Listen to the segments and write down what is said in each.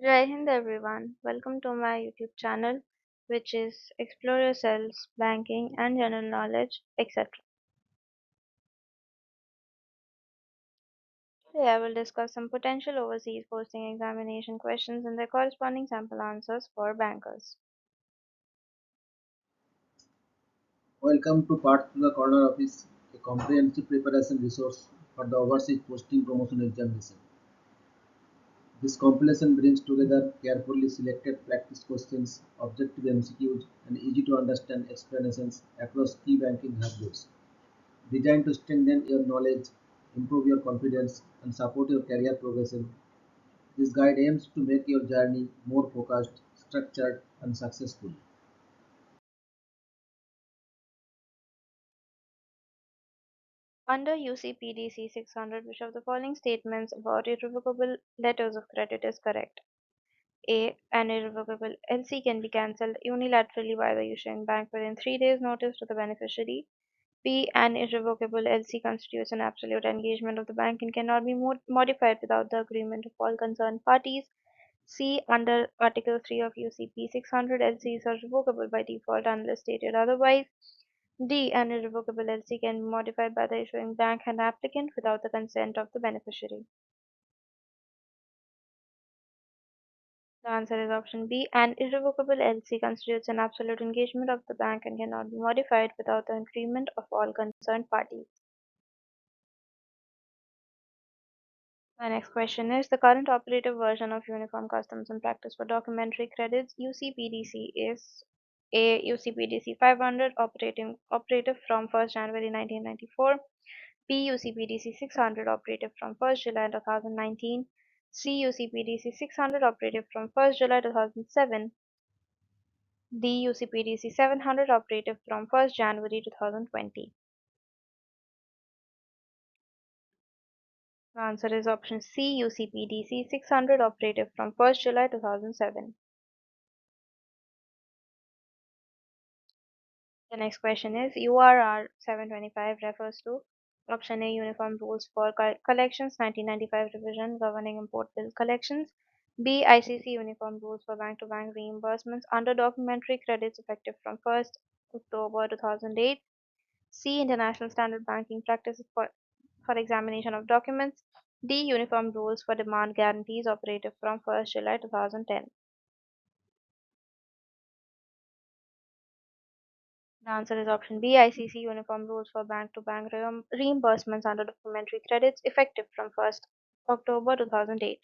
Jai Hind everyone, welcome to my YouTube channel, which is Explore Yourselves, Banking and General Knowledge, etc. Today I will discuss some potential overseas posting examination questions and their corresponding sample answers for bankers. Welcome to Part to the Corner Office, a comprehensive preparation resource for the overseas posting promotion examination. This compilation brings together carefully selected practice questions, objective MCQs, and easy to understand explanations across key banking habits, designed to strengthen your knowledge, improve your confidence, and support your career progression. This guide aims to make your journey more focused, structured, and successful. Under UCPDC 600, which of the following statements about irrevocable letters of credit is correct? A. An irrevocable LC can be cancelled unilaterally by the issuing bank within 3 days' notice to the beneficiary. B. An irrevocable LC constitutes an absolute engagement of the bank and cannot be modified without the agreement of all concerned parties. C. Under Article 3 of UCP 600, LCs are revocable by default unless stated otherwise. D. An irrevocable LC can be modified by the issuing bank and applicant without the consent of the beneficiary. The answer is option B. An irrevocable LC constitutes an absolute engagement of the bank and cannot be modified without the agreement of all concerned parties. My next question is the current operative version of Uniform Customs and Practice for Documentary Credits UCPDC is A. UCPDC 500 operative from 1st January 1994, B. UCPDC 600 operative from 1st July 2019, C. UCPDC 600 operative from 1st July 2007, D. UCPDC 700 operative from 1st January 2020. The answer is option C. UCPDC 600 operative from 1st July 2007. The next question is URR 725 refers to option A Uniform Rules for Collections 1995 revision governing import bill collections, B ICC Uniform Rules for bank to bank reimbursements under documentary credits effective from 1st October 2008, C International Standard Banking Practices for examination of documents, D Uniform Rules for demand guarantees operative from 1st July 2010. The answer is option B, ICC Uniform Rules for Bank-to-Bank Reimbursements under Documentary Credits effective from 1st October 2008.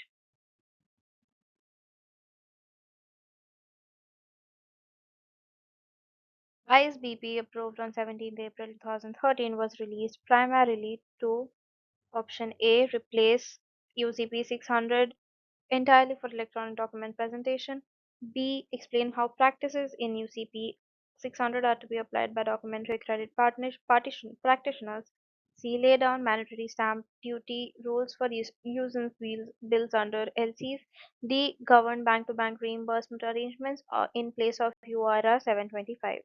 ISBP approved on 17th April 2013 was released primarily to option A, replace UCP 600 entirely for electronic document presentation. B. Explain how practices in UCP 600 are to be applied by documentary credit practitioners. C. Lay down mandatory stamp duty rules for use and bills under LCs. D. Govern bank-to-bank reimbursement arrangements in place of URR 725.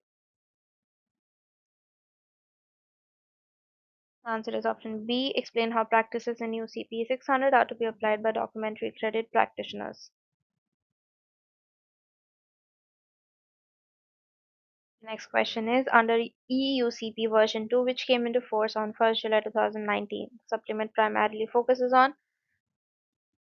Answer is option B. Explain how practices in UCP 600 are to be applied by documentary credit practitioners. Next question is under EUCP version 2, which came into force on 1st July 2019. Supplement primarily focuses on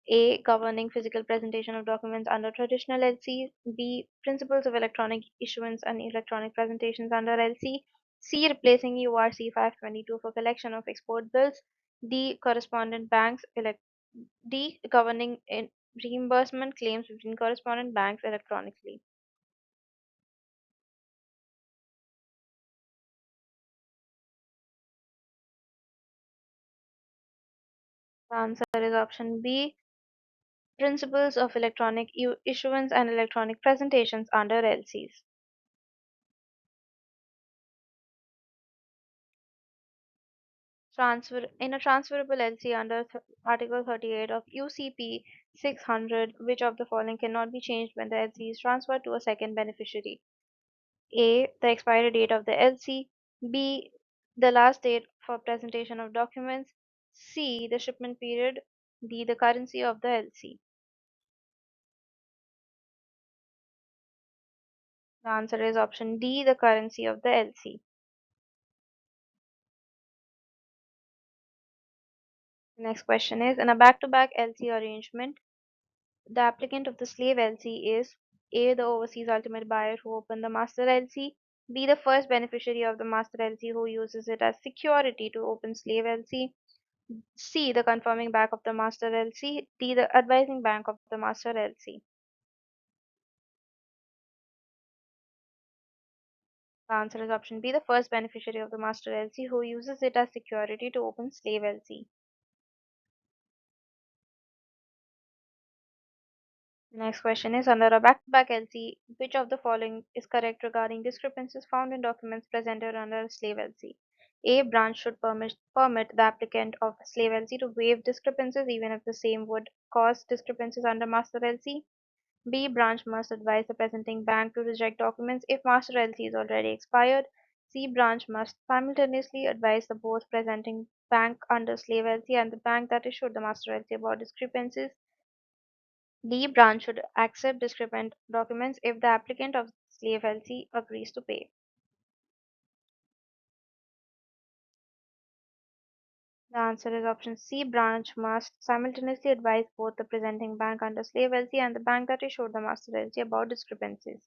A. Governing physical presentation of documents under traditional LC, B. Principles of electronic issuance and electronic presentations under LC, C. Replacing URC 522 for collection of export bills, D. Correspondent banks, D. Governing reimbursement claims between correspondent banks electronically. The answer is option B. Principles of electronic issuance and electronic presentations under LCs. In a transferable LC under Article 38 of UCP 600, which of the following cannot be changed when the LC is transferred to a second beneficiary? A. The expiry date of the LC. B. The last date for presentation of documents. C. The shipment period. D. The currency of the LC. The answer is option D, the currency of the LC. The next question is, in a back-to-back LC arrangement, the applicant of the slave LC is A, the overseas ultimate buyer who opened the master LC, B, the first beneficiary of the master LC who uses it as security to open slave LC, C, the confirming bank of the master LC, D, the advising bank of the master LC. The answer is option B, the first beneficiary of the master LC who uses it as security to open slave LC. The next question is, under a back-to-back LC, which of the following is correct regarding discrepancies found in documents presented under a slave LC? A, branch should permit the applicant of slave LC to waive discrepancies even if the same would cause discrepancies under master LC. B, branch must advise the presenting bank to reject documents if master LC is already expired. C, branch must simultaneously advise the both presenting bank under slave LC and the bank that issued the master LC about discrepancies. D, branch should accept discrepant documents if the applicant of slave LC agrees to pay. The answer is option C, branch must simultaneously advise both the presenting bank under slave LC and the bank that issued the master LC about discrepancies.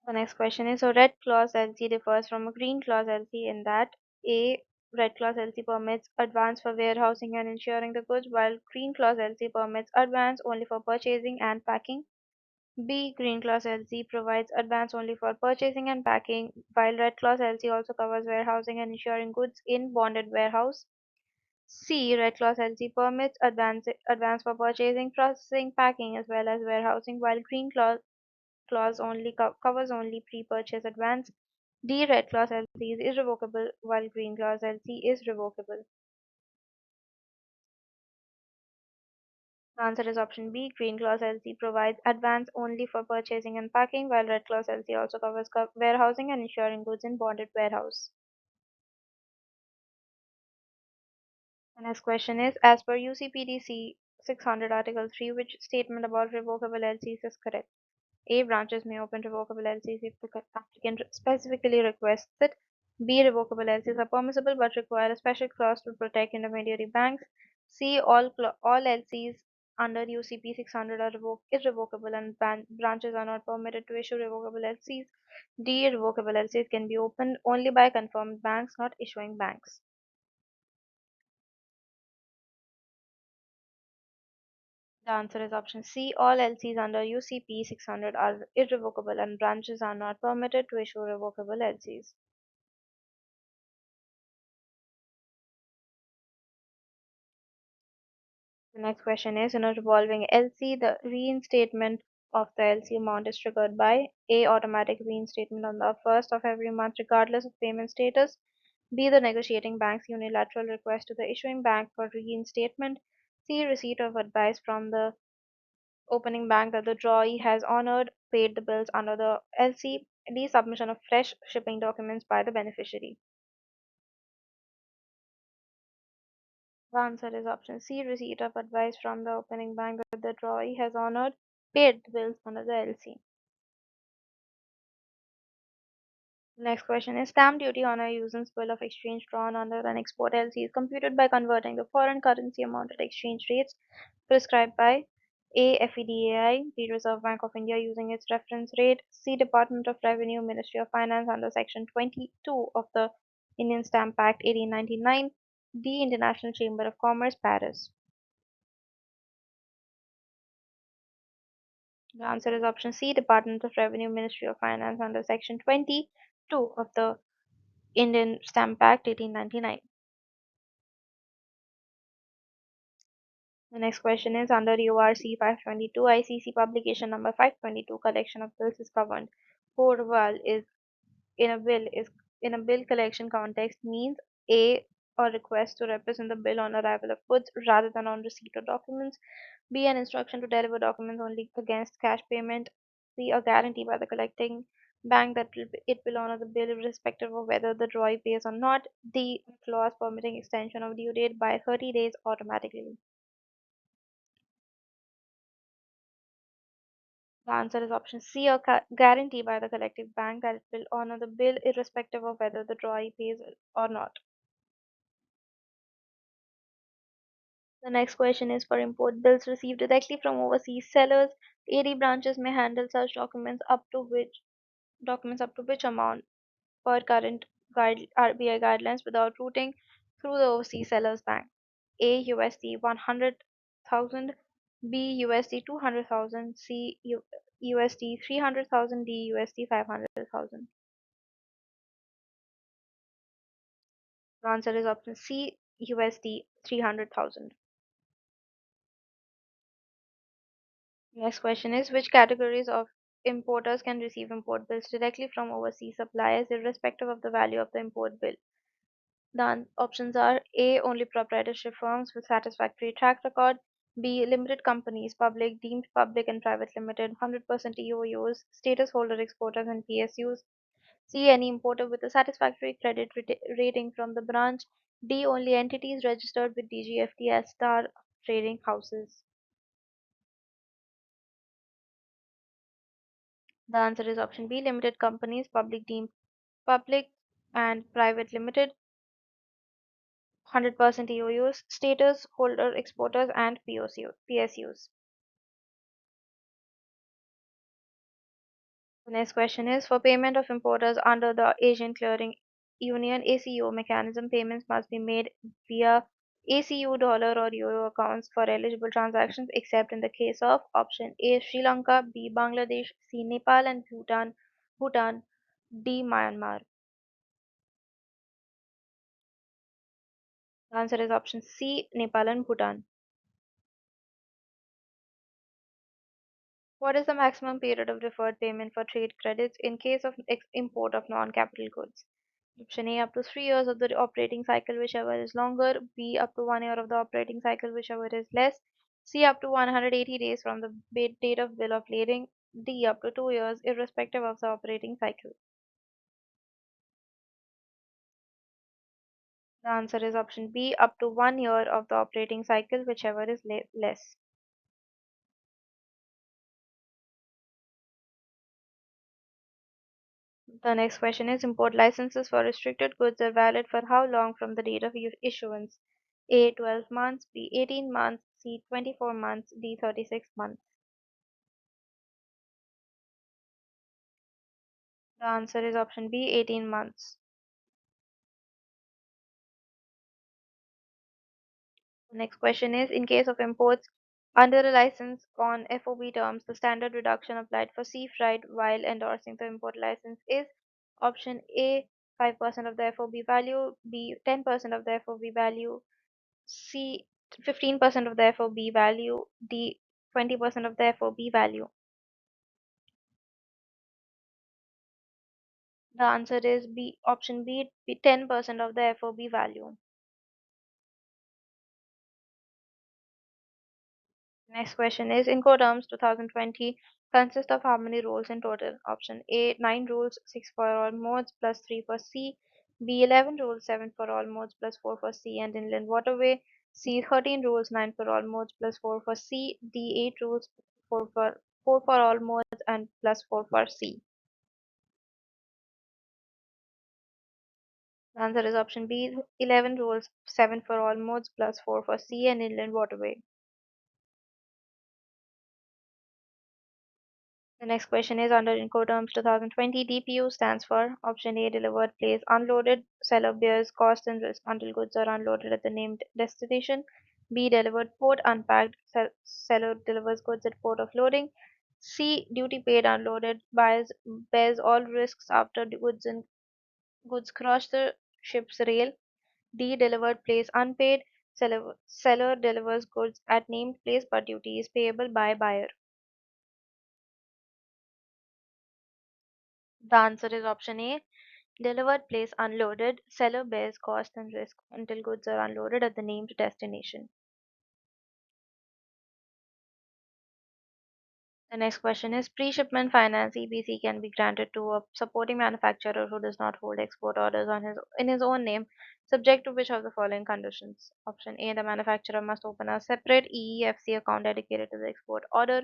The next question is, so red clause LC differs from a green clause LC in that A, red clause LC permits advance for warehousing and insuring the goods, while green clause LC permits advance only for purchasing and packing. B, green clause LC provides advance only for purchasing and packing, while red clause LC also covers warehousing and insuring goods in bonded warehouse. C, red clause LC permits advance for purchasing, processing, packing, as well as warehousing, while green clause only covers only pre-purchase advance. D, red clause LC is irrevocable, while green clause LC is revocable. The answer is option B. Green clause LC provides advance only for purchasing and packing, while red clause LC also covers warehousing and insuring goods in bonded warehouse. The next question is, as per UCPDC 600 Article 3, which statement about revocable LCs is correct? A, branches may open revocable LCs if the applicant specifically requests it. B, revocable LCs are permissible but require a special clause to protect intermediary banks. C, all LCs under UCP 600 are irrevocable and branches are not permitted to issue revocable LCs. D, revocable LCs can be opened only by confirmed banks, not issuing banks. The answer is option C. All LCs under UCP 600 are irrevocable and branches are not permitted to issue revocable LCs. The next question is, in a revolving LC, the reinstatement of the LC amount is triggered by A, automatic reinstatement on the first of every month regardless of payment status, B, the negotiating bank's unilateral request to the issuing bank for reinstatement, C, receipt of advice from the opening bank that the drawee has honored, paid the bills under the LC, D, submission of fresh shipping documents by the beneficiary. The answer is option C, receipt of advice from the opening bank that the drawee has honored, paid the bills under the LC. Next question is, stamp duty on a usance bill of exchange drawn under an export LC is computed by converting the foreign currency amount at exchange rates prescribed by A, FEDAI, the Reserve Bank of India using its reference rate, C, Department of Revenue, Ministry of Finance under Section 22 of the Indian Stamp Act 1899, D, International Chamber of Commerce, Paris. The answer is option C, Department of Revenue, Ministry of Finance under Section 22 of the Indian Stamp Act 1899. The next question is, under URC 522, ICC publication number 522, collection of bills is governed. Porval is in a bill collection context means A, a request to represent the bill on arrival of goods rather than on receipt of documents. B, an instruction to deliver documents only against cash payment. C, a guarantee by the collecting bank that it will honor the bill irrespective of whether the drawee pays or not. D, a clause permitting extension of due date by 30 days automatically. The answer is option C, a guarantee by the collective bank that it will honor the bill irrespective of whether the drawee pays or not. The next question is for import bills received directly from overseas sellers. AD branches may handle such documents up to which amount per current RBI guidelines without routing through the overseas sellers bank. A USD 100,000, B USD 200,000, C USD 300,000, D USD 500,000. The answer is option C, USD 300,000. Next question is, which categories of importers can receive import bills directly from overseas suppliers irrespective of the value of the import bill? The options are A, only proprietorship firms with satisfactory track record, B, limited companies, public, deemed public and private limited, 100% EOUs, status holder exporters and PSUs, C, any importer with a satisfactory credit rating from the branch, D, only entities registered with DGFT as star trading houses. The answer is option B, limited companies, public deemed public and private limited, 100% EOUs, status holder exporters and PSUs. The next question is, for payment of importers under the Asian Clearing Union ACU mechanism, payments must be made via ACU dollar or euro accounts for eligible transactions except in the case of option A, Sri Lanka, B, Bangladesh, C, Nepal and Bhutan, D, Myanmar. The answer is option C, Nepal and Bhutan. What is the maximum period of deferred payment for trade credits in case of import of non-capital goods? Option A, up to 3 years of the operating cycle, whichever is longer. B, up to 1 year of the operating cycle, whichever is less. C, up to 180 days from the date of bill of lading. D, up to 2 years, irrespective of the operating cycle. The answer is option B, up to 1 year of the operating cycle, whichever is less. The next question is, import licenses for restricted goods are valid for how long from the date of issuance? A, 12 months, B, 18 months, C, 24 months, D, 36 months. The answer is option B, 18 months. The next question is, in case of imports under a license on FOB terms, the standard reduction applied for sea freight while endorsing the import license is option A, 5% of the FOB value, B, 10% of the FOB value, C, 15% of the FOB value, D, 20% of the FOB value. The answer is B, option B, 10% of the FOB value. Next question is, Incoterms 2020 consists of how many rules in total? Option A, 9 rules, 6 for all modes plus 3 for sea. B, 11 rules, 7 for all modes plus 4 for sea and inland waterway. C, 13 rules, 9 for all modes plus 4 for sea. D, 8 rules, 4 for all modes and plus 4 for sea. The answer is option B, 11 rules, 7 for all modes plus 4 for sea and inland waterway. The next question is, under Incoterms 2020, DPU stands for option A, delivered, place, unloaded. Seller bears cost and risk until goods are unloaded at the named destination. B, delivered, port, unpacked. Seller delivers goods at port of loading. C, duty paid, unloaded. Buyers bears all risks after the goods cross the ship's rail. D, delivered, place, unpaid. Seller delivers goods at named place but duty is payable by buyer. The answer is option A, delivered, place, unloaded. Seller bears cost and risk until goods are unloaded at the named destination. The next question is, pre-shipment finance EBC can be granted to a supporting manufacturer who does not hold export orders in his own name, subject to which of the following conditions? Option A, the manufacturer must open a separate EEFC account dedicated to the export order.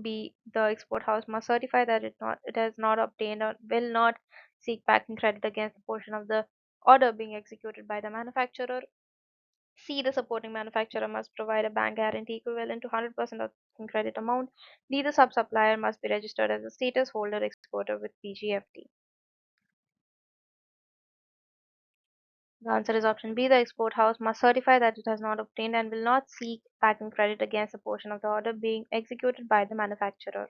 B. The export house must certify that it has not obtained or will not seek packing credit against the portion of the order being executed by the manufacturer. C. The supporting manufacturer must provide a bank guarantee equivalent to 100% of the credit amount. D. The sub-supplier must be registered as a status holder exporter with PGFT. The answer is option B. The export house must certify that it has not obtained and will not seek packing credit against a portion of the order being executed by the manufacturer.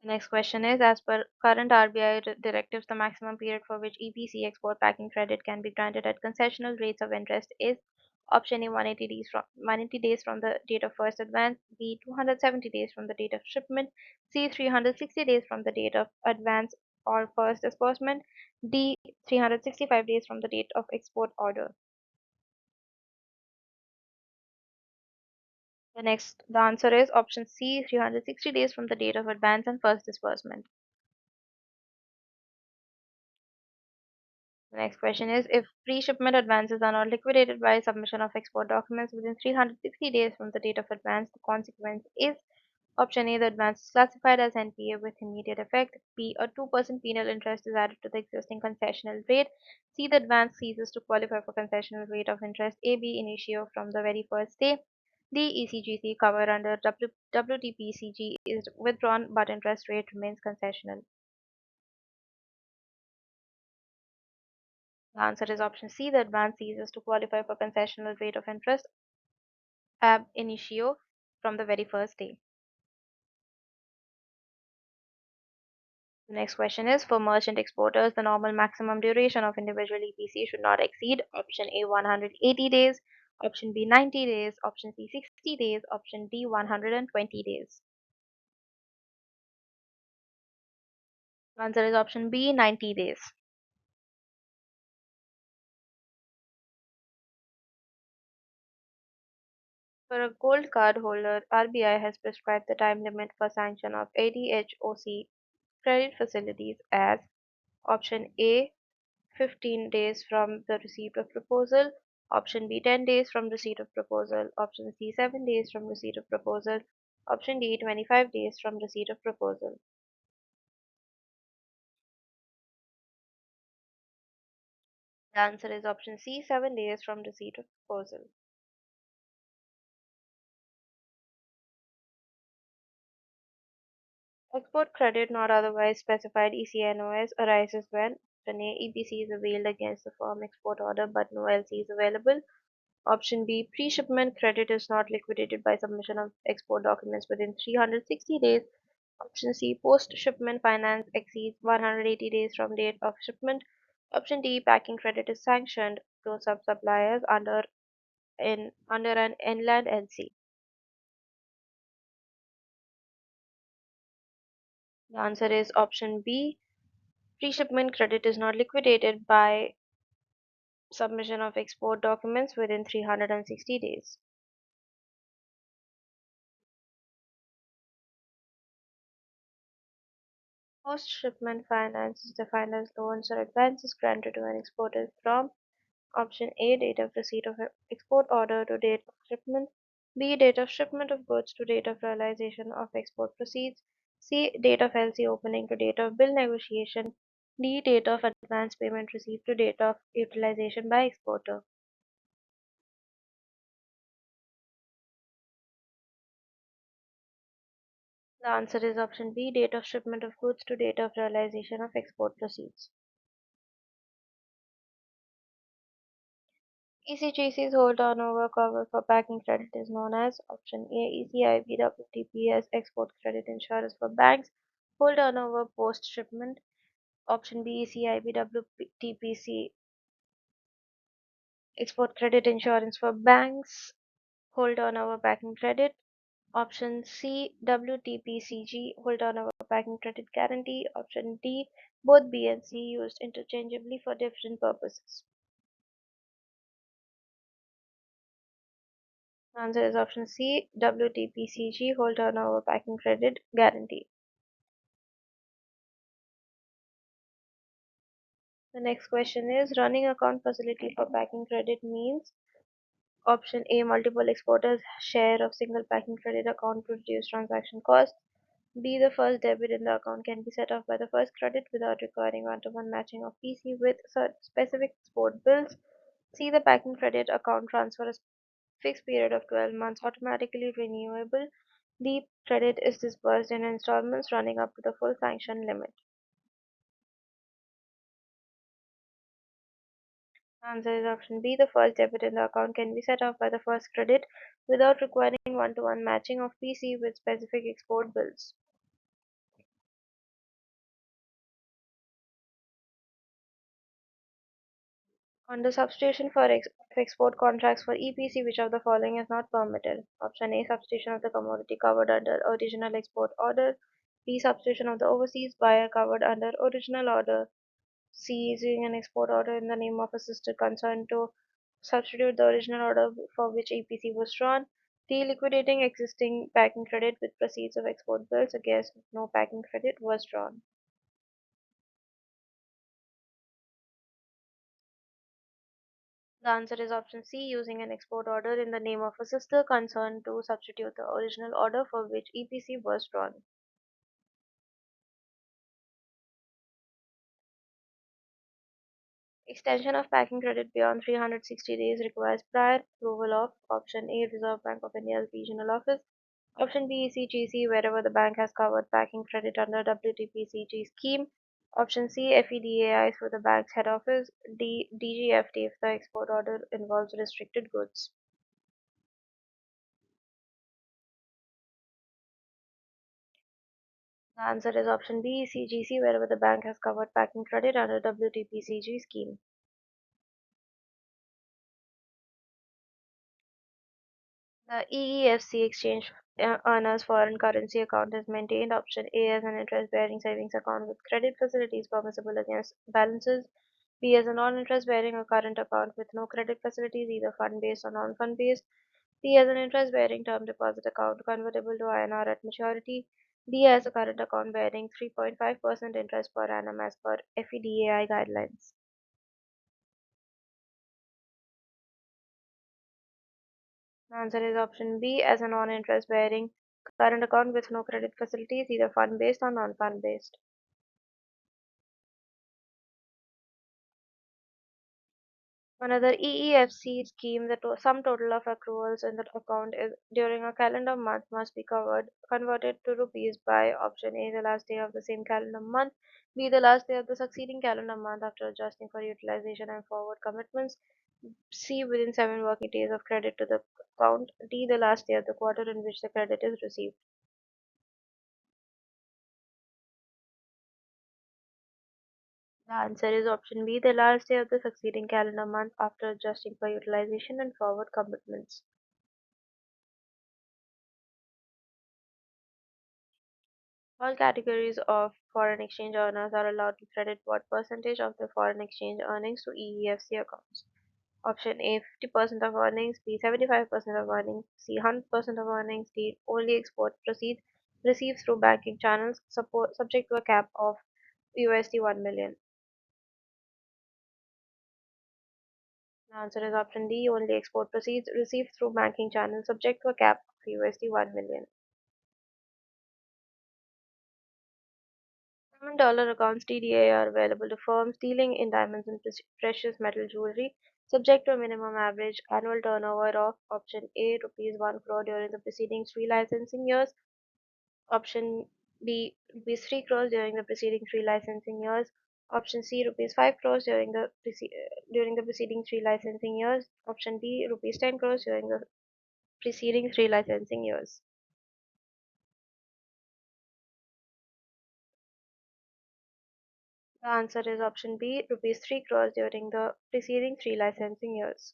The next question is, as per current RBI directives, the maximum period for which EPC export packing credit can be granted at concessional rates of interest is option A 180 days from the date of first advance, B 270 days from the date of shipment, C 360 days from the date of advance or first disbursement, D 365 days from the date of export order. The answer is option C 360 days from the date of advance and first disbursement. The next question is, if pre-shipment advances are not liquidated by submission of export documents within 360 days from the date of advance, the consequence is option A, the advance is classified as NPA with immediate effect, B, a 2% penal interest is added to the existing concessional rate, C, the advance ceases to qualify for concessional rate of interest, A, B, initio from the very first day, D, ECGC cover under WTPCG is withdrawn but interest rate remains concessional. The answer is option C. The advance ceases to qualify for concessional rate of interest ab initio from the very first day. The next question is, for merchant exporters, the normal maximum duration of individual EPC should not exceed option A 180 days, option B 90 days, option C 60 days, option D 120 days. The answer is option B 90 days. For a gold card holder, RBI has prescribed the time limit for sanction of ADHOC credit facilities as option A 15 days from the receipt of proposal, option B 10 days from receipt of proposal, option C 7 days from receipt of proposal, option D 25 days from receipt of proposal. The answer is option C 7 days from receipt of proposal. Export credit not otherwise specified ECNOS arises when option A EPC is availed against the firm export order but no LC is available. Option B pre-shipment credit is not liquidated by submission of export documents within 360 days. Option C, post-shipment finance exceeds 180 days from date of shipment. Option D, packing credit is sanctioned to sub-suppliers under an inland LC. The answer is option B, pre-shipment credit is not liquidated by submission of export documents within 360 days. Post-shipment finance is defined as loans or advances granted to an exporter from option A, date of receipt of export order to date of shipment. B, date of shipment of goods to date of realization of export proceeds. C, date of LC opening to date of bill negotiation. D, date of advance payment received to date of utilization by exporter. The answer is option B, date of shipment of goods to date of realization of export proceeds. ECGC's whole turnover cover for packing credit is known as option A ECIBWTPS export credit insurance for banks, whole turnover post shipment, option B ECIBWTPC export credit insurance for banks, whole turnover packing credit, option C WTPCG whole turnover packing credit guarantee, option D both B and C used interchangeably for different purposes. Answer is option C, WTPCG, whole turnover packing credit guarantee. The next question is, running account facility for packing credit means Option A, multiple exporters share of single packing credit account to reduce transaction costs. B, the first debit in the account can be set off by the first credit without requiring one-to-one matching of PC with specific export bills. C, the packing credit account transfer is fixed period of 12 months automatically renewable. D, credit is disbursed in installments running up to the full sanction limit. Answer is option B. The first debit in the account can be set off by the first credit without requiring one-to-one matching of PC with specific export bills. Under substitution for export contracts for EPC, which of the following is not permitted? Option A. Substitution of the commodity covered under original export order. B. Substitution of the overseas buyer covered under original order. C. Issuing an export order in the name of a sister concern to substitute the original order for which EPC was drawn. D. Liquidating existing packing credit with proceeds of export bills against no packing credit was drawn. The answer is option C, using an export order in the name of a sister concern to substitute the original order for which EPC was drawn. Extension of packing credit beyond 360 days requires prior approval of option A, Reserve Bank of India's regional office, option B, ECGC, wherever the bank has covered packing credit under WTPCG scheme, option C, FEDAI through the bank's head office, D, DGFT if the export order involves restricted goods. The answer is option B, CGC, wherever the bank has covered packing credit under WTPCG scheme. The EEFC exchange earners foreign currency account is maintained. Option A as an interest-bearing savings account with credit facilities permissible against balances. B as a non-interest-bearing or current account with no credit facilities, either fund-based or non-fund based. C as an interest-bearing term deposit account convertible to INR at maturity. D as a current account bearing 3.5% interest per annum as per FEDAI guidelines. The answer is option B as a non-interest bearing current account with no credit facilities, either fund-based or non-fund based. Another EEFC scheme, the sum total of accruals in the account is during a calendar month must be converted to rupees by option A, the last day of the same calendar month, B, the last day of the succeeding calendar month after adjusting for utilization and forward commitments, C, within 7 working days of credit to the account, D, the last day of the quarter in which the credit is received. The answer is option B, the last day of the succeeding calendar month after adjusting for utilization and forward commitments. All categories of foreign exchange earners are allowed to credit what percentage of their foreign exchange earnings to EEFC accounts. Option A, 50% of earnings, B, 75% of earnings, C, 100% of earnings, D, only export proceeds received through banking channels subject to a cap of USD 1 million. The answer is option D, only export proceeds received through banking channels subject to a cap of USD 1 million. Diamond dollar accounts (DDA) are available to firms dealing in diamonds and precious metal jewelry, subject to a minimum average annual turnover of option A rupees 1 crore during the preceding 3 licensing years, option B rupees 3 crores during the preceding 3 licensing years, option C rupees 5 crores during the preceding 3 licensing years, option D rupees 10 crores during the preceding 3 licensing years. The answer is option B, rupees 3 crores during the preceding 3 licensing years.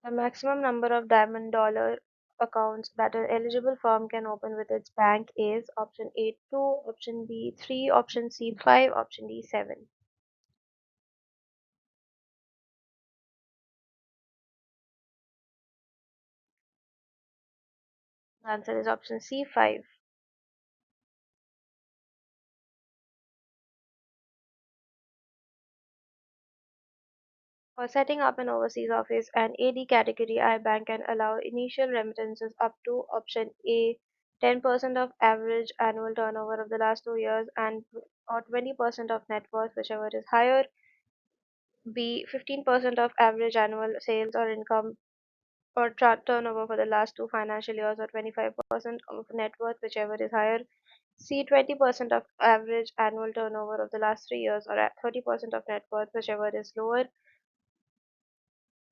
The maximum number of diamond dollar accounts that an eligible firm can open with its bank is option A 2, option B 3, option C 5, option D 7. The answer is option C 5. For setting up an overseas office, an AD category I bank can allow initial remittances up to option A 10% of average annual turnover of the last 2 years and or 20% of net worth, whichever is higher. B 15% of average annual sales or income or turnover for the last two financial years or 25% of net worth, whichever is higher. C 20% of average annual turnover of the last 3 years or at 30% of net worth, whichever is lower.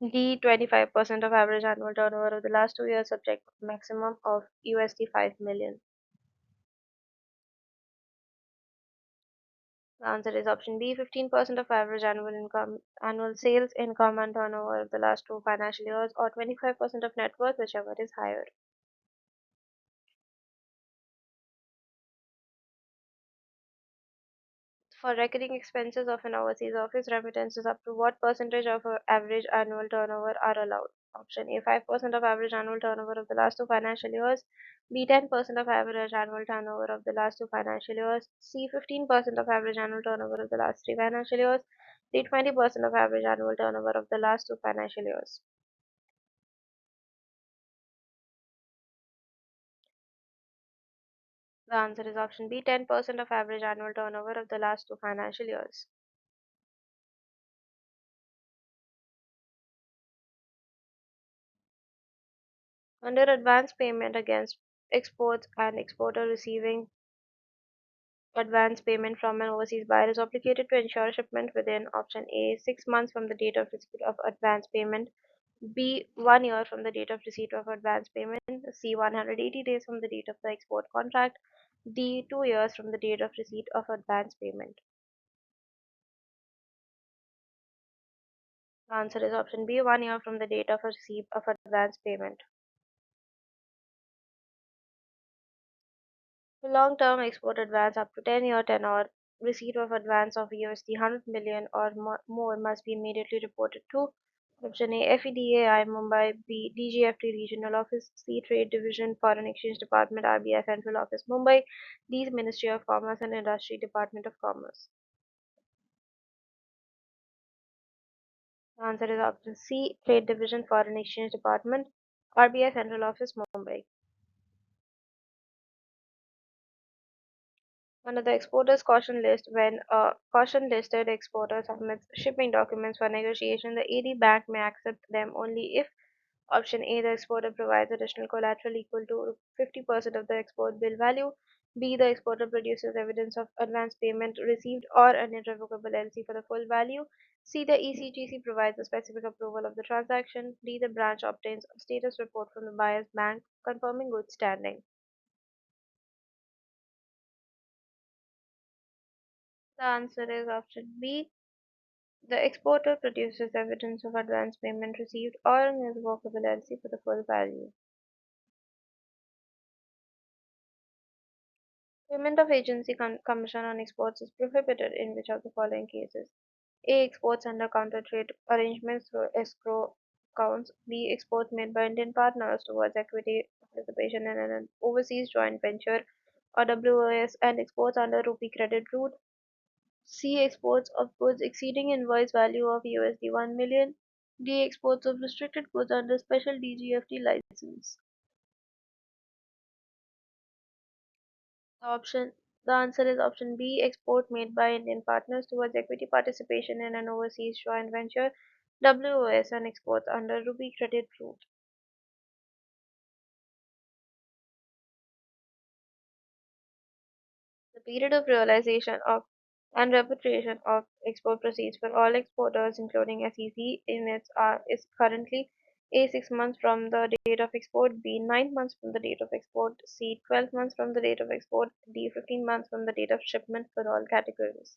D 25% of average annual turnover of the last 2 years, subject maximum of USD 5 million. The answer is option B 15% of average annual sales, income, and turnover of the last two financial years, or 25% of net worth, whichever is higher. For recurring expenses of an overseas office, remittances up to what percentage of average annual turnover are allowed? Option A 5% of average annual turnover of the last two financial years, B 10% of average annual turnover of the last two financial years, C 15% of average annual turnover of the last three financial years, D 20% of average annual turnover of the last two financial years. The answer is option B 10% of average annual turnover of the last two financial years. Under advance payment against exports, an exporter receiving advance payment from an overseas buyer is obligated to ensure shipment within option A 6 months from the date of receipt of advance payment, B 1 year from the date of receipt of advance payment, C 180 days from the date of the export contract, D 2 years from the date of receipt of advance payment. The answer is option B 1 year from the date of receipt of advance payment. Long-term export advance up to 10-year tenor, receipt of advance of USD 100 million or more must be immediately reported to option A FEDAI Mumbai, B DGFT Regional Office, C Trade Division Foreign Exchange Department RBI Central Office Mumbai, D Ministry of Commerce and Industry Department of Commerce. The answer is option C Trade Division Foreign Exchange Department RBI Central Office Mumbai. Under the exporter's caution list, when a caution listed exporter submits shipping documents for negotiation, the AD bank may accept them only if option A the exporter provides additional collateral equal to 50% of the export bill value, B the exporter produces evidence of advance payment received or an irrevocable LC for the full value, C the ECGC provides a specific approval of the transaction, D the branch obtains a status report from the buyer's bank confirming good standing. The answer is option B. The exporter produces evidence of advance payment received or an irrevocable LC for the full value. Payment of agency commission on exports is prohibited in which of the following cases? A. Exports under counter trade arrangements through escrow accounts. B. Exports made by Indian partners towards equity participation in an overseas joint venture or WOS and exports under rupee credit route. C. Exports of goods exceeding invoice value of USD 1 million. D. Exports of restricted goods under special DGFT license. Option the answer is option B. Export made by Indian partners towards equity participation in an overseas joint venture WOS and exports under rupee credit route. The period of realization of and repatriation of export proceeds for all exporters, including SEC units, is currently A 6 months from the date of export, B 9 months from the date of export, C 12 months from the date of export, D 15 months from the date of shipment for all categories.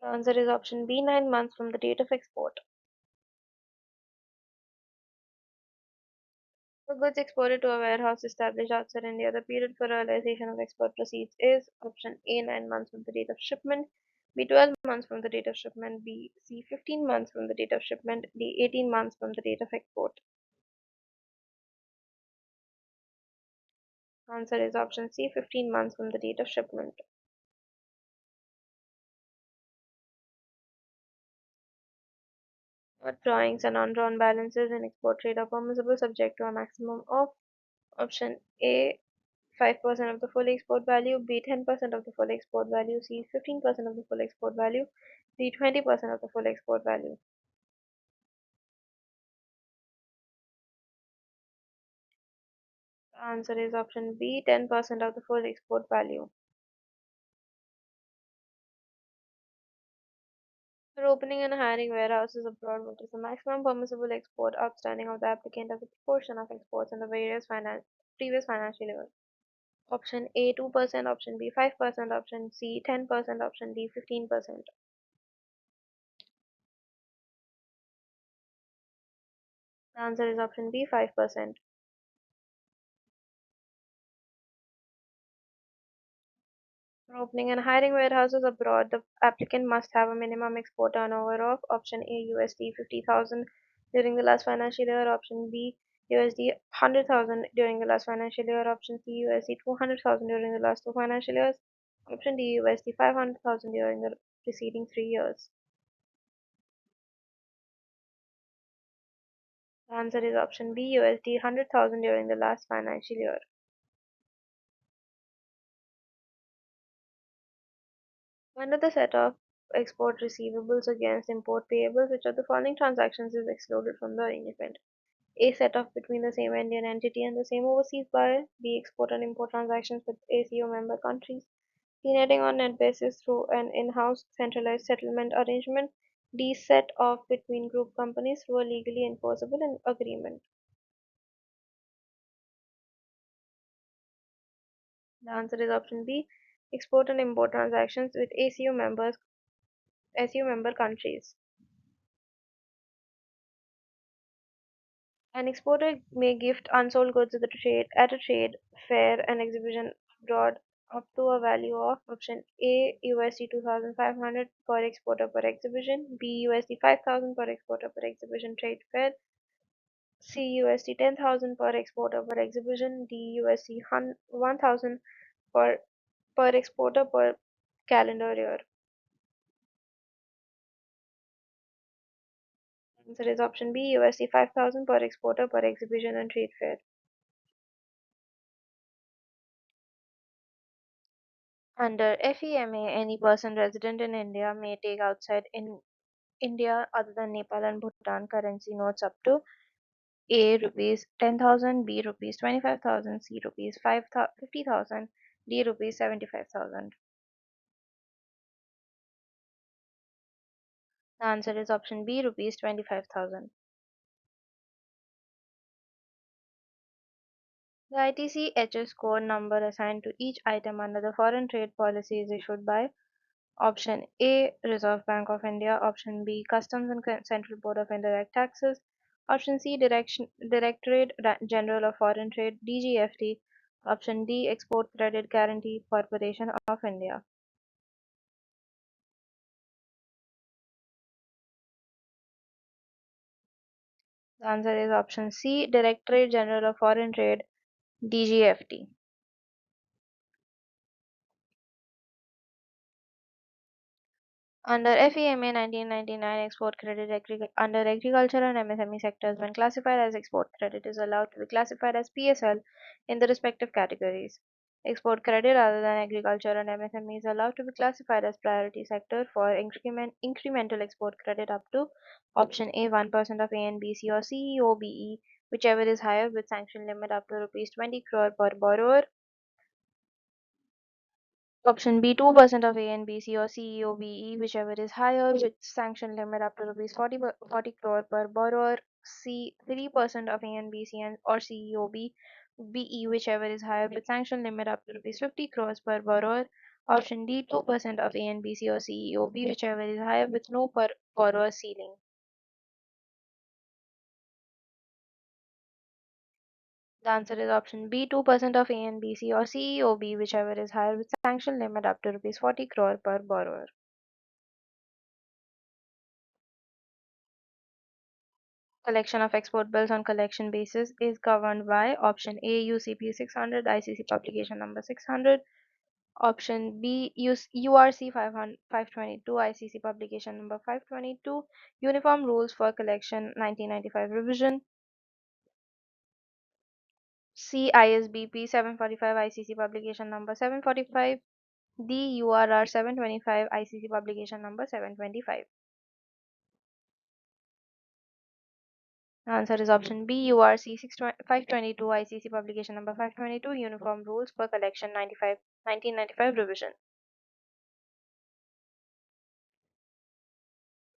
The answer is option B 9 months from the date of export. For goods exported to a warehouse established outside India, the period for realization of export proceeds is option A 9 months from the date of shipment, B 12 months from the date of shipment, B C 15 months from the date of shipment, D 18 months from the date of export. Answer is option C 15 months from the date of shipment. What drawings and undrawn balances in export trade are permissible subject to a maximum of option A 5% of the full export value, B 10% of the full export value, C 15% of the full export value, D 20% of the full export value. The answer is option B 10% of the full export value. For opening and hiring warehouses abroad, what is the maximum permissible export outstanding of the applicant as a proportion of exports in the previous financial year? Option A 2%, option B 5%, option C 10%, option D 15%. The answer is option B 5%. For opening and hiring warehouses abroad, the applicant must have a minimum export turnover of option A USD 50,000 during the last financial year, option B USD 100,000 during the last financial year, option C USD 200,000 during the last two financial years, option D USD 500,000 during the preceding 3 years. The answer is option B USD 100,000 during the last financial year. Under the set of export receivables against import payables, which of the following transactions is excluded from the arrangement? A set off between the same Indian entity and the same overseas buyer. B export and import transactions with ACO member countries. C netting on net basis through an in-house centralized settlement arrangement. D set off between group companies through a legally enforceable agreement. The answer is option B. Export and import transactions with ACO member countries. An exporter may gift unsold goods at a trade fair and exhibition abroad up to a value of option A USD 2,500 per exporter per exhibition, B USD 5,000 per exporter per exhibition trade fair, C USD 10,000 per exporter per exhibition, D USD 1,000 per exporter per calendar year. Answer is option B USD 5,000 per exporter per exhibition and trade fair. Under FEMA, any person resident in India may take outside in India other than Nepal and Bhutan currency notes up to A rupees 10,000, B rupees 25,000, C rupees 50,000, D rupees 75,000. The answer is option B rupees 25,000. The ITC HS code number assigned to each item under the foreign trade policy is issued by option A Reserve Bank of India, option B Customs and Central Board of Indirect Taxes, option C Directorate General of Foreign Trade DGFT, option D Export Credit Guarantee Corporation of India. The answer is option C Directorate General of Foreign Trade DGFT. Under FEMA 1999, export credit under agriculture and MSME sectors, when classified as export credit, is allowed to be classified as PSL in the respective categories. Export credit other than agriculture and MSME is allowed to be classified as priority sector for incremental export credit up to option A 1% of ANBC or CEOBE, whichever is higher, with sanction limit up to rupees 20 crore per borrower. Option B 2% of ANBC or CEOBE, whichever is higher, with sanction limit up to rupees 40 crore per borrower. C 3% of ANBC or CEOBE, whichever is higher, with sanction limit up to rupees 50 crores per borrower. Option D 2% of ANBC or CEOB, whichever is higher, with no per borrower ceiling. The answer is option B 2% of ANBC or CEOB, whichever is higher, with sanction limit up to rupees 40 crore per borrower. Collection of export bills on collection basis is governed by option A UCP 600 ICC publication number 600, Option B, URC 522 ICC publication number 522 Uniform Rules for Collection 1995 revision. C, ISBP 745 ICC publication number 745. D, URR 725 ICC publication number 725. Answer is option B, URC 522 ICC publication number 522 Uniform Rules for Collection 1995 revision.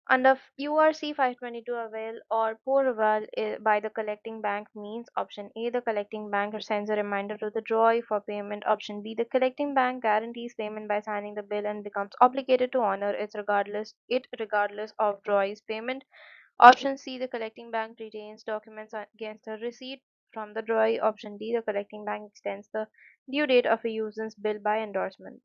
Under URC 522, avail or pour by the collecting bank means option A, the collecting bank sends a reminder to the drawee for payment. Option B, the collecting bank guarantees payment by signing the bill and becomes obligated to honor it regardless of drawee's payment. Option C, the collecting bank retains documents against a receipt from the drawee. Option D, the collecting bank extends the due date of a user's bill by endorsement.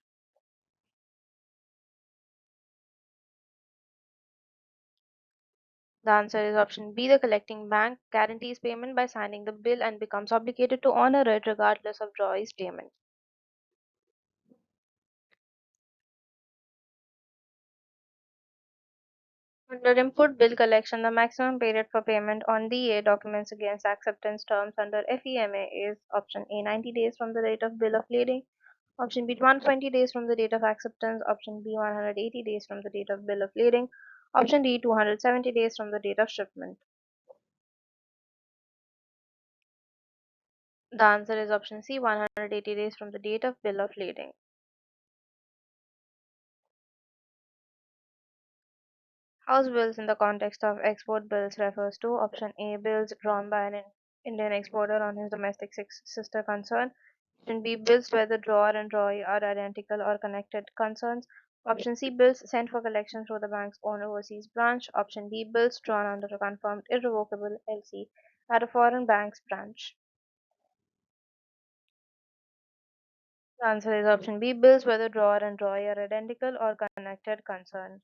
The answer is option B. The collecting bank guarantees payment by signing the bill and becomes obligated to honor it regardless of drawee's payment. Under input bill collection, the maximum period for payment on DA documents against acceptance terms under FEMA is option A 90 days from the date of bill of lading, option B 120 days from the date of acceptance, option B 180 days from the date of bill of lading, option D 270 days from the date of shipment. The answer is option C 180 days from the date of bill of lading. House bills in the context of export bills refers to option A, bills drawn by an Indian exporter on his domestic sister concern. Option B, bills where the drawer and drawee are identical or connected concerns. Option C, bills sent for collection through the bank's own overseas branch. Option D, bills drawn under a confirmed irrevocable LC at a foreign bank's branch. The answer is option B, bills where the drawer and drawee are identical or connected concerns.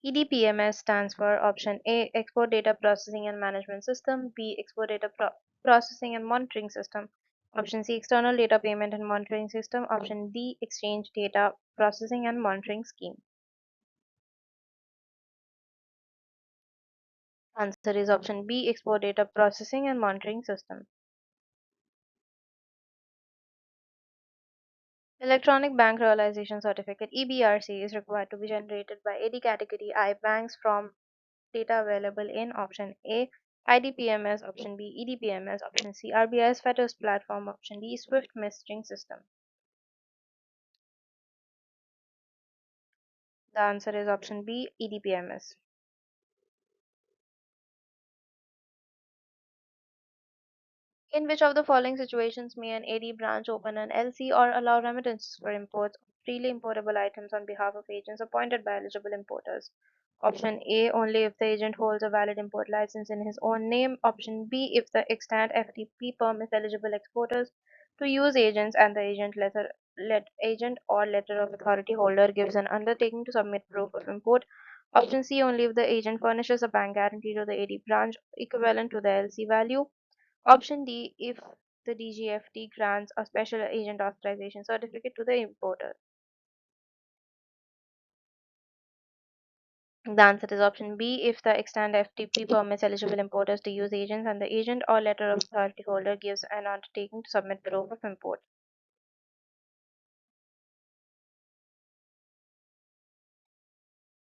EDPMS stands for option A, Export Data Processing and Management System, B, Export Data Processing and Monitoring System, option C, External Data Payment and Monitoring System, option D, Exchange Data Processing and Monitoring Scheme. Answer is option B, Export Data Processing and Monitoring System. Electronic Bank Realization Certificate EBRC is required to be generated by AD category I banks from data available in option A, IDPMS, option B, EDPMS, option C, RBI's FETOS platform, option D, Swift messaging system. The answer is option B, EDPMS. In which of the following situations may an AD branch open an LC or allow remittances for imports of freely importable items on behalf of agents appointed by eligible importers? Option A, only if the agent holds a valid import license in his own name. Option B, if the extant FTP permits eligible exporters to use agents and the agent or letter of authority holder gives an undertaking to submit proof of import. Option C, only if the agent furnishes a bank guarantee to the AD branch equivalent to the LC value. Option D, if the DGFT grants a special agent authorization certificate to the importer. The answer is option B, if the extant FTP permits eligible importers to use agents and the agent or letter of authority holder gives an undertaking to submit proof of import.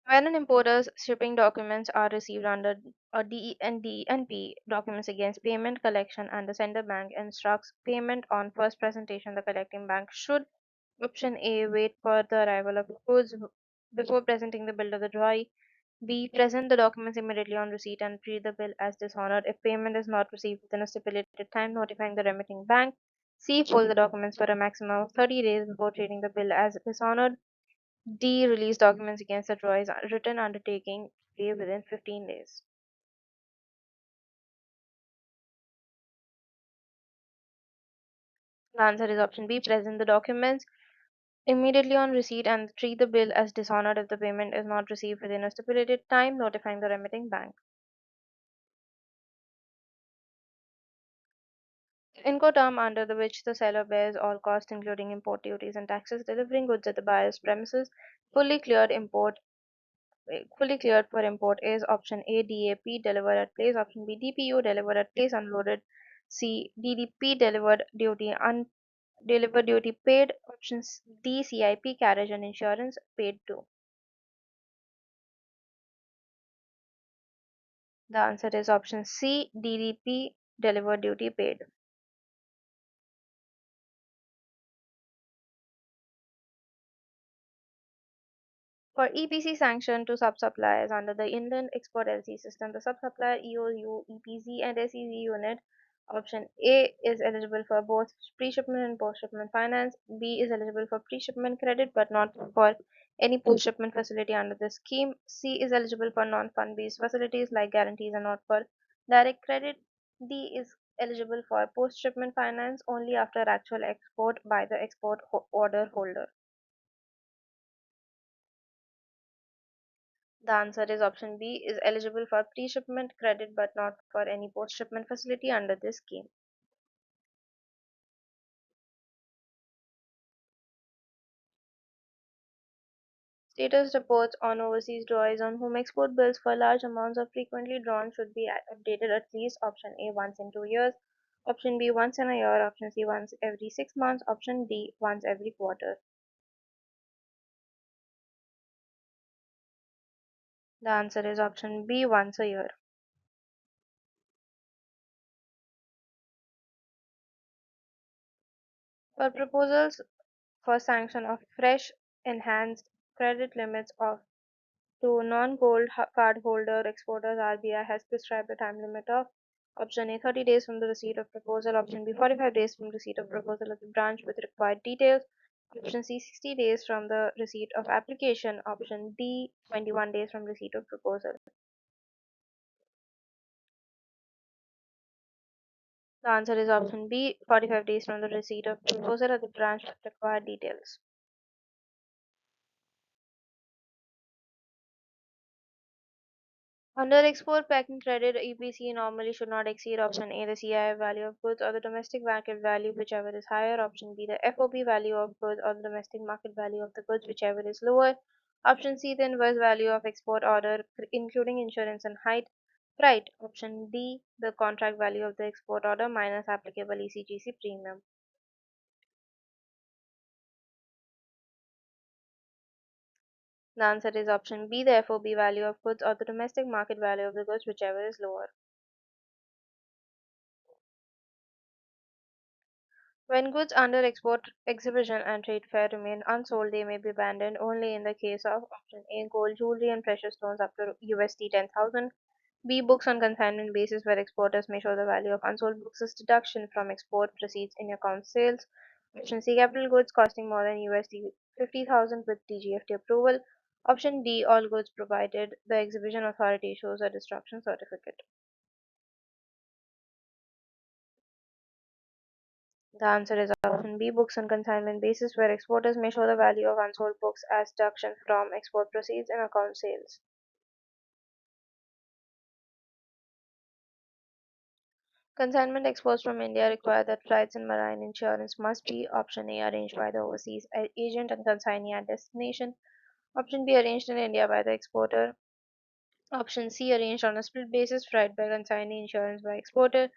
When an importer's shipping documents are received under a DNP documents against payment collection and the sender bank instructs payment on first presentation, the collecting bank should option A, wait for the arrival of goods before presenting the bill to the drawee. B, present the documents immediately on receipt and treat the bill as dishonored if payment is not received within a stipulated time, notifying the remitting bank. C, hold the documents for a maximum of 30 days before treating the bill as dishonored. D, release documents against the drawee's written undertaking pay within 15 days. The answer is option B, present the documents immediately on receipt and treat the bill as dishonored if the payment is not received within a stipulated time, notifying the remitting bank. Incoterm under the which the seller bears all costs including import duties and taxes delivering goods at the buyer's premises. Fully cleared import fully cleared for import is option A DAP delivered at place, option B DPU delivered at place unloaded, C DDP delivered duty paid, option D CIP carriage and insurance paid too. The answer is option C DDP delivered duty paid. For EPC sanction to sub-suppliers under the Inland Export LC system, the sub-supplier EOU, EPC and SEZ unit option A is eligible for both pre-shipment and post-shipment finance. B is eligible for pre-shipment credit but not for any post-shipment facility under the scheme. C is eligible for non-fund based facilities like guarantees and not for direct credit. D is eligible for post-shipment finance only after actual export by the order holder. The answer is option B is eligible for pre-shipment credit but not for any post-shipment facility under this scheme. Status reports on overseas drawers on whom export bills for large amounts are frequently drawn should be updated at least option A once in 2 years, option B once in a year, option C once every 6 months, option D once every quarter. The answer is option B once a year. For proposals for sanction of fresh enhanced credit limits of to non-gold cardholder exporters, RBI has prescribed a time limit of option A 30 days from the receipt of proposal, option B 45 days from receipt of proposal at the branch with required details, option C 60 days from the receipt of application, option D 21 days from receipt of proposal. The answer is option B 45 days from the receipt of proposal at the branch with required details. Under export packing credit, EPC normally should not exceed option A, the CIF value of goods or the domestic market value, whichever is higher. Option B, the FOB value of goods or the domestic market value of the goods, whichever is lower. Option C, the inverse value of export order, including insurance and height. Right. Option D, the contract value of the export order minus applicable ECGC premium. The answer is option B, the FOB value of goods or the domestic market value of the goods, whichever is lower. When goods under export exhibition and trade fair remain unsold, they may be abandoned only in the case of option A gold jewelry and precious stones up to USD 10,000. B books on consignment basis where exporters may show the value of unsold books as deduction from export proceeds in account sales. Option C capital goods costing more than USD 50,000 with DGFT approval. Option D all goods provided the exhibition authority shows a destruction certificate. The answer is option B books on consignment basis where exporters may show the value of unsold books as deduction from export proceeds in account sales. Consignment exports from India require that flights and marine insurance must be option A arranged by the overseas agent and consignee at destination, option B arranged in India by the exporter, option C arranged on a split basis freight by consignee insurance by exporter,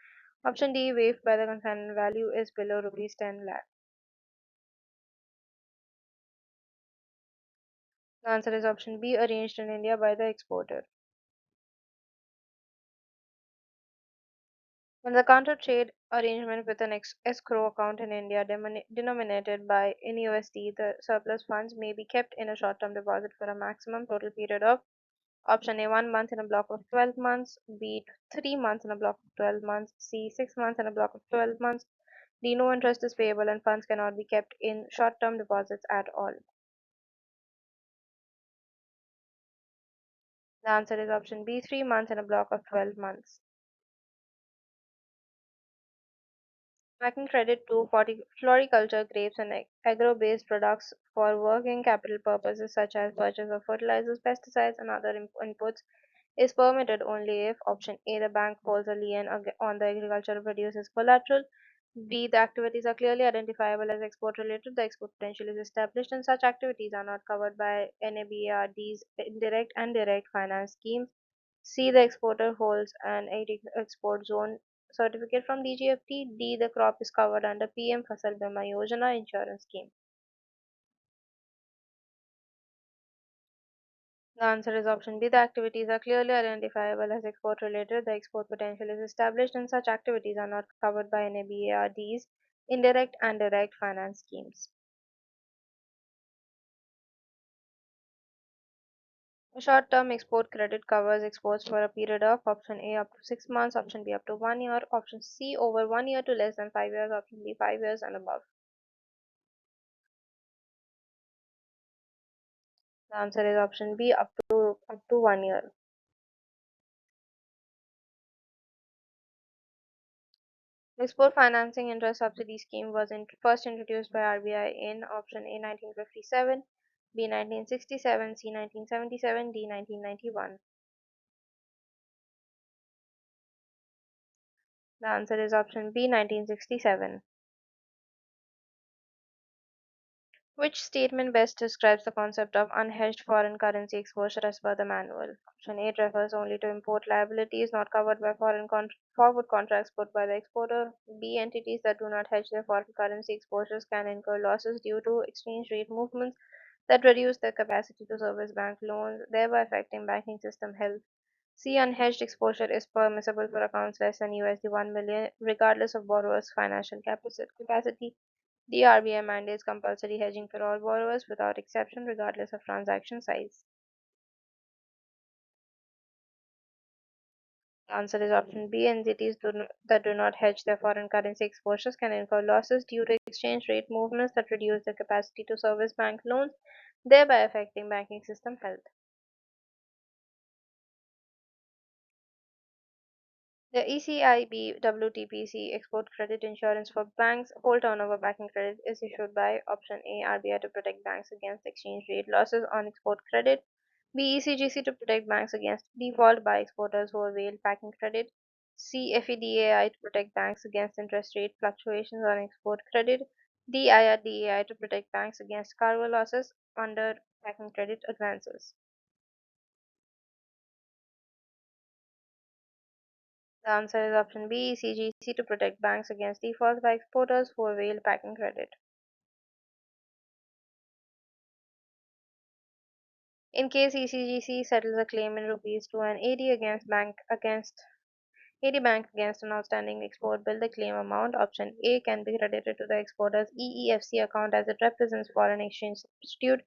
option D waived by the consignment value is below rupees 10 lakh. The answer is option B arranged in India by the exporter. When the counter trade arrangement with an escrow account in India denominated by in USD, the surplus funds may be kept in a short-term deposit for a maximum total period of option A 1 month in a block of 12 months, B 3 months in a block of 12 months, C 6 months in a block of 12 months, D no interest is payable and funds cannot be kept in short-term deposits at all. The answer is option B 3 months in a block of 12 months. Making credit to floriculture, grapes, and agro-based products for working capital purposes such as purchase of fertilizers, pesticides, and other inputs is permitted only if option A the bank holds a lien on the agricultural produce as collateral, B. The activities are clearly identifiable as export related. The export potential is established, and such activities are not covered by NABARD's indirect and direct finance schemes. C. The exporter holds an export zone certificate from DGFT. D. The crop is covered under PM Fasal Bima Yojana insurance scheme. The answer is option B. The activities are clearly identifiable as export related. The export potential is established, and such activities are not covered by NABARD's indirect and direct finance schemes. A short-term export credit covers exports for a period of option A up to 6 months, option B up to 1 year, option C over 1 year to less than 5 years, option D 5 years and above. The answer is option B up to 1 year. The Export Financing Interest Subsidy Scheme was first introduced by RBI in option A 1957, B 1967, C 1977, D 1991. The answer is option B 1967. Which statement best describes the concept of unhedged foreign currency exposure as per the manual? Option A refers only to import liabilities not covered by forward contracts put by the exporter. B. Entities that do not hedge their foreign currency exposures can incur losses due to exchange rate movements that reduce their capacity to service bank loans, thereby affecting banking system health. C. Unhedged exposure is permissible for accounts less than USD 1 million, regardless of borrower's financial capacity. The RBI mandates compulsory hedging for all borrowers without exception, regardless of transaction size. The answer is option B. Entities that do not hedge their foreign currency exposures can incur losses due to exchange rate movements that reduce their capacity to service bank loans, thereby affecting banking system health. The ECIB WTPC Export Credit Insurance for Banks Whole Turnover Backing Credit is issued by option A RBI to protect banks against exchange rate losses on export credit, B ECGC to protect banks against default by exporters who avail backing credit, C FEDAI to protect banks against interest rate fluctuations on export credit, D IRDAI to protect banks against cargo losses under backing credit advances. The answer is option B, ECGC to protect banks against defaults by exporters who avail packing credit. In case ECGC settles a claim in rupees to an AD bank against an outstanding export bill, the claim amount option A can be credited to the exporter's EEFC account as it represents foreign exchange substitute.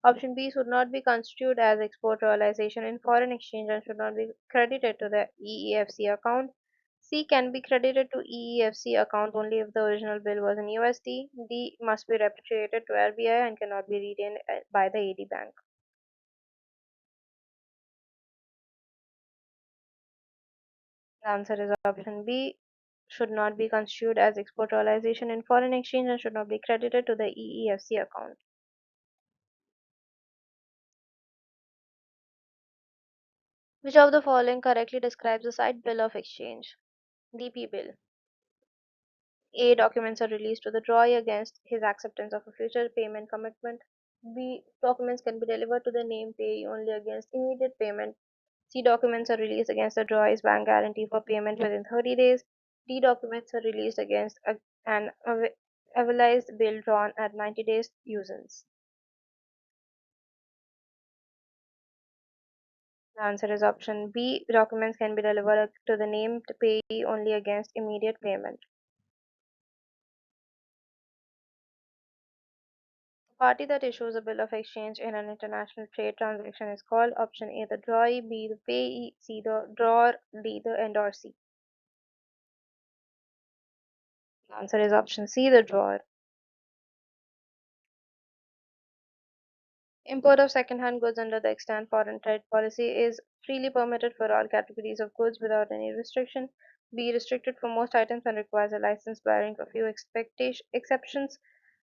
Option B should not be construed as export realization in foreign exchange and should not be credited to the EEFC account. C can be credited to EEFC account only if the original bill was in USD. D must be repatriated to RBI and cannot be retained by the AD bank. The answer is option B should not be construed as export realization in foreign exchange and should not be credited to the EEFC account. Which of the following correctly describes a side bill of exchange? DP bill. A. Documents are released to the drawee against his acceptance of a future payment commitment. B. Documents can be delivered to the named payee only against immediate payment. C. Documents are released against the drawee's bank guarantee for payment within 30 days. D. Documents are released against an avalized bill drawn at 90 days usance. The answer is option B. Documents can be delivered to the named payee only against immediate payment. The party that issues a bill of exchange in an international trade transaction is called option A the drawee, B the payee, C the drawer, D the endorsee. The answer is option C the drawer. Import of second-hand goods under the extant foreign trade policy is freely permitted for all categories of goods without any restriction. B restricted for most items and requires a license barring a few exceptions.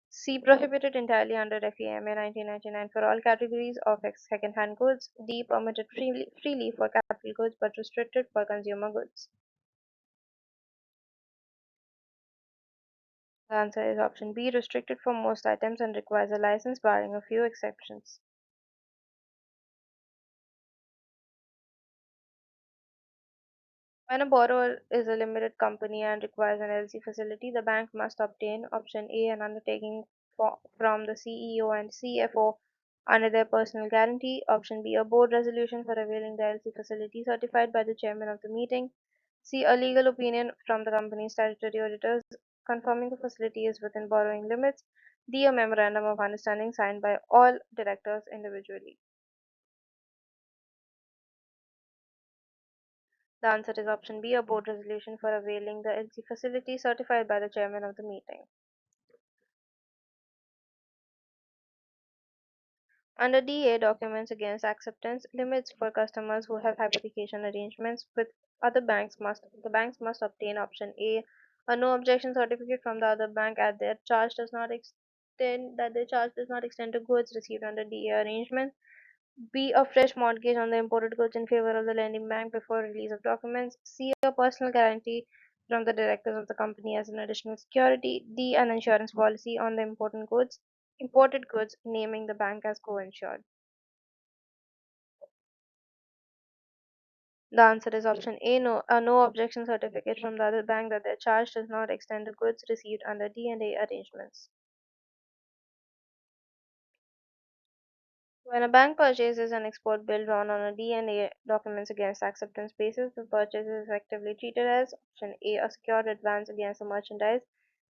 C. Prohibited entirely under FEMA 1999 for all categories of second-hand goods. D. Permitted freely for capital goods but restricted for consumer goods. The answer is option B, restricted for most items and requires a license barring a few exceptions. When a borrower is a limited company and requires an LC facility, the bank must obtain option A, an undertaking from the CEO and CFO under their personal guarantee, option B, a board resolution for availing the LC facility certified by the chairman of the meeting, C, a legal opinion from the company's statutory auditors confirming the facility is within borrowing limits, D, a memorandum of understanding signed by all directors individually. The answer is option B, a board resolution for availing the LC facility certified by the chairman of the meeting. Under DA, documents against acceptance limits for customers who have hypothecation arrangements with other banks must the banks must obtain option A no objection certificate from the other bank at their charge does not extend that their charge does not extend to goods received under DA arrangements. B, a fresh mortgage on the imported goods in favor of the lending bank before release of documents. C, a personal guarantee from the directors of the company as an additional security. D, an insurance policy on the imported goods naming the bank as co-insured. The answer is option A, no, a no objection certificate from the other bank that their charge does not extend to goods received under D&A arrangements. When a bank purchases an export bill drawn on a D&A documents against acceptance basis, the purchase is effectively treated as option A, a secured advance against the merchandise,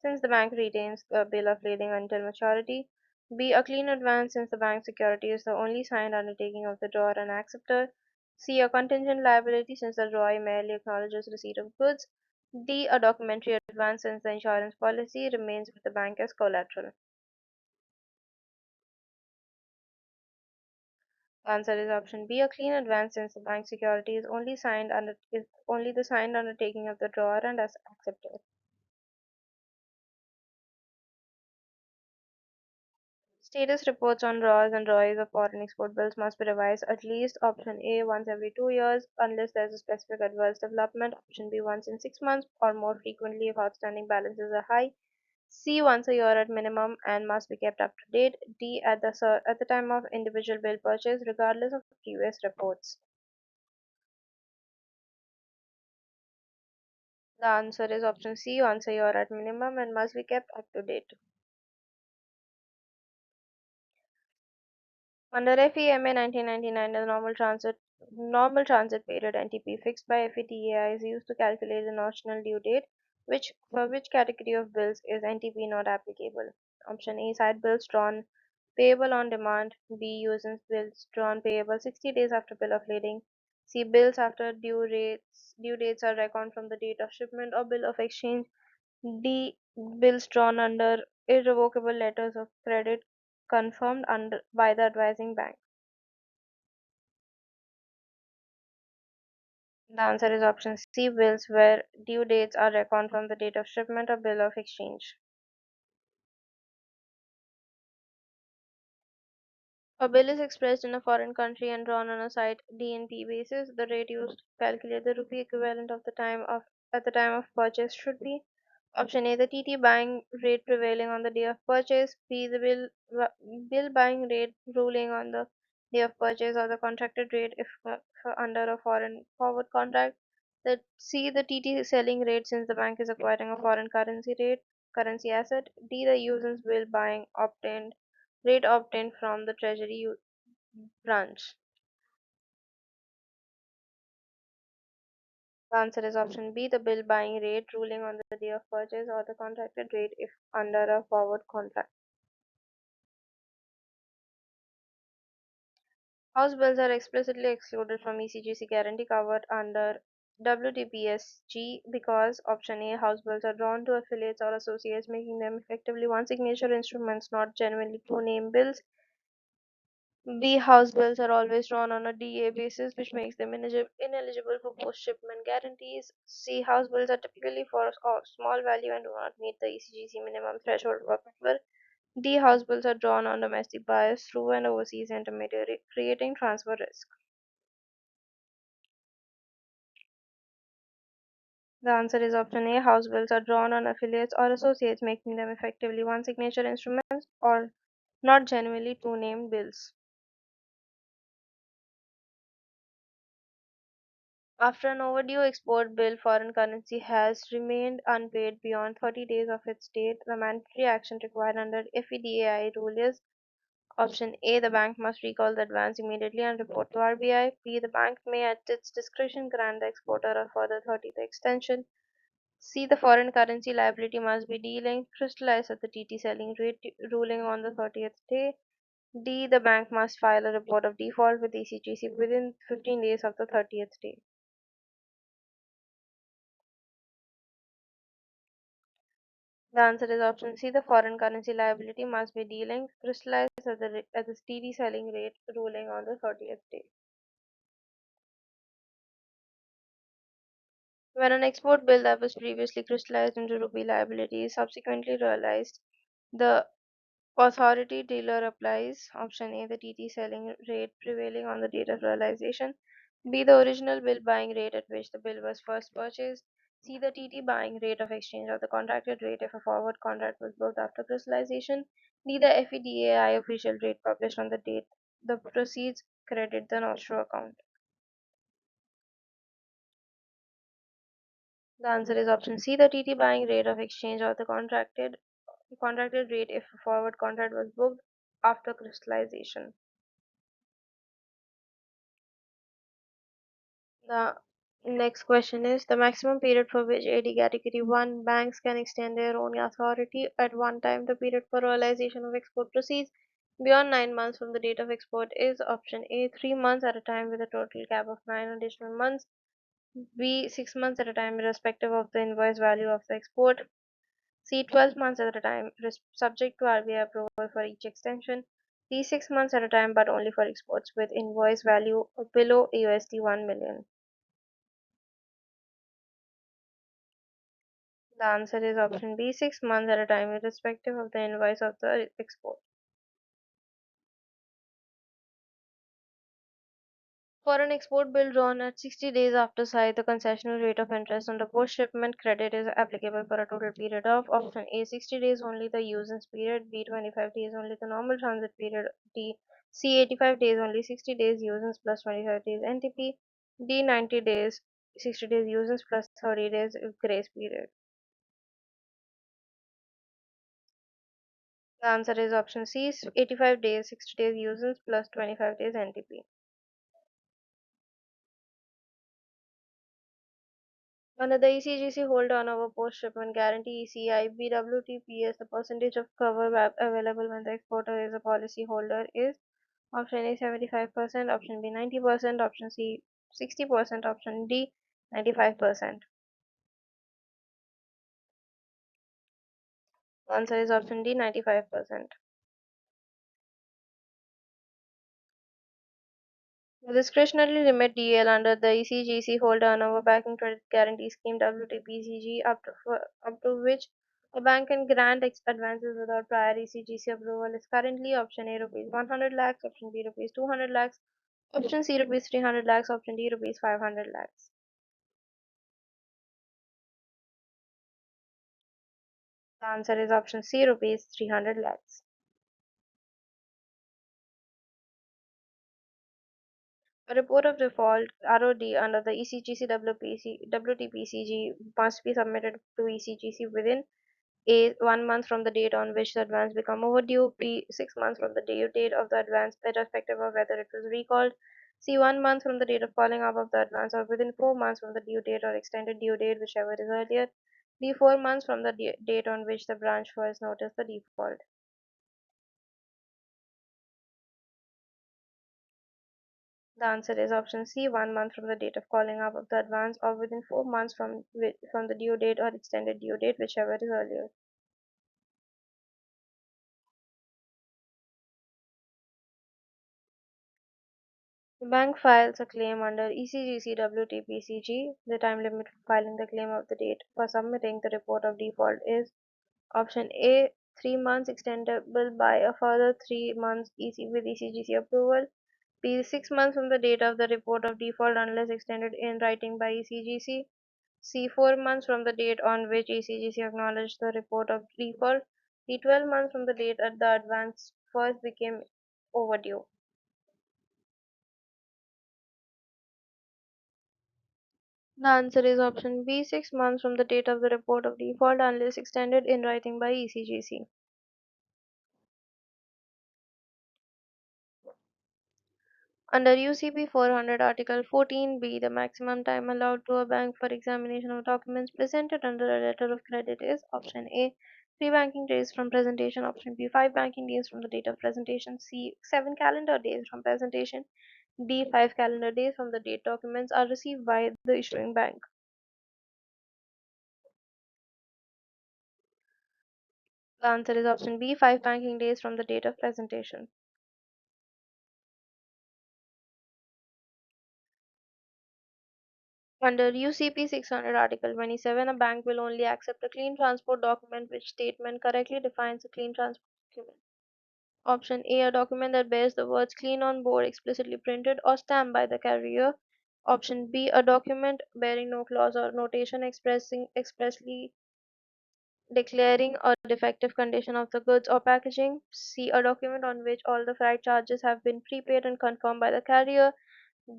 since the bank retains the bill of lading until maturity. B, a clean advance, since the bank security is the only signed undertaking of the drawer and acceptor. C, a contingent liability, since the drawer merely acknowledges receipt of goods. D, a documentary advance, since the insurance policy remains with the bank as collateral. The answer is option B, a clean advance, since the bank security is only the signed undertaking of the drawer and as accepted. Status reports on drawers and drawings of foreign export bills must be revised at least option A once every 2 years unless there is a specific adverse development, option B once in 6 months or more frequently if outstanding balances are high, C once a year at minimum and must be kept up to date, D at the time of individual bill purchase regardless of previous reports. The answer is option C, once a year at minimum and must be kept up to date. Under FEMA 1999, the normal transit period (NTP) fixed by FETAI is used to calculate the notional due date, which for which category of bills is NTP not applicable. Option A, side bills drawn payable on demand. B, usance bills drawn payable 60 days after bill of lading. C, bills after due dates are reckoned from the date of shipment or bill of exchange. D, bills drawn under irrevocable letters of credit confirmed by the advising bank. The answer is option C, bills where due dates are reckoned from the date of shipment or bill of exchange. A bill is expressed in a foreign country and drawn on a site DNP basis. The rate used to calculate the rupee equivalent of the time of at the time of purchase should be option A, the TT buying rate prevailing on the day of purchase, B, the bill buying rate ruling on the day of purchase or the contracted rate if under a foreign forward contract, the C, the TT selling rate since the bank is acquiring a foreign currency asset, D, the usance bill buying obtained rate obtained from the treasury branch. The answer is option B, the bill buying rate ruling on the day of purchase or the contracted rate if under a forward contract. House bills are explicitly excluded from ECGC guarantee covered under WTPSG because option A, house bills are drawn to affiliates or associates, making them effectively one signature instruments, not genuinely two name bills. B, house bills are always drawn on a DA basis, which makes them ineligible for post shipment guarantees. C, house bills are typically for small value and do not meet the ECGC minimum threshold for paper. D, house bills are drawn on domestic buyers through an overseas intermediary, creating transfer risk. The answer is option A. House bills are drawn on affiliates or associates, making them effectively one signature instruments or not genuinely two named bills. After an overdue export bill, foreign currency has remained unpaid beyond 30 days of its date. The mandatory action required under FEDAI rule is option A. The bank must recall the advance immediately and report to RBI. B. The bank may at its discretion grant the exporter a further 30-day extension. C. The foreign currency liability must be delinked, crystallized at the TT selling rate ruling on the 30th day. D. The bank must file a report of default with ECGC within 15 days of the 30th day. The answer is option C. The foreign currency liability must be delinked, crystallized at the TD selling rate ruling on the 30th day. When an export bill that was previously crystallized into rupee liability is subsequently realized, the authority dealer applies option A. The TT selling rate prevailing on the date of realization. B. The original bill buying rate at which the bill was first purchased. C. The TT buying rate of exchange or the contracted rate if a forward contract was booked after crystallization. D. The FEDAI official rate published on the date the proceeds credit the nostro account. The answer is option C. The TT buying rate of exchange or the contracted rate if a forward contract was booked after crystallization. The next question is the maximum period for which AD Category 1 banks can extend their own authority at one time. The period for realization of export proceeds beyond 9 months from the date of export is option A 3 months at a time with a total cap of 9 additional months. B 6 months at a time irrespective of the invoice value of the export. C 12 months at a time subject to RBI approval for each extension. D 6 months at a time but only for exports with invoice value below USD 1 million. The answer is option B 6 months at a time irrespective of the invoice of the export. For an export bill drawn at 60 days after sight, the concessional rate of interest on the post shipment credit is applicable for a total period of option A 60 days only the use period, B 25 days only the normal transit period, D C 85 days only 60 days use plus 25 days NTP, D 90 days 60 days use plus 30 days grace period. The answer is option C 85 days 60 days use plus 25 days NTP. Under the ECGC hold on our post-shipment guarantee ECI BWTPS, the percentage of cover available when the exporter is a policy holder is option A 75%, option B 90%, option C 60%, option D 95%. Answer is option D 95%. The discretionary limit DL under the ECGC hold on our backing credit guarantee scheme WTPCG up to which a bank can grant advances without prior ECGC approval is currently option A rupees 100 lakhs, option B rupees 200 lakhs, option C rupees 300 lakhs, option D rupees 500 lakhs. The answer is option C rupees 300 lakhs. A report of default ROD under the ECGC WTPCG must be submitted to ECGC within A 1 month from the date on which the advance become overdue, B 6 months from the due date of the advance, irrespective of whether it was recalled, C 1 month from the date of calling up of the advance or within 4 months from the due date or extended due date, whichever is earlier, D 4 months from the date on which the branch first noticed the default. The answer is option C 1 month from the date of calling up of the advance or within 4 months from the due date or extended due date, whichever is earlier. The bank files a claim under ECGC WTPCG. The time limit for filing the claim of the date for submitting the report of default is option A 3 months extendable by a further 3 months with ECGC approval. B 6 months from the date of the report of default unless extended in writing by ECGC. C. 4 months from the date on which ECGC acknowledged the report of default. D. 12 months from the date at the advance first became overdue. The answer is option B. 6 months from the date of the report of default unless extended in writing by ECGC. Under UCP 400 Article 14b, the maximum time allowed to a bank for examination of documents presented under a letter of credit is option A. 3 banking days from presentation, option B. 5 banking days from the date of presentation, C. 7 calendar days from presentation, D. 5 calendar days from the date documents are received by the issuing bank. The answer is option B. 5 banking days from the date of presentation. Under UCP 600 Article 27, a bank will only accept a clean transport document which statement correctly defines a clean transport document. Option A, a document that bears the words clean on board explicitly printed or stamped by the carrier. Option B, a document bearing no clause or notation expressing expressly declaring a defective condition of the goods or packaging. C, a document on which all the freight charges have been prepaid and confirmed by the carrier.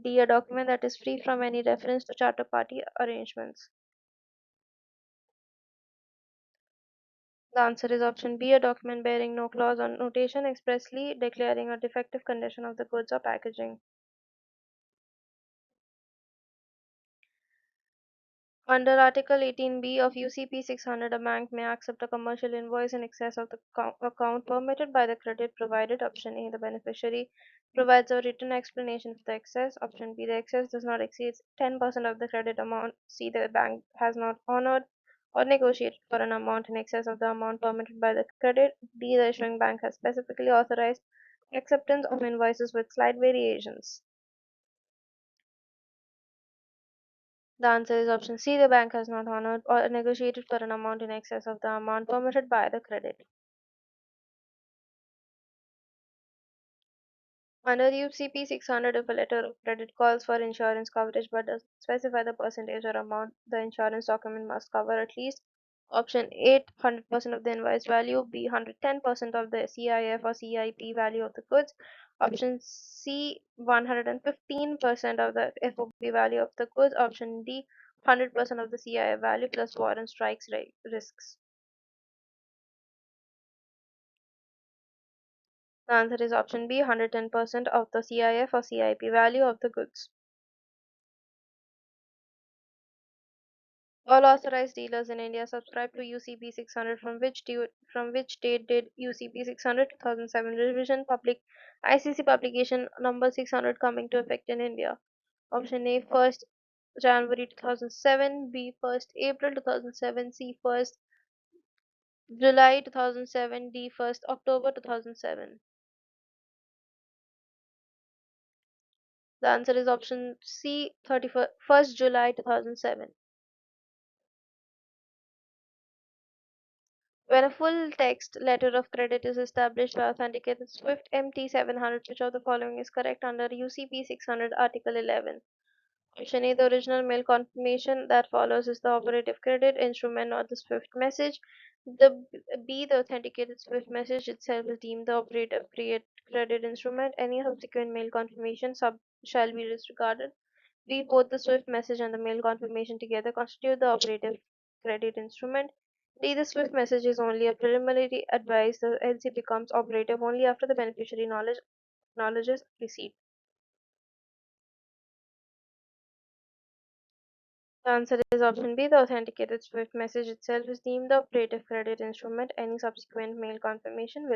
D, a document that is free from any reference to charter party arrangements. The answer is option B, a document bearing no clause or notation expressly declaring a defective condition of the goods or packaging. Under Article 18b of UCP 600, a bank may accept a commercial invoice in excess of the account permitted by the credit provided. Option A, the beneficiary provides a written explanation for the excess. Option B, the excess does not exceed 10% of the credit amount. C, the bank has not honored or negotiated for an amount in excess of the amount permitted by the credit. D, the issuing bank has specifically authorized acceptance of invoices with slight variations. The answer is option C. The bank has not honored or negotiated for an amount in excess of the amount permitted by the credit. Under UCP 600, if a letter of credit calls for insurance coverage but does not specify the percentage or amount the insurance document must cover, at least option A, 100% of the invoice value, B, 110% of the CIF or CIP value of the goods, option C, 115% of the FOB value of the goods, option D, 100% of the CIF value plus war and strikes risks. The answer is option B, 110% of the CIF or CIP value of the goods. All authorized dealers in India subscribe to UCP 600. From which date did UCP 600 2007 revision public ICC publication number 600 coming to effect in India? Option A, 1st January 2007, B, 1st April 2007, C, 1st July 2007, D, 1st October 2007. The answer is option C, 31st July 2007. When a full text letter of credit is established by authenticated SWIFT MT700, which of the following is correct under UCP 600 Article 11? Option A, the original mail confirmation that follows is the operative credit instrument, not the SWIFT message. The B, the authenticated SWIFT message itself is deemed the operative credit instrument. Any subsequent mail confirmation shall be disregarded. B, both the SWIFT message and the mail confirmation together constitute the operative credit instrument. D, the SWIFT message is only a preliminary advice. The LC becomes operative only after the beneficiary acknowledges receipt. The answer is option B. The authenticated SWIFT message itself is deemed the operative credit instrument. Any subsequent mail confirmation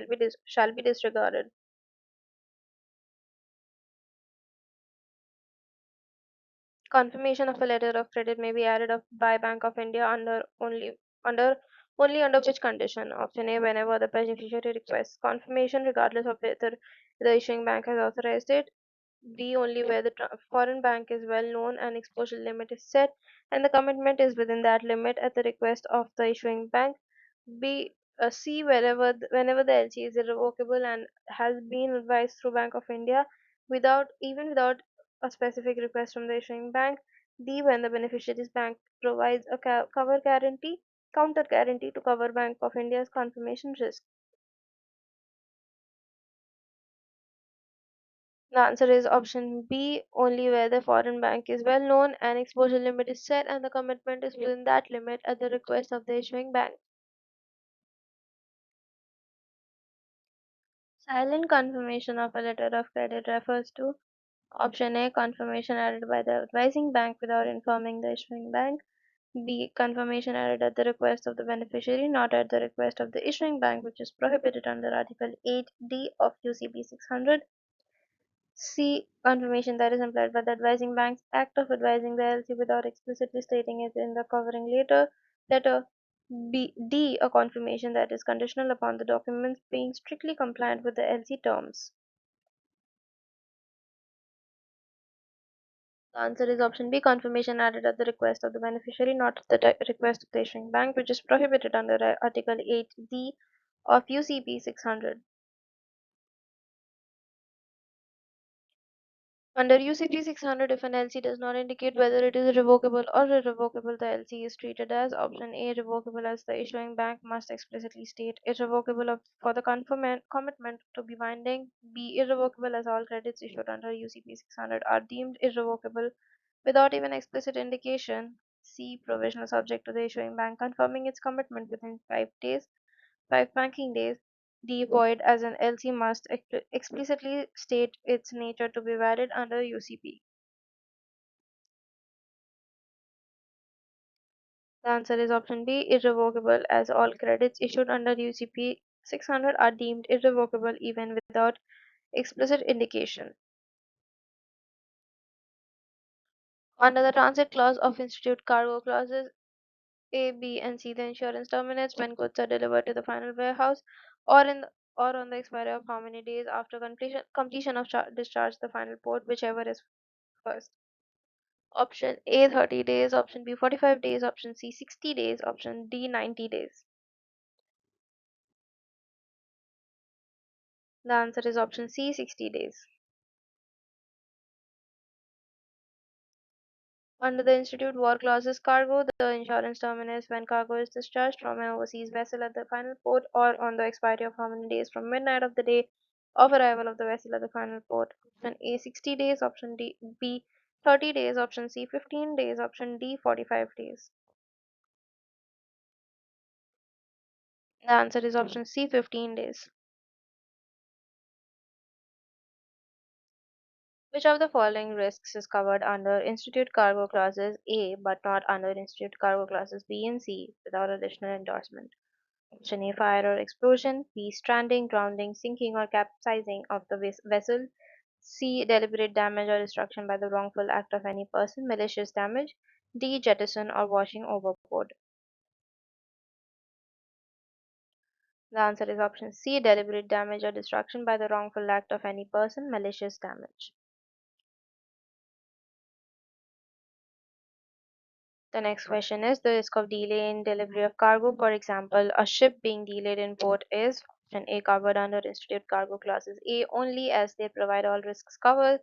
shall be disregarded. Confirmation of a letter of credit may be added up by Bank of India under only under which condition? Option A, whenever the beneficiary requests confirmation regardless of whether the issuing bank has authorized it. B, only where the foreign bank is well known and exposure limit is set and the commitment is within that limit at the request of the issuing bank. B, C, whenever the LC is irrevocable and has been advised through Bank of India without a specific request from the issuing bank. D, when the beneficiary's bank provides a cover guarantee, counter guarantee to cover Bank of India's confirmation risk? The answer is option B, only where the foreign bank is well known, an exposure limit is set, and the commitment is within that limit at the request of the issuing bank. Silent confirmation of a letter of credit refers to option A, confirmation added by the advising bank without informing the issuing bank. B, confirmation added at the request of the beneficiary, not at the request of the issuing bank, which is prohibited under Article 8D of UCP 600. C. Confirmation that is implied by the advising bank's act of advising the LC without explicitly stating it in the covering letter. D. A confirmation that is conditional upon the documents being strictly compliant with the LC terms. The answer is option B. Confirmation added at the request of the beneficiary, not at the request of the issuing bank, which is prohibited under Article 8D of UCP 600. Under UCP 600, if an LC does not indicate whether it is revocable or irrevocable, the LC is treated as option A, revocable, as the issuing bank must explicitly state irrevocable for the commitment to be binding. B, irrevocable, as all credits issued under UCP 600 are deemed irrevocable without even explicit indication. C, provisional, subject to the issuing bank confirming its commitment within 5 days, 5 banking days. D, void, as an LC must explicitly state its nature to be valid under UCP. The answer is option B, irrevocable, as all credits issued under UCP 600 are deemed irrevocable even without explicit indication. Under the transit clause of institute cargo clauses A, B, and C, the insurance terminates when goods are delivered to the final warehouse, or or on the expiry of how many days after completion of discharge the final port, whichever is first. Option A, 30 days, option B, 45 days, option C, 60 days, option D, 90 days. The answer is option C, 60 days. Under the Institute War Clauses cargo, the insurance terminates when cargo is discharged from an overseas vessel at the final port, or on the expiry of how many days from midnight of the day of arrival of the vessel at the final port. Option A, 60 days, option B, 30 days, option C, 15 days, option D, 45 days. The answer is option C, 15 days. Which of the following risks is covered under Institute Cargo Clauses A but not under Institute Cargo Clauses B and C without additional endorsement? Option A, fire or explosion. B, stranding, drowning, sinking, or capsizing of the vessel. C, deliberate damage or destruction by the wrongful act of any person, malicious damage. D, jettison or washing overboard. The answer is option C, deliberate damage or destruction by the wrongful act of any person, malicious damage. The next question is the risk of delay in delivery of cargo. For example, a ship being delayed in port is option A, covered under Institute Cargo Clauses A only as they provide all risks covered.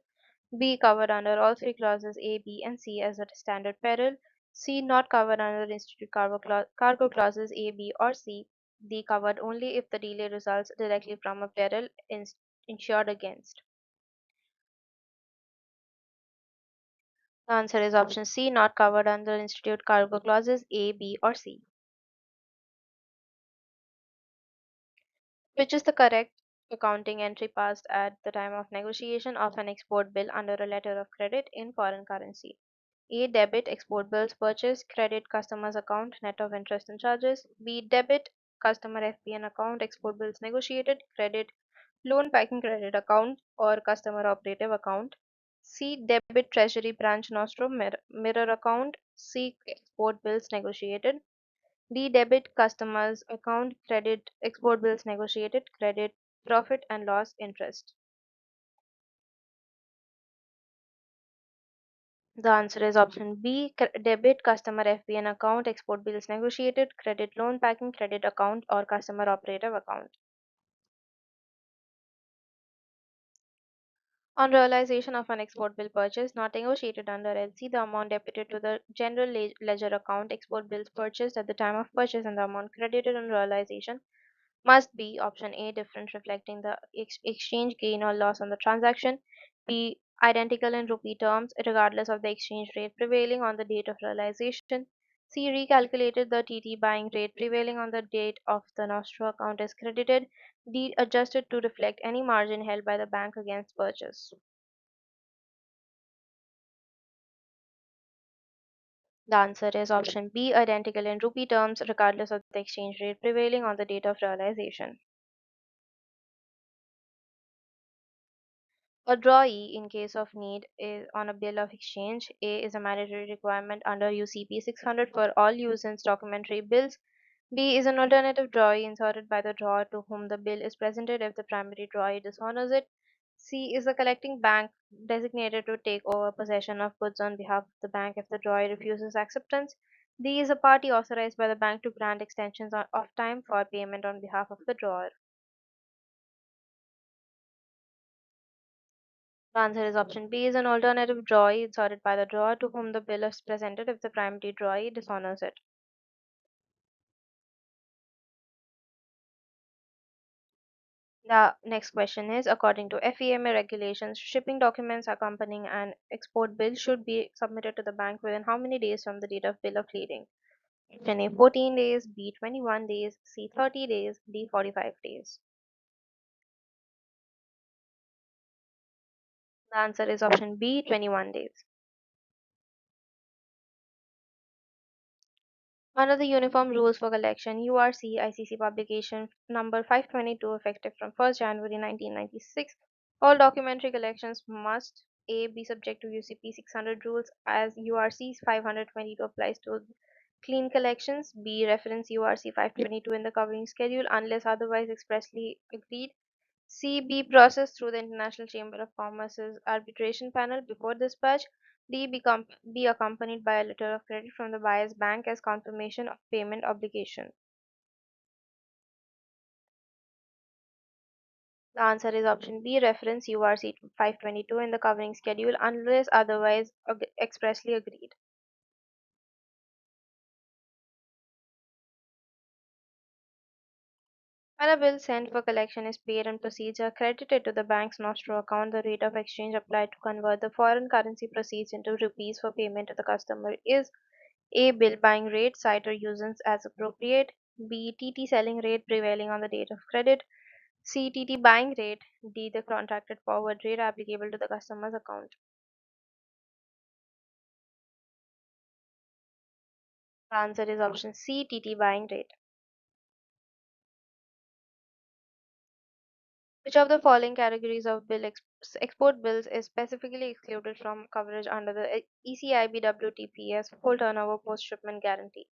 B, covered under all three clauses A, B, and C as a standard peril. C, not covered under Institute Cargo Clauses A, B, or C. D, covered only if the delay results directly from a peril insured against. The answer is option C, not covered under Institute Cargo Clauses A, B, or C. Which is the correct accounting entry passed at the time of negotiation of an export bill under a letter of credit in foreign currency? A, debit, export bills purchased, credit, customer's account, net of interest and charges. B, debit, customer FPN account, export bills negotiated, credit, loan packing credit account, or customer operative account. C, debit, treasury branch nostrum mirror account. C, export bills negotiated. D, debit, customers account, credit, export bills negotiated, credit, profit and loss interest. The answer is option B, debit, customer FBN account, export bills negotiated, credit, loan packing credit account, or customer operative account. On realization of an export bill purchase not negotiated under LC, the amount debited to the general ledger account, export bills purchased at the time of purchase, and the amount credited on realization must be option A different, reflecting the exchange gain or loss on the transaction. B identical in rupee terms regardless of the exchange rate prevailing on the date of realization. C recalculated the TT buying rate prevailing on the date of the nostro account is credited. D adjusted to reflect any margin held by the bank against purchase. The answer is option B identical in rupee terms regardless of the exchange rate prevailing on the date of realization. A drawee, in case of need, is on a bill of exchange. A is a mandatory requirement under UCP 600 for all usance documentary bills. B is an alternative drawee inserted by the drawer to whom the bill is presented if the primary drawee dishonors it. C is a collecting bank designated to take over possession of goods on behalf of the bank if the drawee refuses acceptance. D is a party authorized by the bank to grant extensions of time for payment on behalf of the drawer. The answer is option B is an alternative drawee inserted by the drawer to whom the bill is presented if the primary drawee dishonors it. The next question is according to FEMA regulations, shipping documents accompanying an export bill should be submitted to the bank within how many days from the date of bill of lading? Option A 14 days, B 21 days, C 30 days, D 45 days. The answer is option B 21 days. Under the Uniform Rules for Collection URC ICC publication number 522 effective from 1st January 1996, all documentary collections must A be subject to UCP 600 rules as URC 522 applies to clean collections, B reference URC 522 in the covering schedule unless otherwise expressly agreed, C. Be processed through the International Chamber of Commerce's arbitration panel before dispatch. D. Be accompanied by a letter of credit from the buyer's bank as confirmation of payment obligation. The answer is option B. Reference URC 522 in the covering schedule unless otherwise expressly agreed. When a bill sent for collection is paid and proceeds are credited to the bank's nostro account, the rate of exchange applied to convert the foreign currency proceeds into rupees for payment to the customer is A. Bill buying rate, cite or usance as appropriate. B. TT selling rate prevailing on the date of credit. C. TT buying rate. D. The contracted forward rate applicable to the customer's account. The answer is option C. TT buying rate. Which of the following categories of export bills is specifically excluded from coverage under the ECIB WTPS full turnover post shipment guarantee?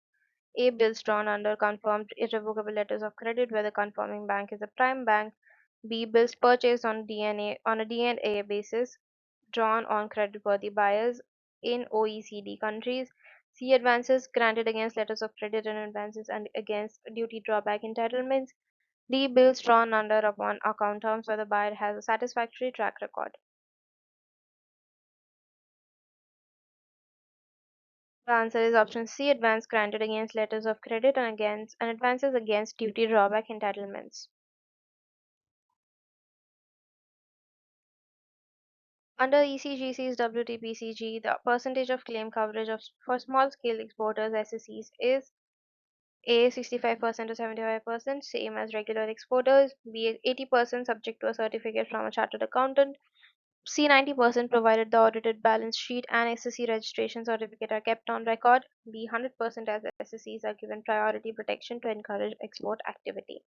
A. Bills drawn under confirmed irrevocable letters of credit where the confirming bank is a prime bank. B. Bills purchased on a DNA basis drawn on creditworthy buyers in OECD countries. C. Advances granted against letters of credit and advances and against duty drawback entitlements. D. Bills drawn under upon account terms where the buyer has a satisfactory track record. The answer is option C. Advance granted against letters of credit and advances against duty drawback entitlements. Under ECGC's WTPCG, the percentage of claim coverage for small scale exporters SSEs is A 65% to 75%, same as regular exporters, B 80% subject to a certificate from a chartered accountant, C 90% provided the audited balance sheet and SSE registration certificate are kept on record, D 100% as SSEs are given priority protection to encourage export activity.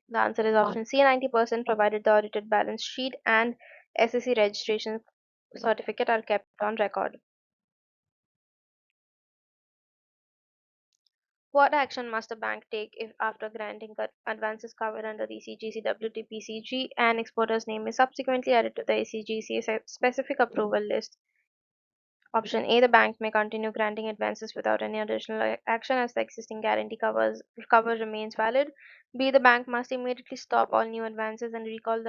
The answer is option C 90% provided the audited balance sheet and SSE registration certificate are kept on record. What action must a bank take if after granting advances covered under the ECGC WTPCG an exporter's name is subsequently added to the ECGC specific approval list? Option A, the bank may continue granting advances without any additional action as the existing guarantee cover remains valid. B, the bank must immediately stop all new advances and recall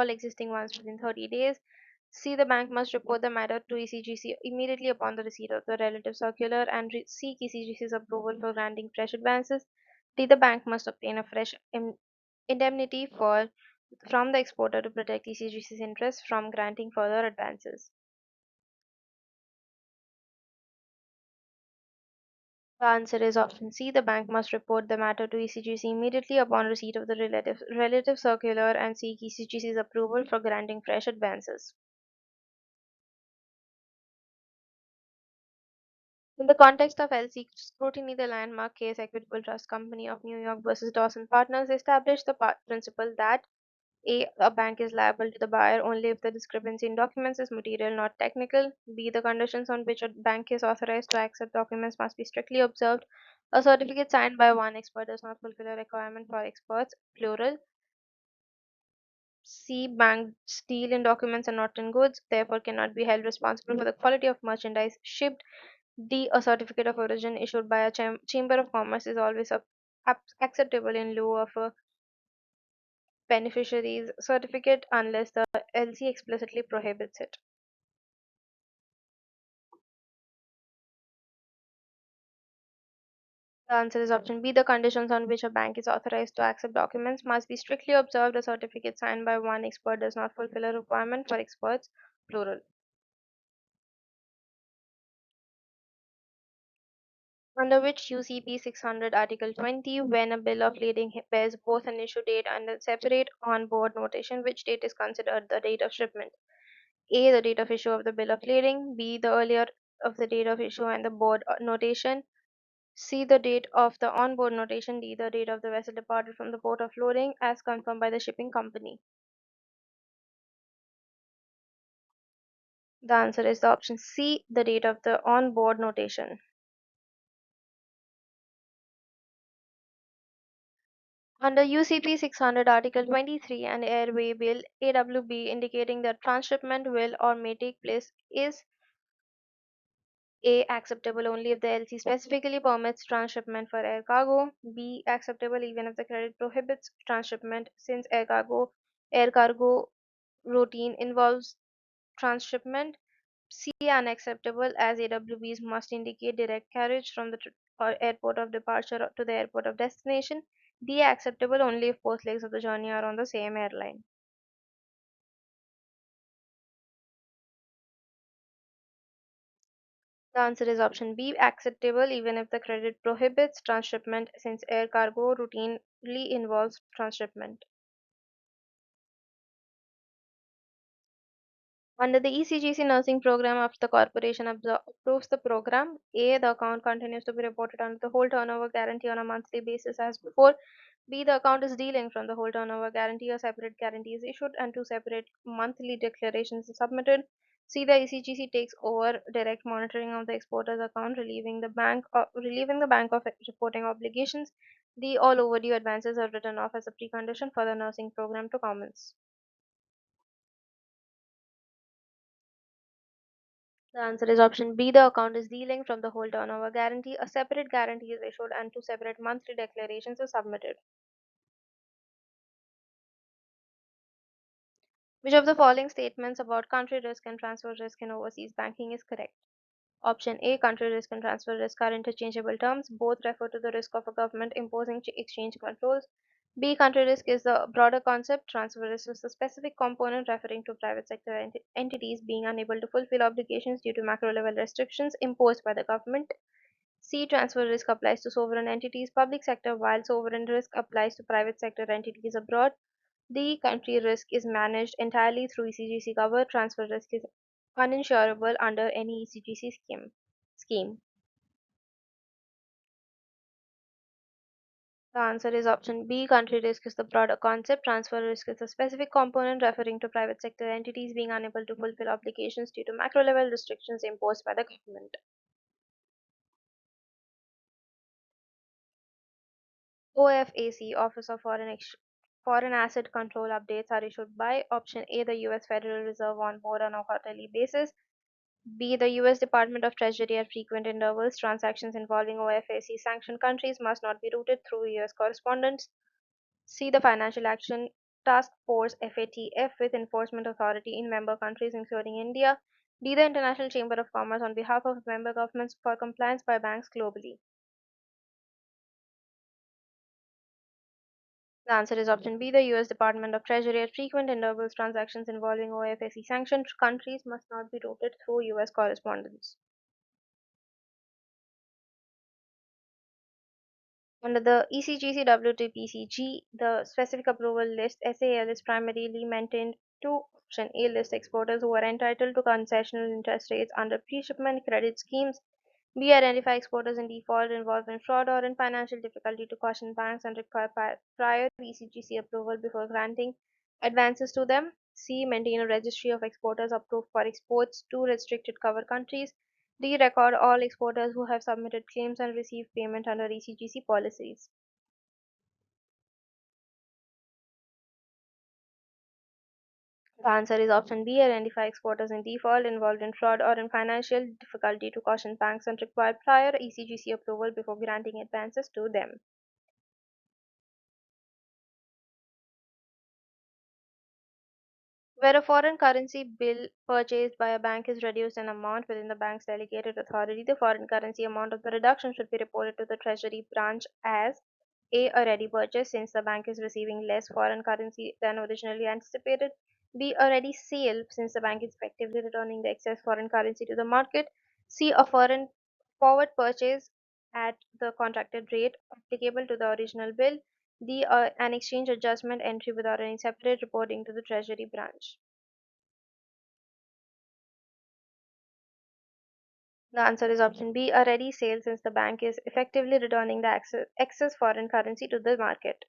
existing ones within 30 days. C, the bank must report the matter to ECGC immediately upon the receipt of the relative circular and seek ECGC's approval for granting fresh advances. D, the bank must obtain a fresh indemnity from the exporter to protect ECGC's interests from granting further advances. The answer is option C. The bank must report the matter to ECGC immediately upon receipt of the relative circular and seek ECGC's approval for granting fresh advances. In the context of LC scrutiny, the landmark case Equitable Trust Company of New York versus Dawson Partners established the principle that a bank is liable to the buyer only if the discrepancy in documents is material, not technical. B, the conditions on which a bank is authorized to accept documents must be strictly observed. A certificate signed by one expert does not fulfill a requirement for experts, plural. C, banks deal in documents and not in goods, therefore cannot be held responsible for the quality of merchandise shipped. D, a certificate of origin issued by a chamber of commerce is always acceptable in lieu of a beneficiary's certificate unless the LC explicitly prohibits it. The answer is option B. The conditions on which a bank is authorized to accept documents must be strictly observed. A certificate signed by one expert does not fulfill a requirement for experts, plural. Under which UCP 600 Article 20, when a bill of lading bears both an issue date and a separate on-board notation, which date is considered the date of shipment? A, the date of issue of the bill of lading. B, the earlier of the date of issue and the board notation. C, the date of the on-board notation. D, the date of the vessel departed from the port of loading as confirmed by the shipping company. The answer is the option C, the date of the on-board notation. Under UCP 600 Article 23, an airway bill AWB indicating that transshipment will or may take place is A, acceptable only if the LC specifically permits transshipment for air cargo. B, acceptable even if the credit prohibits transshipment since air cargo routine involves transshipment. C, unacceptable as AWBs must indicate direct carriage from the or airport of departure to the airport of destination. D, acceptable only if both legs of the journey are on the same airline. The answer is option B, acceptable even if the credit prohibits transshipment since air cargo routinely involves transshipment. Under the ECGC nursing program, after the corporation approves the program, A, the account continues to be reported under the whole turnover guarantee on a monthly basis as before. B, the account is dealing from the whole turnover guarantee. A separate guarantee is issued and two separate monthly declarations are submitted. C, the ECGC takes over direct monitoring of the exporter's account, relieving the bank of reporting obligations. D, all overdue advances are written off as a precondition for the nursing program to commence. The answer is option B. The account is dealing from the whole turnover guarantee. A separate guarantee is issued and two separate monthly declarations are submitted. Which of the following statements about country risk and transfer risk in overseas banking is correct? Option A, country risk and transfer risk are interchangeable terms. Both refer to the risk of a government imposing exchange controls. B, country risk is the broader concept. Transfer risk is the specific component referring to private sector entities being unable to fulfill obligations due to macro level restrictions imposed by the government. C, transfer risk applies to sovereign entities, public sector, while sovereign risk applies to private sector entities abroad. D, country risk is managed entirely through ECGC cover. Transfer risk is uninsurable under any ECGC scheme. The answer is option B. Country risk is the broader concept. Transfer risk is a specific component referring to private sector entities being unable to fulfill obligations due to macro level restrictions imposed by the government. OFAC, Office of Foreign Asset Control updates are issued by option A, the US Federal Reserve on more on a quarterly basis. B. The US Department of Treasury at frequent intervals. Transactions involving OFAC sanctioned countries must not be routed through US correspondents. C. The Financial Action Task Force FATF with enforcement authority in member countries including India. D. The International Chamber of Commerce on behalf of member governments for compliance by banks globally. The answer is option B. The US Department of Treasury at frequent intervals. Transactions involving OFAC sanctioned countries must not be routed through US correspondents. Under the ECGC-WTPCG, the specific approval list (SAL) is primarily maintained to option A list exporters who are entitled to concessional interest rates under pre-shipment credit schemes. B. Identify exporters in default involved in fraud or in financial difficulty to caution banks and require prior ECGC approval before granting advances to them. C. Maintain a registry of exporters approved for exports to restricted cover countries. D. Record all exporters who have submitted claims and received payment under ECGC policies. The answer is option B. Identify exporters in default involved in fraud or in financial difficulty to caution banks and require prior ECGC approval before granting advances to them. Where a foreign currency bill purchased by a bank is reduced in amount within the bank's delegated authority, the foreign currency amount of the reduction should be reported to the Treasury branch as A ready purchase since the bank is receiving less foreign currency than originally anticipated, B. A ready sale since the bank is effectively returning the excess foreign currency to the market, C. A foreign forward purchase at the contracted rate applicable to the original bill, D. An exchange adjustment entry without any separate reporting to the Treasury branch. The answer is option B, a ready sale, since the bank is effectively returning the excess foreign currency to the market.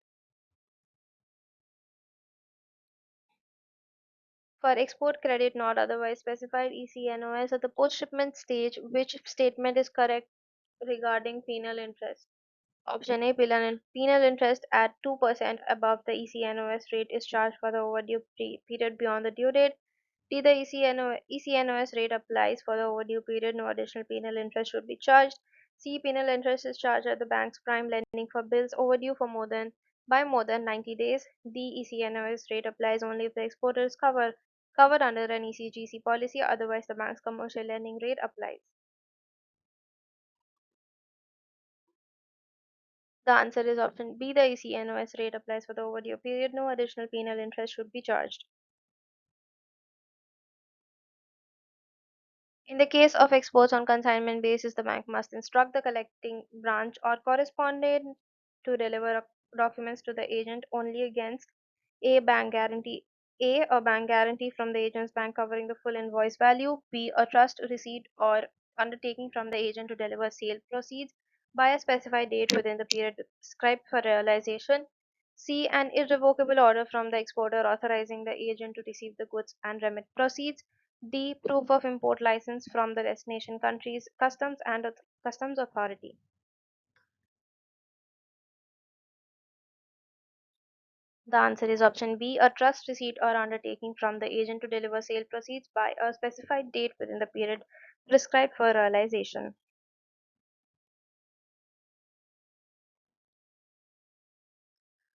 For export credit not otherwise specified ECNOS at the post shipment stage, which statement is correct regarding penal interest? Option A, penal interest at 2% above the ECNOS rate is charged for the overdue period beyond the due date. D. The ECNOS rate applies for the overdue period. No additional penal interest should be charged. C. Penal interest is charged at the bank's prime lending for bills overdue for more than 90 days. D. ECNOS rate applies only if the exporter is covered under an ECGC policy. Otherwise, the bank's commercial lending rate applies. The answer is option B. The ECNOS rate applies for the overdue period. No additional penal interest should be charged. In the case of exports on consignment basis, the bank must instruct the collecting branch or correspondent to deliver documents to the agent only against a bank guarantee. A bank guarantee from the agent's bank covering the full invoice value. B. A trust receipt or undertaking from the agent to deliver sale proceeds by a specified date within the period prescribed for realization. C. An irrevocable order from the exporter authorizing the agent to receive the goods and remit proceeds. D. Proof of import license from the destination country's customs authority. The answer is option B, a trust receipt or undertaking from the agent to deliver sale proceeds by a specified date within the period prescribed for realization.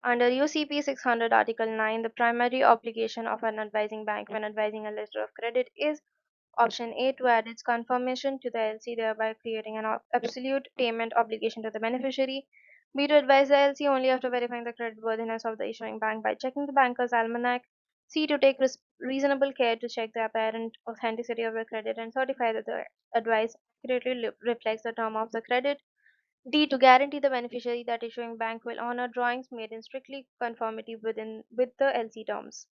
Under UCP 600 Article 9, the primary obligation of an advising bank when advising a letter of credit is option A, to add its confirmation to the LC, thereby creating an absolute payment obligation to the beneficiary. B, to advise the LC only after verifying the creditworthiness of the issuing bank by checking the banker's almanac. C, to take reasonable care to check the apparent authenticity of the credit and certify that the advice accurately reflects the term of the credit. D, to guarantee the beneficiary that issuing bank will honor drawings made in strictly conformity with the LC terms.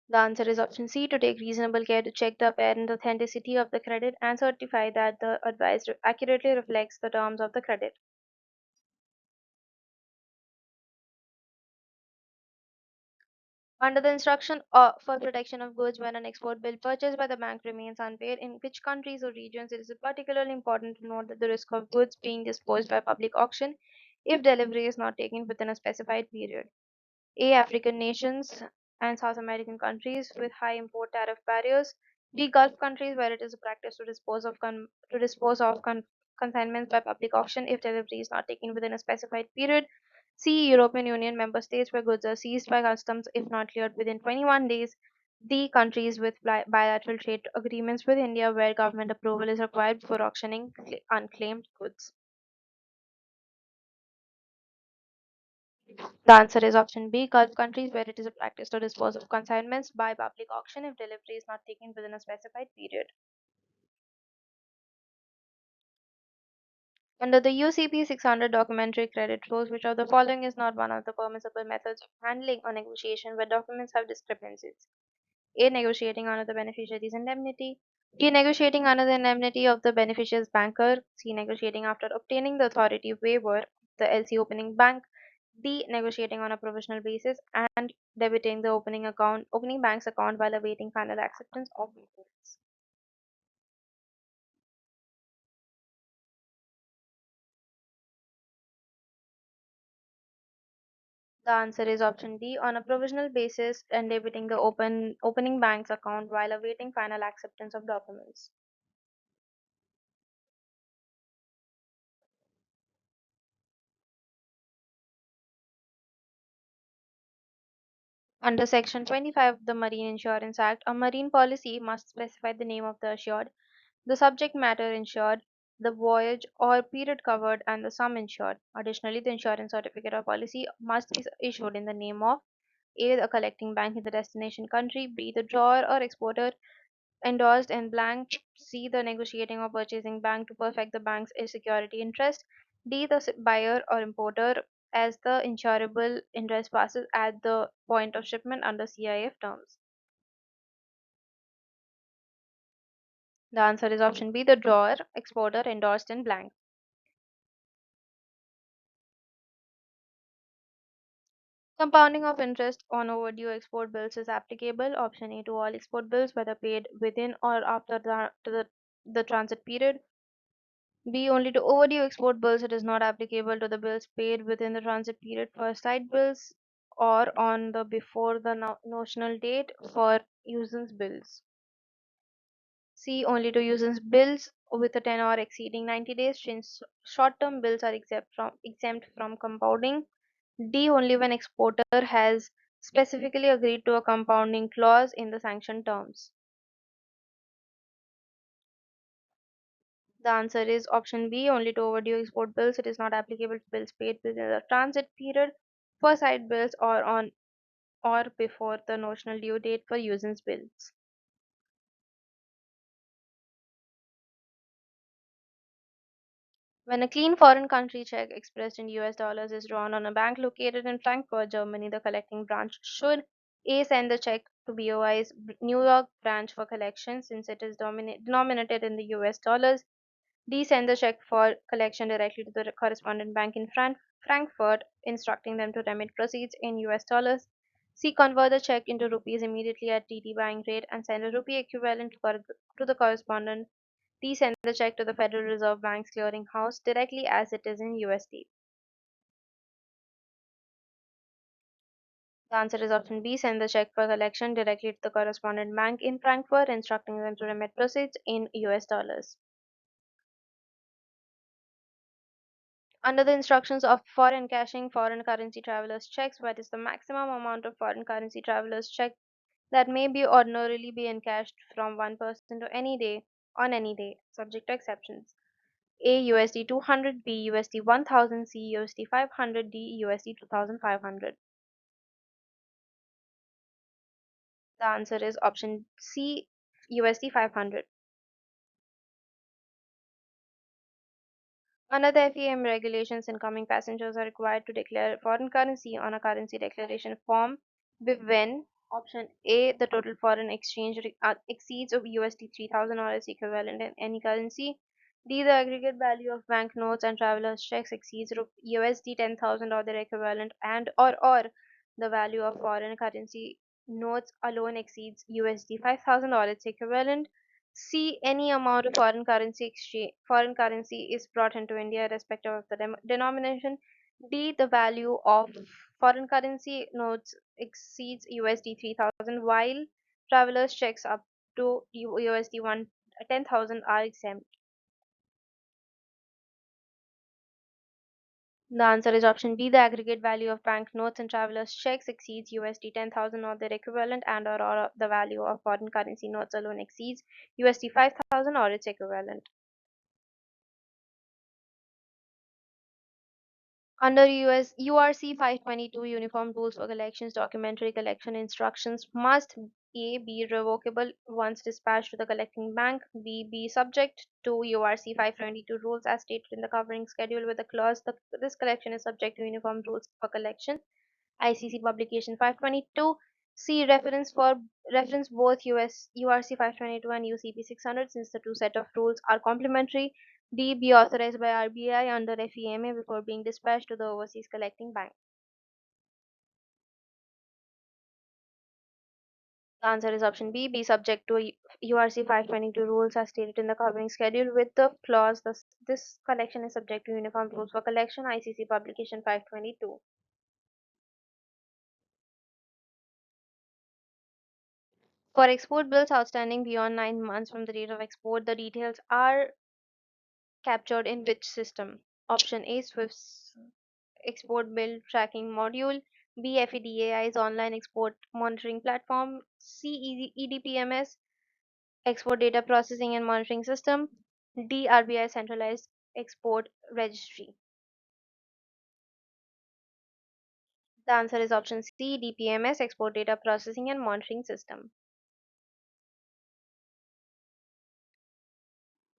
The answer is option C, to take reasonable care to check the apparent authenticity of the credit and certify that the advice accurately reflects the terms of the credit. Under the instruction for protection of goods, when an export bill purchased by the bank remains unpaid, in which countries or regions it is particularly important to note that the risk of goods being disposed by public auction if delivery is not taken within a specified period. A. African nations. and South American countries with high import tariff barriers. D. Gulf countries where it is a practice to dispose of consignments by public auction if delivery is not taken within a specified period. C. European Union member states where goods are seized by customs if not cleared within 21 days. D. Countries with bilateral trade agreements with India where government approval is required before auctioning unclaimed goods. The answer is option B, Gulf countries where it is a practice to dispose of consignments by public auction if delivery is not taken within a specified period. Under the UCP 600 documentary credit rules, which of the following is not one of the permissible methods of handling a negotiation where documents have discrepancies? A. Negotiating under the beneficiary's indemnity. B. Negotiating under the indemnity of the beneficiary's banker. C. Negotiating after obtaining the authority waiver, the LC opening bank. D. Negotiating on a provisional basis and debiting the opening bank's account while awaiting final acceptance of payments. The answer is option D, on a provisional basis and debiting the opening bank's account while awaiting final acceptance of documents. Under Section 25 of the Marine Insurance Act, a marine policy must specify the name of the assured, the subject matter insured, the voyage or period covered, and the sum insured. Additionally, the insurance certificate or policy must be issued in the name of A. The collecting bank in the destination country, B. The drawer or exporter endorsed in blank, C. The negotiating or purchasing bank to perfect the bank's security interest, D. The buyer or importer as the insurable interest passes at the point of shipment under CIF terms. The answer is option B. The drawer exporter endorsed in blank. Compounding of interest on overdue export bills is applicable. Option A to all export bills, whether paid within or after the transit period. B. Only to overdue export bills. It is not applicable to the bills paid within the transit period for side bills or on the before the notional date for usance bills. C. Only to usance bills with a tenor exceeding 90 days, since short-term bills are exempt from compounding. D. Only when exporter has specifically agreed to a compounding clause in the sanctioned terms. The answer is option B. Only to overdue export bills. It is not applicable to bills paid within the transit period for side bills or on or before the notional due date for usance bills. When a clean foreign country check expressed in US dollars is drawn on a bank located in Frankfurt, Germany, the collecting branch should A. Send the check to BOI's New York branch for collection since it is denominated in the US dollars. D. Send the check for collection directly to the correspondent bank in Frankfurt, instructing them to remit proceeds in US dollars. C. Convert the check into rupees immediately at TD buying rate and send a rupee equivalent to the correspondent. D. Send the check to the Federal Reserve Bank's clearing house directly as it is in USD. The answer is option B. Send the check for collection directly to the correspondent bank in Frankfurt, instructing them to remit proceeds in US dollars. Under the instructions of foreign cashing foreign currency travelers checks, what is the maximum amount of foreign currency travelers check that may be ordinarily be encashed from one person to any day on any day, subject to exceptions? A. USD 200, B. USD 1000, C. USD 500, D. USD 2500. The answer is option C. USD 500. Under the FEM regulations, incoming passengers are required to declare foreign currency on a currency declaration form when option A, the total foreign exchange exceeds of USD 3000 or its equivalent in any currency. D, the aggregate value of banknotes and travelers checks exceeds USD 10,000 or their equivalent, and or the value of foreign currency notes alone exceeds USD 5,000 or its equivalent. C. Any amount of foreign currency is brought into India irrespective of the denomination. D. The value of foreign currency notes exceeds USD 3,000 while travelers' checks up to USD 10,000 are exempt. The answer is option B. The aggregate value of bank notes and travelers' checks exceeds USD 10,000 or their equivalent, and or the value of foreign currency notes alone exceeds USD 5,000 or its equivalent. Under US URC 522 Uniform Rules for Collections, documentary collection instructions must A. be revocable once dispatched to the collecting bank, B. be subject to URC 522 rules as stated in the covering schedule with the clause this collection is subject to uniform rules for collection, ICC Publication 522. See reference both URC 522 and UCP 600 since the two set of rules are complementary. D. Be authorized by RBI under FEMA before being dispatched to the overseas collecting bank. The answer is option B. Be subject to URC 522 rules as stated in the covering schedule with the clause this collection is subject to uniform rules for collection, ICC Publication 522. For export bills outstanding beyond 9 months from the date of export, the details are captured in which system? Option A, Swift's export bill tracking module, B, FEDAI's online export monitoring platform, C, EDPMS export data processing and monitoring system, D, RBI centralized export registry. The answer is option C, DPMS export data processing and monitoring system.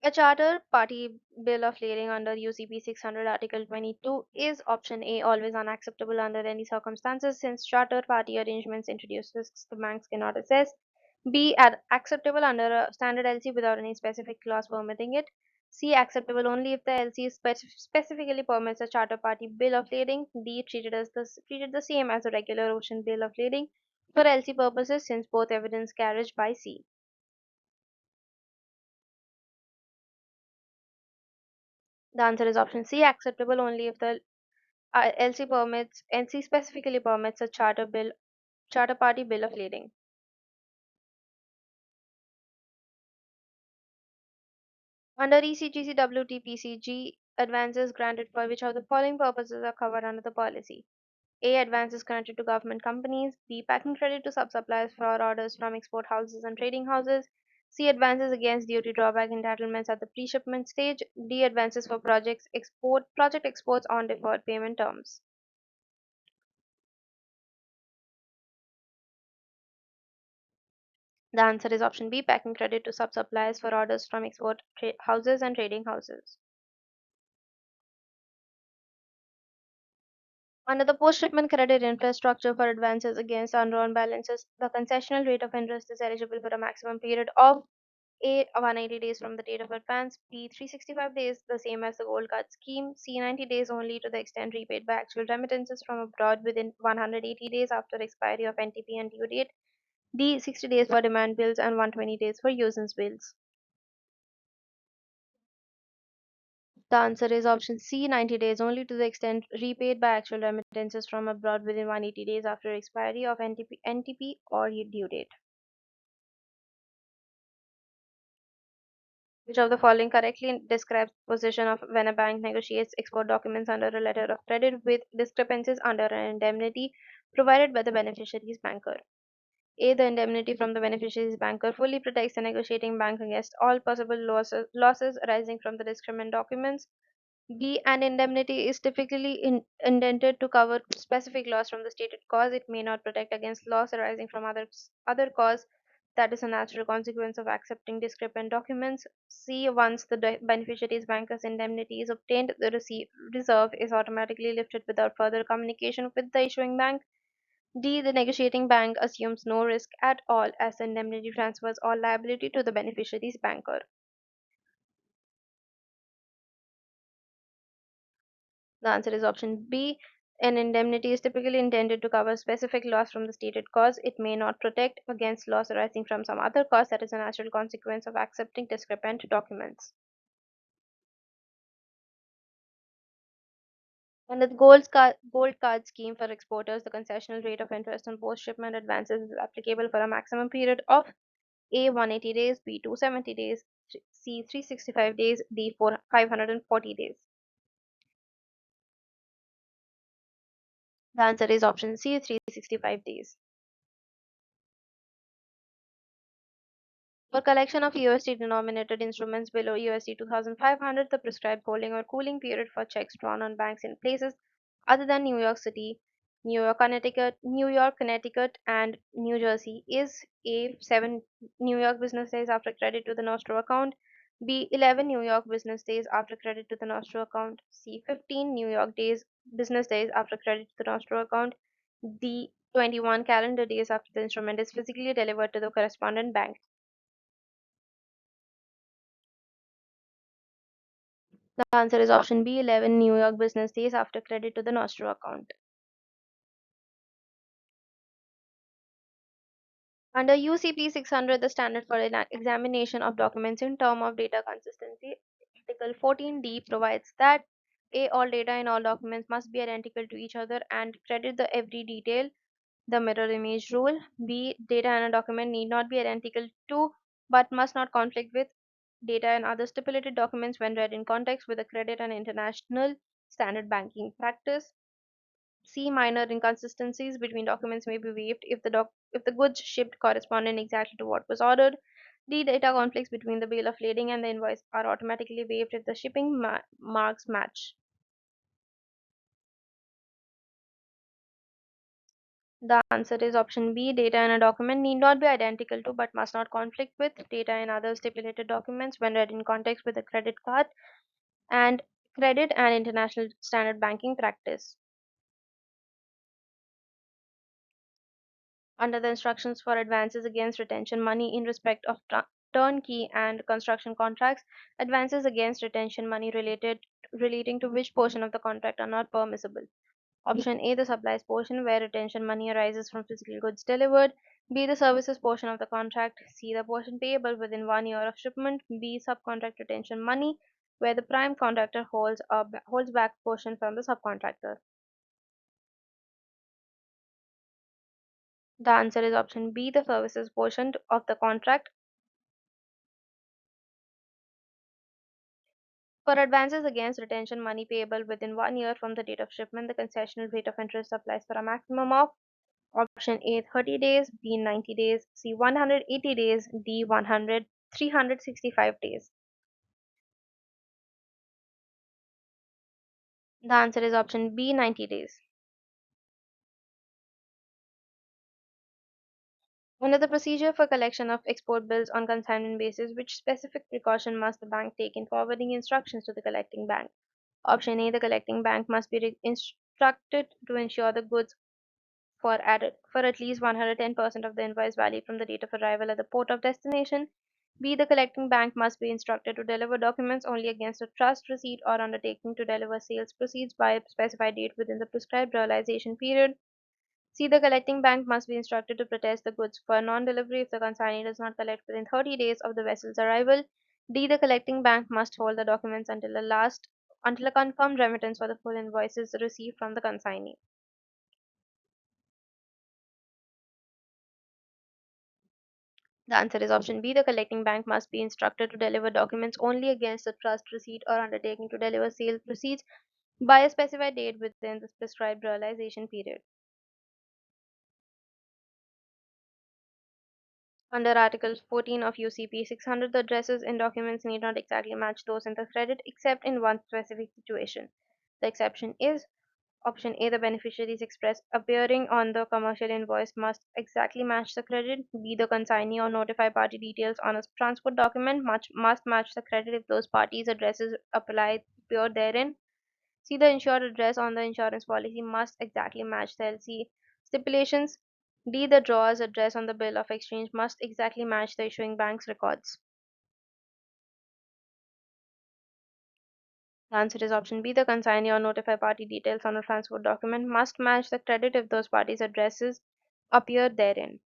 A charter party bill of lading under UCP 600 Article 22 is option A, always unacceptable under any circumstances since charter party arrangements introduce risks the banks cannot assess. B, acceptable under a standard LC without any specific clause permitting it. C, acceptable only if the LC specifically permits a charter party bill of lading. D, treated the same as a regular ocean bill of lading for LC purposes since both evidence carriage by C. The answer is option C, acceptable only if the LC specifically permits a charter party bill of lading. Under ECGC WTPCG, advances granted for which of the following purposes are covered under the policy? A. Advances granted to government companies. B. Packing credit to sub-suppliers for orders from export houses and trading houses. C. Advances against duty drawback entitlements at the pre-shipment stage. D. Advances for project exports on deferred payment terms. The answer is option B, packing credit to sub-suppliers for orders from houses and trading houses. Under the post-shipment credit infrastructure for advances against undrawn balances, the concessional rate of interest is eligible for a maximum period of A. 180 days from the date of advance, B. 365 days, the same as the Gold Card scheme, C. 90 days only to the extent repaid by actual remittances from abroad within 180 days after expiry of NTP and due date, D. 60 days for demand bills and 120 days for usance bills. The answer is option C, 90 days only to the extent repaid by actual remittances from abroad within 180 days after expiry of NTP or due date. Which of the following correctly describes the position of when a bank negotiates export documents under a letter of credit with discrepancies under an indemnity provided by the beneficiary's banker? A. The indemnity from the beneficiary's banker fully protects the negotiating bank against all possible losses arising from the discrement documents. B. An indemnity is typically intended to cover specific loss from the stated cause. It may not protect against loss arising from other cause that is a natural consequence of accepting discrepant documents. C. Once the beneficiary's banker's indemnity is obtained, the reserve is automatically lifted without further communication with the issuing bank. D. The negotiating bank assumes no risk at all as the indemnity transfers all liability to the beneficiary's banker. The answer is option B. An indemnity is typically intended to cover specific loss from the stated cause. It may not protect against loss arising from some other cause that is a natural consequence of accepting discrepant documents. Under the gold card scheme for exporters, the concessional rate of interest on post shipment advances is applicable for a maximum period of A 180 days, B 270 days, C 365 days, D 540 days. The answer is option C 365 days. For collection of USD denominated instruments below USD 2500, the prescribed holding or cooling period for checks drawn on banks in places other than New York City, New York, Connecticut, and New Jersey is A 7 New York business days after credit to the Nostro account, B 11 New York business days after credit to the Nostro account, C 15 New York days business days after credit to the Nostro account, D 21 calendar days after the instrument is physically delivered to the correspondent bank. The answer is option B 11 New York business days after credit to the Nostro account. Under UCP 600, the standard for an examination of documents in term of data consistency, Article 14D provides that A. All data in all documents must be identical to each other and credit the every detail, the mirror image rule. B. Data in a document need not be identical to but must not conflict with data in other stipulated documents when read in context with a credit and international standard banking practice. C. Minor inconsistencies between documents may be waived if the goods shipped corresponded exactly to what was ordered. D. Data conflicts between the bill of lading and the invoice are automatically waived if the shipping marks match. The answer is option B. Data in a document need not be identical to but must not conflict with data in other stipulated documents when read in context with a and credit and international standard banking practice. Under the instructions for advances against retention money in respect of turnkey and construction contracts, advances against retention money relating to which portion of the contract are not permissible. Option A, the supplies portion where retention money arises from physical goods delivered. B, the services portion of the contract. C, the portion payable within 1 year of shipment. B, subcontract retention money where the prime contractor holds back portion from the subcontractor. The answer is option B, the services portion of the contract. For advances against retention money payable within 1 year from the date of shipment, the concessional rate of interest applies for a maximum of option A 30 days, B 90 days, C 180 days, D 365 days. The answer is option B 90 days. Under the procedure for collection of export bills on consignment basis, which specific precaution must the bank take in forwarding instructions to the collecting bank? Option A, the collecting bank must be instructed to ensure the goods for at least 110% of the invoice value from the date of arrival at the port of destination. B. The collecting bank must be instructed to deliver documents only against a trust receipt or undertaking to deliver sales proceeds by a specified date within the prescribed realization period. C. The collecting bank must be instructed to protest the goods for non-delivery if the consignee does not collect within 30 days of the vessel's arrival. D. The collecting bank must hold the documents until a confirmed remittance for the full invoice is received from the consignee. The answer is option B. The collecting bank must be instructed to deliver documents only against a trust receipt or undertaking to deliver sales proceeds by a specified date within the prescribed realization period. Under Article 14 of UCP 600, the addresses in documents need not exactly match those in the credit except in one specific situation. The exception is option A. The beneficiary's express appearing on the commercial invoice must exactly match the credit. B. The consignee or notified party details on a transport document must match the credit if those parties' addresses appear therein. C. The insured address on the insurance policy must exactly match the LC stipulations. D. The drawer's address on the bill of exchange must exactly match the issuing bank's records. The answer is option B. The consignee or notified party details on a transport document must match the credit if those parties' addresses appear therein.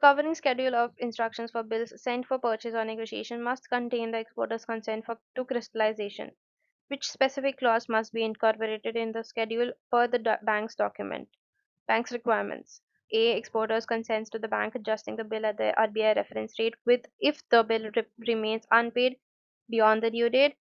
covering schedule of instructions for bills sent for purchase or negotiation must contain the exporter's consent to crystallization, which specific clause must be incorporated in the schedule per the bank's requirements. A. Exporters consents to the bank adjusting the bill at the RBI reference rate with if the bill remains unpaid beyond the due date.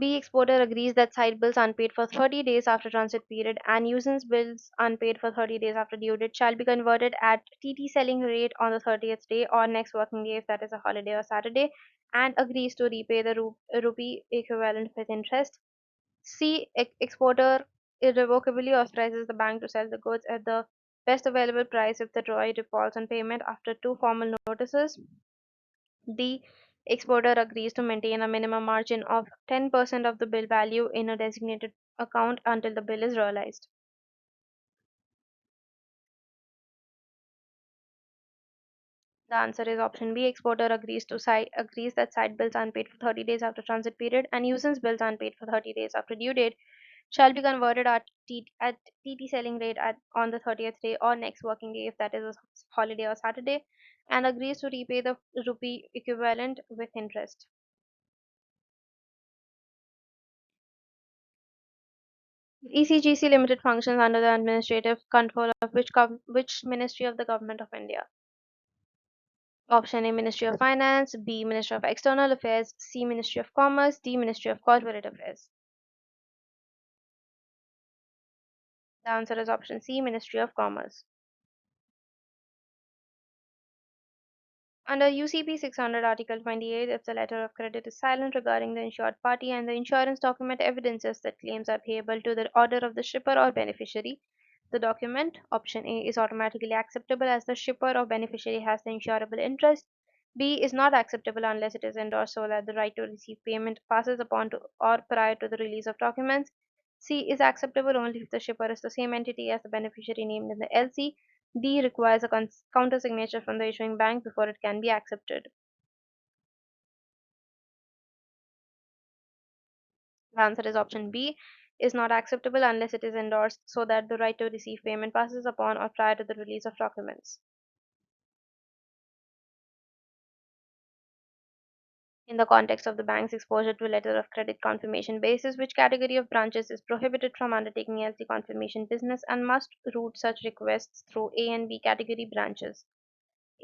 B. Exporter agrees that side bills unpaid for 30 days after transit period and nuisance bills unpaid for 30 days after due date shall be converted at TT selling rate on the 30th day or next working day if that is a holiday or Saturday, and agrees to repay the rupee equivalent with interest. C. Exporter irrevocably authorizes the bank to sell the goods at the best available price if the drawee defaults on payment after two formal notices. D. Exporter agrees to maintain a minimum margin of 10% of the bill value in a designated account until the bill is realized. The answer is option B. Exporter agrees that side bills unpaid for 30 days after transit period and nuisance bills unpaid for 30 days after due date shall be converted at TT selling rate on the 30th day or next working day if that is a holiday or Saturday, and agrees to repay the rupee equivalent with interest. ECGC Limited functions under the administrative control of which Ministry of the Government of India? Option A, Ministry of Finance; B, Ministry of External Affairs; C, Ministry of Commerce; D, Ministry of Corporate Affairs. The answer is option C, Ministry of Commerce. Under UCP 600 Article 28, if the letter of credit is silent regarding the insured party and the insurance document evidences that claims are payable to the order of the shipper or beneficiary, the document, option A, is automatically acceptable as the shipper or beneficiary has the insurable interest. B is not acceptable unless it is endorsed so that the right to receive payment passes upon to or prior to the release of documents. C is acceptable only if the shipper is the same entity as the beneficiary named in the LC. D requires a counter signature from the issuing bank before it can be accepted. The answer is option B is not acceptable unless it is endorsed so that the right to receive payment passes upon or prior to the release of documents. In the context of the bank's exposure to letter of credit confirmation basis, which category of branches is prohibited from undertaking LC confirmation business and must route such requests through A and B category branches?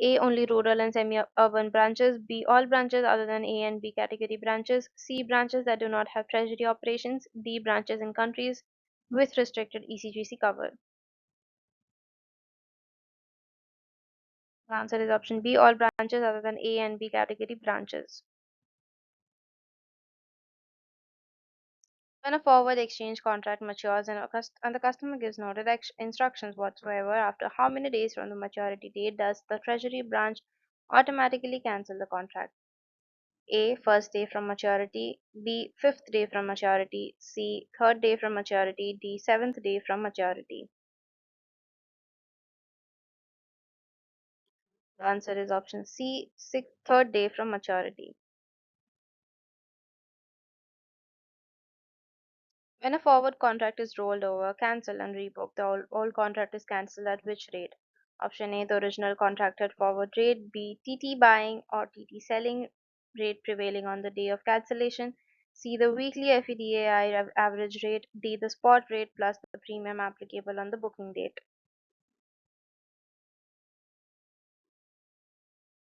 A. Only rural and semi-urban branches. B. All branches other than A and B category branches. C. Branches that do not have treasury operations. D. Branches in countries with restricted ECGC cover. The answer is option B. All branches other than A and B category branches. When a forward exchange contract matures and the customer gives no instructions whatsoever, after how many days from the maturity date does the treasury branch automatically cancel the contract? A. First day from maturity; B. Fifth day from maturity; C. Third day from maturity; D. Seventh day from maturity. The answer is option C. Third day from maturity. When a forward contract is rolled over, cancelled, and rebooked, the old contract is cancelled at which rate? Option A, the original contracted forward rate; B, TT buying or TT selling rate prevailing on the day of cancellation; C, the weekly FEDAI average rate; D, the spot rate plus the premium applicable on the booking date.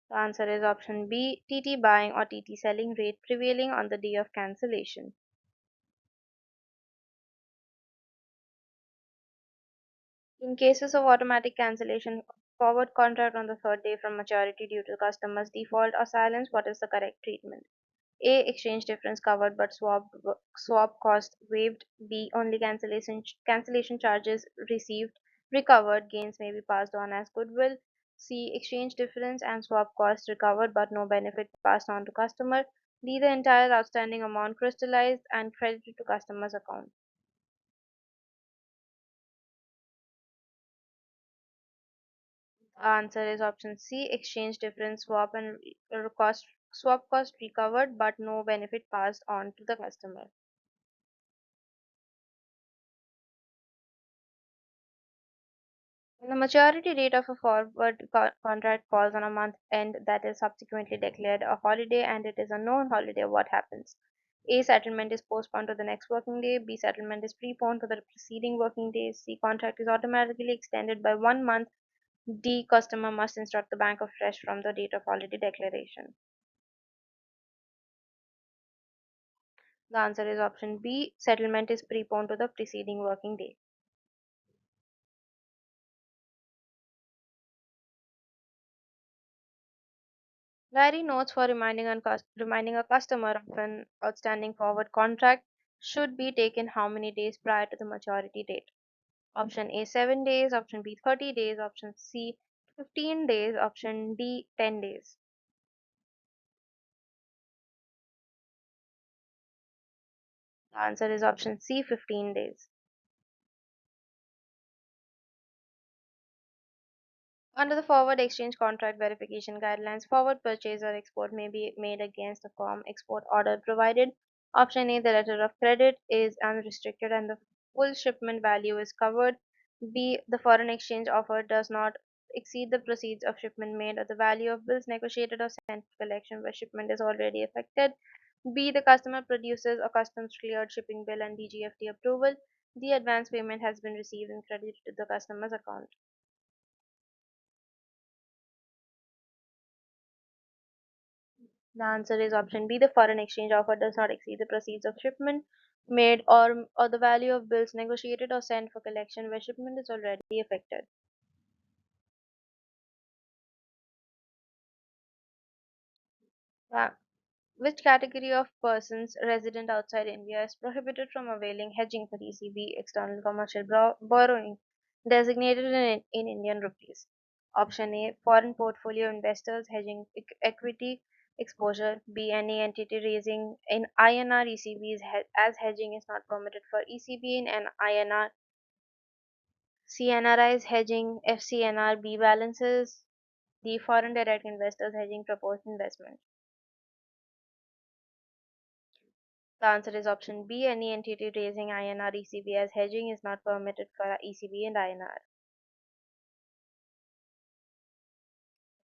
The answer is option B, TT buying or TT selling rate prevailing on the day of cancellation. In cases of automatic cancellation of forward contract on the third day from maturity due to customer's default or silence, what is the correct treatment? A. Exchange difference covered but swap cost waived. B. Only cancellation charges received recovered. Gains may be passed on as goodwill. C. Exchange difference and swap cost recovered but no benefit passed on to customer. D. The entire outstanding amount crystallized and credited to customer's account. Answer is option C. Exchange difference swap cost recovered but no benefit passed on to the customer. When the maturity date of a forward contract falls on a month end that is subsequently declared a holiday and it is a known holiday, what happens? A. Settlement is postponed to the next working day. B. Settlement is preponed to the preceding working day. C. Contract is automatically extended by 1 month. D. Customer must instruct the bank afresh from the date of holiday declaration. The answer is option B. Settlement is preponed to the preceding working day. Diary notes for reminding a customer of an outstanding forward contract should be taken how many days prior to the maturity date? Option A 7 days, option B 30 days, option C 15 days, option D 10 days. The answer is option C 15 days. Under the forward exchange contract verification guidelines, forward purchase or export may be made against a firm export order provided option A the letter of credit is unrestricted and the full shipment value is covered. B the foreign exchange offer does not exceed the proceeds of shipment made or the value of bills negotiated or sent for collection where shipment is already effected. B the customer produces a customs cleared shipping bill and DGFT approval. The advance payment has been received and credited to the customer's account. The answer is option B. The foreign exchange offer does not exceed the proceeds of shipment made or the value of bills negotiated or sent for collection where shipment is already effected. Uh, which category of persons resident outside India is prohibited from availing hedging for ECB external commercial borrowing designated in Indian rupees? Option A. Foreign portfolio investors hedging equity exposure. B. Any entity raising in INR ECBs as hedging is not permitted for ECB in an INR. C. NRIs hedging FCNR balances. D. Foreign direct investors hedging proposed investment. The answer is option B. Any entity raising INR ECB as hedging is not permitted for ECB and INR.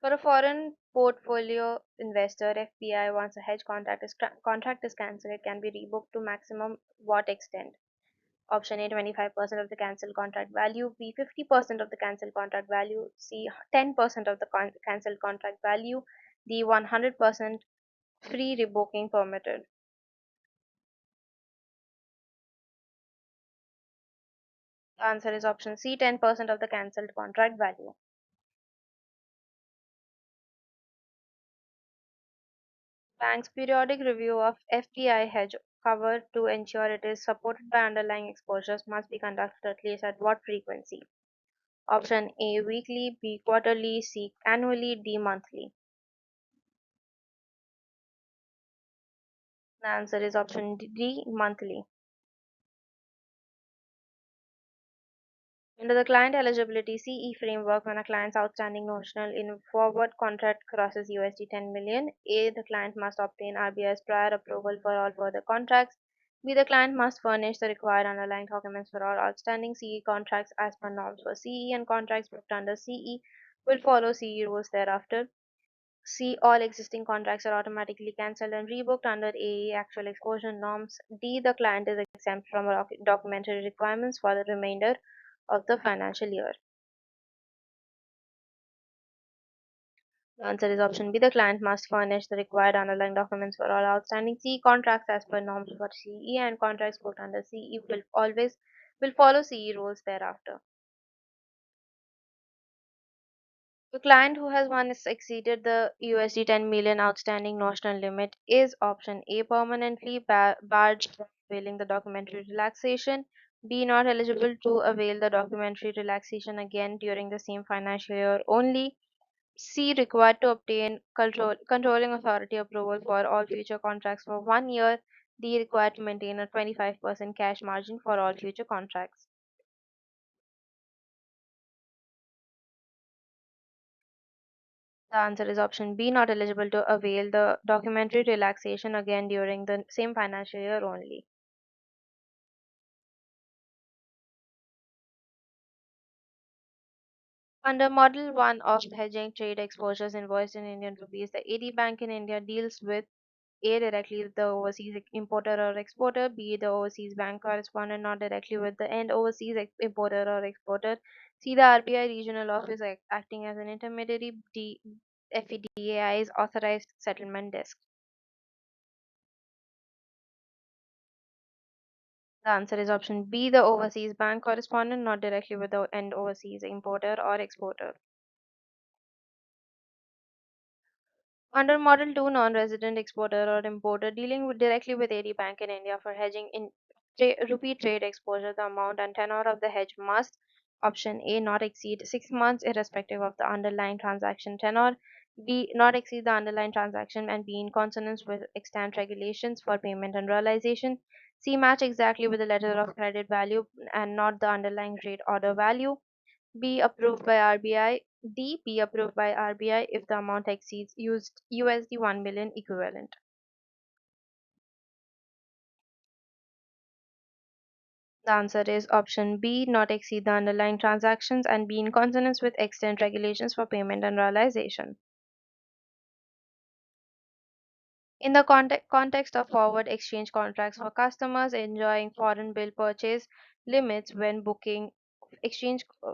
For a foreign portfolio investor, FPI, once a hedge contract is cancelled, it can be rebooked to maximum what extent? Option A 25% of the cancelled contract value, B 50% of the cancelled contract value, C 10% of the cancelled contract value, D 100% free rebooking permitted. The answer is option C 10% of the cancelled contract value. Bank's periodic review of FPI hedge cover to ensure it is supported by underlying exposures must be conducted at least at what frequency? Option A weekly, B quarterly, C annually, D monthly. The answer is option D monthly. Under the client eligibility CE framework, when a client's outstanding notional in a forward contract crosses USD 10 million, A. The client must obtain RBI's prior approval for all further contracts. B. The client must furnish the required underlying documents for all outstanding CE contracts as per norms for CE, and contracts booked under CE will follow CE rules thereafter. C. All existing contracts are automatically cancelled and rebooked under AE actual exposure norms. D. The client is exempt from documentary requirements for the remainder of the financial year. The answer is option B. The client must furnish the required underlying documents for all outstanding CE contracts as per norms for CE, and contracts booked under CE will follow CE rules thereafter. The client who has once exceeded the USD 10 million outstanding notional limit is option A permanently barred from availing the documentary relaxation, B not eligible to avail the documentary relaxation again during the same financial year only, C. Required to obtain controlling authority approval for all future contracts for 1 year. D. Required to maintain a 25% cash margin for all future contracts. The answer is option B. Not eligible to avail the documentary relaxation again during the same financial year only. Under Model 1 of hedging trade exposures invoiced in Indian rupees, the AD Bank in India deals with A. Directly with the overseas importer or exporter. B. The overseas bank correspondent, not directly with the end overseas importer or exporter. C. The RBI regional office acting as an intermediary. D. FEDAI's authorized settlement desk. The answer is option B. The overseas bank correspondent, not directly with the end overseas importer or exporter. Under Model 2, non-resident exporter or importer dealing directly with AD Bank in India for hedging in rupee trade exposure, the amount and tenor of the hedge must option A not exceed 6 months irrespective of the underlying transaction tenor, B not exceed the underlying transaction and be in consonance with extant regulations for payment and realization, C match exactly with the letter of credit value and not the underlying rate order value, B approved by RBI. D. Be approved by RBI if the amount exceeds used USD 1 million equivalent. The answer is option B. Not exceed the underlying transactions and be in consonance with extant regulations for payment and realization. In the context of forward exchange contracts for customers enjoying foreign bill purchase limits when booking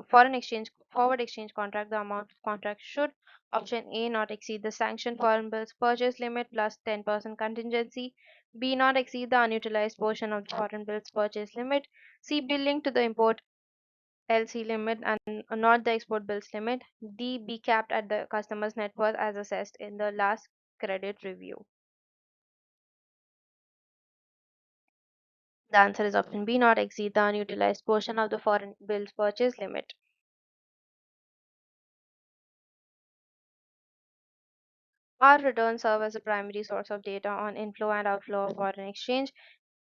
foreign exchange forward exchange contract, the amount of contract should option A not exceed the sanctioned foreign bills purchase limit plus 10% contingency, B not exceed the unutilized portion of the foreign bills purchase limit, C billing to the import LC limit and not the export bills limit, D be capped at the customer's net worth as assessed in the last credit review. The answer is option B, not exceed the unutilized portion of the foreign bills purchase limit. Our returns serve as a primary source of data on inflow and outflow of foreign exchange.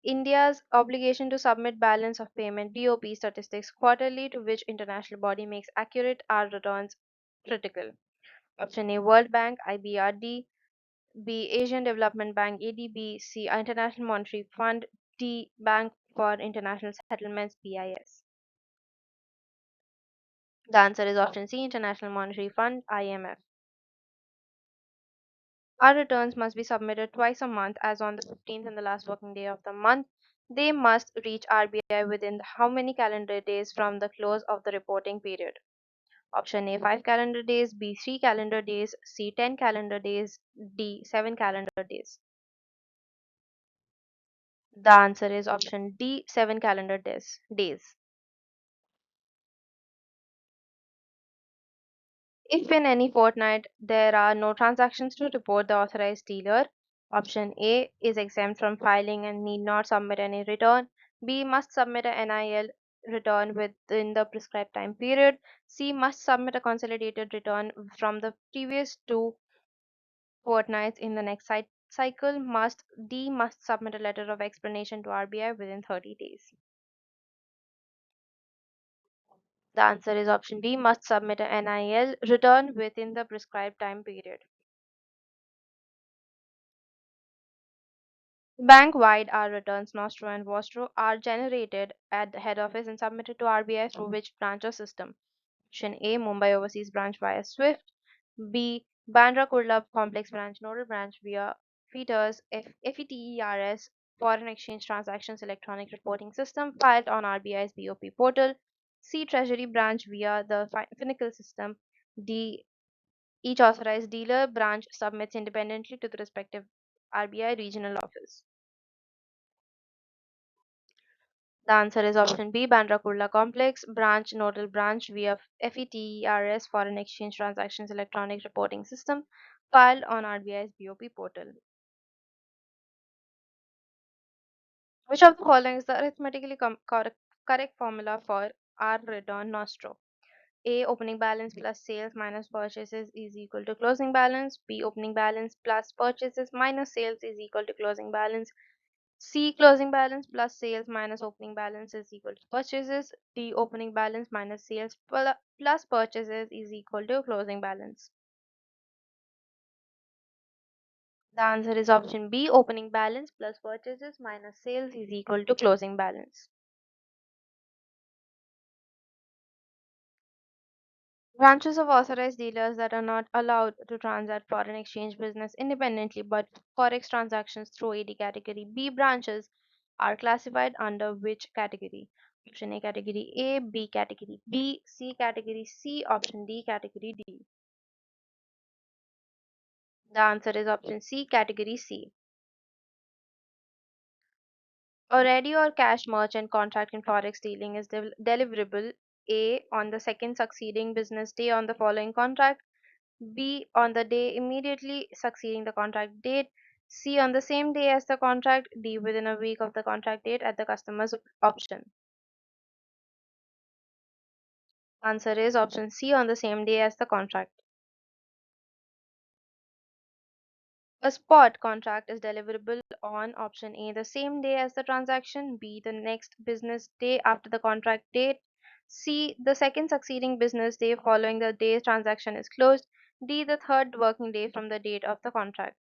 India's obligation to submit balance of payment BOP statistics quarterly, to which international body makes accurate our returns critical. Option A, World Bank IBRD, B, Asian Development Bank ADB, C, International Monetary Fund, D, Bank for International Settlements BIS. The answer is option C, International Monetary Fund IMF. Our returns must be submitted twice a month, as on the 15th and the last working day of the month. They must reach RBI within how many calendar days from the close of the reporting period? Option A 5 calendar days, B 3 calendar days, C 10 calendar days, D 7 calendar days. The answer is option D 7 calendar days. If in any fortnight there are no transactions to report, the authorized dealer, option A, is exempt from filing and need not submit any return. B, must submit a NIL return within the prescribed time period. C, must submit a consolidated return from the previous two fortnights in the next cycle. Must submit a letter of explanation to RBI within 30 days. The answer is option B, must submit a NIL return within the prescribed time period. Bank-wide, our returns, Nostro and Vostro, are generated at the head office and submitted to RBI through which branch or system? Option A, Mumbai Overseas Branch via SWIFT. B, Bandra Kurla Complex Branch Nodal Branch via FETERS, FETERS, Foreign Exchange Transactions Electronic Reporting System, filed on RBI's BOP portal. C, Treasury Branch via the Finacle system. D, each authorized dealer branch submits independently to the respective RBI regional office. The answer is option B, Bandra Kurla Complex Branch Nodal Branch via FETERS Foreign Exchange Transactions Electronic Reporting System, filed on RBI's BOP portal. Which of the following is the arithmetically correct formula for R return nostro? A, opening balance plus sales minus purchases is equal to closing balance. B, opening balance plus purchases minus sales is equal to closing balance. C, closing balance plus sales minus opening balance is equal to purchases. D, opening balance minus sales plus purchases is equal to closing balance. The answer is option B, opening balance plus purchases minus sales is equal to closing balance. Branches of authorized dealers that are not allowed to transact foreign exchange business independently but forex transactions through AD category B branches are classified under which category? Option A category A, B category B, C category C, option D category D. The answer is option C category C. A ready or cash merchant contract in forex dealing is deliverable A on the second succeeding business day on the following contract, B on the day immediately succeeding the contract date, C on the same day as the contract, D within a week of the contract date at the customer's option. Answer is option C on the same day as the contract. A spot contract is deliverable on option A the same day as the transaction, B the next business day after the contract date, C the second succeeding business day following the day transaction is closed, D the third working day from the date of the contract.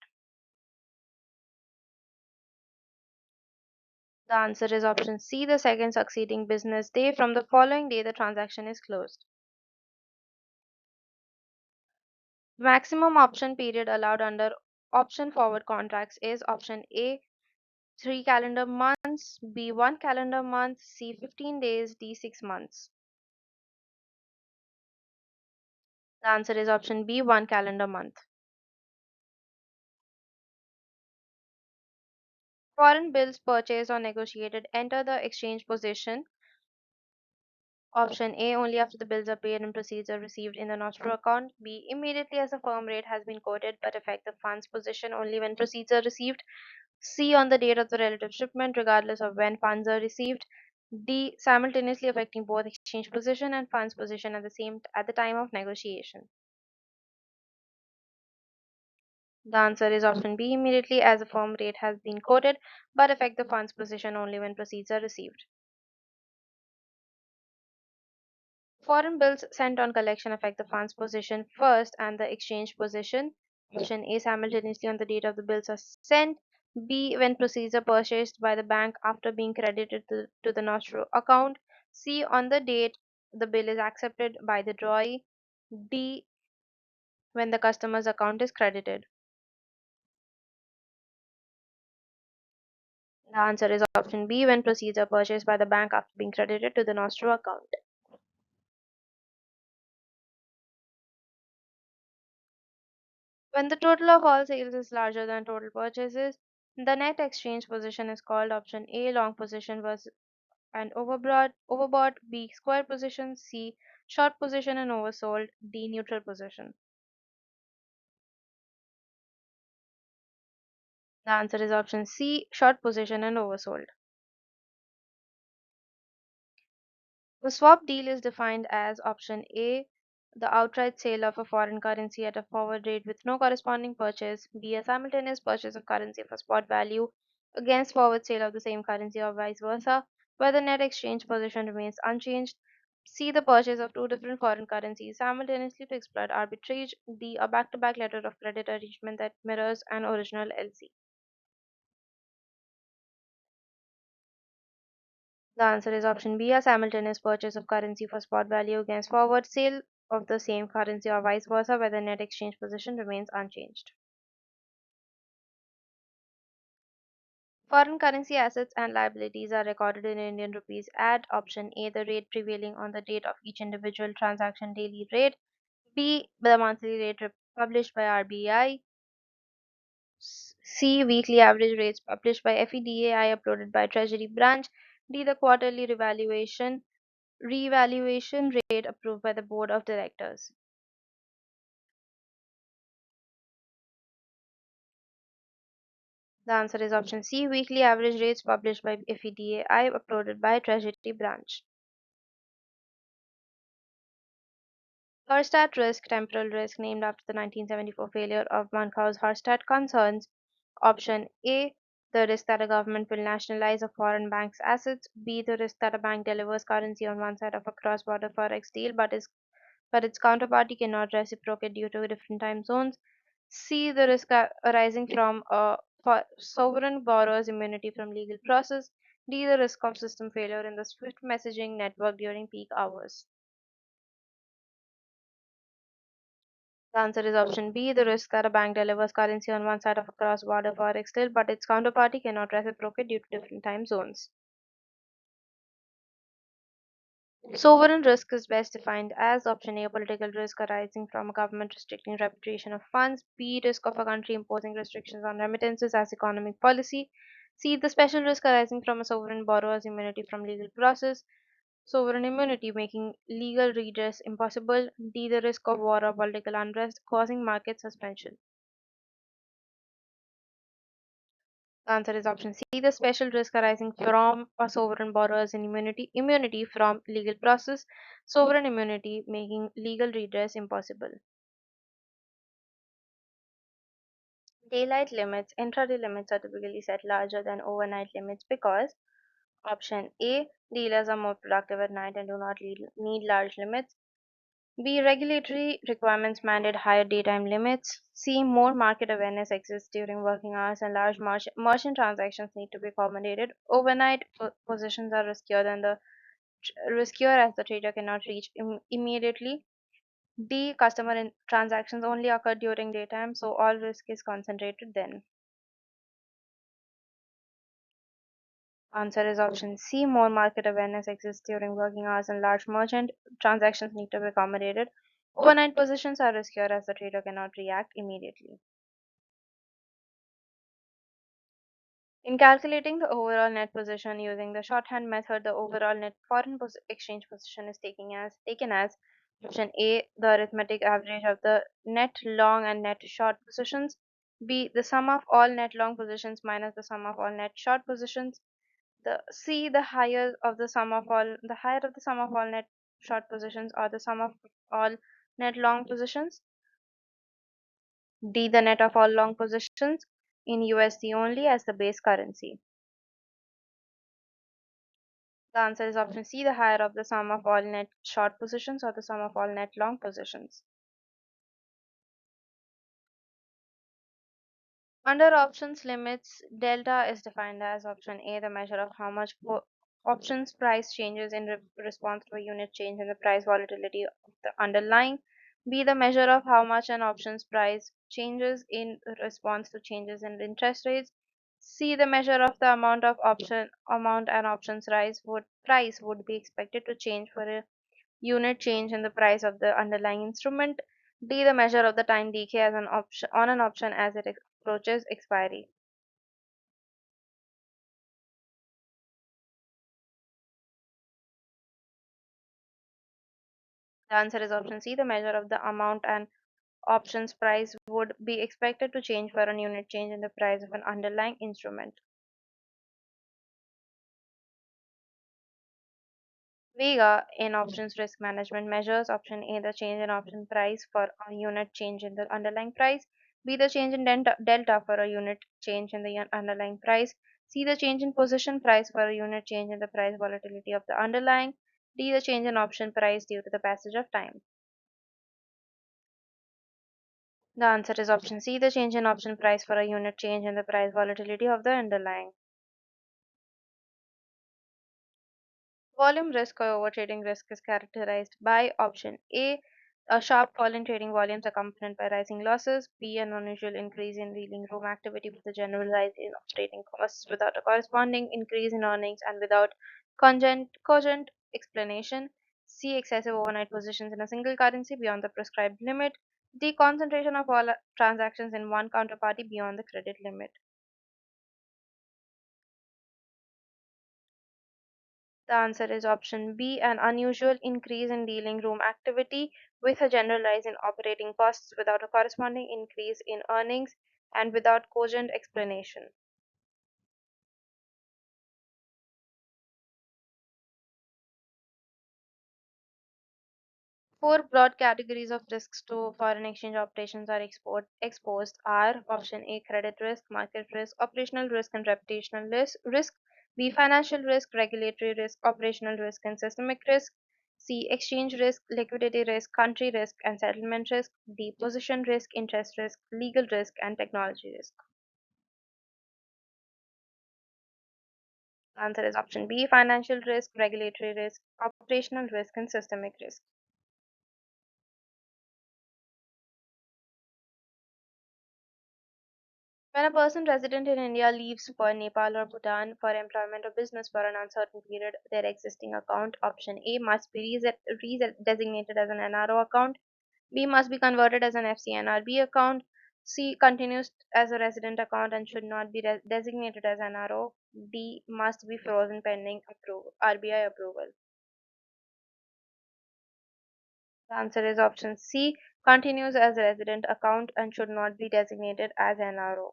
The answer is option C the second succeeding business day from the following day the transaction is closed. The maximum option period allowed under option forward contracts is option A 3 calendar months, B 1 calendar month, C 15 days, D 6 months. The answer is option B 1 calendar month. Foreign bills purchased or negotiated enter the exchange position. Option A only after the bills are paid and proceeds are received in the nostro account. B immediately as the firm rate has been quoted but affect the funds position only when proceeds are received. C on the date of the relative shipment regardless of when funds are received. D simultaneously affecting both exchange position and funds position at the time of negotiation. The answer is option B immediately as the firm rate has been quoted but affect the funds position only when proceeds are received. Foreign bills sent on collection affect the funds position first and the exchange position. Option A simultaneously on the date of the bills are sent. B when proceeds are purchased by the bank after being credited to the nostro account. C on the date the bill is accepted by the drawee. D when the customer's account is credited. The answer is option B when proceeds are purchased by the bank after being credited to the nostro account. When the total of all sales is larger than total purchases, the net exchange position is called option A long position versus and overbought, B square position, C short position and oversold, D neutral position. The answer is option C short position and oversold. The swap deal is defined as option A, the outright sale of a foreign currency at a forward rate with no corresponding purchase, B, a simultaneous purchase of currency for spot value against forward sale of the same currency or vice versa, where the net exchange position remains unchanged, C, the purchase of two different foreign currencies simultaneously to exploit arbitrage, D, a back to back letter of credit arrangement that mirrors an original LC. The answer is option B, a simultaneous purchase of currency for spot value against forward sale of the same currency or vice versa where the net exchange position remains unchanged. Foreign currency assets and liabilities are recorded in Indian rupees at option A, the rate prevailing on the date of each individual transaction daily rate, B, the monthly rate published by RBI, C, weekly average rates published by FEDAI uploaded by Treasury branch, D, the quarterly revaluation rate approved by the board of directors. The answer is option C, weekly average rates published by FEDAI uploaded by Treasury branch. Herstatt risk, temporal risk, named after the 1974 failure of Munchausen-Herstatt concerns. Option A, the risk that a government will nationalize a foreign bank's assets. B, the risk that a bank delivers currency on one side of a cross-border forex deal but its counterparty cannot reciprocate due to different time zones. C, the risk arising from a sovereign borrower's immunity from legal process. D, the risk of system failure in the SWIFT messaging network during peak hours. The answer is option B. The risk that a bank delivers currency on one side of a cross-border forex deal, but its counterparty cannot reciprocate due to different time zones. Sovereign risk is best defined as option A, political risk arising from a government restricting repatriation of funds, B, risk of a country imposing restrictions on remittances as economic policy, C, the special risk arising from a sovereign borrower's immunity from legal process, sovereign immunity making legal redress impossible, D, the risk of war or political unrest causing market suspension. The answer is option C, the special risk arising from a sovereign borrower's immunity from legal process, sovereign immunity making legal redress impossible. Daylight limits, intraday limits are typically set larger than overnight limits because option A, dealers are more productive at night and do not need large limits. B, regulatory requirements mandate higher daytime limits. C, more market awareness exists during working hours and large merchant transactions need to be accommodated. Overnight positions are riskier as the trader cannot reach immediately. D, transactions only occur during daytime, so all risk is concentrated then. Answer is option C. More market awareness exists during working hours and large merchant transactions need to be accommodated. Overnight positions are riskier as the trader cannot react immediately. In calculating the overall net position using the shorthand method, the overall net exchange position is taken as option A, the arithmetic average of the net long and net short positions, B, the sum of all net long positions minus the sum of all net short positions, the C, the higher of the sum of all net short positions or the sum of all net long positions, D, the net of all long positions in USD only as the base currency. The answer is option C, the higher of the sum of all net short positions or the sum of all net long positions. Under options limits, delta is defined as option A, the measure of how much options price changes in response to a unit change in the price volatility of the underlying. B, the measure of how much an options price changes in response to changes in interest rates. C, the measure of the amount an options price would be expected to change for a unit change in the price of the underlying instrument. D, the measure of the time decay as an option on an option as it approaches expiry. The answer is option C, the measure of the amount an options price would be expected to change for a unit change in the price of an underlying instrument. Vega in options risk management measures option A, the change in option price for a unit change in the underlying price, B, the change in delta for a unit change in the underlying price, C, the change in position price for a unit change in the price volatility of the underlying, D, the change in option price due to the passage of time. The answer is option C, the change in option price for a unit change in the price volatility of the underlying. Volume risk or overtrading risk is characterized by option A, a sharp fall in trading volumes accompanied by rising losses, B, an unusual increase in dealing room activity with a general rise in operating costs without a corresponding increase in earnings and without cogent explanation, C, excessive overnight positions in a single currency beyond the prescribed limit, D, concentration of all transactions in one counterparty beyond the credit limit. The answer is option B, an unusual increase in dealing room activity with a general rise in operating costs without a corresponding increase in earnings and without cogent explanation. Four broad categories of risks to foreign exchange operations are exposed are option A, credit risk, market risk, operational risk and reputational risk, B, financial risk, regulatory risk, operational risk and systemic risk, C, exchange risk, liquidity risk, country risk and settlement risk, D, position risk, interest risk, legal risk and technology risk. Answer is option B, financial risk, regulatory risk, operational risk and systemic risk. When a person resident in India leaves for Nepal or Bhutan for employment or business for an uncertain period, their existing account, option A, must be designated as an NRO account, B, must be converted as an FCNRB account, C, continues as a resident account and should not be designated as NRO, D, must be frozen pending RBI approval. The answer is option C, continues as a resident account and should not be designated as NRO.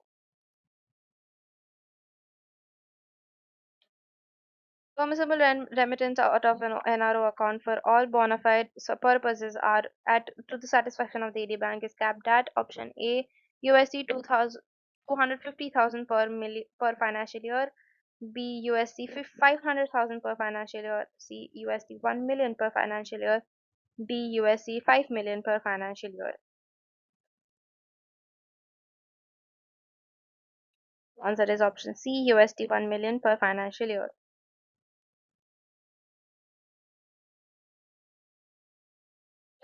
Permissible remittance out of an NRO account for all bona fide purposes are at to the satisfaction of the AD bank is capped at option A USD 250,000 per financial year, B USD 500,000 per financial year, C USD 1 million per financial year, D USD 5 million per financial year. Answer is option C USD 1 million per financial year.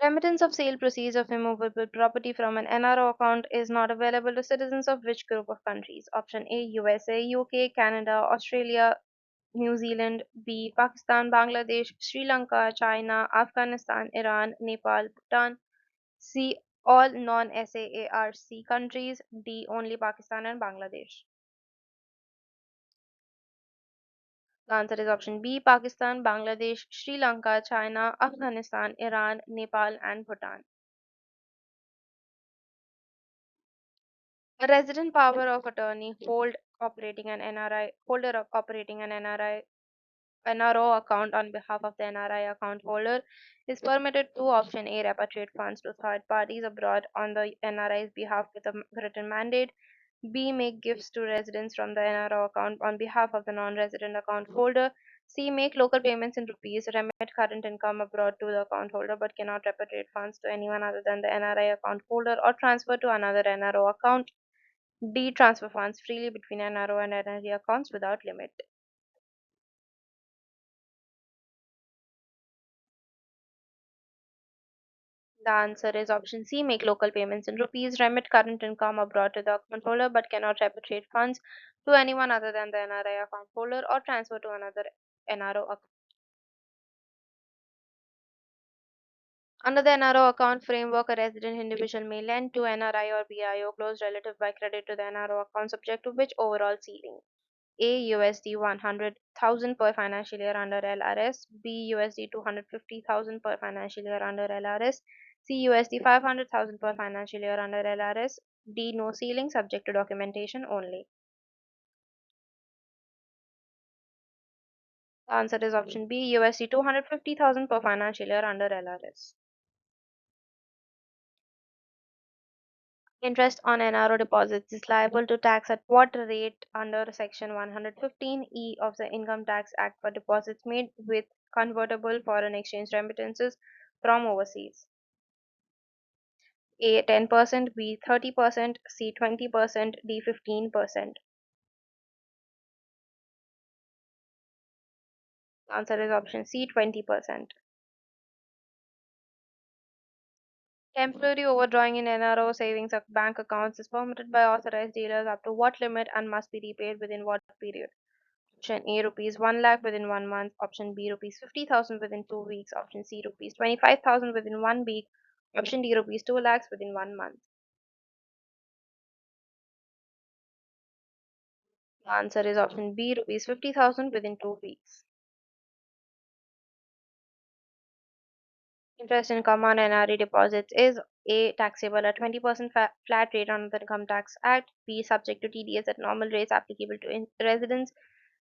Remittance of sale proceeds of immovable property from an NRO account is not available to citizens of which group of countries? Option A USA, UK, Canada, Australia, New Zealand, B Pakistan, Bangladesh, Sri Lanka, China, Afghanistan, Iran, Nepal, Bhutan, C all non-SAARC countries, D only Pakistan and Bangladesh. The answer is option B Pakistan, Bangladesh, Sri Lanka, China, Afghanistan, Iran, Nepal and Bhutan. A resident power of attorney holder of operating an NRO account on behalf of the NRI account holder is permitted to option A repatriate funds to third parties abroad on the NRI's behalf with a written mandate. B make gifts to residents from the NRO account on behalf of the non-resident account holder. C make local payments in rupees, remit current income abroad to the account holder but cannot repatriate funds to anyone other than the NRI account holder or transfer to another NRO account. D. Transfer funds freely between NRO and NRE accounts without limit. The answer is option C. Make local payments in rupees, remit current income abroad to the account holder but cannot repatriate funds to anyone other than the NRI account holder or transfer to another NRO account. Under the NRO account framework, a resident individual may lend to NRI or BIO close relative by credit to the NRO account subject to which overall ceiling? A USD 100,000 per financial year under LRS, B USD 250,000 per financial year under LRS, C USD 500,000 per financial year under LRS, D no ceiling subject to documentation only. The answer is option B USD 250,000 per financial year under LRS. Interest on NRO deposits is liable to tax at what rate under Section 115E of the Income Tax Act for deposits made with convertible foreign exchange remittances from overseas? A 10%, B 30%, C 20%, D 15%. Answer is option C 20%. Temporary overdrawing in NRO savings bank accounts is permitted by authorized dealers up to what limit and must be repaid within what period? Option A rupees 1 lakh within 1 month. Option B rupees 50,000 within 2 weeks. Option C rupees 25,000 within 1 week. Option D rupees 2 lakhs within 1 month. The answer is option B rupees 50,000 within 2 weeks. Interest income on NRE deposits is A taxable at 20% flat rate under the Income Tax Act. B subject to TDS at normal rates applicable to residents.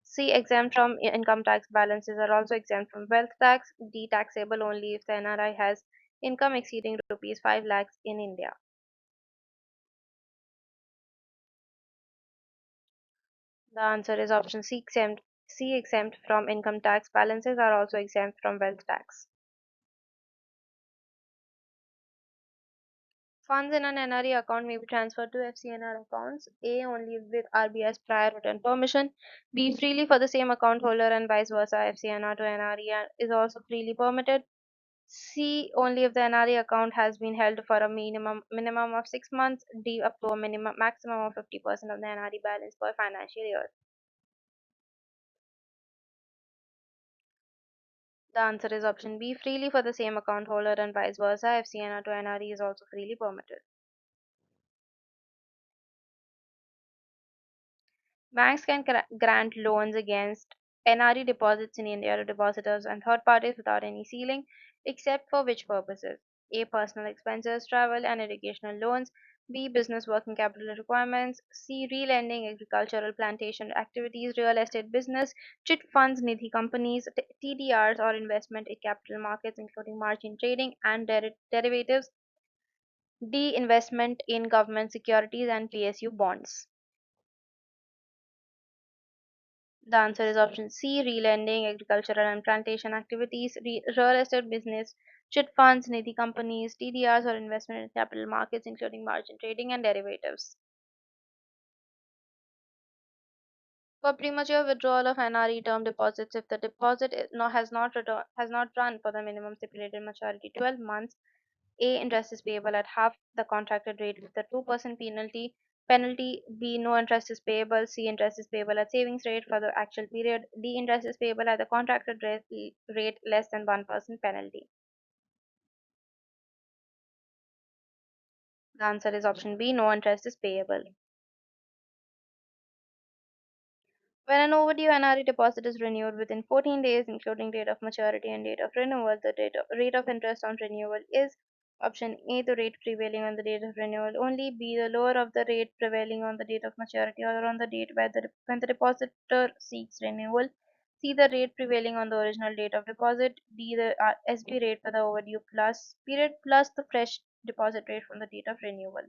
C exempt from income tax balances are also exempt from wealth tax. D taxable only if the NRI has income exceeding rupees 5 lakhs in India. The answer is option C exempt. C exempt from income tax balances are also exempt from wealth tax. Funds in an NRE account may be transferred to FCNR accounts. A only with RBI's prior written permission. B freely for the same account holder and vice versa. FCNR to NRE is also freely permitted. C. Only if the NRE account has been held for a minimum of 6 months. D. Up to a minimum maximum of 50% of the NRE balance per financial year. The answer is option B. Freely for the same account holder and vice versa. FCNR to NRE is also freely permitted. Banks can grant loans against NRE deposits in India to depositors and third parties without any ceiling, except for which purposes? A. Personal expenses, travel and educational loans. B. Business working capital requirements. C. Re-lending, agricultural plantation activities, real estate business, chit funds, nidhi companies, TDRs, or investment in capital markets, including margin trading and derivatives. D. Investment in government securities and PSU bonds. The answer is option C. Relending, agricultural and plantation activities, real estate business, chit funds, nidhi companies, TDRs, or investment in capital markets, including margin trading and derivatives. For premature withdrawal of NRE term deposits, if the deposit has not run for the minimum stipulated maturity 12 months, A. Interest is payable at half the contracted rate with the 2% penalty. B. No interest is payable. C. Interest is payable at savings rate for the actual period. D. Interest is payable at the contracted rate less than 1% penalty. The answer is option B. No interest is payable. When an overdue NRE deposit is renewed within 14 days, including date of maturity and date of renewal, the rate of interest on renewal is option A, the rate prevailing on the date of renewal only, B, the lower of the rate prevailing on the date of maturity or on the date when the depositor seeks renewal, C, the rate prevailing on the original date of deposit, D, the SB rate for the overdue plus period plus the fresh deposit rate from the date of renewal.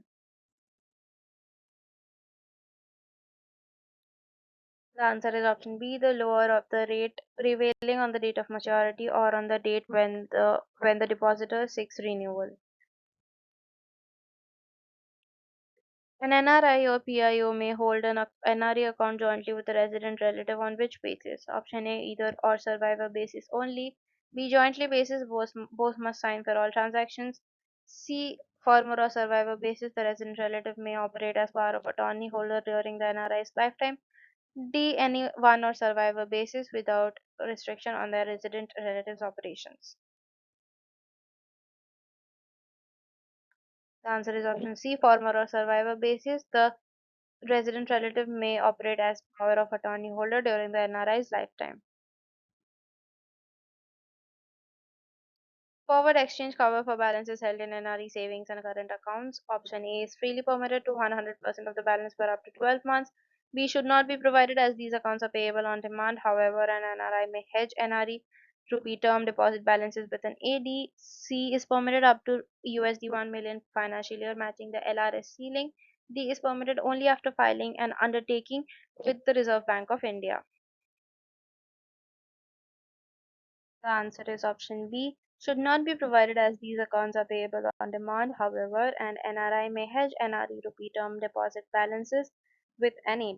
The answer is option B, the lower of the rate prevailing on the date of maturity or on the date when the depositor seeks renewal. An NRI or PIO may hold an NRE account jointly with a resident relative on which basis? Option A, either or survivor basis only. B, jointly basis, both must sign for all transactions. C, former or survivor basis, the resident relative may operate as power of attorney holder during the NRI's lifetime. D. Any one or survivor basis without restriction on their resident relatives' operations. The answer is option C. Former or survivor basis. The resident relative may operate as power of attorney holder during the NRI's lifetime. Forward exchange cover for balances held in NRE savings and current accounts. Option A is freely permitted to 100% of the balance for up to 12 months. B should not be provided as these accounts are payable on demand. However, an NRI may hedge NRE rupee term deposit balances with an AD. C is permitted up to USD 1 million financial year, matching the LRS ceiling. D is permitted only after filing an undertaking with the Reserve Bank of India. The answer is option B. Should not be provided as these accounts are payable on demand. However, an NRI may hedge NRE rupee term deposit balances with an AD.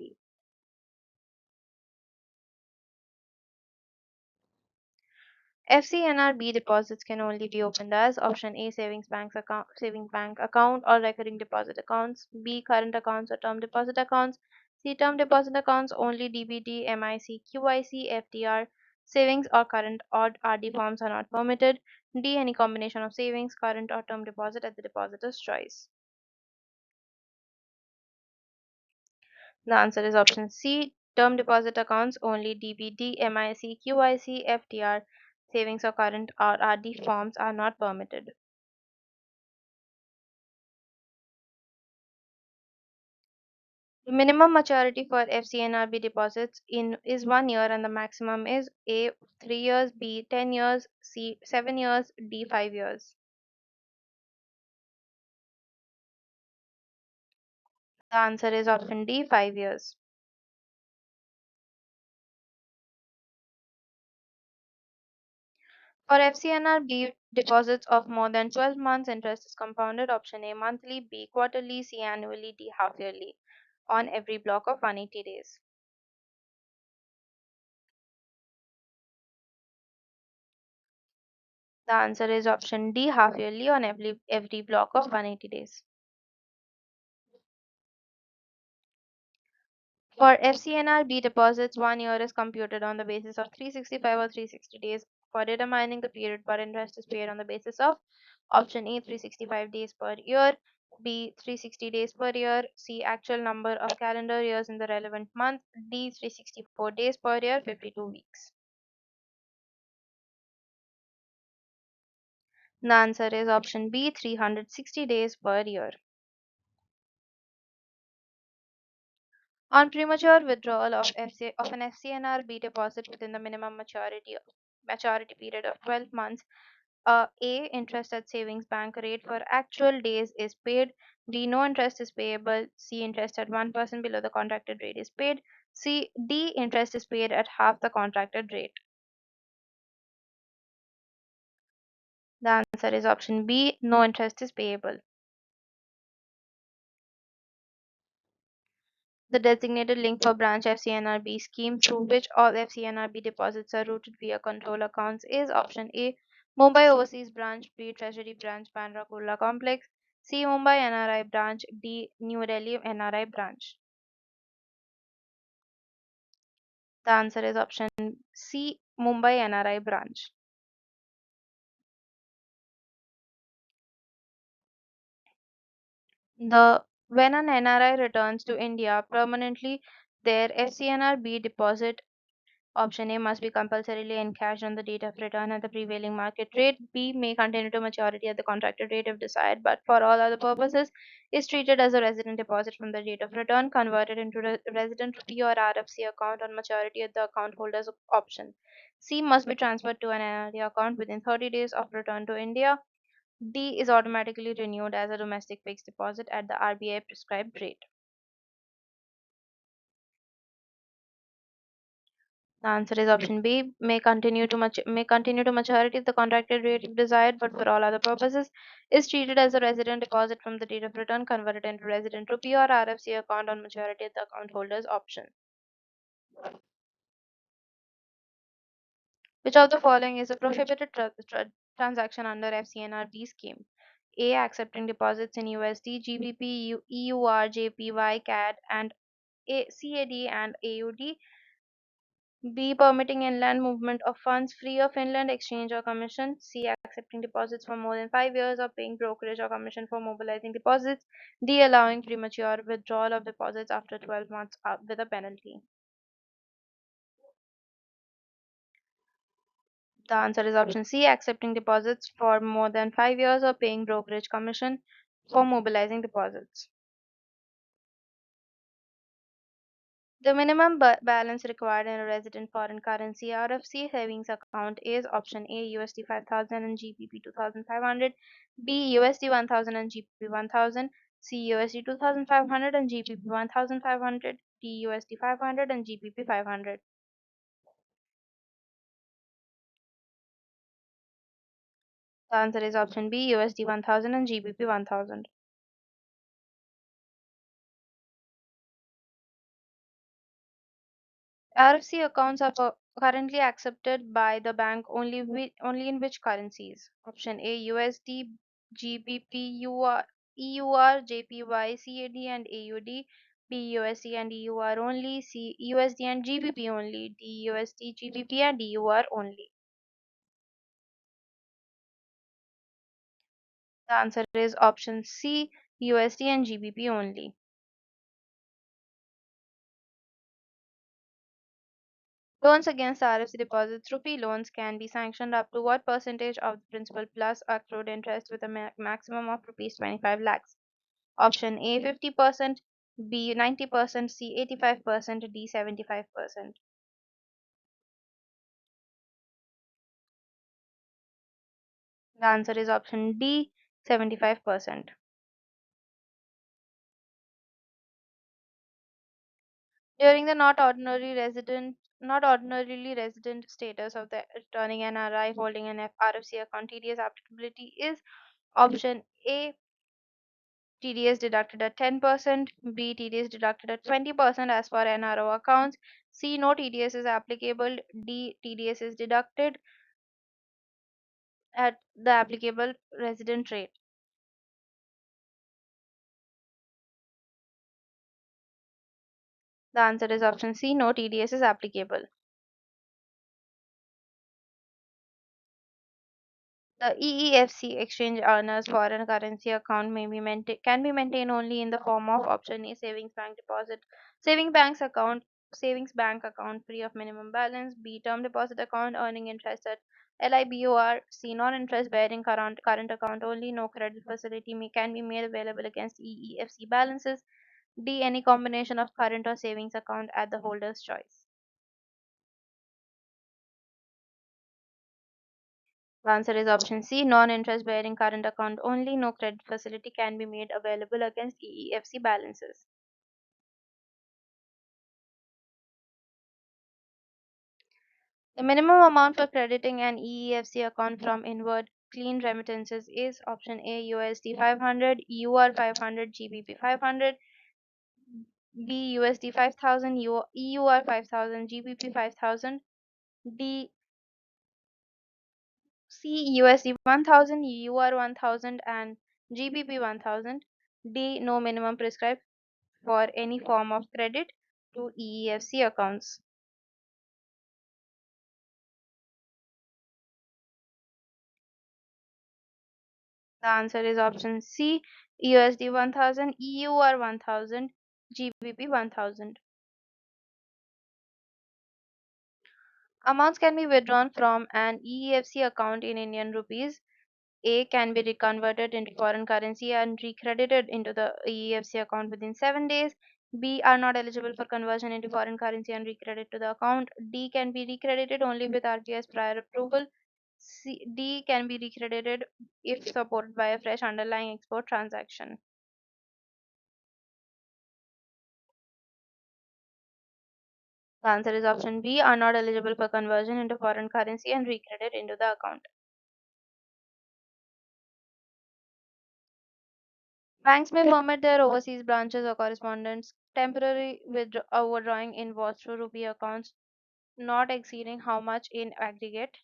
FCNRB deposits can only be opened as option A, savings bank account or recurring deposit accounts. B, current accounts or term deposit accounts. C, term deposit accounts only. DBT, MIC, QIC, FDR. Savings or current or RD forms are not permitted. D, any combination of savings, current or term deposit at the depositor's choice. The answer is option C, term deposit accounts only. DBT, MIC, QIC, FDR. Savings or current or RD forms are not permitted. The minimum maturity for FCNRB deposits in is 1 year and the maximum is A, 3 years, B, 10 years, C, 7 years, D, 5 years. The answer is option D, 5 years. For FCNRB deposits of more than 12 months, interest is compounded. Option A, monthly, B, quarterly, C, annually, D, half yearly on every block of 180 days. The answer is option D, half yearly on every block of 180 days. For FCNRB deposits, 1 year is computed on the basis of 365 or 360 days. For determining the period for interest is paid on the basis of option A, 365 days per year, B, 360 days per year, C, actual number of calendar years in the relevant month, D, 364 days per year, 52 weeks. The answer is option B, 360 days per year. On premature withdrawal of an FCNRB deposit within the minimum maturity period of 12 months, A, interest at savings bank rate for actual days is paid. B, no interest is payable. C, interest at 1% below the contracted rate is paid. D, interest is paid at half the contracted rate. The answer is option B, no interest is payable. The designated link for branch FCNRB scheme through which all FCNRB deposits are routed via control accounts is option A, Mumbai Overseas Branch, B, Treasury Branch, Bandra Kurla Complex, C, Mumbai NRI Branch, D, New Delhi NRI Branch. The answer is option C, Mumbai NRI Branch. When an NRI returns to India permanently, their FCNRB deposit option A must be compulsorily encashed on the date of return at the prevailing market rate. B may continue to maturity at the contracted rate if desired, but for all other purposes is treated as a resident deposit from the date of return, converted into resident rupee or RFC account on maturity at the account holder's option. C must be transferred to an NRI account within 30 days of return to India. D is automatically renewed as a domestic fixed deposit at the RBI prescribed rate. The answer is option B. May continue to maturity if the contracted rate if desired, but for all other purposes is treated as a resident deposit from the date of return, converted into resident rupee or RFC account on maturity at the account holder's option. Which of the following is a prohibited transaction under FCNRB scheme? A. Accepting deposits in USD, GBP, EUR, JPY, CAD, and CAD and AUD. B. Permitting inland movement of funds free of inland exchange or commission. C. Accepting deposits for more than 5 years or paying brokerage or commission for mobilizing deposits. D. Allowing premature withdrawal of deposits after 12 months with a penalty. The answer is option C. Accepting deposits for more than 5 years or paying brokerage commission for mobilizing deposits. The minimum balance required in a resident foreign currency RFC savings account is option A, USD 5000 and GBP 2500, B, USD 1000 and GBP 1000, C, USD 2500 and GBP 1500, D, USD 500 and GBP 500. The answer is option B, USD 1000 and GBP 1000. RFC accounts are currently accepted by the bank only in which currencies? Option A, USD, GBP, EUR, JPY, CAD and AUD. B, USD and EUR only. C, USD and GBP only. D, USD, GBP and EUR only. The answer is option C, USD and GBP only. Loans against RFC deposits, rupee loans can be sanctioned up to what percentage of the principal plus accrued interest with a maximum of rupees 25 lakhs? Option A 50%, B 90%, C 85%, D 75%. The answer is option D 75%. During the not ordinarily resident status of the returning NRI holding an RFC account, TDS applicability is option A, TDS deducted at 10%, B, TDS deducted at 20% as per NRO accounts, C, no TDS is applicable, D, TDS is deducted at the applicable resident rate? The answer is option C. No TDS is applicable. The EEFC exchange earners foreign currency account can be maintained only in the form of option A savings bank deposit, savings banks account, savings bank account free of minimum balance, B term deposit account earning interest at LIBOR, C non-interest bearing current account only, no credit facility can be made available against EEFC balances, D any combination of current or savings account at the holder's choice. The answer is option C. Non-interest bearing current account only. No credit facility can be made available against EEFC balances. The minimum amount for crediting an EEFC account from inward clean remittances is option A USD 500, EUR 500, GBP 500, B USD 5000, EUR 5000, GBP 5000, D C USD 1000, EUR 1000 and GBP 1000. D no minimum prescribed for any form of credit to EEFC accounts. The answer is option C USD 1000, EUR 1000, GBP 1000. Amounts can be withdrawn from an EEFC account in Indian rupees. A can be reconverted into foreign currency and recredited into the EEFC account within 7 days. B are not eligible for conversion into foreign currency and recredit to the account. D can be recredited only with RBI's prior approval. D can be recredited if supported by a fresh underlying export transaction. The answer is option B are not eligible for conversion into foreign currency and recredit into the account. Banks may permit their overseas branches or correspondents temporary overdrawing in Vostro rupee accounts not exceeding how much in aggregate?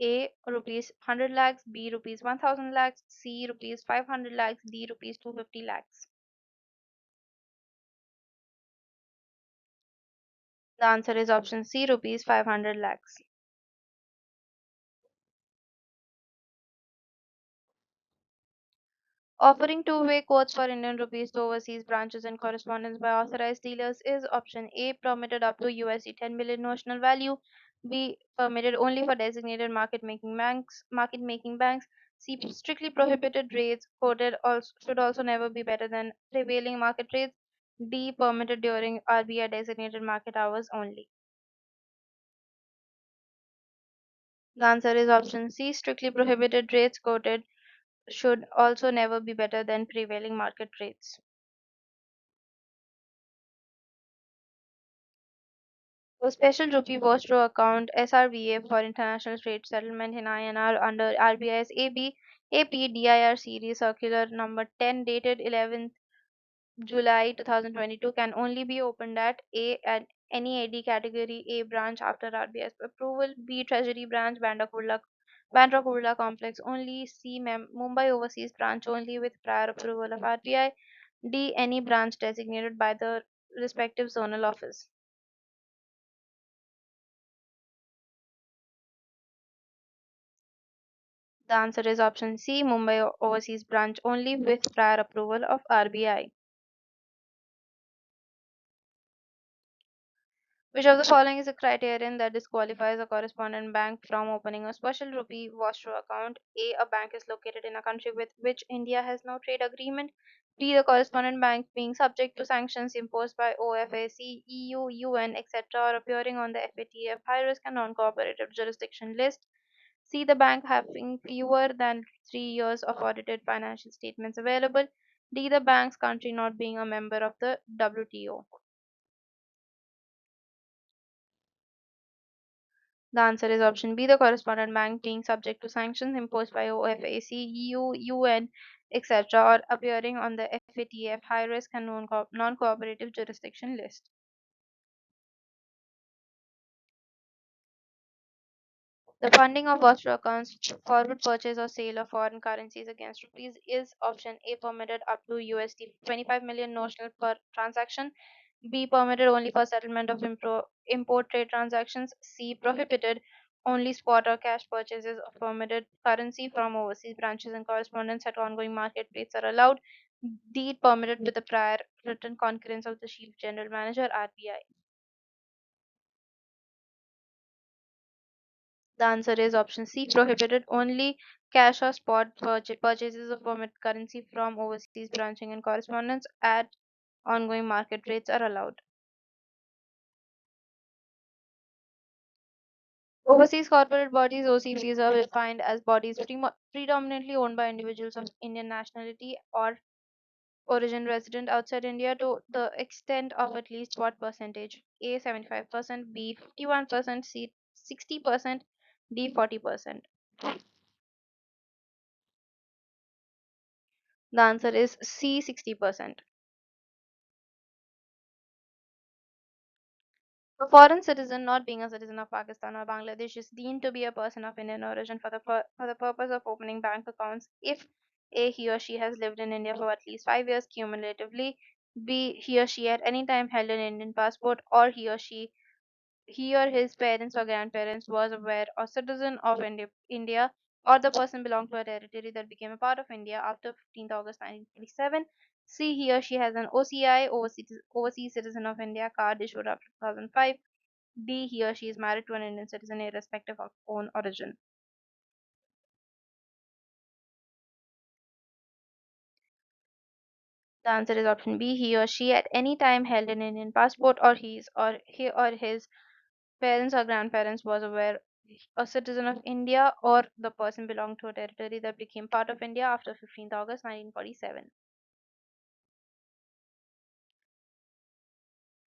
A rupees 100 lakhs, B rupees 1000 lakhs, C rupees 500 lakhs, D rupees 250 lakhs. The answer is option C rupees 500 lakhs. Offering two-way quotes for Indian rupees to overseas branches and correspondence by authorized dealers is option A permitted up to USD 10 million notional value, B permitted only for designated market making banks, C strictly prohibited rates quoted also should also never be better than prevailing market rates, D permitted during RBI designated market hours only. The answer is option C strictly prohibited rates quoted should also never be better than prevailing market rates. So special rupee Vostro account SRVA for international trade settlement in INR under RBI's APDIR series circular number 10 dated 11th July 2022 can only be opened at any AD category A branch after RBI's approval, B Treasury branch Bandra Kurla complex only, C Mumbai overseas branch only with prior approval of RBI, D any branch designated by the respective zonal office. The answer is option C, Mumbai Overseas Branch only with prior approval of RBI. Which of the following is a criterion that disqualifies a correspondent bank from opening a special rupee Vostro account? A. A bank is located in a country with which India has no trade agreement. B. The correspondent bank being subject to sanctions imposed by OFAC, EU, UN, etc., or appearing on the FATF high risk and non cooperative jurisdiction list. C. The bank having fewer than 3 years of audited financial statements available. D. The bank's country not being a member of the WTO. The answer is option B. The correspondent bank being subject to sanctions imposed by OFAC, EU, UN, etc., or appearing on the FATF high risk and non cooperative jurisdiction list. The funding of escrow accounts, forward purchase or sale of foreign currencies against rupees is option A permitted up to USD 25 million notional per transaction, B permitted only for settlement of import trade transactions, C prohibited only spot or cash purchases of permitted currency from overseas branches and correspondents at ongoing market rates are allowed, D permitted with the prior written concurrence of the Chief General Manager RBI. The answer is option C, prohibited only cash or spot purchases of permitted currency from overseas branching and correspondence at ongoing market rates are allowed. Overseas corporate bodies (OCPs) are defined as bodies predominantly owned by individuals of Indian nationality or origin resident outside India to the extent of at least what percentage? A 75%, B 51%, C 60%, D 40%. The answer is C 60%. A foreign citizen not being a citizen of Pakistan or Bangladesh is deemed to be a person of Indian origin for the purpose of opening bank accounts if A. He or she has lived in India for at least 5 years cumulatively, B. He or she at any time held an Indian passport, or he or his parents or grandparents was aware or citizen of India, or the person belonged to a territory that became a part of India after 15th August 1947. C. He or she has an OCI, Overseas Citizen of India card issued after 2005. D. He or she is married to an Indian citizen irrespective of own origin. The answer is option B. He or she at any time held an Indian passport, or he or his parents or grandparents was aware a citizen of India, or the person belonged to a territory that became part of India after 15th August 1947.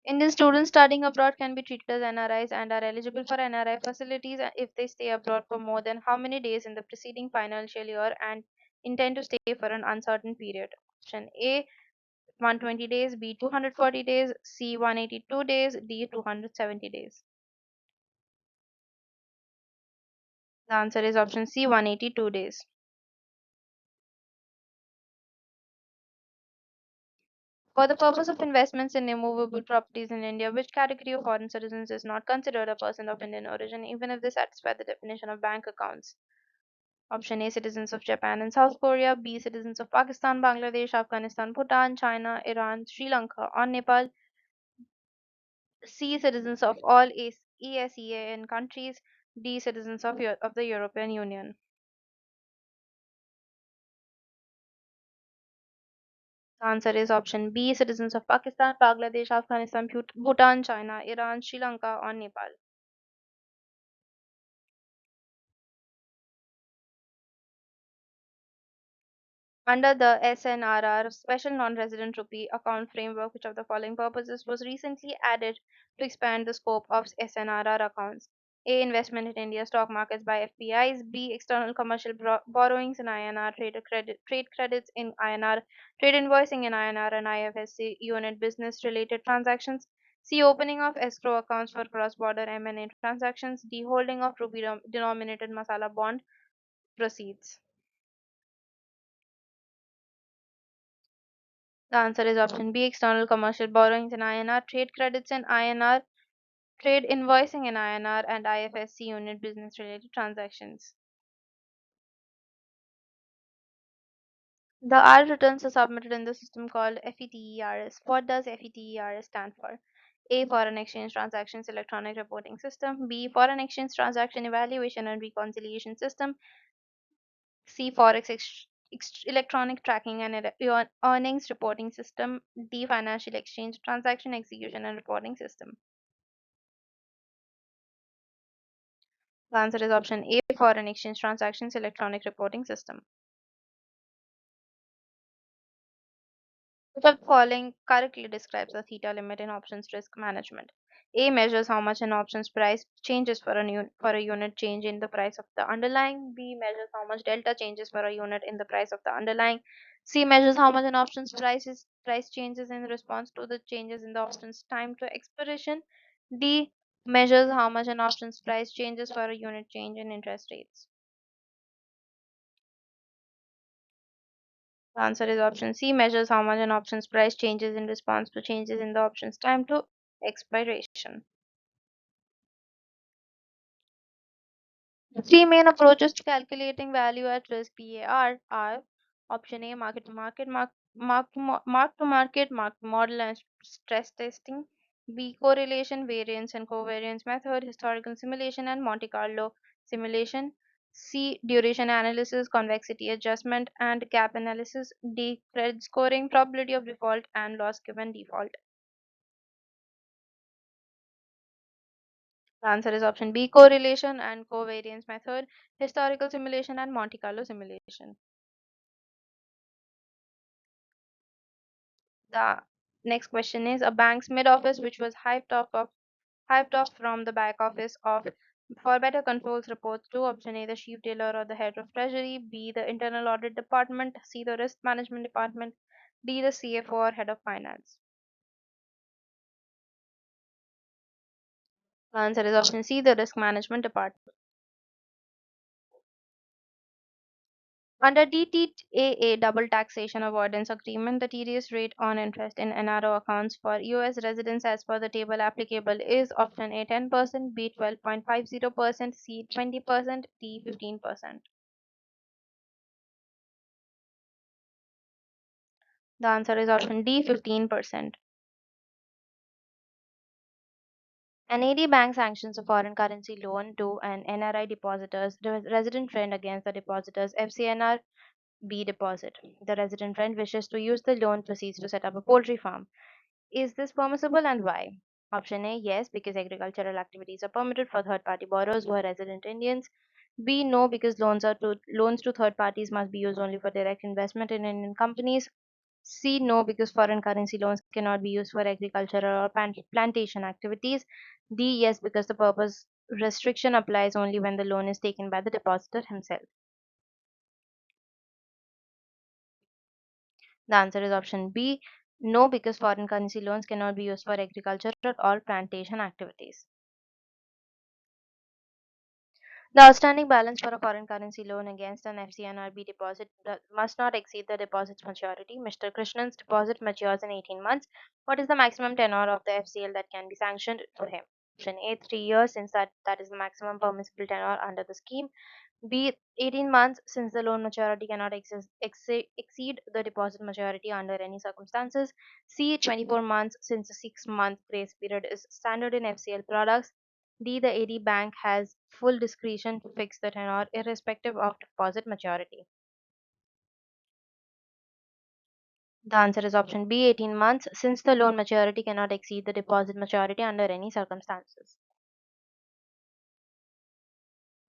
Indian students studying abroad can be treated as NRIs and are eligible for NRI facilities if they stay abroad for more than how many days in the preceding financial year and intend to stay for an uncertain period. Option A 120 days, B 240 days, C 182 days, D 270 days. The answer is option C 182 days. For the purpose of investments in immovable properties in India, which category of foreign citizens is not considered a person of Indian origin, even if they satisfy the definition of bank accounts? Option A citizens of Japan and South Korea, B citizens of Pakistan, Bangladesh, Afghanistan, Bhutan, China, Iran, Sri Lanka, or Nepal, C citizens of all ESEAN countries, D citizens of the European Union. The answer is option B citizens of Pakistan, Bangladesh, Afghanistan, Bhutan, China, Iran, Sri Lanka, or Nepal. Under the SNRR Special Non-Resident Rupee Account Framework, which of the following purposes was recently added to expand the scope of SNRR accounts? A. Investment in India stock markets by FPIs. B. External commercial borrowings in INR, trade credits in INR, trade invoicing in INR and IFSC unit business related transactions. C. Opening of escrow accounts for cross-border M&A transactions. D. Holding of rupee denominated masala bond proceeds. The answer is option B external commercial borrowings in INR, trade credits in INR, trade invoicing in INR, and IFSC unit business related transactions. The R returns are submitted in the system called FETERS. What does FETERS stand for? A. Foreign Exchange Transactions Electronic Reporting System. B. Foreign Exchange Transaction Evaluation and Reconciliation System. C. Forex Electronic Tracking and Earnings Reporting System. D. Financial Exchange Transaction Execution and Reporting System. The answer is option A, Foreign Exchange Transactions Electronic Reporting System. Which of the following correctly describes the theta limit in options risk management? A measures how much an options price changes for a unit change in the price of the underlying. B measures how much delta changes for a unit in the price of the underlying. C measures how much an options price changes in response to the changes in the options time to expiration. D Measures how much an option's price changes for a unit change in interest rates. The answer is option C. Measures how much an option's price changes in response to changes in the option's time to expiration. The three main approaches to calculating value at risk PAR are option A, market to market, mark to market, mark to model, and stress testing. B, correlation, variance, and covariance method, historical simulation, and Monte Carlo simulation. C, duration analysis, convexity adjustment, and gap analysis. D, credit scoring, probability of default, and loss given default. The answer is option B, correlation and covariance method, historical simulation, and Monte Carlo simulation. The next question is a bank's mid office which was hyped off from the back office of for better controls reports to option A the chief dealer or the head of treasury, B the internal audit department, C the risk management department, D the CFO or head of finance. The answer is option C the risk management department. Under DTAA double taxation avoidance agreement, the TDS rate on interest in NRO accounts for US residents as per the table applicable is option A 10%, B 12.50%, C 20%, D 15%. The answer is option D 15%. An AD bank sanctions a foreign currency loan to an NRI depositor's resident friend against the depositor's FCNR B deposit. The resident friend wishes to use the loan proceeds to set up a poultry farm. Is this permissible and why? Option A, yes, because agricultural activities are permitted for third party borrowers who are resident Indians. B, no, because loans to third parties must be used only for direct investment in Indian companies. C, no, because foreign currency loans cannot be used for agricultural or plantation activities. D, yes, because the purpose restriction applies only when the loan is taken by the depositor himself. The answer is option B, no, because foreign currency loans cannot be used for agricultural or plantation activities. The outstanding balance for a foreign currency loan against an FCNRB deposit must not exceed the deposit's maturity. Mr. Krishnan's deposit matures in 18 months. What is the maximum tenor of the FCL that can be sanctioned for him? Option A, 3 years, since that is the maximum permissible tenor under the scheme. B, 18 months, since the loan maturity cannot exceed the deposit maturity under any circumstances. C, 24 months, since a 6-month grace period is standard in FCL products. D, the AD bank has full discretion to fix the tenor irrespective of deposit maturity. The answer is option B, 18 months, since the loan maturity cannot exceed the deposit maturity under any circumstances.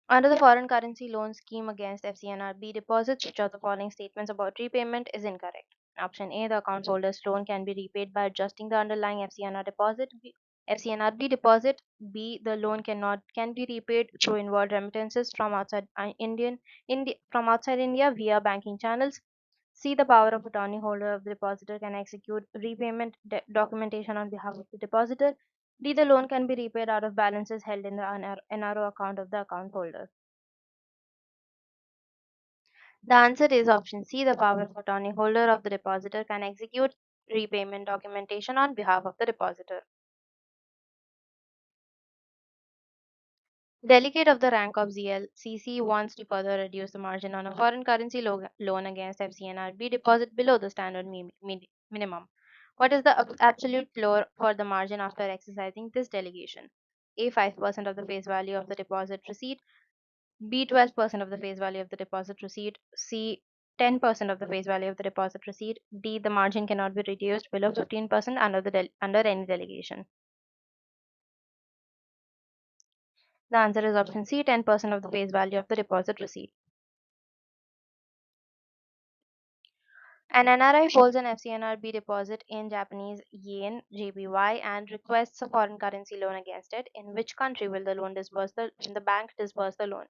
Under the foreign currency loan scheme against FCNRB deposits, which of the following statements about repayment is incorrect? Option A, the account holder's loan can be repaid by adjusting the underlying FCNRB deposit. B, the loan can be repaid through inward remittances from outside India via banking channels. C, the power of attorney holder of the depositor can execute repayment documentation on behalf of the depositor. D, the loan can be repaid out of balances held in the NRO account of the account holder. The answer is option C. The power of attorney holder of the depositor can execute repayment documentation on behalf of the depositor. Delegate of the rank of ZLCC wants to further reduce the margin on a foreign currency loan against FCNRB deposit below the standard minimum. What is the absolute floor for the margin after exercising this delegation? A 5% of the face value of the deposit receipt, B 12% of the face value of the deposit receipt, C 10% of the face value of the deposit receipt, D the margin cannot be reduced below 15% under any delegation. The answer is option C 10% of the face value of the deposit receipt. An NRI holds an FCNRB deposit in Japanese yen JPY and requests a foreign currency loan against it. In which country will the bank disburse the loan?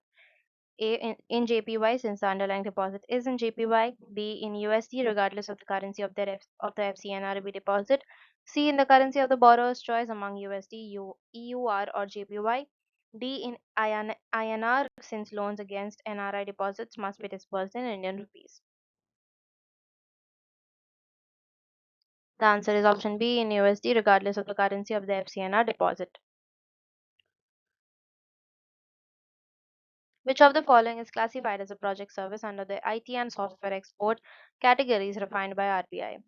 A in JPY since the underlying deposit is in JPY. B in USD regardless of the currency of of the FCNRB deposit. C in the currency of the borrower's choice among USD, EUR or JPY. D in INR since loans against NRI deposits must be disbursed in Indian rupees. The answer is option B in USD regardless of the currency of the FCNR deposit. Which of the following is classified as a project service under the IT and software export categories refined by RBI?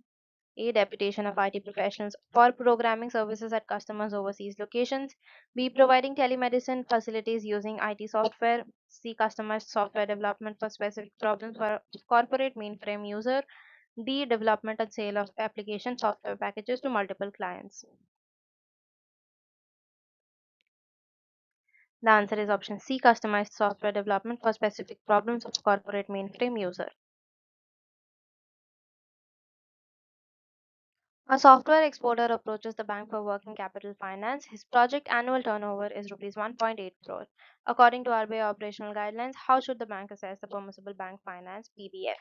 A. Deputation of IT professionals for programming services at customers' overseas locations. B. Providing telemedicine facilities using IT software. C. Customized software development for specific problems for corporate mainframe user. D. Development and sale of application software packages to multiple clients. The answer is option C. Customized software development for specific problems of corporate mainframe user. A software exporter approaches the bank for working capital finance. His project annual turnover is rupees 1.8 crore. According to RBI operational guidelines, how should the bank assess the permissible bank finance (PBF)?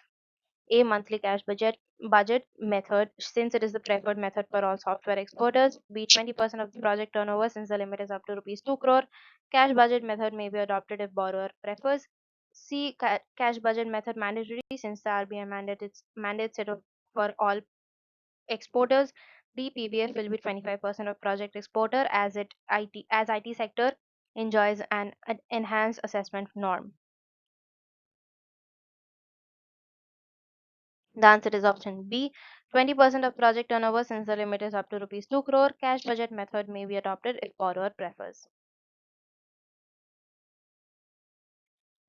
A. Monthly cash budget method since it is the preferred method for all software exporters. B. 20% of the project turnover since the limit is up to rupees 2 crore. Cash budget method may be adopted if borrower prefers. C. Cash budget method mandatory since the RBI mandates it for all exporters. The PBF will be 25% of project exporter as IT sector enjoys an enhanced assessment norm. The answer is option B. 20% of project turnover since the limit is up to rupees 2 crore. Cash budget method may be adopted if borrower prefers.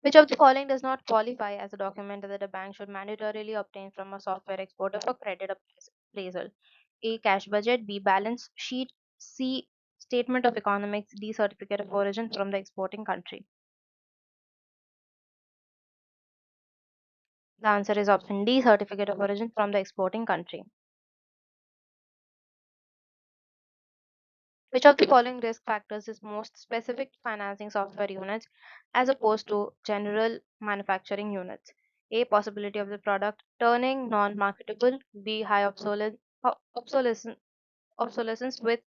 Which of the following does not qualify as a document that a bank should mandatorily obtain from a software exporter for credit appraisal? A. Cash budget. B. Balance sheet. C. Statement of economics. D. Certificate of origin from the exporting country. The answer is option D. Certificate of origin from the exporting country. Which of the following risk factors is most specific to financing software units as opposed to general manufacturing units? A. Possibility of the product turning non-marketable. B. High obsolescence with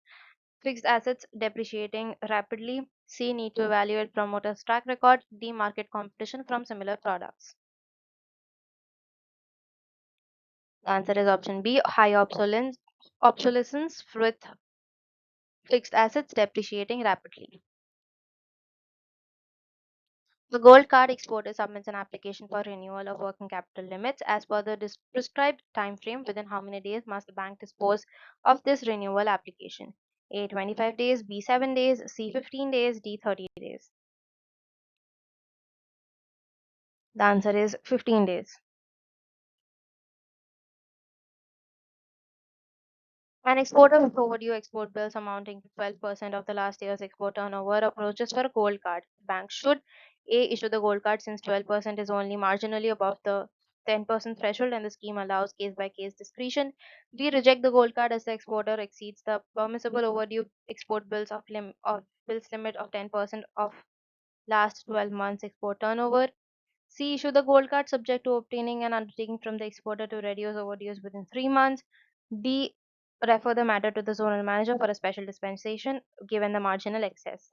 fixed assets depreciating rapidly. C. Need to evaluate promoters' track record. D. Market competition from similar products. The answer is option B. High obsolescence with fixed assets depreciating rapidly. The Gold Card exporter submits an application for renewal of working capital limits as per the prescribed time frame. Within how many days must the bank dispose of this renewal application? A. 25 days, B. 7 days, C. 15 days, D. 30 days. The answer is 15 days. An exporter with overdue export bills amounting to 12% of the last year's export turnover approaches for a gold card. The bank should A. Issue the gold card since 12% is only marginally above the 10% threshold and the scheme allows case by case discretion. B. Reject the gold card as the exporter exceeds the permissible overdue export of bills limit of 10% of last 12 months export turnover. C. Issue the gold card subject to obtaining an undertaking from the exporter to reduce overdues within 3 months. D. Refer the matter to the zonal manager for a special dispensation given the marginal excess.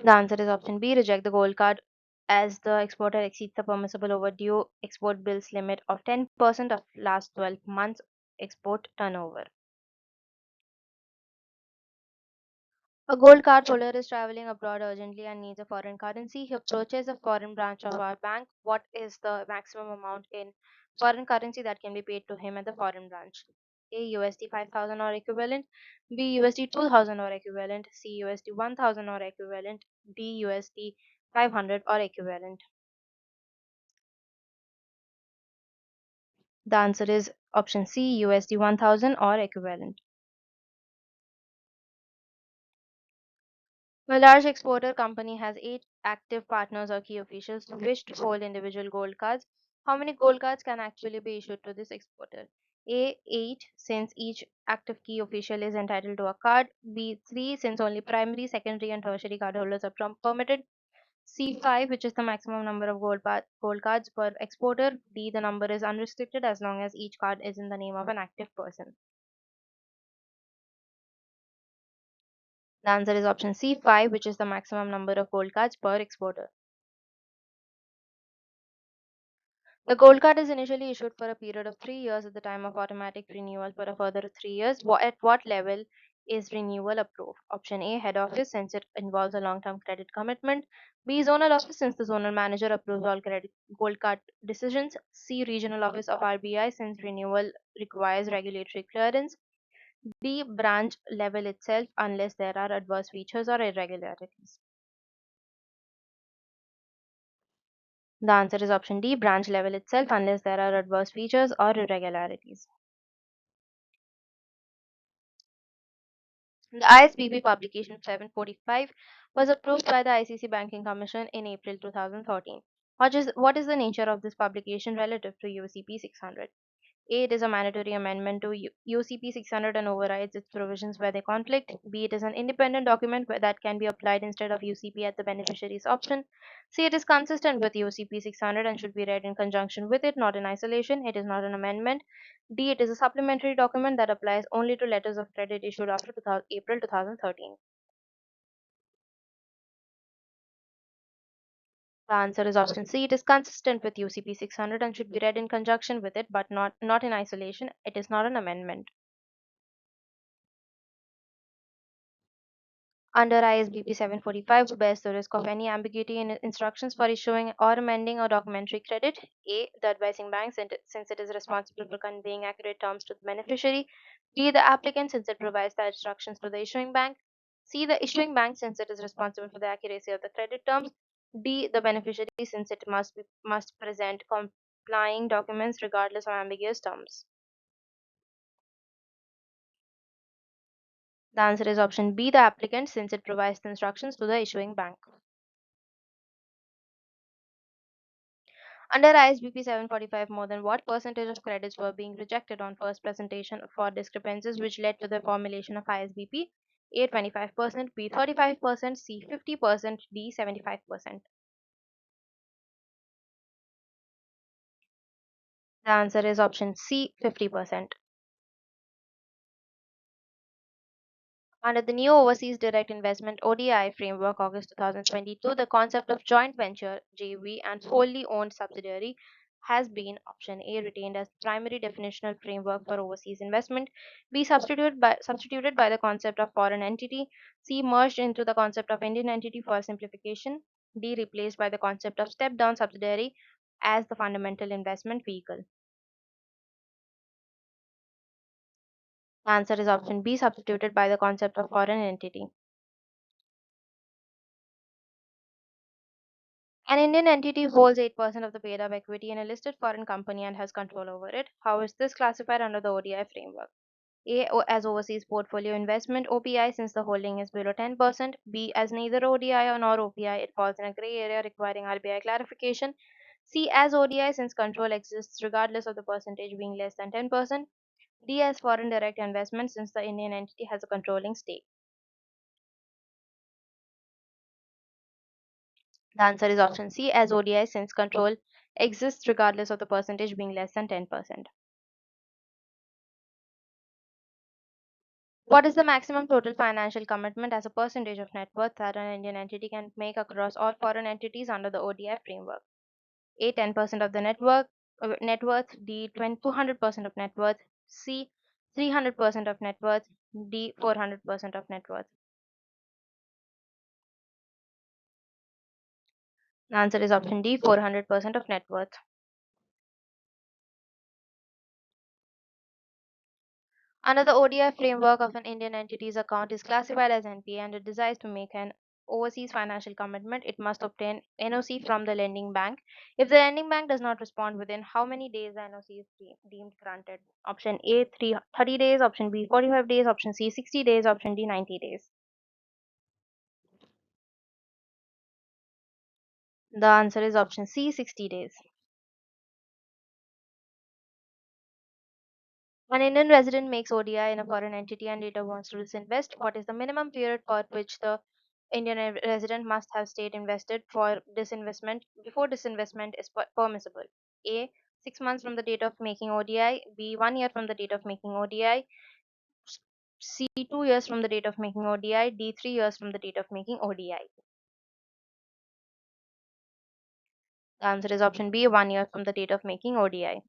The answer is option B. Reject the gold card as the exporter exceeds the permissible overdue export bills limit of 10% of last 12 months export turnover. A gold card holder is traveling abroad urgently and needs a foreign currency. He approaches a foreign branch of our bank. What is the maximum amount in foreign currency that can be paid to him at the foreign branch? A. USD 5,000 or equivalent. B. USD 2,000 or equivalent. C. USD 1,000 or equivalent. D. USD 500 or equivalent. The answer is option C. USD 1,000 or equivalent. A large exporter company has 8 active partners or key officials who wish to hold individual gold cards. How many gold cards can actually be issued to this exporter? A 8 since each active key official is entitled to a card. B 3 since only primary, secondary, and tertiary cardholders are permitted. C 5 which is the maximum number of gold cards per exporter. D the number is unrestricted as long as each card is in the name of an active person. The answer is option C 5 which is the maximum number of gold cards per exporter. The gold card is initially issued for a period of 3 years at the time of automatic renewal for a further 3 years. At what level is renewal approved? Option A, head office, since it involves a long term credit commitment. B, zonal office, since the zonal manager approves all credit gold card decisions. C, regional office of RBI, since renewal requires regulatory clearance. D, branch level itself, unless there are adverse features or irregularities. The answer is option D, branch level itself, unless there are adverse features or irregularities. The ISBB publication 745 was approved by the ICC Banking Commission in April 2013. What is the nature of this publication relative to UCP 600? A. It is a mandatory amendment to UCP 600 and overrides its provisions where they conflict. B. It is an independent document that can be applied instead of UCP at the beneficiary's option. C. It is consistent with UCP 600 and should be read in conjunction with it, not in isolation. It is not an amendment. D. It is a supplementary document that applies only to letters of credit issued after April 2013. The answer is option C. It is consistent with UCP 600 and should be read in conjunction with it, but not in isolation. It is not an amendment. Under ISBP 745, who bears the risk of any ambiguity in instructions for issuing or amending a documentary credit? A. The advising bank, since it is responsible for conveying accurate terms to the beneficiary. B. The applicant, since it provides the instructions to the issuing bank. C. The issuing bank, since it is responsible for the accuracy of the credit terms. D. The beneficiary, since it must present complying documents regardless of ambiguous terms. The answer is option B. The applicant, since it provides the instructions to the issuing bank. Under ISBP 745, more than what percentage of credits were being rejected on first presentation for discrepancies which led to the formulation of ISBP? A 25%, B 35%, C 50%, D 75%. The answer is option C 50%. Under the new Overseas Direct Investment ODI framework, August 2022, the concept of joint venture, JV, and wholly owned subsidiary has been option A retained as the primary definitional framework for overseas investment, B substituted by the concept of foreign entity, C merged into the concept of Indian entity for simplification, D replaced by the concept of step down subsidiary as the fundamental investment vehicle. The answer is option B substituted by the concept of foreign entity. An Indian entity holds 8% of the paid up equity in a listed foreign company and has control over it. How is this classified under the ODI framework? A as overseas portfolio investment OPI since the holding is below 10%. B as neither ODI nor OPI, it falls in a gray area requiring RBI clarification. C as ODI since control exists regardless of the percentage being less than 10%. D as foreign direct investment since the Indian entity has a controlling stake. The answer is option C as ODI since control exists regardless of the percentage being less than 10%. What is the maximum total financial commitment as a percentage of net worth that an Indian entity can make across all foreign entities under the ODI framework? A 10% of the net worth, D 200% of net worth, C 300% of net worth, D 400% of net worth. The answer is option D 400% of net worth. Under the ODI framework of an Indian entity's account is classified as NPA and it desires to make an overseas financial commitment, it must obtain NOC from the lending bank. If the lending bank does not respond within how many days the NOC is deemed granted? Option A 30 days, option B 45 days, option C 60 days, option D 90 days. The answer is option C 60 days. An Indian resident makes ODI in a foreign entity and later wants to disinvest. What is the minimum period for which the Indian resident must have stayed invested for disinvestment before disinvestment is permissible? A. 6 months from the date of making ODI. B. 1 year from the date of making ODI. C. 2 years from the date of making ODI. D. 3 years from the date of making ODI. The answer is option B. 1 year from the date of making ODI.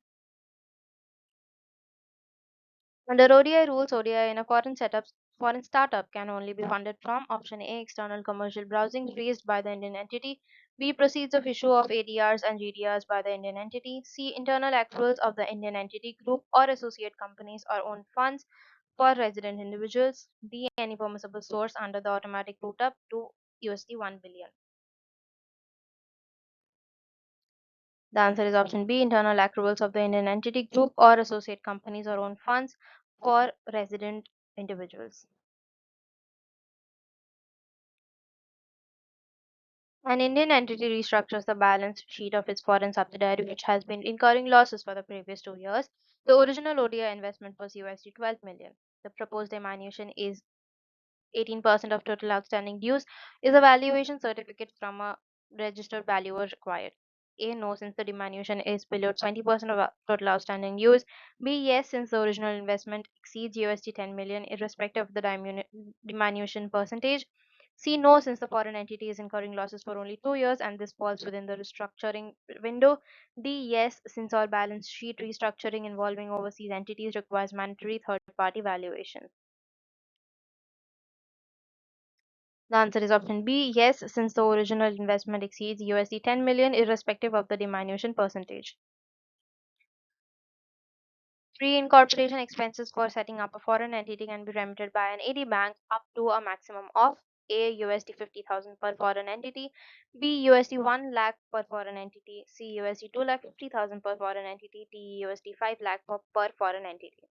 Under ODI rules, ODI in a foreign startup can only be funded from option A, external commercial browsing raised by the Indian entity, B, proceeds of issue of ADRs and GDRs by the Indian entity, C, internal accruals of the Indian entity group or associate companies or own funds for resident individuals, D, any permissible source under the automatic route up to USD 1 billion. The answer is option B, internal accruals of the Indian entity group or associate companies or own funds for resident individuals. An Indian entity restructures the balance sheet of its foreign subsidiary, which has been incurring losses for the previous 2 years. The original ODI investment was USD 12 million. The proposed diminution is 18% of total outstanding dues. Is a valuation certificate from a registered valuer required? A. No, since the diminution is below 20% of total outstanding dues. B. Yes, since the original investment exceeds USD 10 million, irrespective of the diminution percentage. C. No, since the foreign entity is incurring losses for only 2 years and this falls within the restructuring window. D. Yes, since our balance sheet restructuring involving overseas entities requires mandatory third party valuation. The answer is option B. Yes, since the original investment exceeds USD 10 million, irrespective of the diminution percentage. Pre-incorporation expenses for setting up a foreign entity can be remitted by an AD bank up to a maximum of A. USD 50,000 per foreign entity, B. USD 1 lakh per foreign entity, C. USD 2 lakh 50,000 per foreign entity, D. USD 5 lakh per foreign entity.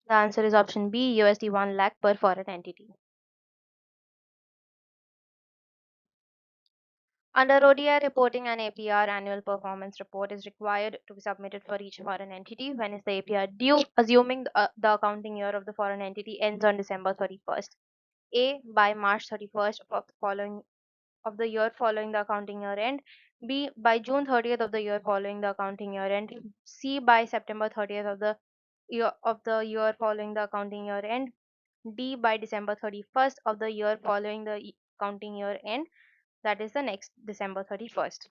The answer is option B. USD 1 lakh per foreign entity. Under ODI reporting, an APR annual performance report is required to be submitted for each foreign entity. When is the APR due? Assuming the accounting year of the foreign entity ends on December 31st. A. By March 31st of the year following the accounting year end. B. By June 30th of the year following the accounting year end. C. By September 30th of the year following the accounting year end. D. By December 31st of the year following the accounting year end, that is the next December 31st.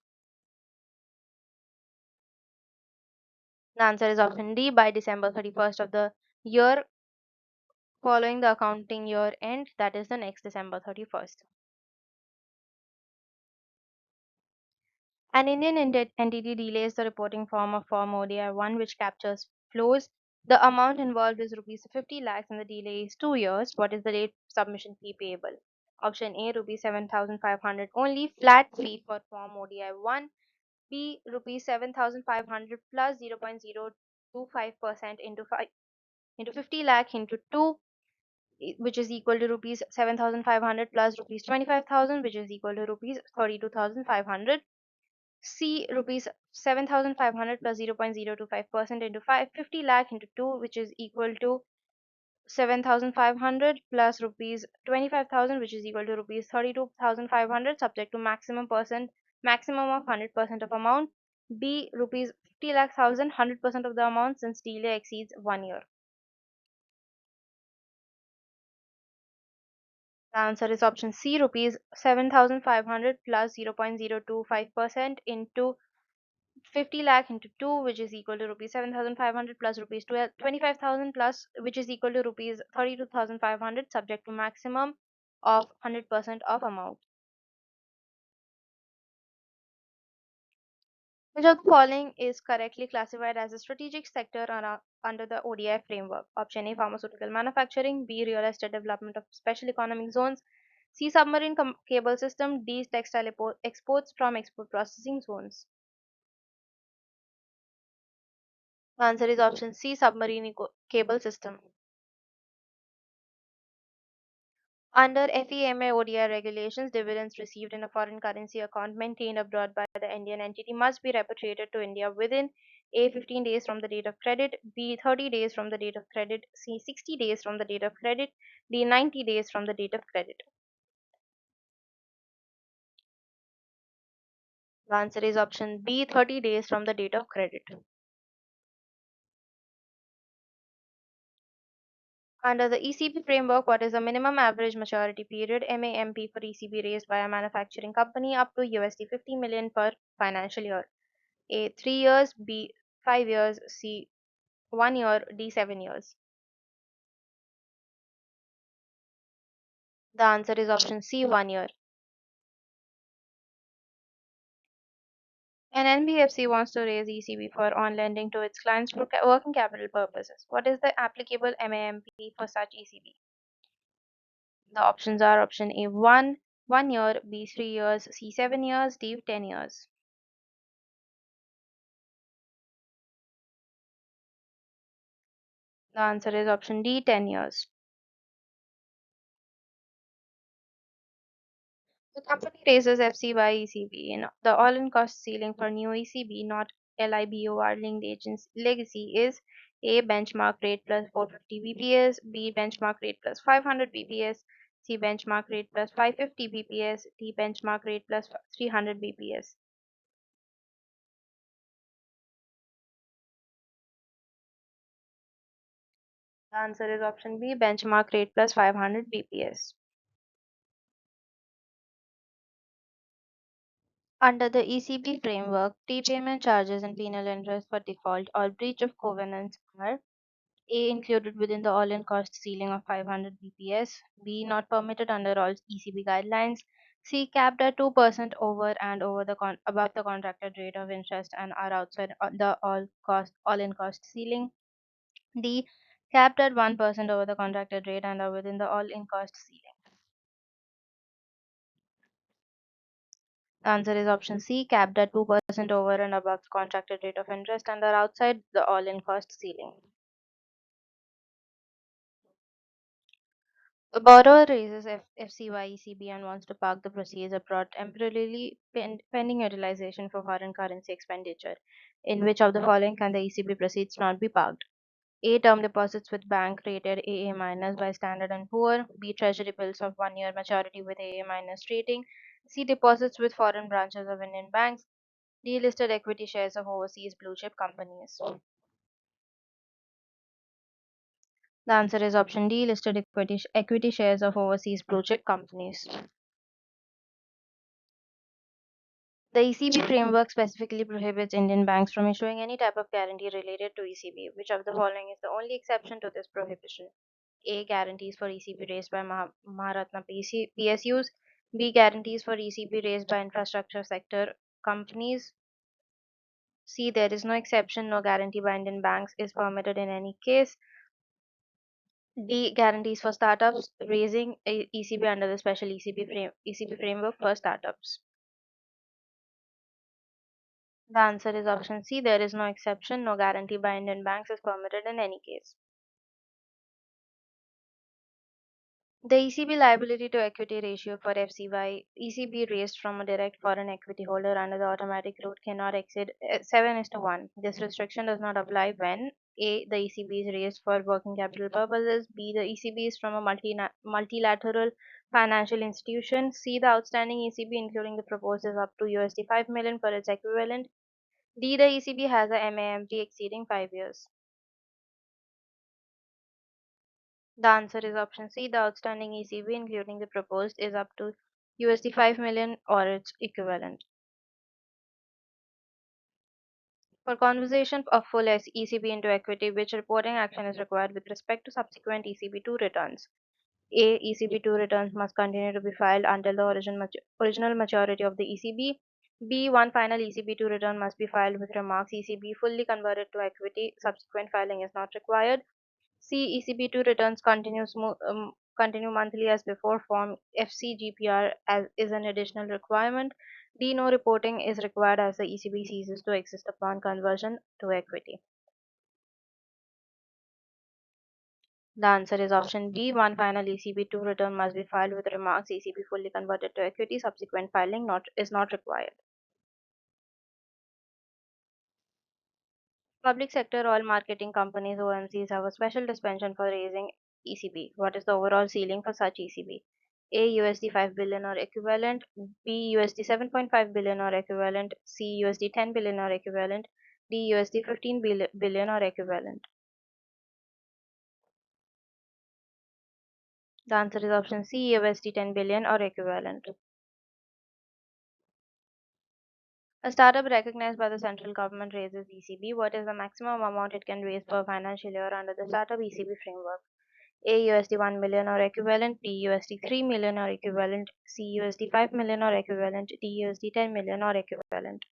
The answer is option D, by December 31st of the year following the accounting year end, that is the next December 31st. An Indian entity delays the reporting form of Form ODI-1 which captures flows. The amount involved is rupees 50 lakhs and the delay is 2 years. What is the late submission fee payable? Option A, rupees 7,500 only, flat fee for Form ODI-1. B, rupees 7,500 plus 0.025% into 50 lakh into 2, which is equal to rupees 7,500 plus rupees 25,000, which is equal to rupees 32,500. C, rupees 7,500 plus 0.025% into 50 lakh into 2, which is equal to 7,500 plus rupees 25,000, which is equal to rupees 32,500, subject to maximum of 100% of amount. B, rupees 50 lakh thousand, 100% of the amount since delay exceeds 1 year. The answer is option C, rupees 7,500 plus 0.025% into 50 lakh into 2, which is equal to rupees 7,500 plus rupees 25,000 plus, which is equal to rupees 32,500, subject to maximum of 100% of amount. Which of the following is correctly classified as a strategic sector under the ODI framework? Option A, pharmaceutical manufacturing. B, real estate development of special economic zones. C, submarine cable system. D, textile exports from export processing zones. The answer is option C, submarine cable system. Under FEMA ODI regulations, dividends received in a foreign currency account maintained abroad by the Indian entity must be repatriated to India within A 15 days from the date of credit, B 30 days from the date of credit, C 60 days from the date of credit, D 90 days from the date of credit. The answer is option B 30 days from the date of credit. Under the ECB framework, what is the minimum average maturity period MAMP for ECB raised by a manufacturing company up to USD 50 million per financial year? A 3 years, B 5 years, C 1 year, D 7 years. The answer is option C 1 year. An NBFC wants to raise ECB for on lending to its clients for working capital purposes. What is the applicable MAMP for such ECB? The options are option A 1 year, B 3 years, C 7 years, D 10 years. The answer is option D 10 years. The company raises FCY ECB in the all-in cost ceiling for new ECB, not LIBOR linked agents legacy is A benchmark rate plus 450 bps, B benchmark rate plus 500 bps, C benchmark rate plus 550 bps, D benchmark rate plus 300 bps. The answer is option B benchmark rate plus 500 bps. Under the ECB framework, prepayment charges and penal interest for default or breach of covenants are A included within the all-in cost ceiling of 500 bps, B not permitted under all ECB guidelines, C capped at 2% over and over the above the contracted rate of interest and are outside the all-in cost ceiling, D capped at 1% over the contracted rate and are within the all-in cost ceiling. The answer is option C capped at 2% over and above the contracted rate of interest and are outside the all-in cost ceiling. A borrower raises FCY and wants to park the proceeds abroad temporarily pending utilization for foreign currency expenditure. In which of the following can the ECB proceeds not be parked? A. Term deposits with bank rated AA minus by Standard and Poor. B. Treasury bills of 1 year maturity with AA minus rating. C. Deposits with foreign branches of Indian banks. D. Listed equity shares of overseas blue chip companies. The answer is option D. Listed equity shares of overseas blue chip companies. The ECB framework specifically prohibits Indian banks from issuing any type of guarantee related to ECB. Which of the following is the only exception to this prohibition? A. Guarantees for ECB raised by Maharatna PSUs. B. Guarantees for ECB raised by infrastructure sector companies. C. There is no exception. No guarantee by Indian banks is permitted in any case. D. Guarantees for startups raising ECB under the special ECB framework for startups. The answer is option C. There is no exception. No guarantee by Indian banks is permitted in any case. The ECB liability to equity ratio for FCY ECB raised from a direct foreign equity holder under the automatic route cannot exceed 7:1. This restriction does not apply when A. The ECB is raised for working capital purposes. B. The ECB is from a multilateral financial institution. C. The outstanding ECB, including the proposed, is up to USD 5 million for its equivalent. D. The ECB has a MAMP exceeding 5 years. The answer is option C. The outstanding ECB, including the proposed, is up to USD 5 million or its equivalent. For conversion of full ECB into equity, which reporting action is required with respect to subsequent ECB2 returns? A. ECB2 returns must continue to be filed until the original maturity of the ECB. B. One final ECB2 return must be filed with remarks ECB fully converted to equity. Subsequent filing is not required. C. ECB2 returns continue monthly as before. Form FCGPR as is an additional requirement. D. No reporting is required as the ECB ceases to exist upon conversion to equity. The answer is option B. One final ECB2 return must be filed with remarks ECB fully converted to equity. Subsequent filing is not required. Public sector oil marketing companies (OMCs) have a special dispensation for raising ECB. What is the overall ceiling for such ECB? A. USD 5 billion or equivalent. B. USD 7.5 billion or equivalent. C. USD 10 billion or equivalent. D. USD 15 billion or equivalent. The answer is option C. USD 10 billion or equivalent. A startup recognized by the central government raises ECB. What is the maximum amount it can raise per financial year under the startup ECB framework? A. USD 1 million or equivalent. B. USD 3 million or equivalent. C. USD 5 million or equivalent. D. USD 10 million or equivalent.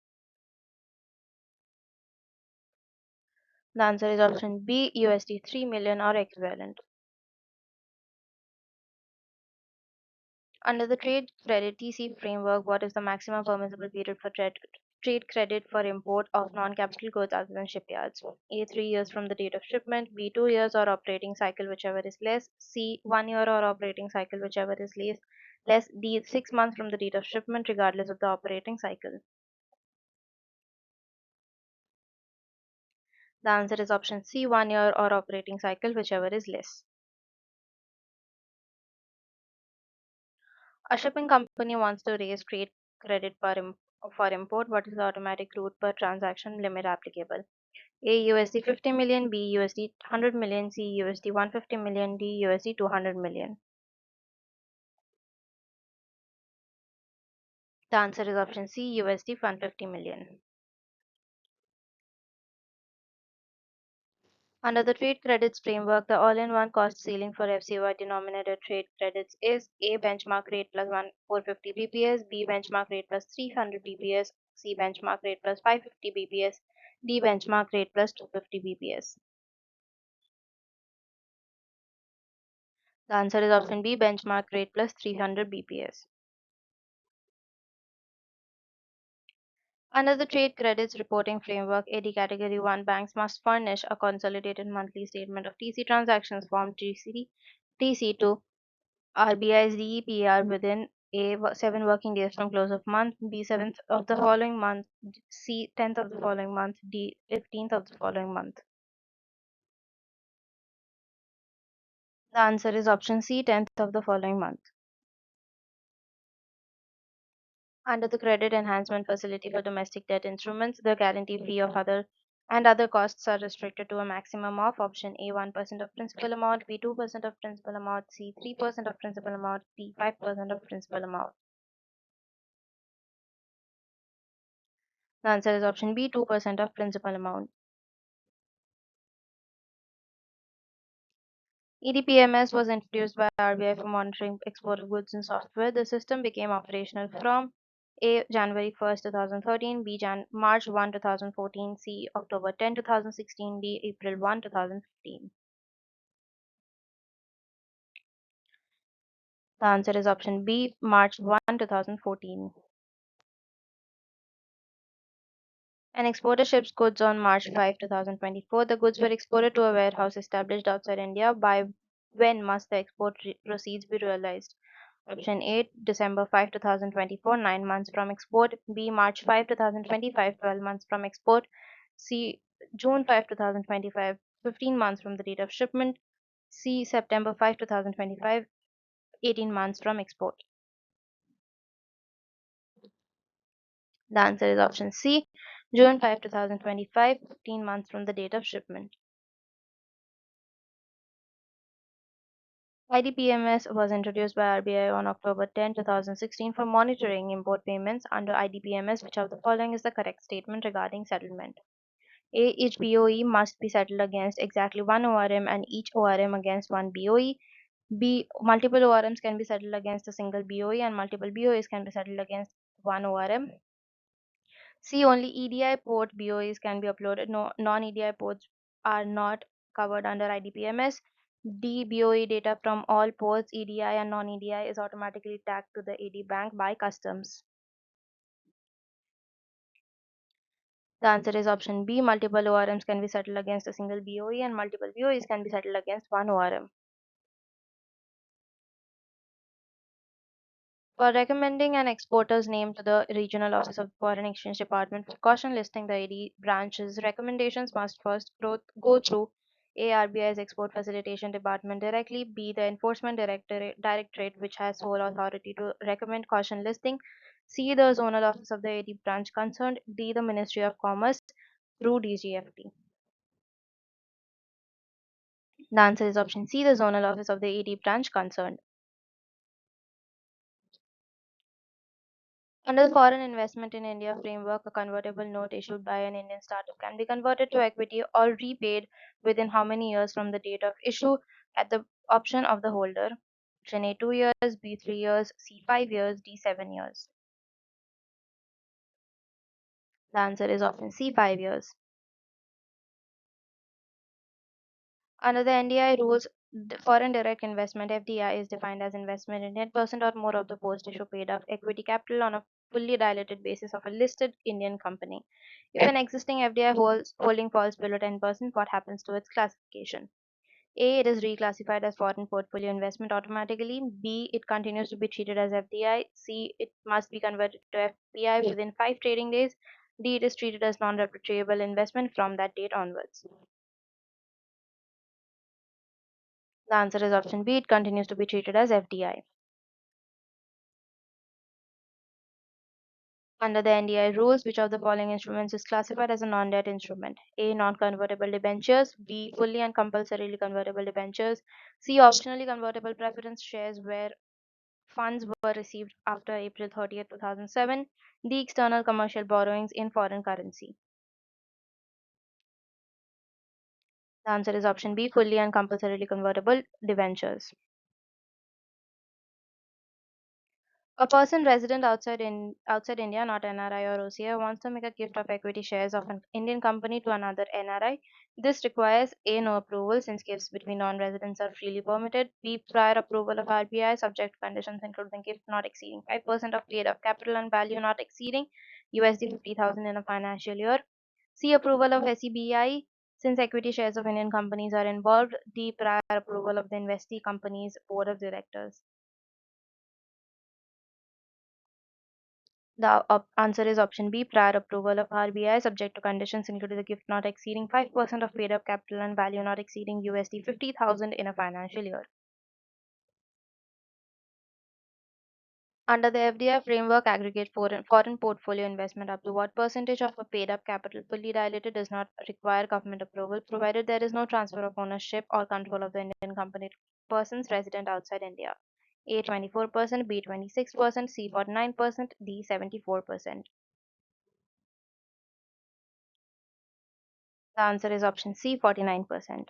The answer is option B. USD 3 million or equivalent. Under the Trade Credit (TC) framework, what is the maximum permissible period for trade credit for import of non-capital goods other than shipyards? A. 3 years from the date of shipment. B. 2 years or operating cycle, whichever is less. C. 1 year or operating cycle, whichever is less. D. 6 months from the date of shipment, regardless of the operating cycle. The answer is option C. 1 year or operating cycle, whichever is less. A shipping company wants to raise trade credit for import. What is the automatic route per transaction limit applicable? A. USD 50 million. B. USD 100 million. C. USD 150 million. D. USD 200 million. The answer is option C. USD 150 million. Under the trade credits framework, the all-in-one cost ceiling for FCY denominated trade credits is A. Benchmark rate plus 450 bps. B. Benchmark rate plus 300 bps. C. Benchmark rate plus 550 bps. D. Benchmark rate plus 250 bps. The answer is option B. Benchmark rate plus 300 bps. Under the Trade Credits Reporting Framework, AD Category 1 banks must furnish a consolidated monthly statement of TC transactions Form TC to RBI's DEPR within A. 7 working days from close of month, B. 7th of the following month, C. 10th of the following month, D. 15th of the following month. The answer is option C. 10th of the following month. Under the Credit Enhancement Facility for Domestic Debt Instruments, the guarantee fee of other costs are restricted to a maximum of option A 1% of principal amount, B 2% of principal amount, C 3% of principal amount, D 5% of principal amount. The answer is option B 2% of principal amount. EDPMS was introduced by RBI for monitoring export of goods and software. The system became operational from A. January 1st, 2013, B. March 1, 2014, C. October 10, 2016, D. April 1, 2015. The answer is option B. March 1, 2014. An exporter ships goods on March 5, 2024. The goods were exported to a warehouse established outside India. By when must the export proceeds be realized? Option A. December 5, 2024, 9 months from export. B. March 5, 2025, 12 months from export. C. June 5, 2025, 15 months from the date of shipment. C. September 5, 2025, 18 months from export. The answer is option C. June 5, 2025, 15 months from the date of shipment. IDPMS was introduced by RBI on October 10, 2016 for monitoring import payments. Under IDPMS, which of the following is the correct statement regarding settlement? A. Each BOE must be settled against exactly one ORM and each ORM against one BOE. B. Multiple ORMs can be settled against a single BOE and multiple BOEs can be settled against one ORM. C. Only EDI port BOEs can be uploaded. No, non-EDI ports are not covered under IDPMS. D. BOE data from all ports, EDI and non-EDI, is automatically tagged to the AD bank by customs. The answer is option B. Multiple ORMs can be settled against a single BOE and multiple BOEs can be settled against one ORM. For recommending an exporter's name to the regional office of the Foreign Exchange Department for caution listing the AD branches, recommendations must first go through A. RBI's Export Facilitation Department directly, B. the Enforcement Directorate, which has sole authority to recommend caution listing, C. the zonal office of the AD branch concerned, D. the Ministry of Commerce through DGFT. The answer is option C. the zonal office of the AD branch concerned. Under the Foreign Investment in India framework, a convertible note issued by an Indian startup can be converted to equity or repaid within how many years from the date of issue at the option of the holder? Option A 2 years, B 3 years, C 5 years, D 7 years. The answer is option C 5 years. Under the NDI rules, foreign direct investment FDI is defined as investment in 10% or more of the post-issue paid-up equity capital on a fully diluted basis of a listed Indian company. If an existing FDI holding falls below 10%, what happens to its classification? A. It is reclassified as foreign portfolio investment automatically. B. It continues to be treated as FDI. C. It must be converted to FPI within 5 trading days. D. It is treated as non-repatriable investment from that date onwards. The answer is option B. It continues to be treated as FDI. Under the NDI rules, which of the following instruments is classified as a non-debt instrument? A. Non-convertible debentures. B. Fully and compulsorily convertible debentures. C. Optionally convertible preference shares where funds were received after April 30th, 2007. D. External commercial borrowings in foreign currency. The answer is option B. Fully and compulsorily convertible debentures. A person resident outside India, not NRI or OCI, wants to make a gift of equity shares of an Indian company to another NRI. This requires A. No approval since gifts between non-residents are freely permitted. B. Prior approval of RBI subject to conditions including gift not exceeding 5% of paid up capital and value not exceeding USD 50,000 in a financial year. C. Approval of SEBI since equity shares of Indian companies are involved. D. Prior approval of the investee company's board of directors. The answer is option B. Prior approval of RBI subject to conditions including the gift not exceeding 5% of paid up capital and value not exceeding USD 50,000 in a financial year. Under the FDI framework, aggregate foreign portfolio investment up to what percentage of a paid up capital fully diluted does not require government approval, provided there is no transfer of ownership or control of the Indian company to persons resident outside India? A 24%, B 26%, C 49%, D 74%. The answer is option C 49%.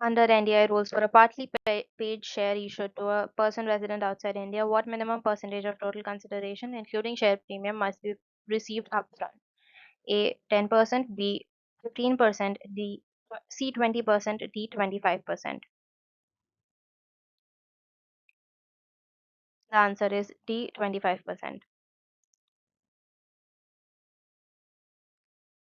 Under NDI rules, for a partly paid share issued to a person resident outside India, what minimum percentage of total consideration, including share premium, must be received upfront? A 10%, B 15%, D C 20%, D 25%. The answer is D 25%.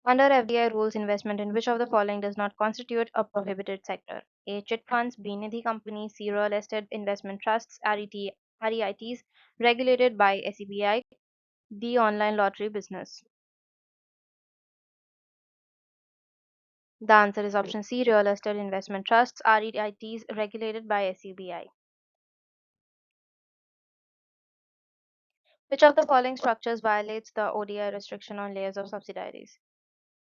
Under FDI rules, investment in which of the following does not constitute a prohibited sector? A. Chit funds, B. Nidhi companies, C. Real estate investment trusts, REITs, regulated by SEBI, D. Online lottery business. The answer is option C. Real estate investment trusts, REITs, regulated by SEBI. Which of the following structures violates the ODI restriction on layers of subsidiaries?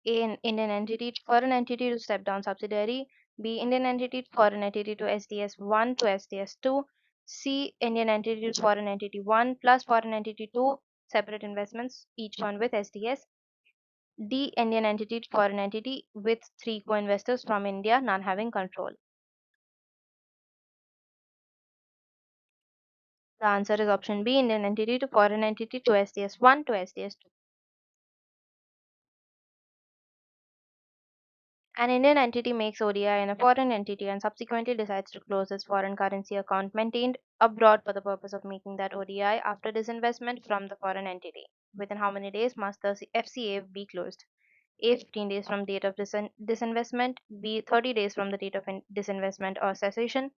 A. Indian entity, foreign entity to step down subsidiary. B. Indian entity, foreign entity to SDS 1 to SDS 2. C. Indian entity to foreign entity 1 plus foreign entity 2, separate investments, each one with SDS. D. Indian entity to foreign entity with 3 co-investors from India, none having control. The answer is option B. Indian entity to foreign entity to SDS 1 to SDS 2. An Indian entity makes ODI in a foreign entity and subsequently decides to close its foreign currency account maintained abroad for the purpose of making that ODI after disinvestment from the foreign entity. Within how many days must the FCA be closed? A. 15 days from date of disinvestment. B. 30 days from the date of disinvestment or cessation.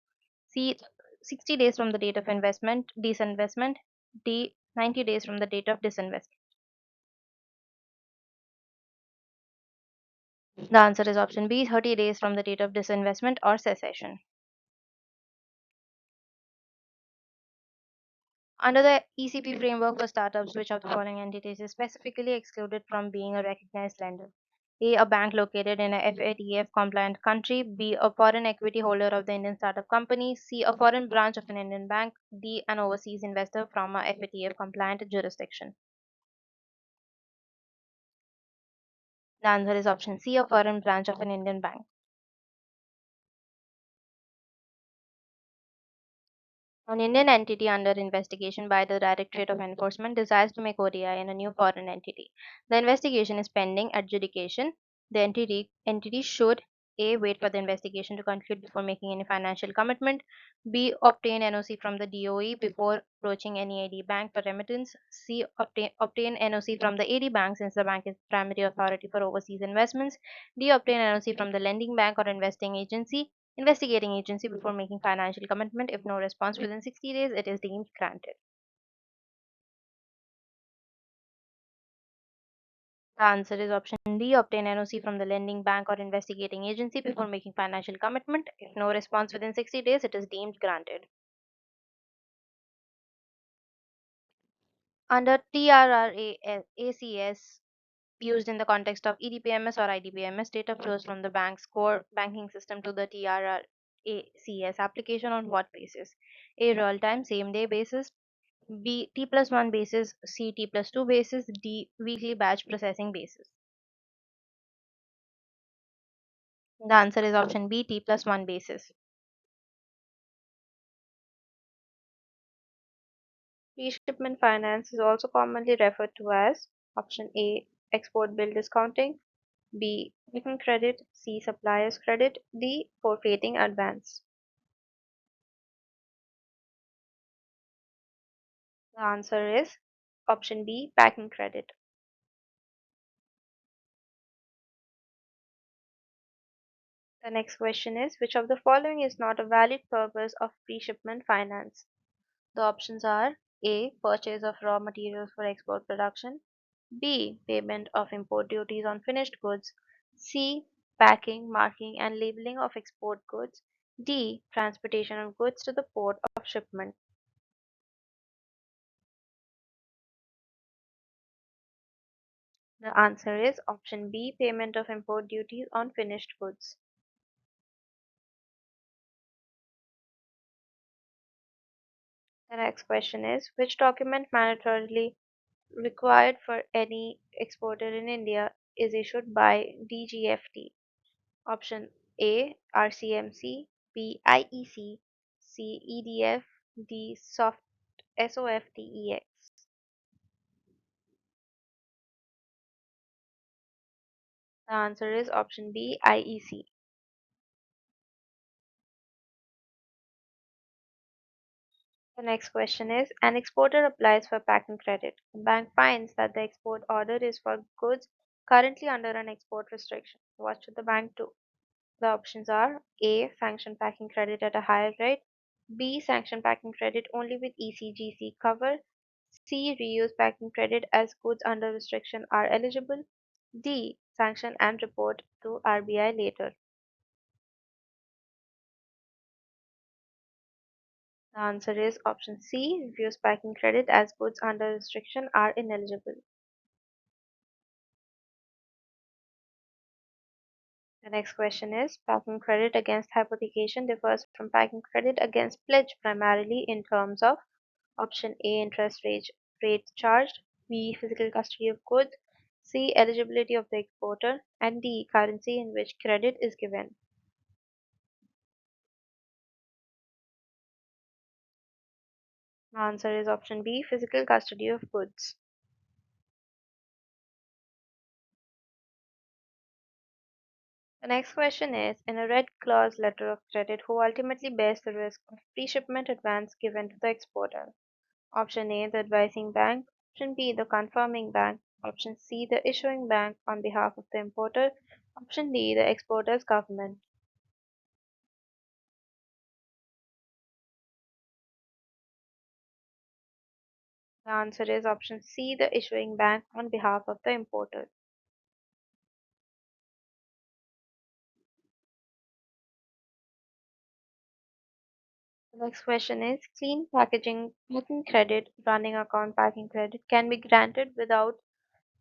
C. 60 days from the date of disinvestment. D. 90 days from the date of disinvestment. The answer is option B, 30 days from the date of disinvestment or cessation. Under the ECP framework for startups, which of the following entities is specifically excluded from being a recognized lender? A. A bank located in a FATF compliant country. B. A foreign equity holder of the Indian startup company. C. A foreign branch of an Indian bank. D. An overseas investor from a FATF compliant jurisdiction. The answer is option C. A foreign branch of an Indian bank. An Indian entity under investigation by the Directorate of Enforcement desires to make ODI in a new foreign entity. The investigation is pending adjudication. The entity should A. Wait for the investigation to conclude before making any financial commitment. B. Obtain NOC from the DOE before approaching any AD bank for remittance. C. Obtain NOC from the AD bank since the bank is the primary authority for overseas investments. D. Obtain NOC from the lending bank or investigating agency before making financial commitment. If no response within 60 days, it is deemed granted. The answer is option D. Obtain NOC from the lending bank or investigating agency before making financial commitment. If no response within 60 days, it is deemed granted. Under TRRA ACS used in the context of EDPMS or IDPMS, data flows from the bank's core banking system to the TRRA ACS application on what basis? A. Real time, same day basis. B. T plus 1 basis. C. T plus 2 basis. D. Weekly batch processing basis. The answer is option B. T plus 1 basis. Pre-shipment finance is also commonly referred to as option A. Export bill discounting. B. Written credit. C. Supplier's credit. D. Forfeiting advance. The answer is option B. Packing credit. The next question is, which of the following is not a valid purpose of pre-shipment finance? The options are A. Purchase of raw materials for export production. B. Payment of import duties on finished goods. C. Packing, marking, and labeling of export goods. D. Transportation of goods to the port of shipment. The answer is option B. Payment of import duties on finished goods. The next question is, which document mandatorily required for any exporter in India is issued by DGFT? Option A. RCMC. B. IEC. C. EDF. D. SOFTEX. The answer is option B. IEC. The next question is, an exporter applies for packing credit. The bank finds that the export order is for goods currently under an export restriction. What should the bank do? The options are A. Sanction packing credit at a higher rate. B. Sanction packing credit only with ECGC cover. C. Reuse packing credit as goods under restriction are eligible. D. Sanction and report to RBI later. The answer is option C. Reuse packing credit as goods under restriction are ineligible. The next question is, packing credit against hypothecation differs from packing credit against pledge primarily in terms of option A. Interest rate charged. B. Physical custody of goods. C. Eligibility of the exporter. And D. Currency in which credit is given. The answer is option B. Physical custody of goods. The next question is, in a red clause letter of credit, who ultimately bears the risk of pre-shipment advance given to the exporter? Option A. The advising bank. Option B, the confirming bank. Option C, the issuing bank on behalf of the importer. Option D, the exporter's government. The answer is option C, the issuing bank on behalf of the importer. The next question is clean packaging packing credit, running account packing credit can be granted without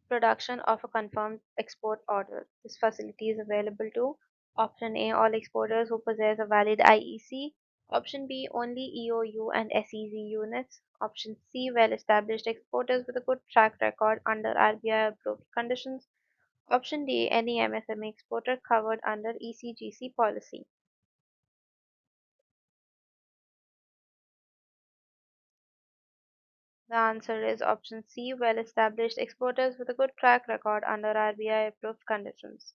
production of a confirmed export order. This facility is available to option A, all exporters who possess a valid IEC. Option B, only EOU and SEZ units. Option C, well established exporters with a good track record under RBI approved conditions. Option D, any MSME exporter covered under ECGC policy. The answer is option C, well established exporters with a good track record under RBI approved conditions.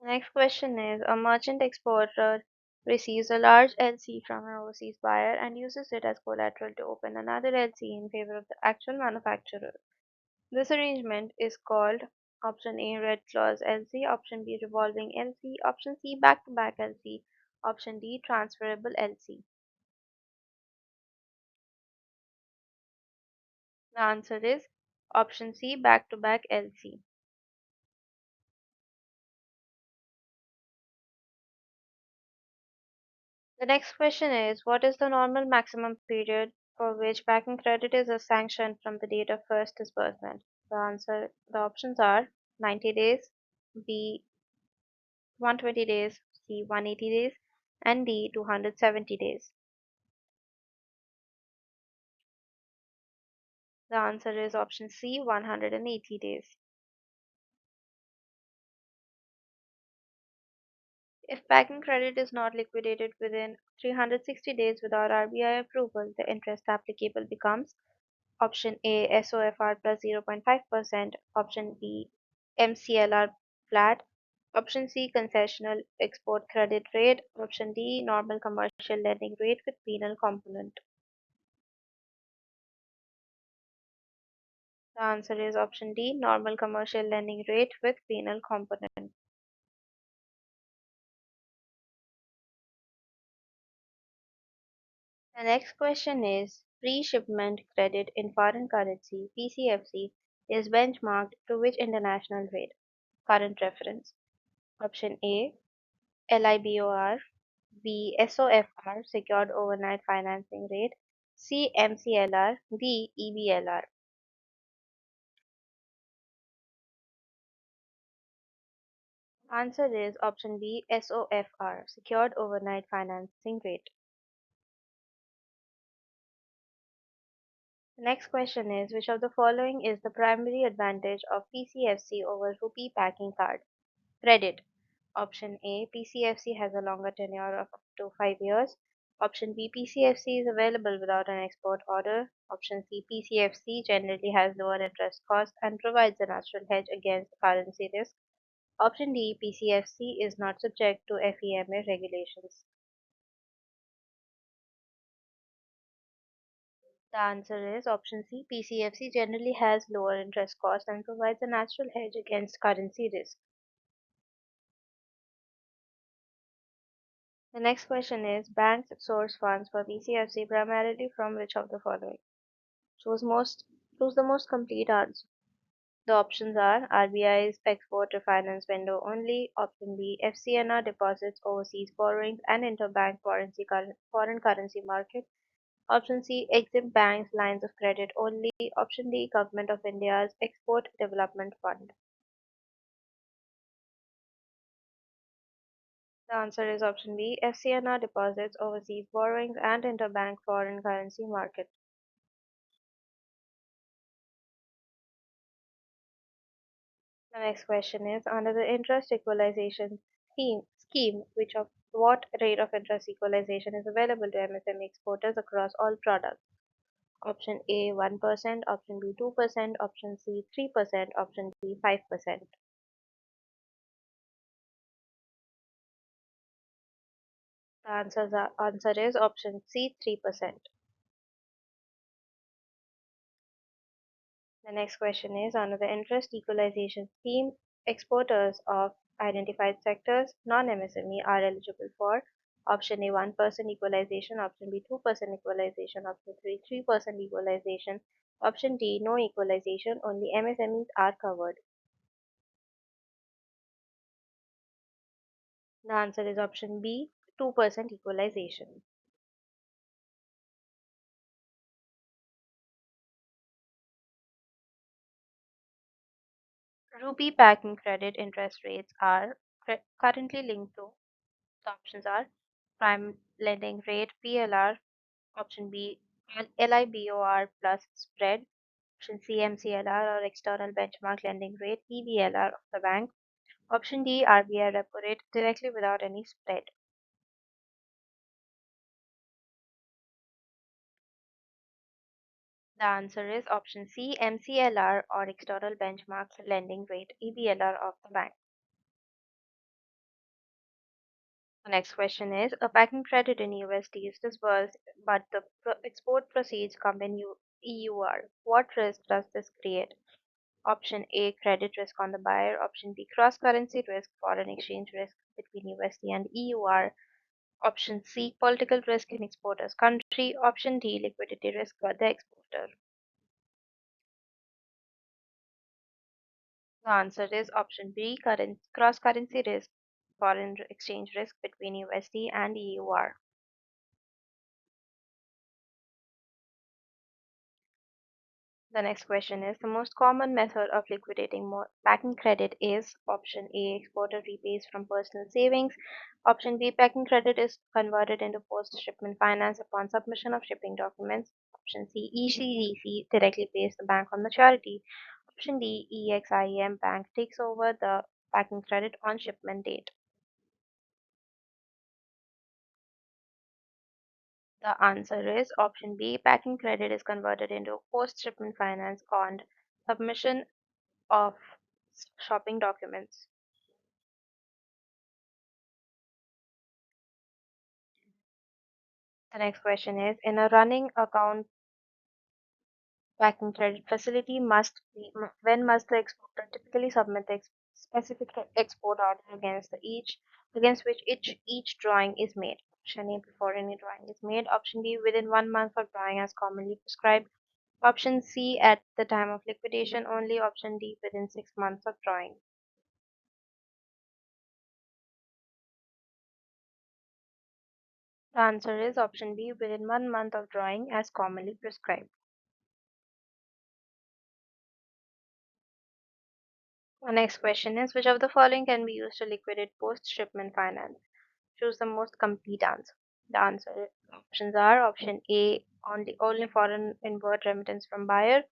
The next question is a merchant exporter receives a large LC from an overseas buyer and uses it as collateral to open another LC in favor of the actual manufacturer. This arrangement is called option A, red clause LC, option B, revolving LC, option C, back to back LC, option D, transferable LC. The answer is option C, back to back LC. The next question is what is the normal maximum period for which packing credit is sanctioned from the date of first disbursement? The options are 90 days, B 120 days, C 180 days, and D 270 days. The answer is option C 180 days. If packing credit is not liquidated within 360 days without RBI approval, the interest applicable becomes option A SOFR plus 0.5%, option B MCLR flat, option C concessional export credit rate, option D normal commercial lending rate with penal component. The answer is option D normal commercial lending rate with penal component. The next question is pre-shipment credit in foreign currency PCFC is benchmarked to which international rate? Current reference. Option A LIBOR, B SOFR secured overnight financing rate, C MCLR, D EBLR. Answer is option B SOFR secured overnight financing rate. The next question is which of the following is the primary advantage of PCFC over rupee packing card? Credit. Option A PCFC has a longer tenure of up to 5 years. Option B PCFC is available without an export order. Option C PCFC generally has lower interest costs and provides a natural hedge against currency risk. Option D PCFC is not subject to FEMA regulations. The answer is option C PCFC generally has lower interest costs and provides a natural hedge against currency risk. The next question is banks source funds for PCFC primarily from which of the following? Choose most choose the most complete answer. The options are RBI's export refinance window only, option B FCNR deposits overseas borrowings and interbank foreign currency market, option C exim banks lines of credit only, option D Government of India's Export Development Fund. The answer is option B FCNR deposits overseas borrowings and interbank foreign currency market. The next question is under the interest equalization scheme which of what rate of interest equalization is available to MSME exporters across all products? Option A 1%, option B 2%, option C 3%, option D 5%. The answer is option C, 3%. The next question is under the interest equalization scheme, exporters of identified sectors, non-MSME, are eligible for option A 1% equalization, option B 2% equalization, option C 3% equalization, option D no equalization, only MSMEs are covered. The answer is option B 2% equalization. Rupee packing credit interest rates are currently linked to the options are prime lending rate PLR, option B LIBOR plus spread, option C MCLR or external benchmark lending rate EBLR of the bank, option D RBI repo rate directly without any spread. The answer is option C MCLR or external benchmark lending rate EBLR of the bank. The next question is a packing credit in USD is disbursed, but the export proceeds come in EUR. What risk does this create? Option A credit risk on the buyer, option B cross currency risk, foreign exchange risk between USD and EUR, option C political risk in exporter's country, option D liquidity risk for the exporter. The answer is option B cross currency risk, foreign exchange risk between USD and EUR. The next question is the most common method of liquidating packing credit is option A exporter repays from personal savings, option B packing credit is converted into post shipment finance upon submission of shipping documents, option C ECGC directly pays the bank on maturity, option D EXIM bank takes over the packing credit on shipment date. The answer is option B packing credit is converted into post shipment finance on submission of shopping documents. The next question is in a running account packing credit facility when must the exporter typically submit the specific export order against which each drawing is made. Option A before any drawing is made. Option B within 1 month of drawing as commonly prescribed. Option C at the time of liquidation only. Option D within 6 months of drawing. The answer is option B within 1 month of drawing as commonly prescribed. The next question is which of the following can be used to liquidate post-shipment finance? Choose the most complete answer. The answer options are option A only foreign inward remittance from buyer,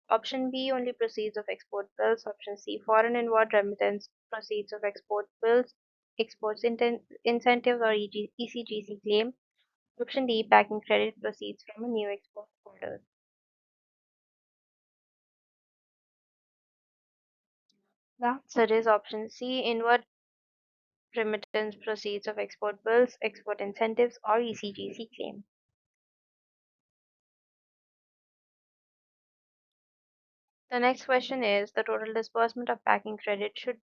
option B only proceeds of export bills, option C foreign inward remittance proceeds of export bills, exports incentives or ECGC claim, option D packing credit proceeds from a new export order. The answer is option C inward remittance proceeds of export bills, export incentives, or ECGC claim. The next question is the total disbursement of packing credit should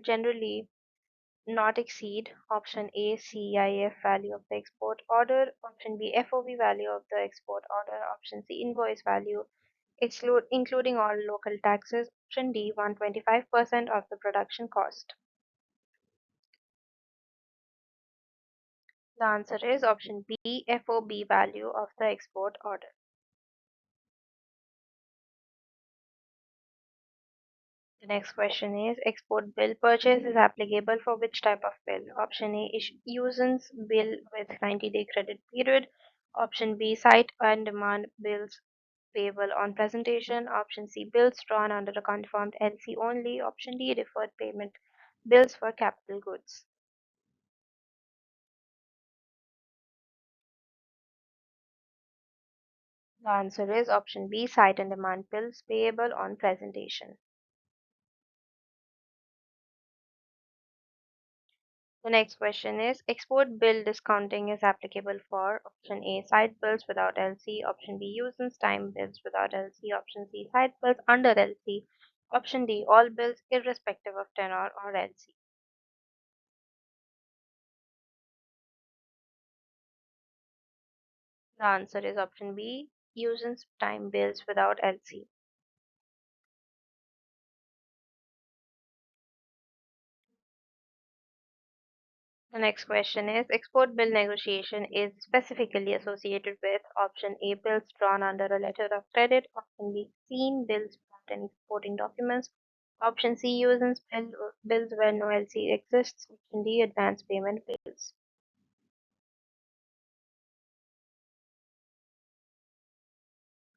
generally not exceed option A CIF value of the export order, option B FOB value of the export order, option C invoice value including all local taxes, option D 125% of the production cost. The answer is option B FOB value of the export order. The next question is export bill purchase is applicable for which type of bill? Option A is usance bill with 90-day credit period. Option B site and demand bills payable on presentation. Option C bills drawn under a confirmed LC only. Option D deferred payment bills for capital goods. The answer is option B site and demand bills payable on presentation. The next question is export bill discounting is applicable for option A side bills without LC, option B usance time bills without LC, option C side bills under LC, option D all bills irrespective of tenor or LC. The answer is option B usance time bills without LC. The next question is export bill negotiation is specifically associated with option A bills drawn under a letter of credit, option B seen bills without any supporting documents, option C usance bills where no LC exists, option D advance payment bills.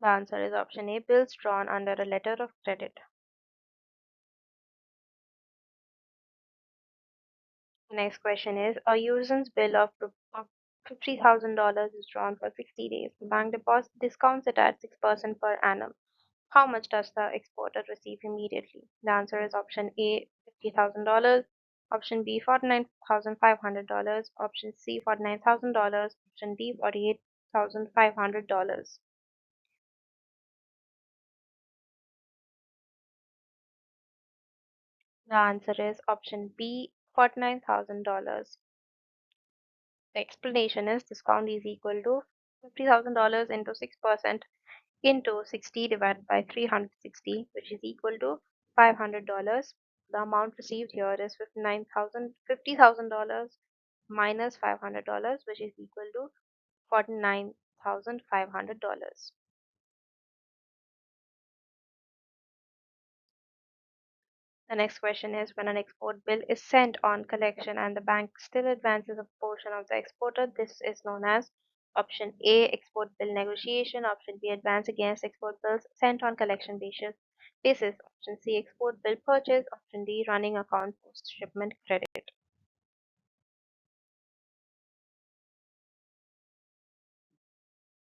The answer is option A bills drawn under a letter of credit. The next question is a usance bill of $50,000 is drawn for 60 days. The bank deposit discounts it at 6% per annum. How much does the exporter receive immediately? The answer is option A, $50,000, option B, $49,500, option C, $49,000, option D, $48,500. The answer is option B, $49,000. The explanation is discount is equal to $50,000 into 6% into 60 divided by 360, which is equal to $500. The amount received here is $50,000 minus $500, which is equal to $49,500. The next question is when an export bill is sent on collection and the bank still advances a portion of the exporter, this is known as option A export bill negotiation, option B advance against export bills sent on collection basis, option C export bill purchase, option D running account post shipment credit.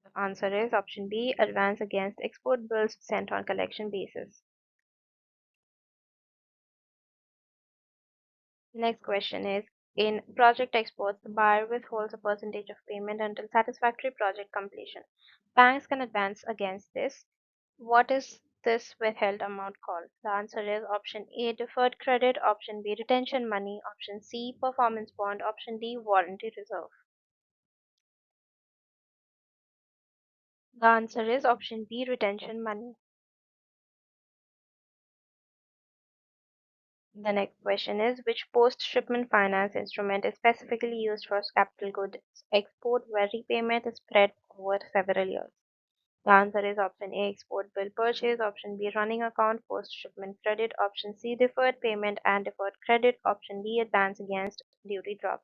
The answer is option B advance against export bills sent on collection basis. Next question is in project exports, the buyer withholds a percentage of payment until satisfactory project completion. Banks can advance against this. What is this withheld amount called? The answer is option A deferred credit, option B retention money, option C performance bond, option D warranty reserve. The answer is option B retention money. The next question is which post shipment finance instrument is specifically used for capital goods export where repayment is spread over several years? The answer is option A export bill purchase, option B running account post shipment credit, option C deferred payment and deferred credit, option D advance against duty drop.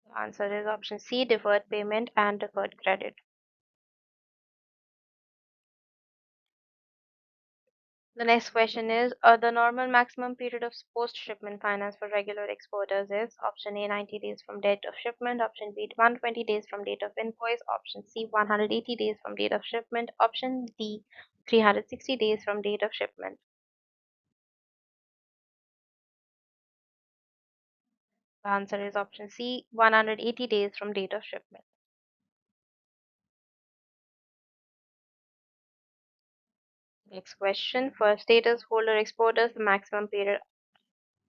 The answer is option C deferred payment and deferred credit. The next question is the normal maximum period of post shipment finance for regular exporters is option A 90 days from date of shipment, option B 120 days from date of invoice, option C 180 days from date of shipment, option D 360 days from date of shipment. The answer is option C 180 days from date of shipment. Next question for status holder exporters, the maximum period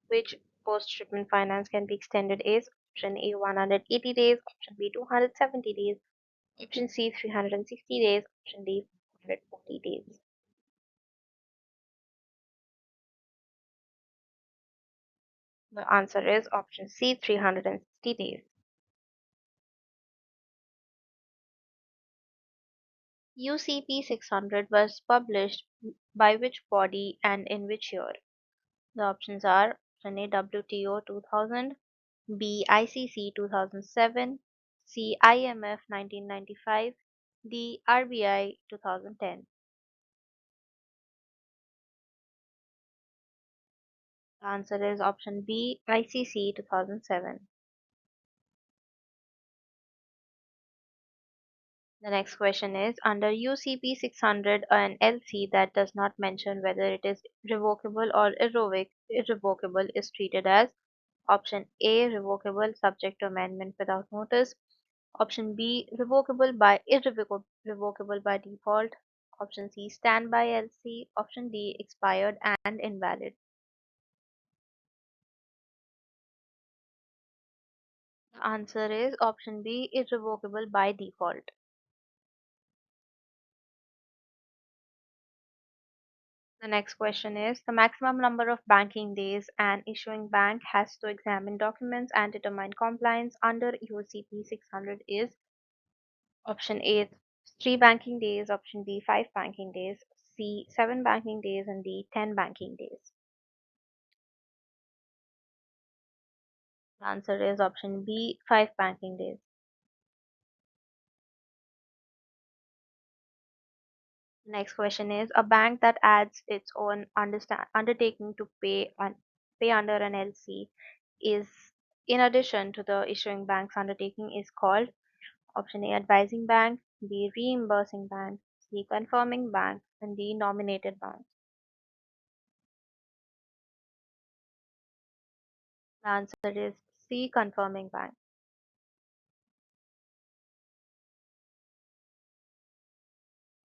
which post shipment finance can be extended is option A 180 days, option B 270 days, option C 360 days, option D 440 days. The answer is option C 360 days. UCP 600 was published by which body and in which year? The options are option A WTO 2000, B ICC 2007, C IMF 1995, D RBI 2010. The answer is option B ICC 2007. The next question is under UCP 600, an LC that does not mention whether it is revocable or irrevocable is treated as option A revocable subject to amendment without notice, option B revocable by irrevocable by default, option C standby LC, option D expired and invalid. The answer is option B irrevocable by default. The next question is the maximum number of banking days an issuing bank has to examine documents and determine compliance under UCP 600 is option A 3 banking days, option B 5 banking days, C 7 banking days, and D 10 banking days. The answer is option B 5 banking days. The next question is a bank that adds its own undertaking to pay under an LC is in addition to the issuing bank's undertaking is called option A advising bank, B reimbursing bank, C confirming bank, and D nominated bank. The answer is C confirming bank.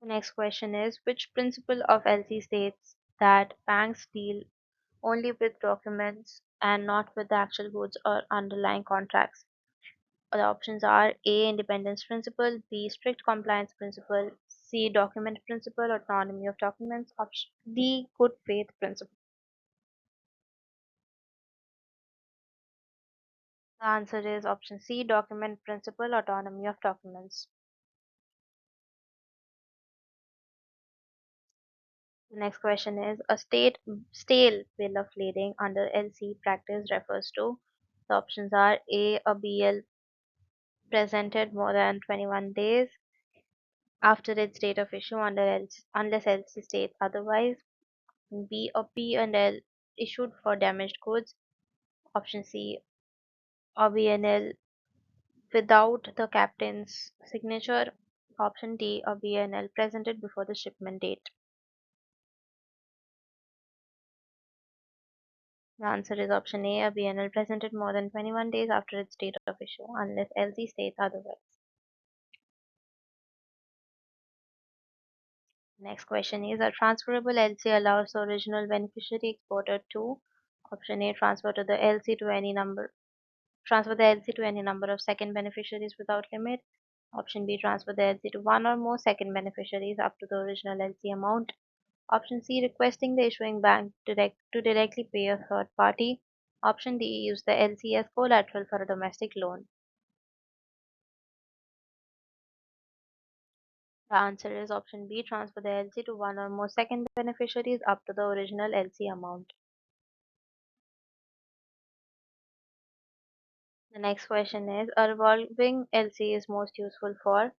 The next question is which principle of LC states that banks deal only with documents and not with the actual goods or underlying contracts? The options are A independence principle, B strict compliance principle, C document principle, autonomy of documents, option D good faith principle. The answer is option C document principle, autonomy of documents. The next question is a stale bill of lading under LC practice refers to. The options are A BL presented more than 21 days after its date of issue under LC, unless LC states otherwise. B a P&L issued for damaged goods. Option C a BNL without the captain's signature. Option D a BNL presented before the shipment date. The answer is option A, a BNL presented more than 21 days after its date of issue, unless LC states otherwise. Next question is a transferable LC allows the original beneficiary exporter to option A transfer the LC to any number of second beneficiaries without limit. Option B transfer the LC to one or more second beneficiaries up to the original LC amount. Option C requesting the issuing bank directly pay a third party. Option D use the LC as collateral for a domestic loan. The answer is option B transfer the LC to one or more second beneficiaries up to the original LC amount. The next question is a revolving LC is most useful for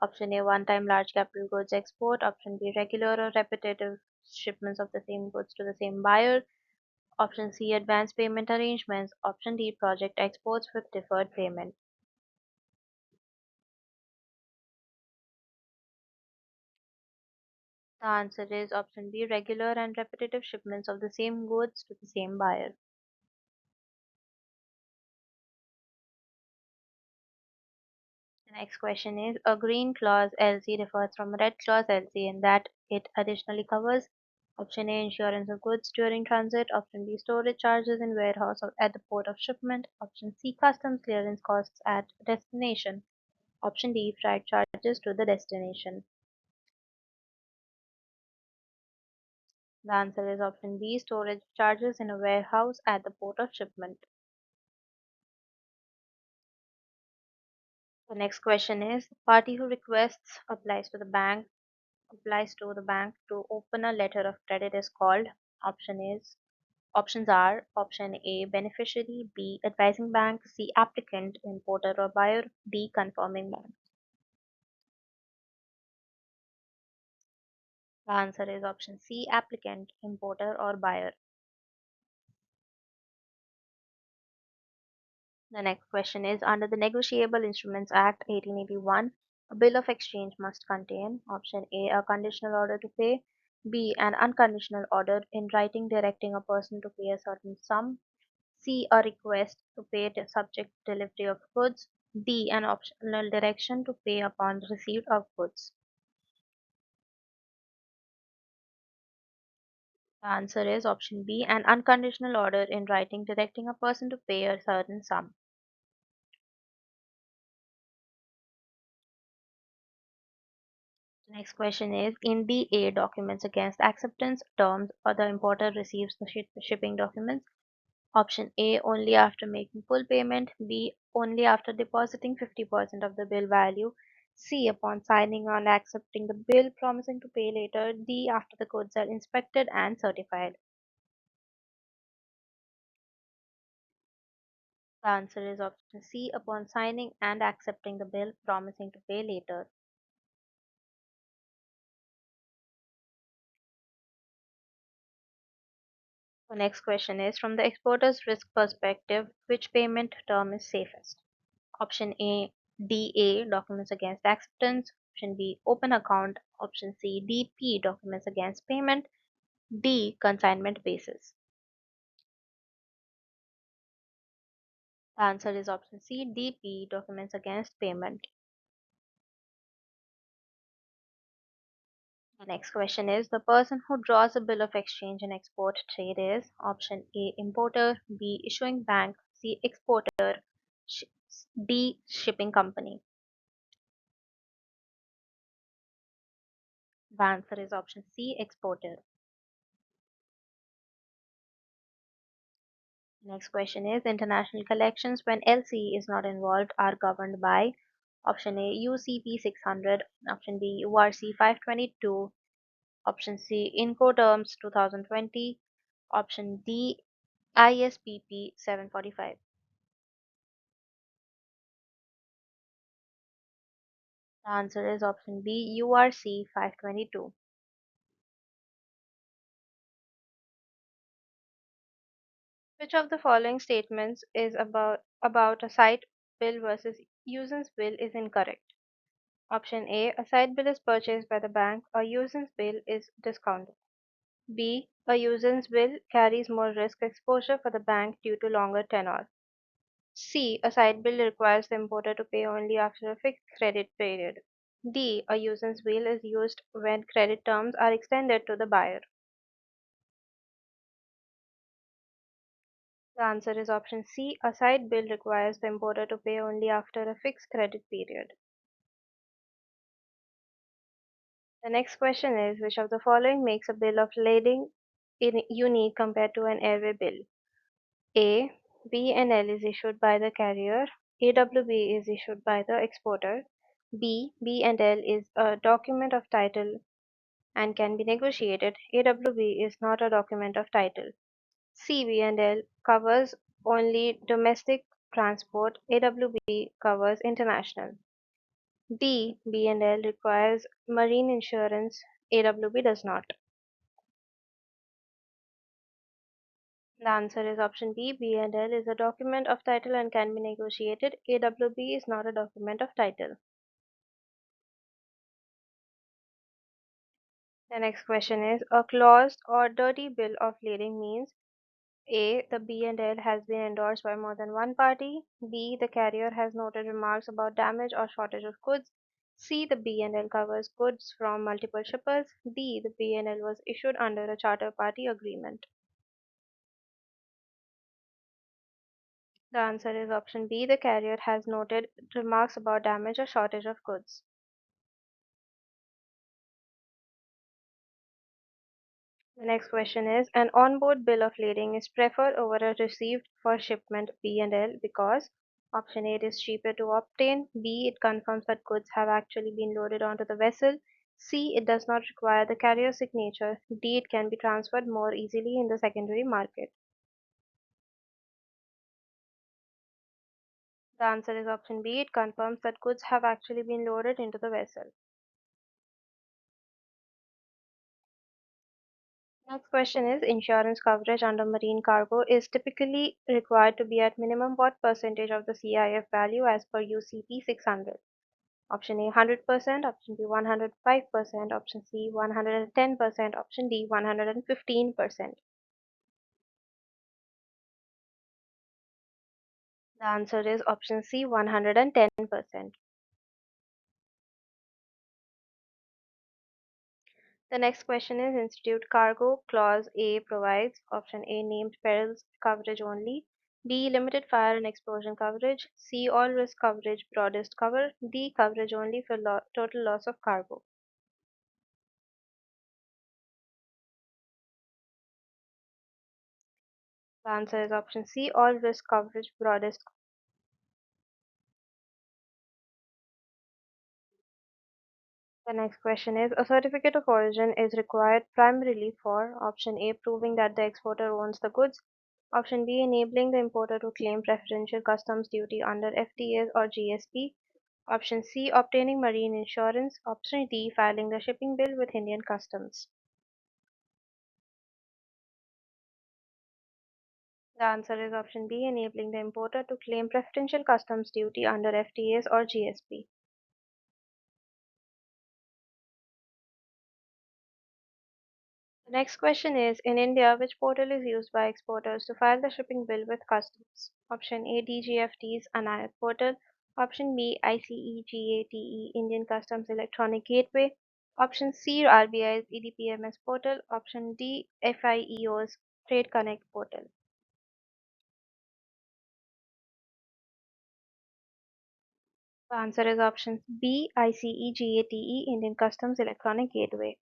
option A one time large capital goods export, option B regular or repetitive shipments of the same goods to the same buyer, option C advance payment arrangements, option D project exports with deferred payment. The answer is option B regular and repetitive shipments of the same goods to the same buyer. The next question is a green clause LC differs from a red clause LC in that it additionally covers option A insurance of goods during transit, option B storage charges in warehouse or at the port of shipment, option C customs clearance costs at destination, option D freight charges to the destination. The answer is option B storage charges in a warehouse at the port of shipment. The next question is the party who requests applies to the bank to open a letter of credit is called options are option A beneficiary, B advising bank, C applicant, importer or buyer, D confirming bank. The answer is option C applicant, importer or buyer. The next question is under the Negotiable Instruments Act 1881, A bill of exchange must contain option A, a conditional order to pay, B, an unconditional order in writing directing a person to pay a certain sum, C, a request to pay the subject to delivery of goods, D, an optional direction to pay upon receipt of goods. The answer is option B, an unconditional order in writing directing a person to pay a certain sum. The next question is in BA documents against acceptance terms or the importer receives the shipping documents. Option A only after making full payment, B only after depositing 50% of the bill value, C upon signing and accepting the bill promising to pay later, D after the goods are inspected and certified. The answer is option C upon signing and accepting the bill promising to pay later. The next question is from the exporter's risk perspective, which payment term is safest? Option A, DA, documents against acceptance. Option B, open account. Option C, DP, documents against payment. D, consignment basis. The answer is option C, DP, documents against payment. The next question is the person who draws a bill of exchange in export trade is option A, importer, B, issuing bank, C, exporter, sh- D, shipping company. The answer is option C, exporter. Next question is international collections when LC is not involved are governed by option A UCP 600, option B URC 522, option C Incoterms 2020, option D ISPP 745. The answer is option B URC 522. Which of the following statements is about a site bill versus usance bill is incorrect? Option A, a side bill is purchased by the bank, a usance bill is discounted. B, a usance bill carries more risk exposure for the bank due to longer tenor. C, a side bill requires the importer to pay only after a fixed credit period. D, a usance bill is used when credit terms are extended to the buyer. The answer is option C, a side bill requires the importer to pay only after a fixed credit period. The next question is which of the following makes a bill of lading unique compared to an airway bill? A. B&L is issued by the carrier. AWB is issued by the exporter. B. B&L is a document of title and can be negotiated. AWB is not a document of title. C. B&L covers only domestic transport. AWB covers international. D. B&L requires marine insurance. AWB does not. The answer is option B. B&L is a document of title and can be negotiated. AWB is not a document of title. The next question is a claused or dirty bill of lading means A. The B&L has been endorsed by more than one party. B. The carrier has noted remarks about damage or shortage of goods. C. The B&L covers goods from multiple shippers. D. The B&L was issued under a charter party agreement. The answer is option B. The carrier has noted remarks about damage or shortage of goods. The next question is an onboard bill of lading is preferred over a received for shipment B&L because option A it is cheaper to obtain, B it confirms that goods have actually been loaded onto the vessel, C it does not require the carrier signature, D it can be transferred more easily in the secondary market. The answer is option B it confirms that goods have actually been loaded into the vessel. Next question is insurance coverage under marine cargo is typically required to be at minimum what percentage of the CIF value as per UCP 600? Option A 100%, option B 105%, option C 110%, option D 115%. The answer is option C 110%. The next question is Institute Cargo. Clause A provides option A named perils coverage only, B limited fire and explosion coverage, C all risk coverage broadest cover, D coverage only for total loss of cargo. The answer is option C all risk coverage broadest. The next question is a certificate of origin is required primarily for option A proving that the exporter owns the goods, option B enabling the importer to claim preferential customs duty under FTAs or GSP, option C obtaining marine insurance, option D filing the shipping bill with Indian customs. The answer is option B enabling the importer to claim preferential customs duty under FTAs or GSP. The next question is in India, which portal is used by exporters to file the shipping bill with customs? Option A DGFT's Anayak portal, option B ICEGATE Indian Customs Electronic Gateway, option C RBI's EDPMS portal, option D FIEO's Trade Connect portal. The answer is option B ICEGATE Indian Customs Electronic Gateway.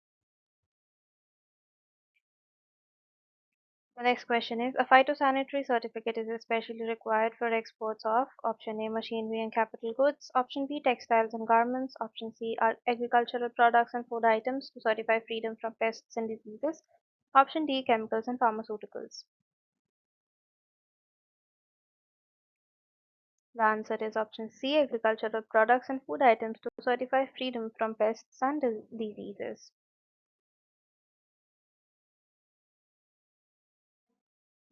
The next question is a phytosanitary certificate is especially required for exports of option A machinery and capital goods, option B textiles and garments, option C are agricultural products and food items to certify freedom from pests and diseases, option D chemicals and pharmaceuticals. The answer is option C agricultural products and food items to certify freedom from pests and diseases.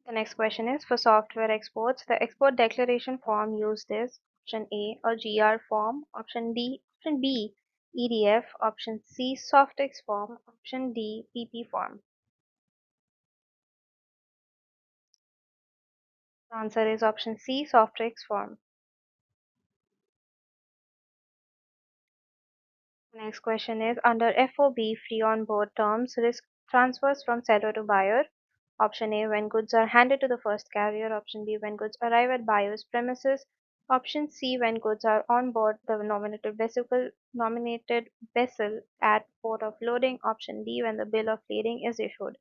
The next question is for software exports, the export declaration form used is option A a GR form, option B EDF, option C Softex form, option D PP form. The answer is option C Softex form. The next question is under FOB free on board terms, risk transfers from seller to buyer. Option A when goods are handed to the first carrier, option B when goods arrive at buyer's premises, option C when goods are on board the nominated vessel at port of loading, option D when the bill of lading is issued.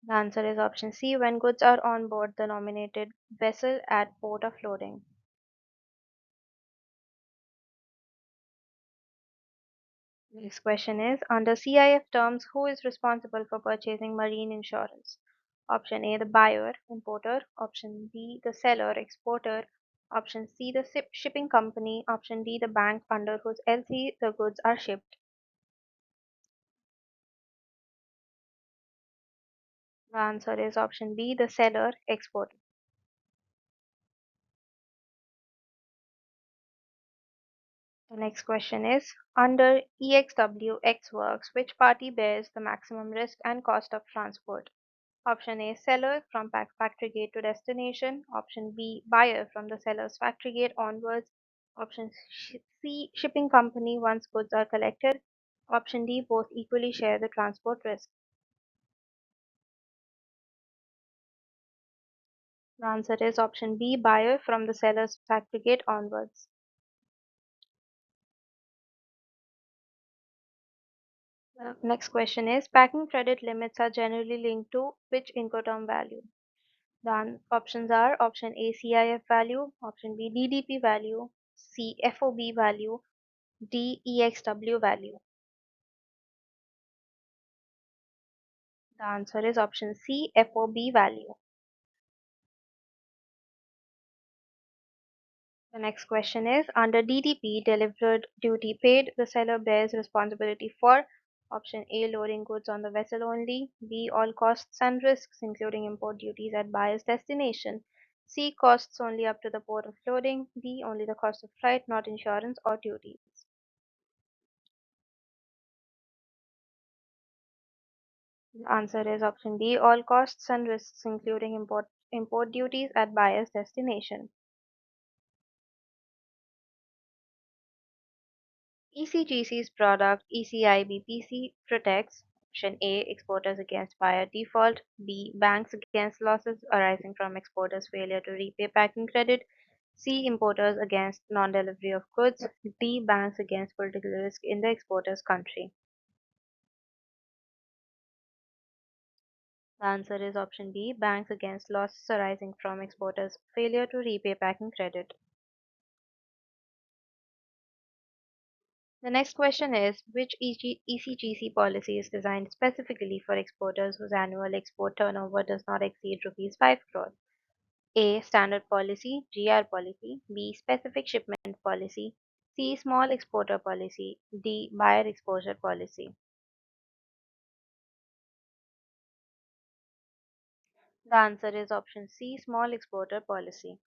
The answer is option C when goods are on board the nominated vessel at port of loading. Next question is under CIF terms, who is responsible for purchasing marine insurance? Option A, the buyer, importer. Option B, the seller, exporter. Option C, the shipping company. Option D, the bank under whose LC the goods are shipped. The answer is option B, the seller, exporter. The next question is under EXW X works, which party bears the maximum risk and cost of transport? Option A seller from factory gate to destination. Option B buyer from the seller's factory gate onwards. Option C shipping company once goods are collected. Option D both equally share the transport risk. The answer is option B buyer from the seller's factory gate onwards. The next question is packing credit limits are generally linked to which Incoterm value? The options are option A CIF value, option B DDP value, C FOB value, D EXW value. The answer is option C FOB value. The next question is under DDP delivered duty paid, the seller bears responsibility for option A loading goods on the vessel only, B all costs and risks including import duties at buyer's destination, C. Costs only up to the port of loading. D. Only the cost of flight, not insurance or duties. The answer is option B. All costs and risks, including import duties at buyer's destination. ECGC's product ECIBPC protects option A. Exporters against buyer default. B. Banks against losses arising from exporters' failure to repay packing credit. C. Importers against non-delivery of goods. D. Banks against political risk in the exporter's country. The answer is option B. Banks against losses arising from exporters' failure to repay packing credit. The next question is, which ECGC policy is designed specifically for exporters whose annual export turnover does not exceed rupees 5 crore? A. Standard policy, GR policy. B. Specific shipment policy. C. Small exporter policy. D. Buyer exposure policy. The answer is option C. Small exporter policy.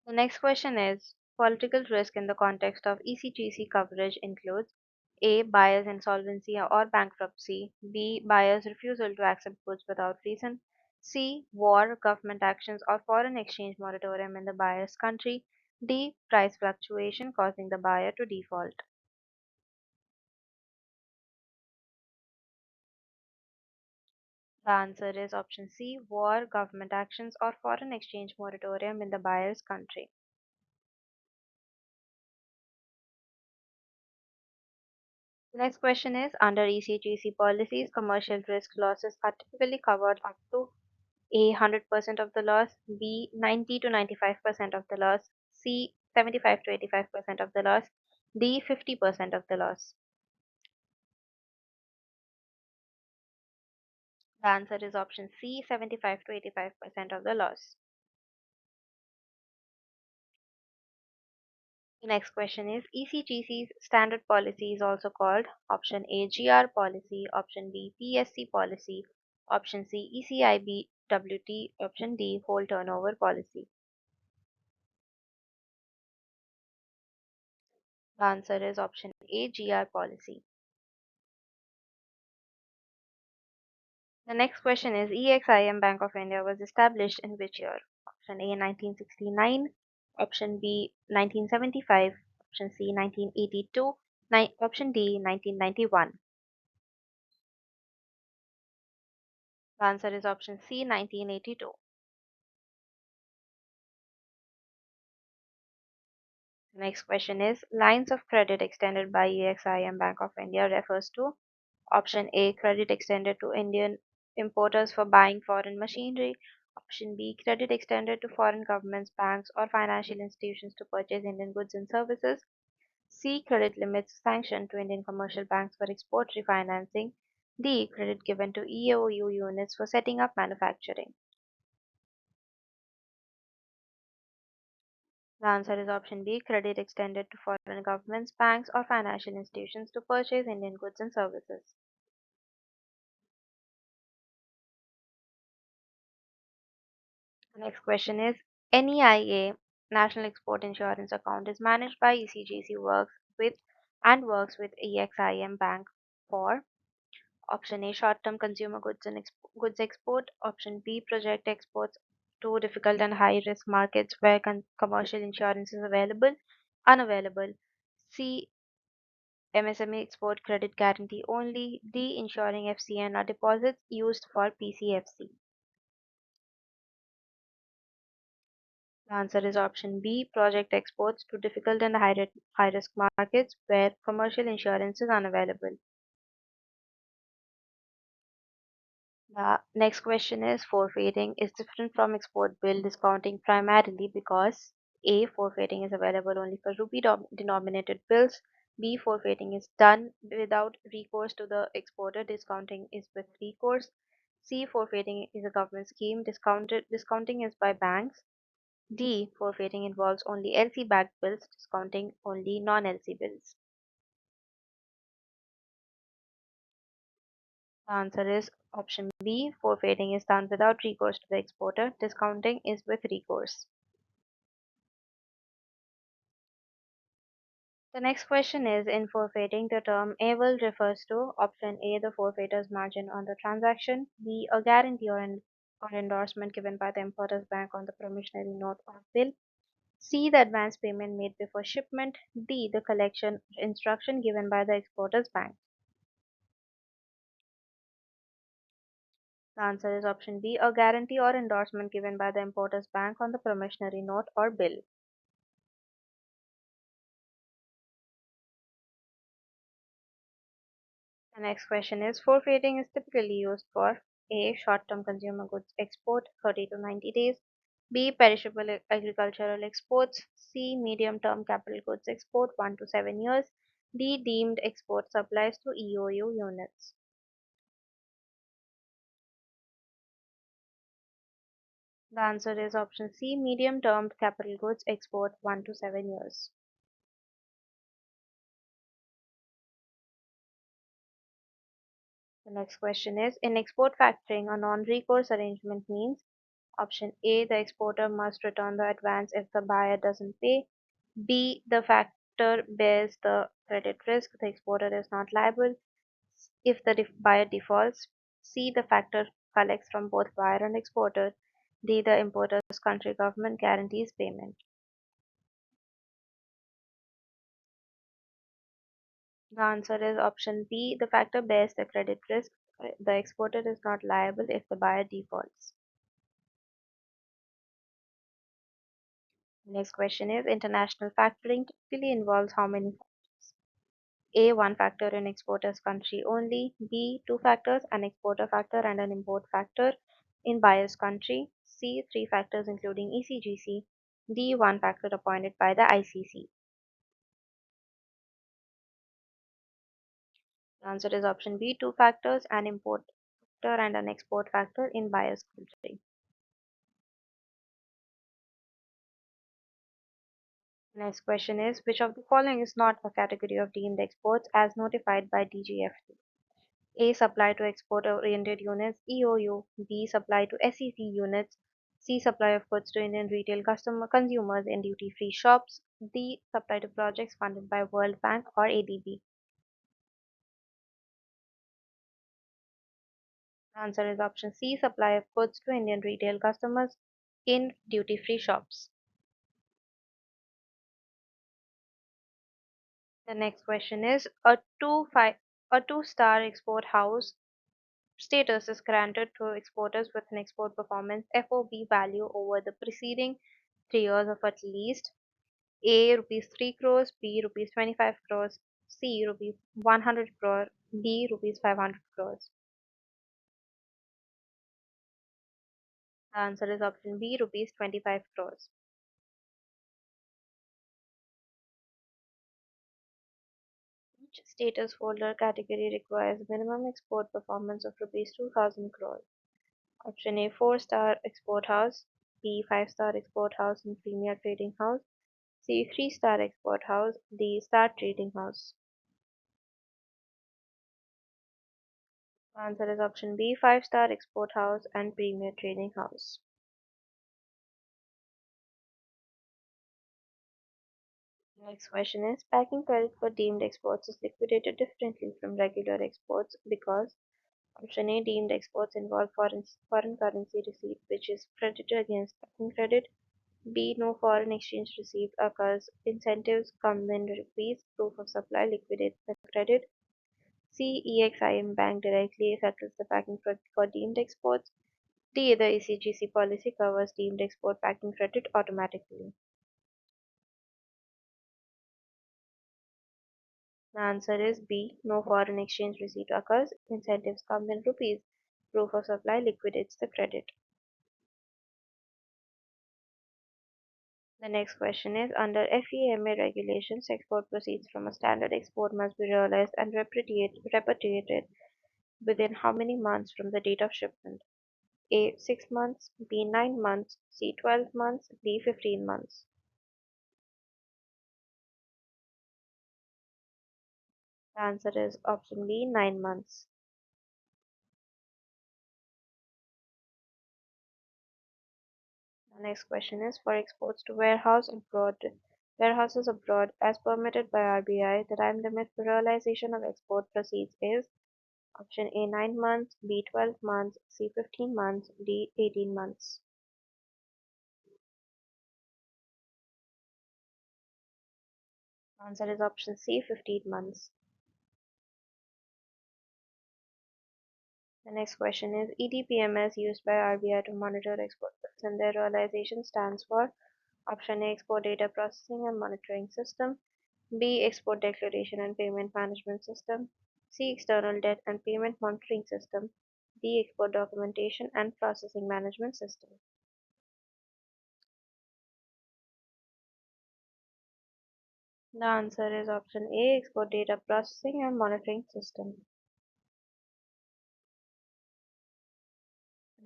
The next question is, political risk in the context of ECGC coverage includes A. Buyer's insolvency or bankruptcy. B. Buyer's refusal to accept goods without reason. C. War, government actions, or foreign exchange moratorium in the buyer's country. D. Price fluctuation causing the buyer to default. The answer is option C. War, government actions, or foreign exchange moratorium in the buyer's country. The next question is, under ECGC policies, commercial risk losses are typically covered up to A. 100% of the loss, B. 90 to 95% of the loss, C. 75 to 85% of the loss, D. 50% of the loss. The answer is option C. 75 to 85% of the loss. The next question is, ECGC's standard policy is also called option A. GR policy, option B. PSC policy, option C. ECIBWT, option D. Whole turnover policy. The answer is option A. GR policy. The next question is, EXIM Bank of India was established in which year? Option A 1969, option B 1975, option C 1982, option D 1991. The answer is option C 1982. The next question is, lines of credit extended by EXIM Bank of India refers to option A. Credit extended to Indian importers for buying foreign machinery. Option B. Credit extended to foreign governments, banks, or financial institutions to purchase Indian goods and services. C. Credit limits sanctioned to Indian commercial banks for export refinancing. D. Credit given to EOU units for setting up manufacturing. The answer is option B. Credit extended to foreign governments, banks, or financial institutions to purchase Indian goods and services. The next question is, NEIA National Export Insurance Account is managed by ECGC works with EXIM Bank for option A. Short-term consumer goods and goods export. Option B. Project exports to difficult and high-risk markets where commercial insurance is unavailable. C. MSME export credit guarantee only. D. Ensuring FCN or deposits used for PCFC. The answer is option B. Project exports to difficult and high risk markets where commercial insurance is unavailable. The next question is, forfeiting is different from export bill discounting primarily because A. Forfeiting is available only for rupee denominated bills. B. Forfeiting is done without recourse to the exporter. Discounting is with recourse. C. Forfeiting is a government scheme. Discounting is by banks. D. Forfeiting involves only LC backed bills. Discounting only non LC bills. The answer is option B. Forfeiting is done without recourse to the exporter. Discounting is with recourse. The next question is in forfeiting, the term able refers to option A, the forfeiter's margin on the transaction, B, a guarantee or endorsement given by the importer's bank on the promissory note or bill, C, the advance payment made before shipment, D, the collection instruction given by the exporter's bank. The answer is option B, a guarantee or endorsement given by the importer's bank on the promissory note or bill. The next question is forfeiting is typically used for A, short-term consumer goods export 30 to 90 days, B, perishable agricultural exports, C, medium-term capital goods export 1 to 7 years, D, deemed export supplies to EOU units. The answer is option C, medium-term capital goods export 1 to 7 years. The next question is in export factoring, a non-recourse arrangement means option A, the exporter must return the advance if the buyer doesn't pay. B, the factor bears the credit risk. The exporter is not liable if the buyer defaults. C, the factor collects from both buyer and exporter. D, the importer's country government guarantees payment. The answer is option B, the factor bears the credit risk. The exporter is not liable if the buyer defaults. Next question is international factoring typically involves how many factors? A, one factor in exporter's country only. B, two factors, an exporter factor and an import factor in buyer's country. C, three factors including ECGC. D, one factor appointed by the ICC. The answer is option B, two factors, an import factor and an export factor in buyer's country. Next question is which of the following is not a category of deemed exports as notified by DGFT? A, supply to export-oriented units (EOU), B, supply to SEC units, C, supply of goods to Indian retail consumers in duty-free shops, D, supply to projects funded by World Bank or ADB. The answer is option C, supply of goods to Indian retail customers in duty-free shops. The next question is a two-star export house status is granted to exporters with an export performance FOB value over the preceding 3 years of at least A, rupees 3 crores, B, rupees 25 crores, C, rupees 100 crore, D, rupees 500 crores. The answer is option B, rupees 25 crores. Each status holder category requires minimum export performance of rupees 2000 crores. Option A, 4-star export house, B, 5-star export house and premier trading house, C, 3-star export house, D, star trading house. The answer is option B, 5-star export house and premier trading house. Next question is packing credit for deemed exports is liquidated differently from regular exports because option A, deemed exports involve foreign currency receipt which is credited against packing credit. B, no foreign exchange receipt occurs. Incentives come in rupees. Proof of supply liquidates the credit. C, EXIM bank directly settles the packing credit for deemed exports. D, the ECGC policy covers deemed export packing credit automatically. The answer is B. No foreign exchange receipt occurs. Incentives come in rupees. Proof of supply liquidates the credit. The next question is under FEMA regulations, export proceeds from a standard export must be realized and repatriated within how many months from the date of shipment? A, 6 months, B, 9 months, C, 12 months, D, 15 months. The answer is option B, 9 months. The next question is for exports to warehouses abroad as permitted by RBI, the time limit for realization of export proceeds is option A 9 months, B 12 months, C 15 months, D 18 months. Answer is option C 15 months. The next question is EDPMS used by RBI to monitor export goods and their realization stands for option A Export Data Processing and Monitoring System, B Export Declaration and Payment Management System, C External Debt and Payment Monitoring System, D Export Documentation and Processing Management System. The answer is option A Export Data Processing and Monitoring System.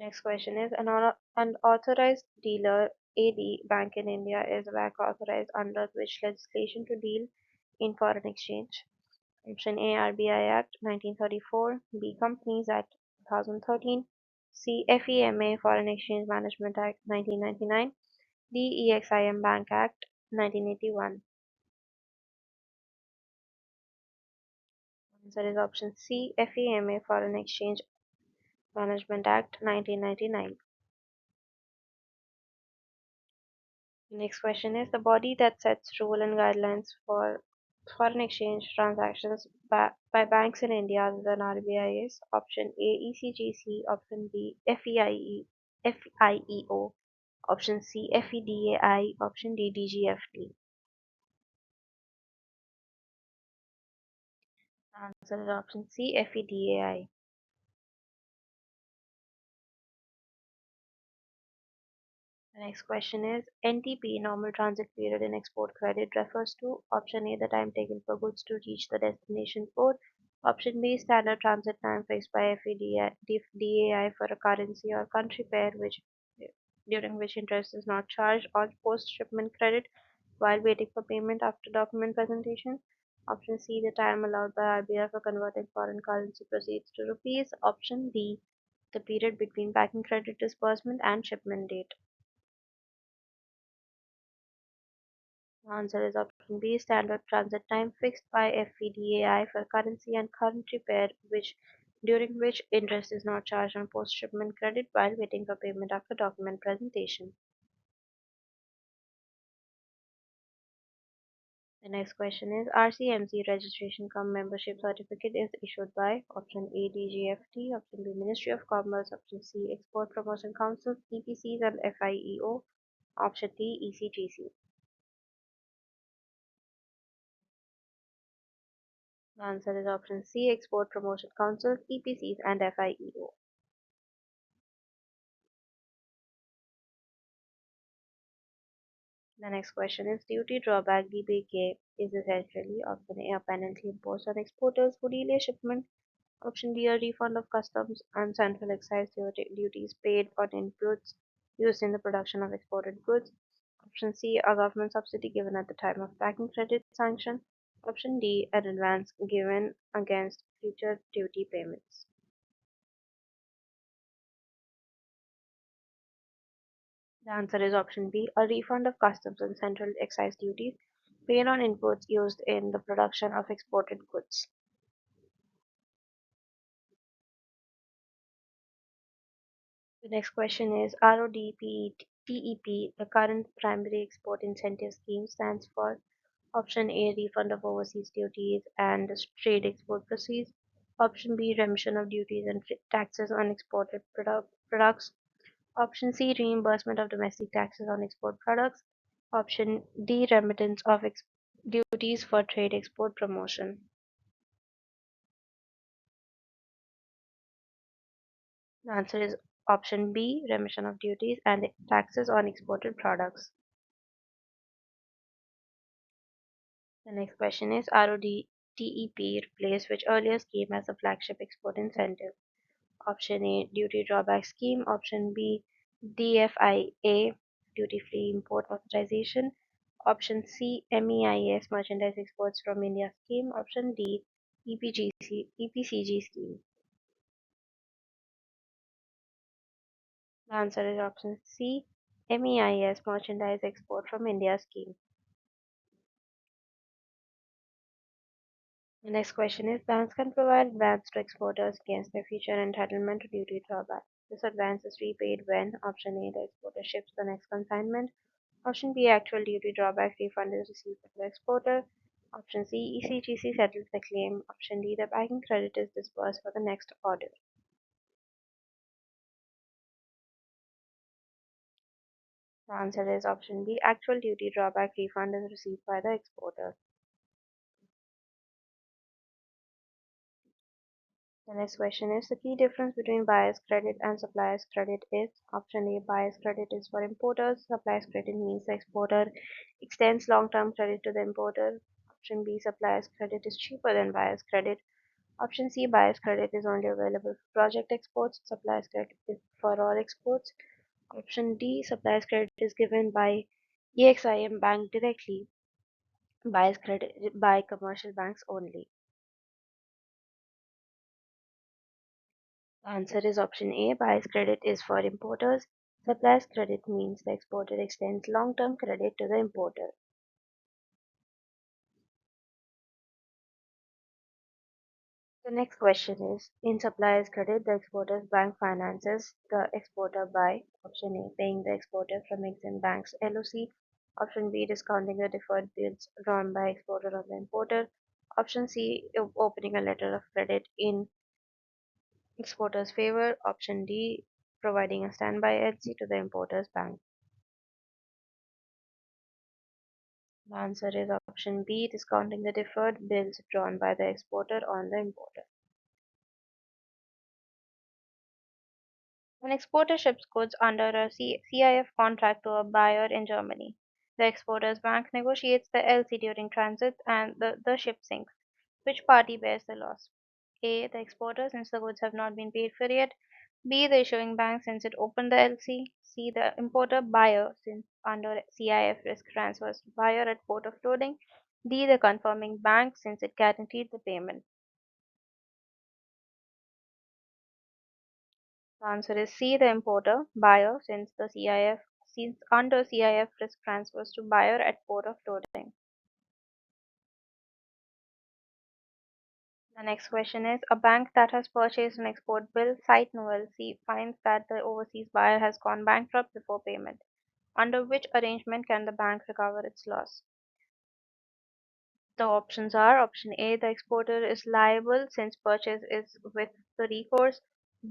Next question is an authorized dealer AD bank in India is a bank authorized under which legislation to deal in foreign exchange? Option A RBI Act 1934, B Companies Act 2013, C FEMA Foreign Exchange Management Act 1999, D EXIM Bank Act 1981. Answer is option C FEMA Foreign Exchange Management Act 1999. Next question is the body that sets rule and guidelines for foreign exchange transactions by banks in India other than RBI is option A ECGC, option B FIEO, option C FEDAI, option D DGFT. Answer is option C FEDAI. The next question is NTP normal transit period in export credit refers to option A the time taken for goods to reach the destination port, option B standard transit time fixed by FEDAI for a currency or country pair during which interest is not charged on post shipment credit while waiting for payment after document presentation, option C the time allowed by RBI for converting foreign currency proceeds to rupees, option D the period between packing credit disbursement and shipment date. Answer is option B standard transit time fixed by FEDAI for currency and country pair during which interest is not charged on post shipment credit while waiting for payment after document presentation. The next question is RCMC registration cum membership certificate is issued by option A DGFT, option B Ministry of Commerce, option C Export Promotion Council, EPCs and FIEO, option D ECGC. The answer is option C Export Promotion Council, EPCs and FIEO. The next question is duty drawback DBK is essentially option A a penalty imposed on exporters who delay shipment, option B a refund of customs and central excise duties paid on inputs used in the production of exported goods, option C a government subsidy given at the time of packing credit sanction, option D an advance given against future duty payments. The answer is option B a refund of customs and central excise duties paid on inputs used in the production of exported goods. The next question is RODTEP, the current primary export incentive scheme, stands for option A refund of overseas duties and trade export proceeds, option B remission of duties and taxes on exported products, option C reimbursement of domestic taxes on export products, option D remittance of duties for trade export promotion. The answer is option B remission of duties and taxes on exported products. The next question is RODTEP replaced which earlier scheme as a flagship export incentive? Option A duty drawback scheme, option B DFIA duty free import authorization, option C MEIS merchandise exports from India scheme, option D EPCG scheme. The answer is option C MEIS Merchandise Export from India scheme. The next question is banks can provide advance to exporters against their future entitlement to duty drawback. This advance is repaid when option A the exporter ships the next consignment, option B actual duty drawback refund is received by the exporter, option C ECGC settles the claim, option D the packing credit is disbursed for the next order. The answer is option B actual duty drawback refund is received by the exporter. The next question is the key difference between buyer's credit and supplier's credit is option A buyer's credit is for importers, supplier's credit means the exporter extends long-term credit to the importer. Option B supplier's credit is cheaper than buyer's credit. Option C buyer's credit is only available for project exports, supplier's credit is for all exports. Option D supplier's credit is given by EXIM bank directly, buyer's credit by commercial banks only. The answer is option A. Buyer's credit is for importers. Supplier's credit means the exporter extends long-term credit to the importer. The next question is, in supplier's credit, the exporter's bank finances the exporter by option A. Paying the exporter from Exim Bank's LOC. Option B. Discounting the deferred bills drawn by exporter on the importer. Option C. Opening a letter of credit in exporter's favor. Option D. Providing a standby LC to the importer's bank. The answer is option B, discounting the deferred bills drawn by the exporter on the importer. An exporter ships goods under a CIF contract to a buyer in Germany. The exporter's bank negotiates the LC during transit and the ship sinks. Which party bears the loss? A. The exporter, since the goods have not been paid for yet. B. The issuing bank, since it opened the LC. C. The importer buyer, since under CIF risk transfers to buyer at port of loading. D. The confirming bank, since it guaranteed the payment. The answer is C. The importer buyer, since under CIF risk transfers to buyer at port of loading. The next question is a bank that has purchased an export bill, site no LC, finds that the overseas buyer has gone bankrupt before payment. Under which arrangement can the bank recover its loss? The options are option A, the exporter is liable since purchase is with the recourse.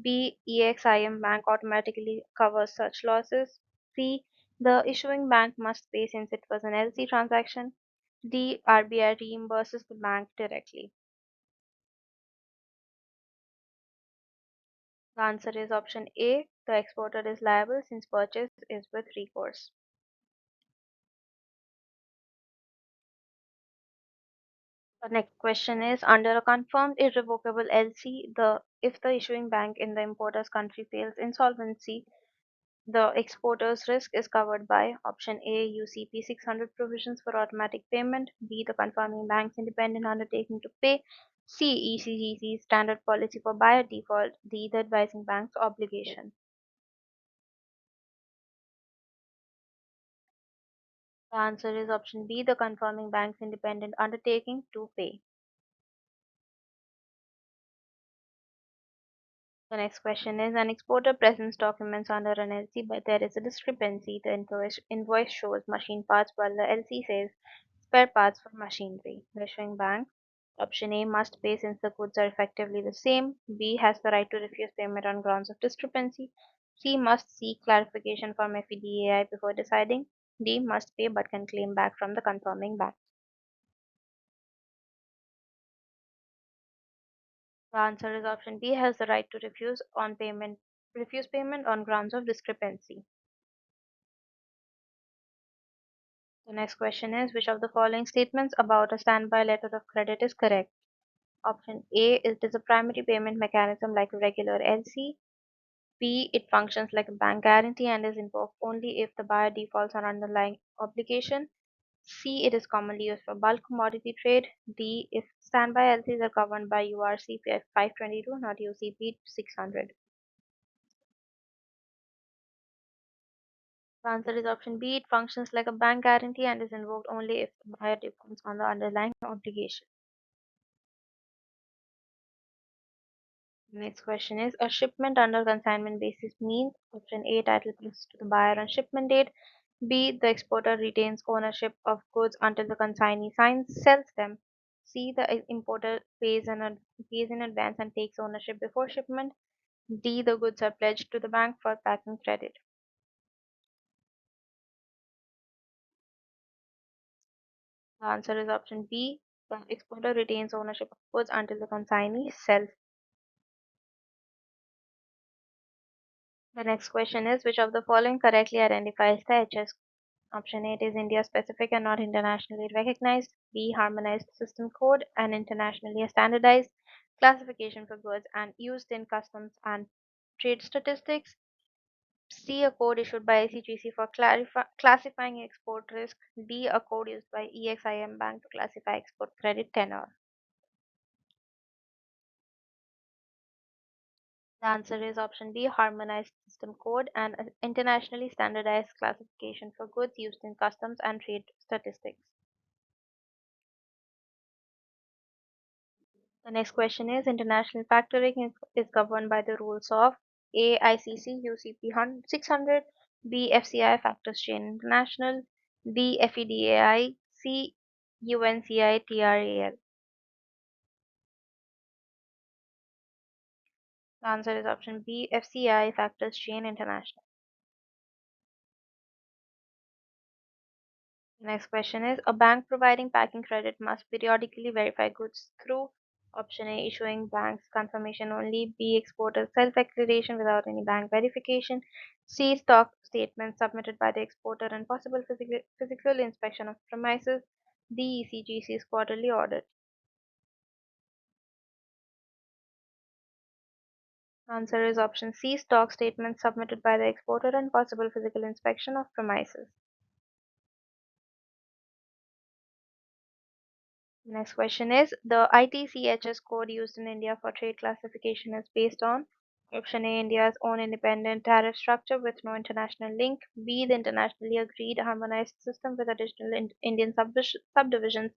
B, EXIM bank automatically covers such losses. C, the issuing bank must pay since it was an LC transaction. D, RBI reimburses the bank directly. The answer is option A, the exporter is liable since purchase is with recourse. The next question is under a confirmed irrevocable LC, the if the issuing bank in the importer's country fails insolvency, the exporter's risk is covered by option A UCP 600 provisions for automatic payment, B the confirming bank's independent undertaking to pay, C ECGC's standard policy for buyer default, D the advising bank's obligation. The answer is option B the confirming bank's independent undertaking to pay. The next question is an exporter presents documents under an LC, but there is a discrepancy. The invoice shows machine parts while the LC says spare parts for machinery. The issuing bank, option A, must pay since the goods are effectively the same. B, has the right to refuse payment on grounds of discrepancy. C, must seek clarification from FEDAI before deciding. D, must pay but can claim back from the confirming bank. The answer is option B, has the right to refuse payment on grounds of discrepancy. The next question is which of the following statements about a standby letter of credit is correct? Option A, it is a primary payment mechanism like a regular LC. B, it functions like a bank guarantee and is invoked only if the buyer defaults on underlying obligation. C, it is commonly used for bulk commodity trade. D, if standby LCs are governed by URC 522, not UCP 600. The answer is option B. It functions like a bank guarantee and is invoked only if the buyer defaults on the underlying obligation. Next question is a shipment under consignment basis means option A title passes to the buyer on shipment date, B the exporter retains ownership of goods until the consignee sells them, C the importer pays in advance and takes ownership before shipment, D the goods are pledged to the bank for packing credit. The answer is option B the exporter retains ownership of goods until the consignee sells. The next question is which of the following correctly identifies the HS. Option A, it is India specific and not internationally recognized. B, harmonized system code and internationally standardized classification for goods and used in customs and trade statistics. C, a code issued by ICGC for classifying export risk. D, a code used by EXIM Bank to classify export credit tenor. The answer is option B, harmonized system code and internationally standardized classification for goods used in customs and trade statistics. The next question is international factoring is governed by the rules of A. ICC UCP 600, B. FCI Factors Chain International, D. FEDAI, C. UNCI TRAL. The answer is option B. FCI Factors Chain International. The next question is a bank providing packing credit must periodically verify goods through option A issuing banks confirmation only, B exporter self accreditation without any bank verification, C stock statements submitted by the exporter and possible physical inspection of premises, D ECGC's quarterly audit. Answer is option C stock statements submitted by the exporter and possible physical inspection of premises. Next question is the ITCHS code used in India for trade classification is based on option A India's own independent tariff structure with no international link, B the internationally agreed harmonized system with additional Indian subdivisions,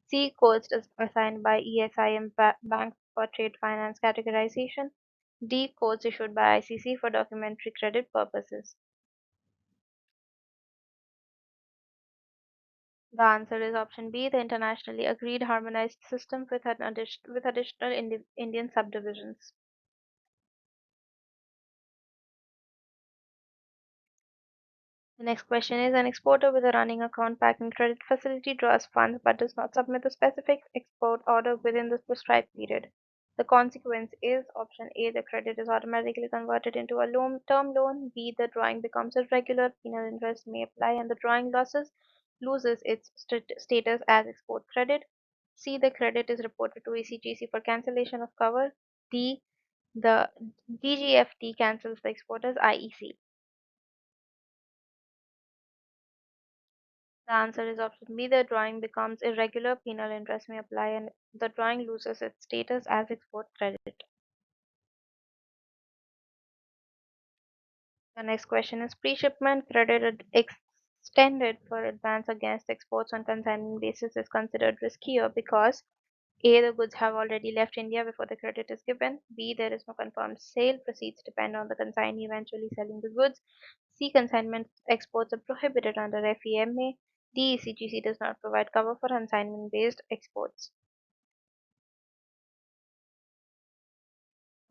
C codes assigned by EXIM Bank for trade finance categorization, D codes issued by ICC for documentary credit purposes. The answer is option B, the internationally agreed harmonized system with additional Indian subdivisions. The next question is an exporter with a running account packing credit facility draws funds but does not submit the specific export order within the prescribed period. The consequence is option A, the credit is automatically converted into a term loan, B, the drawing becomes irregular, penal interest may apply, and the drawing loses its status as export credit. C. The credit is reported to ECGC for cancellation of cover. D. The DGFT cancels the exporter's IEC. The answer is option B. The drawing becomes irregular, penal interest may apply, and the drawing loses its status as export credit. The next question is pre-shipment credit extended for advance against exports on consignment basis is considered riskier because A. The goods have already left India before the credit is given. B. There is no confirmed sale. Proceeds depend on the consignee eventually selling the goods. C. Consignment exports are prohibited under FEMA. D. ECGC does not provide cover for consignment based exports.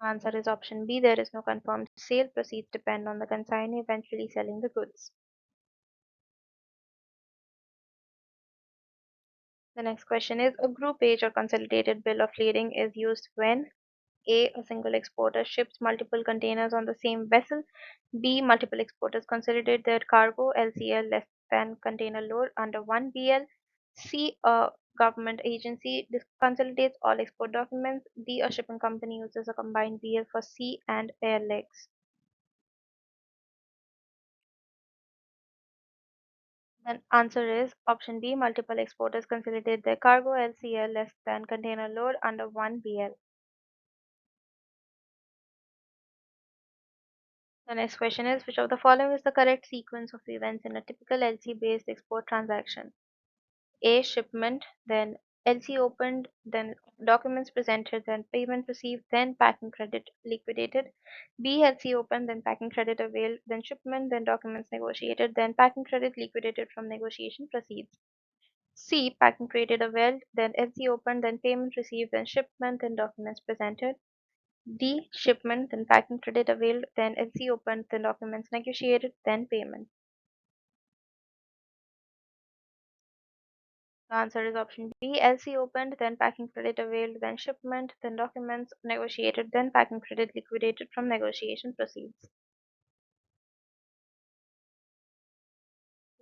Answer is option B. There is no confirmed sale. Proceeds depend on the consignee eventually selling the goods. The next question is a group age or consolidated bill of lading is used when A single exporter ships multiple containers on the same vessel. B. Multiple exporters consolidate their cargo LCL less than container load under 1 BL. C. A government agency consolidates all export documents. D. A shipping company uses a combined BL for sea and air legs. The answer is option B. Multiple exporters consolidate their cargo LCL less than container load under 1 BL. The next question is which of the following is the correct sequence of events in a typical LC based export transaction? A. Shipment, then LC opened, then documents presented, then payment received, then packing credit liquidated. B. LC opened, then packing credit availed, then shipment, then documents negotiated, then packing credit liquidated from negotiation proceeds. C. Packing credit availed, then LC opened, then payment received, then shipment, then documents presented. D. Shipment, then packing credit availed, then LC opened, then documents negotiated, then payment. The answer is option B. LC opened, then packing credit availed, then shipment, then documents negotiated, then packing credit liquidated from negotiation proceeds.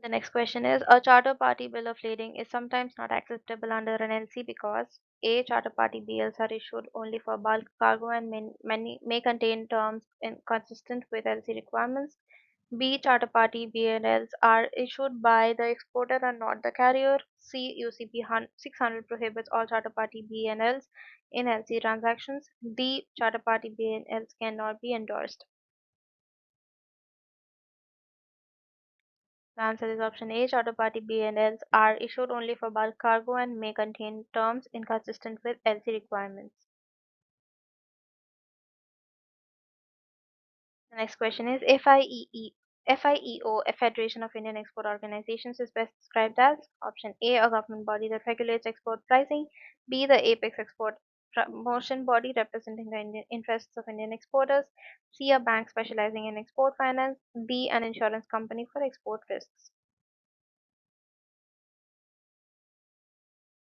The next question is a charter party bill of lading is sometimes not acceptable under an LC because A. Charter party bills are issued only for bulk cargo and many may contain terms inconsistent with LC requirements. B. Charter party BNLs are issued by the exporter and not the carrier. C. UCP 600 prohibits all charter party BNLs in LC transactions. D. Charter party BNLs cannot be endorsed. The answer is option A. Charter party BNLs are issued only for bulk cargo and may contain terms inconsistent with LC requirements. The next question is FIEO, a Federation of Indian Export Organizations, is best described as option A, a government body that regulates export pricing, B, the apex export promotion body representing the Indian interests of Indian exporters, C, a bank specializing in export finance, D, an insurance company for export risks.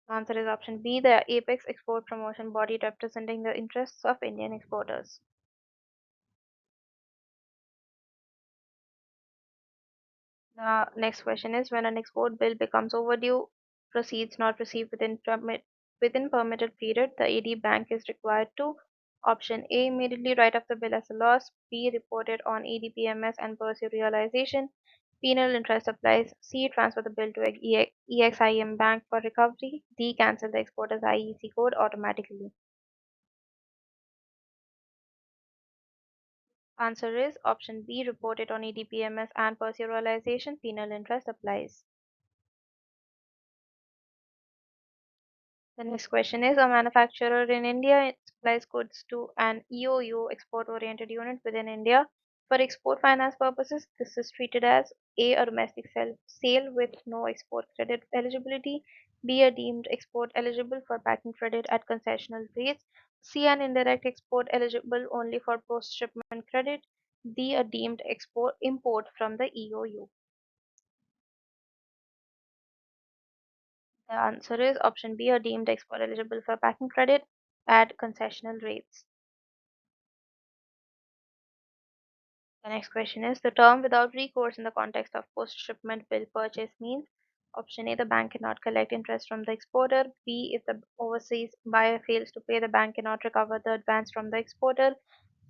The answer is option B, the apex export promotion body representing the interests of Indian exporters. The next question is when an export bill becomes overdue, proceeds not received within permitted period, the AD bank is required to option A immediately write off the bill as a loss, B report it on EDPMS and pursue realization, penal interest applies, C transfer the bill to a EXIM bank for recovery, D cancel the exporter's IEC code automatically. Answer is option B report it on EDPMS and pursue realization, penal interest applies. The next question is a manufacturer in India supplies goods to an EOU export oriented unit within India. For export finance purposes, this is treated as A domestic sale with no export credit eligibility, B a deemed export eligible for packing credit at concessional rates, C an indirect export eligible only for post shipment credit, D a deemed export import from the EOU. The answer is option B, a deemed export eligible for packing credit at concessional rates. The next question is the term without recourse in the context of post shipment bill purchase means option A, the bank cannot collect interest from the exporter, B, if the overseas buyer fails to pay, the bank cannot recover the advance from the exporter,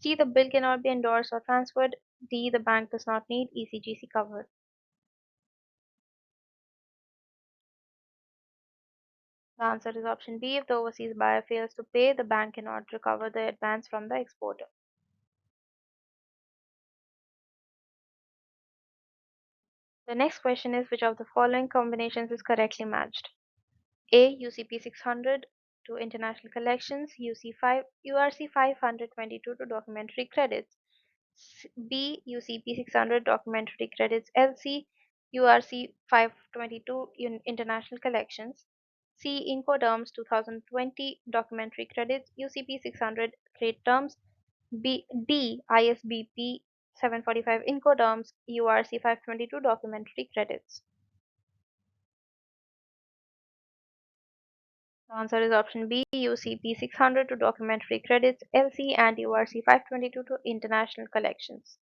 C, the bill cannot be endorsed or transferred, D, the bank does not need ECGC cover. The answer is option B, if the overseas buyer fails to pay, the bank cannot recover the advance from the exporter. The next question is which of the following combinations is correctly matched? A. UCP 600 to international collections, UC5, URC 522 to documentary credits. B. UCP 600 documentary credits LC, URC 522 international collections. C. Incoterms 2020 documentary credits, UCP 600 trade terms. D. ISBP 745 Incoterms, URC 522 documentary credits. The answer is option B, UCP 600 to documentary credits, LC and URC 522 to international collections.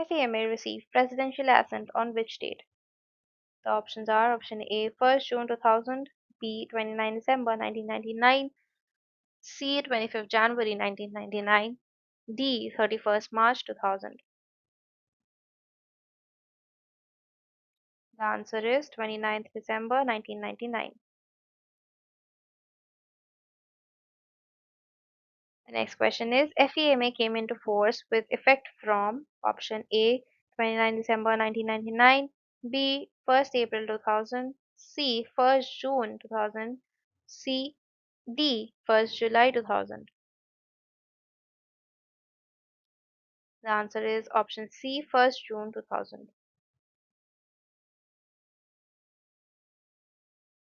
FAMA received presidential assent on which date? The options are option A, 1st June 2000, B, 29 December 1999, C, 25th January 1999, D, 31st March 2000. The answer is 29th December 1999. The next question is FEMA came into force with effect from option A 29 December 1999, B 1st April 2000, C 1st June 2000, C D 1st July 2000. The answer is option C 1st June 2000.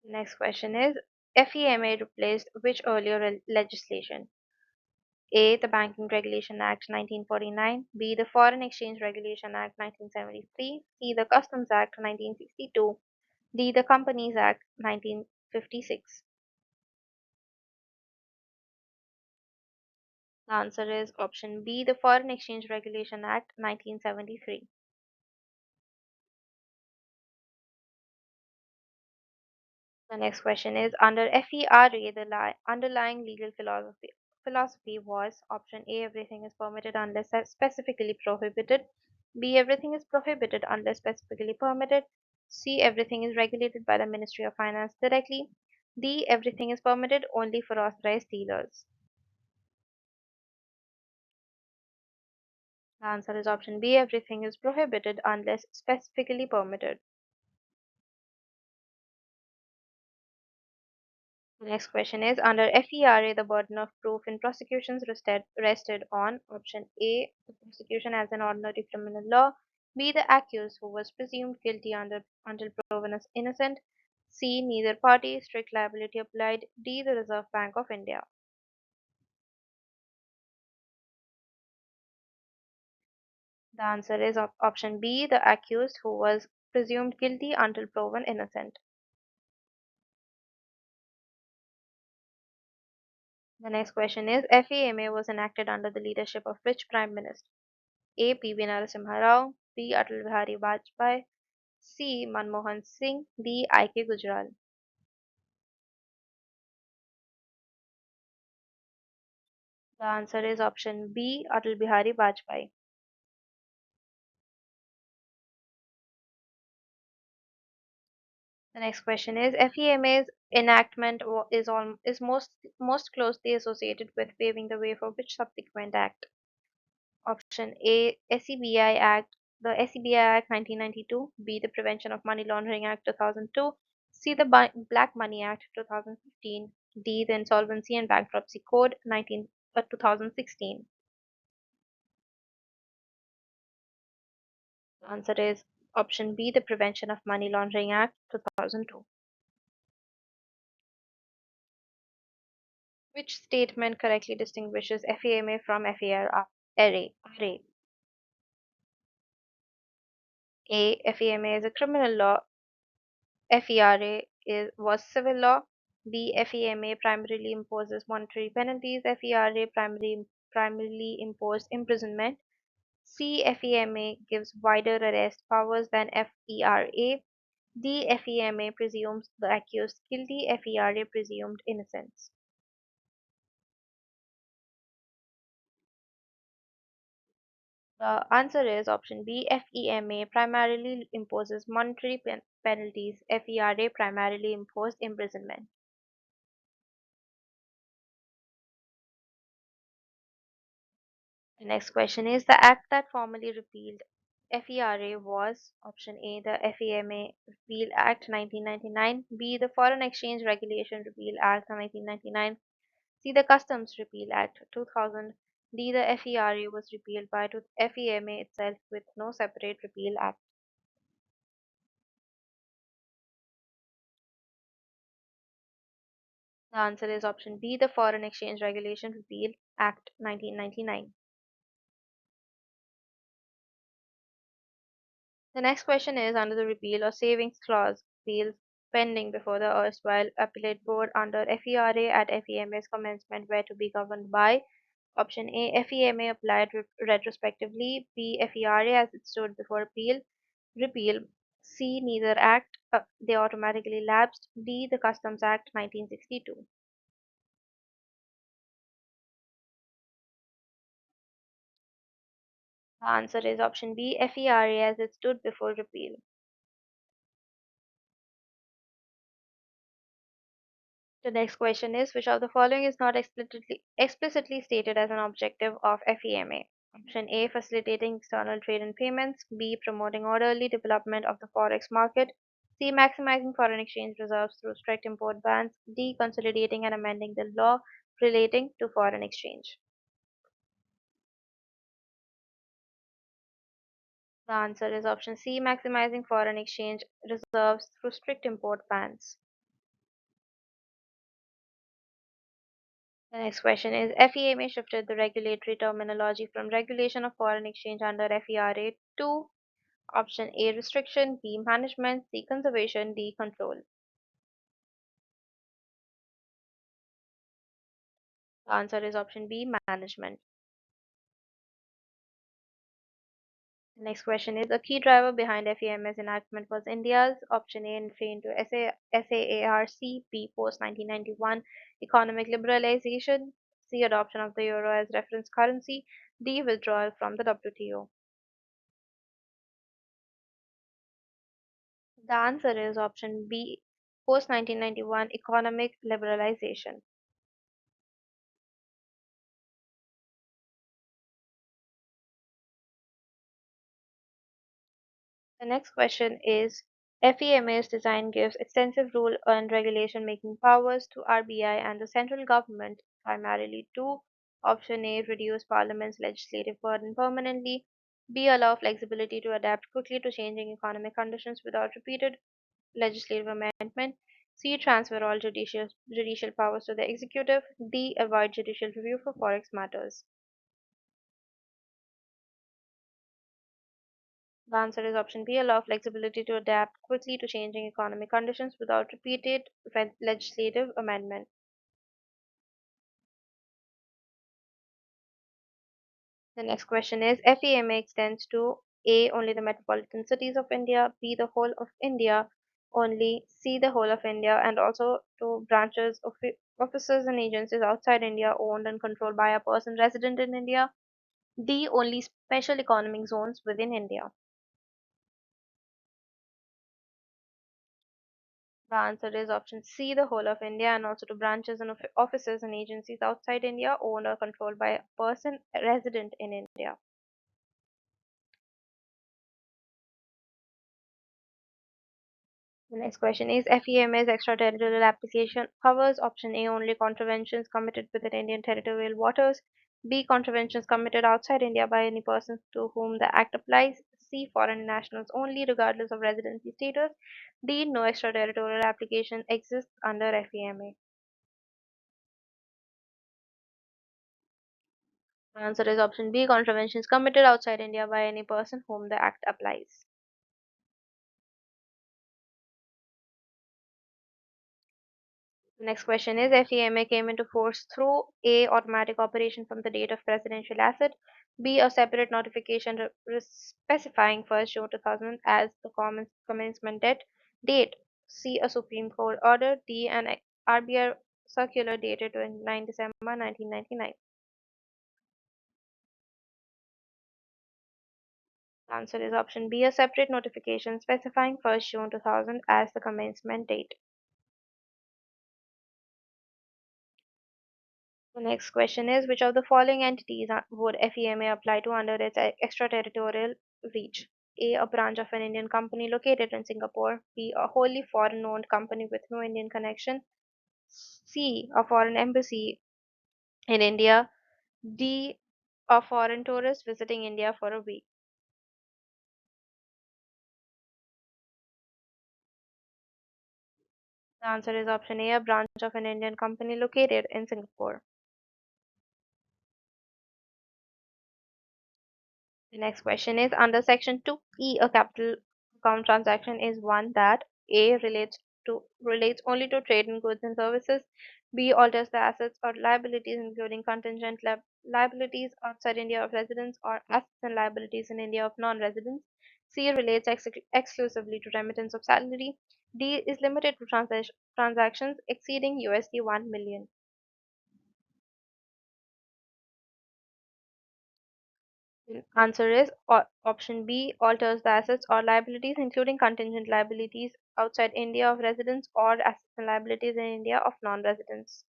Next question is FEMA replaced which earlier legislation? A. The Banking Regulation Act 1949, B. The Foreign Exchange Regulation Act 1973, C. The Customs Act 1962, D. The Companies Act 1956. The answer is option B. The Foreign Exchange Regulation Act 1973. The next question is under FERA, the underlying legal philosophy was option A. Everything is permitted unless specifically prohibited. B. Everything is prohibited unless specifically permitted. C. Everything is regulated by the Ministry of Finance directly. D. Everything is permitted only for authorized dealers. The answer is option B. Everything is prohibited unless specifically permitted. The next question is under FERA, the burden of proof in prosecutions rested on option A, the prosecution as an ordinary criminal law, B, the accused who was presumed guilty until proven as innocent, C, neither party, strict liability applied, D, the Reserve Bank of India. The answer is option B, the accused who was presumed guilty until proven innocent. The next question is FEMA was enacted under the leadership of which Prime Minister? A. P.V. Narasimha Rao, B. Atal Bihari Vajpayee, C. Manmohan Singh, D. I.K. Gujral. The answer is option B. Atal Bihari Vajpayee. The next question is FEMA's enactment is most closely associated with paving the way for which subsequent act? Option A. SEBI Act, the SEBI Act 1992, B. The Prevention of Money Laundering Act 2002, C. The Black Money Act 2015, D. The Insolvency and Bankruptcy Code 2016. The answer is option B. The Prevention of Money Laundering Act 2002. Which statement correctly distinguishes FEMA from FERA? A. FEMA is a criminal law. Was civil law. B. FEMA primarily imposes monetary penalties. FERA primarily imposed imprisonment. C. FEMA gives wider arrest powers than FERA. D. FEMA presumes the accused guilty. FERA presumed innocence. The answer is option B. FEMA primarily imposes monetary penalties. FERA primarily imposed imprisonment. The next question is the act that formally repealed FERA was option A, the FEMA Repeal Act 1999, B, the Foreign Exchange Regulation Repeal Act 1999, C, the Customs Repeal Act 2000, D, the FERA was repealed by FEMA itself with no separate repeal act. The answer is option B, the Foreign Exchange Regulation Repeal Act 1999. The next question is under the repeal or savings clause appeals pending before the erstwhile appellate board under FERA at FEMA's commencement were to be governed by option A. FEMA applied retrospectively, B. FERA as it stood before repeal, C. Neither act, they automatically lapsed, D. The Customs Act 1962. The answer is option B. FERA as it stood before repeal. The next question is which of the following is not explicitly stated as an objective of FEMA? Option A facilitating external trade and payments, B promoting orderly development of the forex market, C maximizing foreign exchange reserves through strict import bans, D consolidating and amending the law relating to foreign exchange. The answer is option C maximizing foreign exchange reserves through strict import bans. The next question is FEMA shifted the regulatory terminology from regulation of foreign exchange under FERA to option A restriction, B management, C conservation, D control. The answer is option B management. The next question is a key driver behind FEMA's enactment was India's option A entry into SAARC, B post 1991 economic liberalization, C adoption of the euro as reference currency, D withdrawal from the WTO. The answer is option B post 1991 economic liberalization. The next question is FEMA's design gives extensive rule and regulation making powers to RBI and the central government, primarily to option A reduce Parliament's legislative burden permanently, B allow flexibility to adapt quickly to changing economic conditions without repeated legislative amendment, C transfer all judicial powers to the executive, D avoid judicial review for forex matters. The answer is option B, allow flexibility to adapt quickly to changing economic conditions without repeated legislative amendment. The next question is FEMA extends to A only the metropolitan cities of India, B the whole of India only, C the whole of India, and also to branches of offices and agencies outside India owned and controlled by a person resident in India, D only special economic zones within India. The answer is option C, the whole of India, and also to branches and offices and agencies outside India owned or controlled by a person resident in India. The next question is FEMA's extraterritorial application covers option A only contraventions committed within Indian territorial waters, B contraventions committed outside India by any person to whom the act applies, C foreign nationals only regardless of residency status, D no extraterritorial application exists under FEMA. The answer is option B contraventions committed outside India by any person whom the act applies. The next question is FEMA came into force through A automatic operation from the date of presidential asset, B a separate notification specifying 1st June 2000 as the commencement date, C a Supreme Court order, D an RBI circular dated 29 December 1999. The answer is option B a separate notification specifying 1st June 2000 as the commencement date. The next question is which of the following entities would FEMA apply to under its extraterritorial reach? A. A branch of an Indian company located in Singapore. B. A wholly foreign owned company with no Indian connection. C. A foreign embassy in India. D. A foreign tourist visiting India for a week. The answer is option A. A branch of an Indian company located in Singapore. The next question is under section 2E, a capital account transaction is one that A relates only to trade in goods and services, B alters the assets or liabilities including contingent liabilities outside India of residents or assets and liabilities in India of non-residents, C relates exclusively to remittance of salary, D is limited to transactions exceeding USD 1 million. Answer is option B alters the assets or liabilities including contingent liabilities outside India of residents or assets and liabilities in India of non-residents.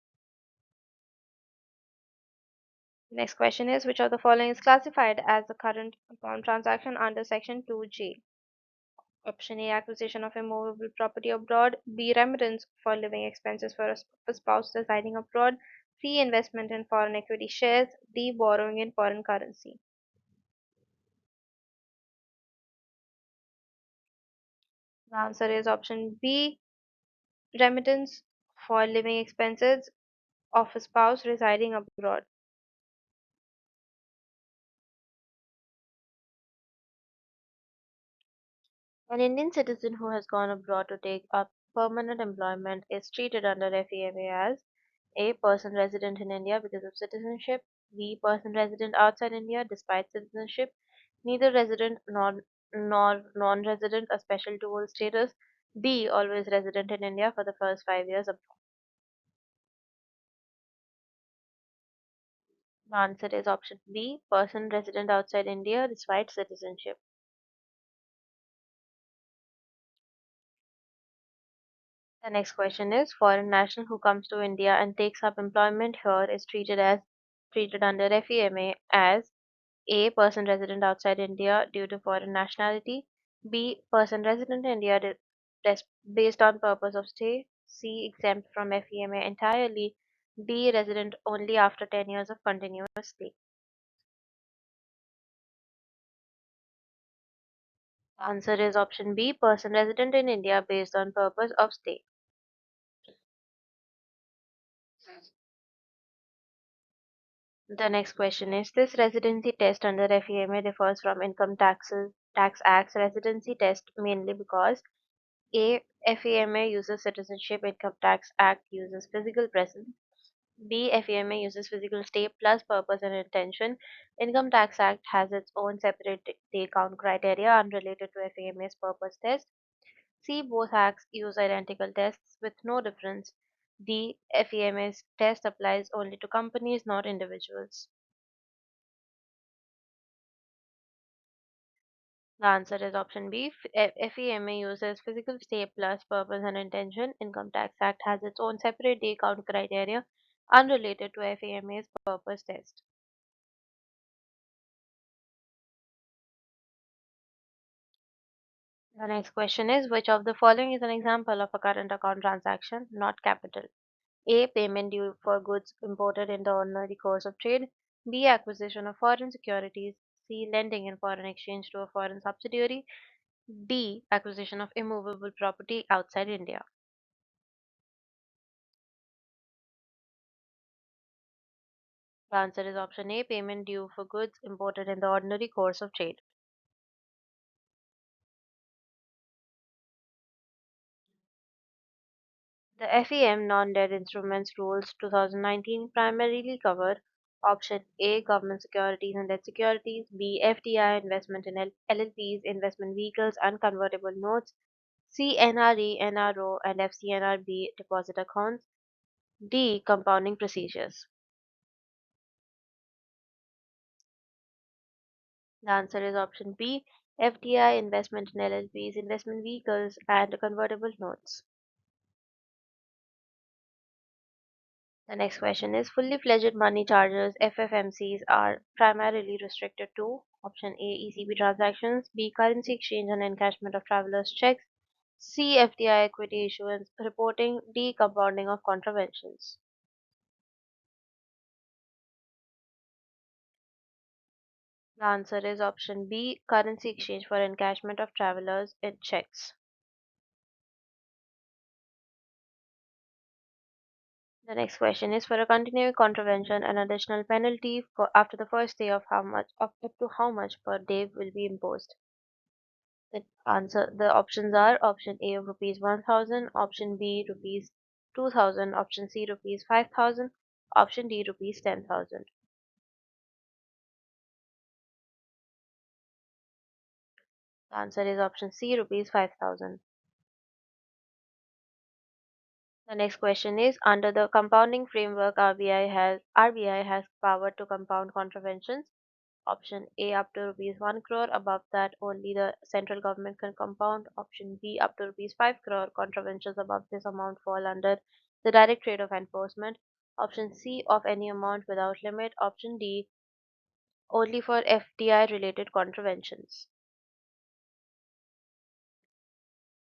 Next question is, which of the following is classified as a current account transaction under Section 2G? Option A, acquisition of immovable property abroad. B, remittance for living expenses for a spouse residing abroad. C, investment in foreign equity shares. D, borrowing in foreign currency. The answer is option B, remittance for living expenses of a spouse residing abroad. An Indian citizen who has gone abroad to take up permanent employment is treated under FEMA as A. Person resident in India because of citizenship. B. Person resident outside India despite citizenship. Neither resident nor non-resident, a special dual status. D. Always resident in India for the first 5 years abroad. The answer is option B. Person resident outside India despite citizenship. The next question is, foreign national who comes to India and takes up employment here is treated under FEMA as A. Person resident outside India due to foreign nationality. B. Person resident in India based on purpose of stay. C. Exempt from FEMA entirely. D. Resident only after 10 years of continuous stay. The answer is option B. Person resident in India based on purpose of stay. The next question is, this residency test under FEMA differs from Tax Act's residency test mainly because A. FEMA uses Citizenship, Income Tax Act uses physical presence. B. FEMA uses physical stay plus purpose and intention. Income Tax Act has its own separate day count criteria unrelated to FEMA's purpose test. C. Both acts use identical tests with no difference. D. FEMA's test applies only to companies, not individuals. The answer is option B. FEMA uses physical stay plus purpose and intention. Income Tax Act has its own separate day count criteria unrelated to FEMA's purpose test. The next question is, which of the following is an example of a current account transaction, not capital? A. Payment due for goods imported in the ordinary course of trade. B. Acquisition of foreign securities. C. Lending in foreign exchange to a foreign subsidiary. D. Acquisition of immovable property outside India. The answer is option A. Payment due for goods imported in the ordinary course of trade. The FEM non-debt instruments rules 2019 primarily cover option A. Government securities and debt securities. B. FDI investment in LLPs, investment vehicles, and convertible notes. C. NRE, NRO, and FCNRB deposit accounts. D. Compounding procedures. The answer is option B. FDI investment in LLPs, investment vehicles, and convertible notes. The next question is, fully fledged money chargers FFMCs are primarily restricted to option A. ECB transactions, B. Currency exchange and encashment of travelers' checks, C. FDI equity issuance reporting, D. Compounding of contraventions. The answer is option B. Currency exchange for encashment of travelers in checks. The next question is, for a continuing contravention, an additional penalty for after the first day of how much of up to how much per day will be imposed. The options are option A rupees 1000, option B rupees 2000, option C rupees 5000, option D rupees 10,000. The answer is option C rupees 5000. The next question is, under the compounding framework, RBI has power to compound contraventions. Option A up to rupees 1 crore. Above that, only the central government can compound. Option B up to rupees 5 crore. Contraventions above this amount fall under the direct rate of enforcement. Option C of any amount without limit. Option D only for FDI related contraventions.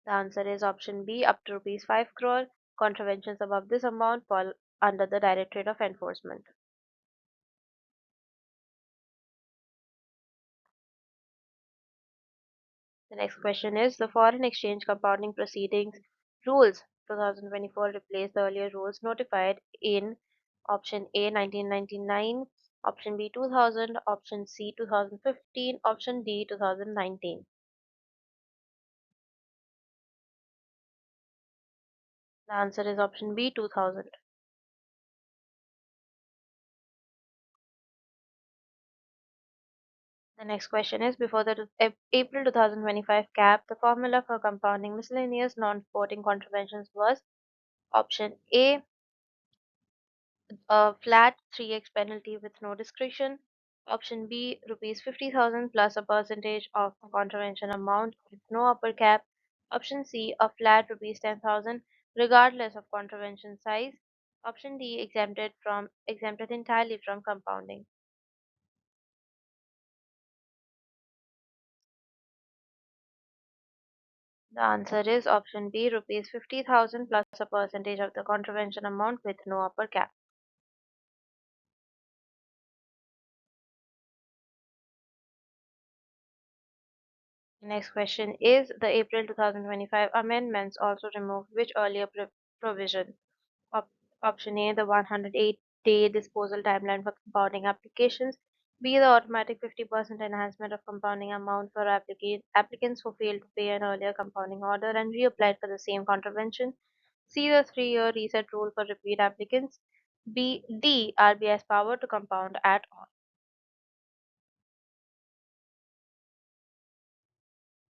The answer is option B up to rupees 5 crore. Contraventions above this amount fall under the direct rate of enforcement. The next question is the foreign exchange compounding proceedings rules 2024 replace the earlier rules notified in option A 1999, option B 2000, option C 2015, option D 2019. The answer is option B 2000. The next question is before the April 2025 cap, the formula for compounding miscellaneous non-sporting contraventions was option A a flat 3x penalty with no discretion. Option B, rupees 50,000 plus a percentage of the contravention amount with no upper cap. Option C, a flat rupees 10,000 regardless of contravention size. Option D, exempted entirely from compounding. The answer is option B, rupees 50,000 plus a percentage of the contravention amount with no upper cap. Next question is the April 2025 amendments also removed which earlier provision? Op- Option A, the 108-day disposal timeline for compounding applications. B, the automatic 50% enhancement of compounding amount for applicants who failed to pay an earlier compounding order and reapplied for the same contravention. C, the 3-year reset rule for repeat applicants. D, RBI's power to compound at all.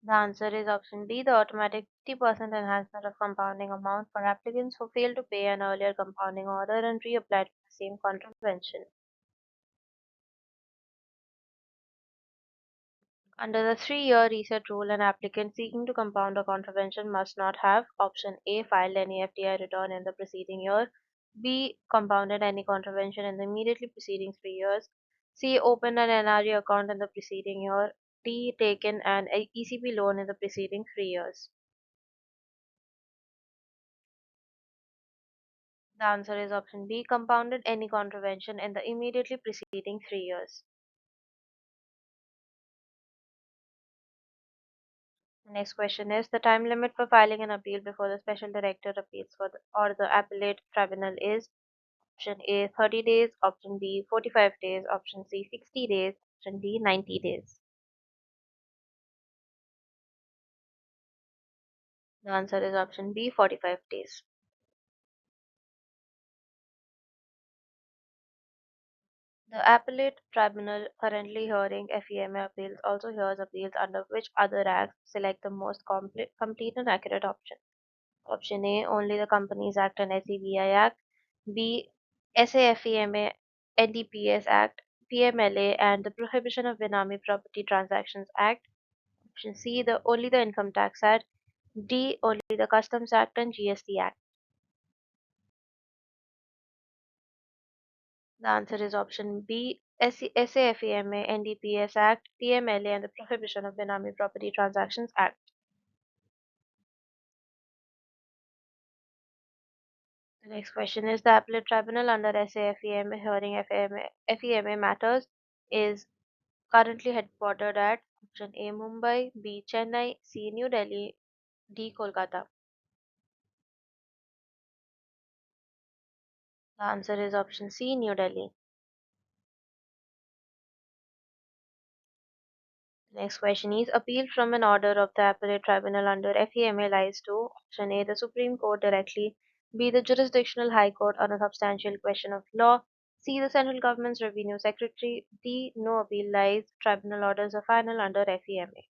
The answer is option D, the automatic 50% enhancement of compounding amount for applicants who failed to pay an earlier compounding order and reapplied for the same contravention. Under the 3-year reset rule, an applicant seeking to compound a contravention must not have option A filed any FDI return in the preceding year, B compounded any contravention in the immediately preceding 3 years, C opened an NRE account in the preceding year, D taken an ECB loan in the preceding 3 years. The answer is option B compounded any contravention in the immediately preceding 3 years. The next question is the time limit for filing an appeal before the special director appeals or the appellate tribunal is option A 30 days, option B 45 days, option C 60 days, option D 90 days. The answer is option B 45 days. The appellate tribunal currently hearing FEMA appeals also hears appeals under which other acts select the most complete and accurate option. Option A, only the Companies Act and SEBI Act. B, SAFEMA, NDPS Act, PMLA, and the Prohibition of Benami Property Transactions Act. Option C, the only the Income Tax Act. D, only the Customs Act and GST Act. The answer is option B, SAFEMA, NDPS Act, PMLA, and the Prohibition of Benami Property Transactions Act. The next question is the appellate tribunal under SAFEMA hearing FEMA matters is currently headquartered at option A Mumbai, B Chennai, C New Delhi, D Kolkata. The answer is option C New Delhi. The next question is appeal from an order of the appellate tribunal under FEMA lies to option A the Supreme Court directly, B the jurisdictional high court on a substantial question of law, C the central government's revenue secretary, D no appeal lies, tribunal orders are final under FEMA.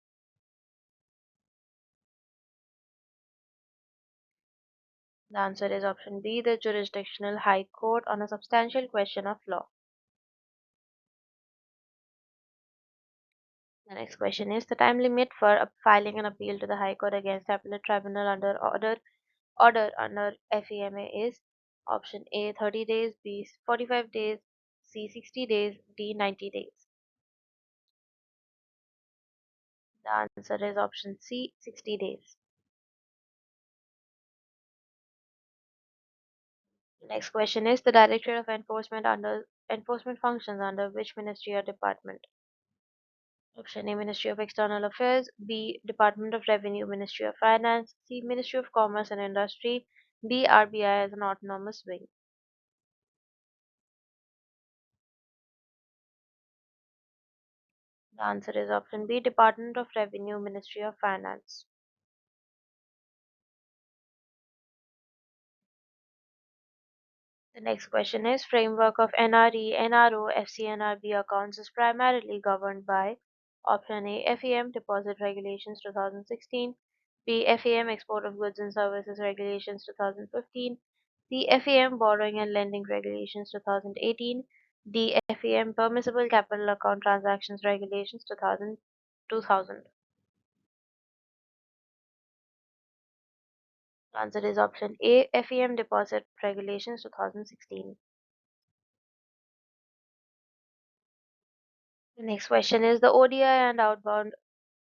The answer is option B the jurisdictional high court on a substantial question of law. The next question is the time limit for filing an appeal to the High Court against appellate tribunal under order under FEMA is option A 30 days, B 45 days, C 60 days, D 90 days. The answer is option C 60 days. The next question is the Director of Enforcement functions under which ministry or department? Option A Ministry of External Affairs, B Department of Revenue, Ministry of Finance, C Ministry of Commerce and Industry, D RBI as an autonomous wing. The answer is option B Department of Revenue, Ministry of Finance. The next question is framework of NRE, NRO, FCNRB accounts is primarily governed by option A FEM Deposit Regulations 2016, B FEM Export of Goods and Services Regulations 2015, C FEM Borrowing and Lending Regulations 2018, D FEM Permissible Capital Account Transactions Regulations 2000. The answer is option A FEM Deposit Regulations 2016. The next question is the ODI and outbound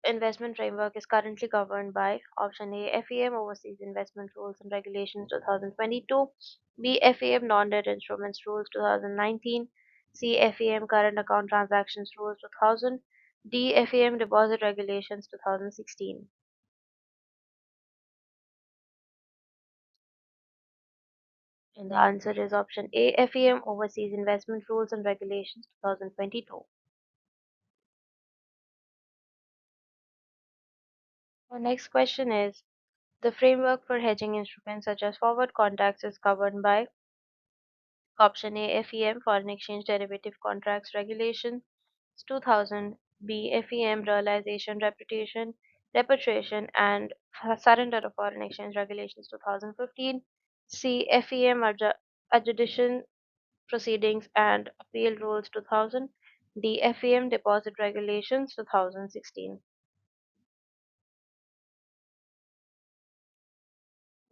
investment framework is currently governed by option A FEM Overseas Investment Rules and Regulations 2022, B FEM Non-Debt Instruments Rules 2019, C FEM Current Account Transactions Rules 2000, D FEM Deposit Regulations 2016. And the answer is option A FEM Overseas Investment Rules and Regulations 2022. Our next question is the framework for hedging instruments such as forward contracts is governed by option A FEM Foreign Exchange Derivative Contracts Regulation 2000, B FEM Realization Repatriation and Surrender of Foreign Exchange Regulations 2015, C FEM Adjudication Proceedings and Appeal Rules 2000, D FEM Deposit Regulations 2016.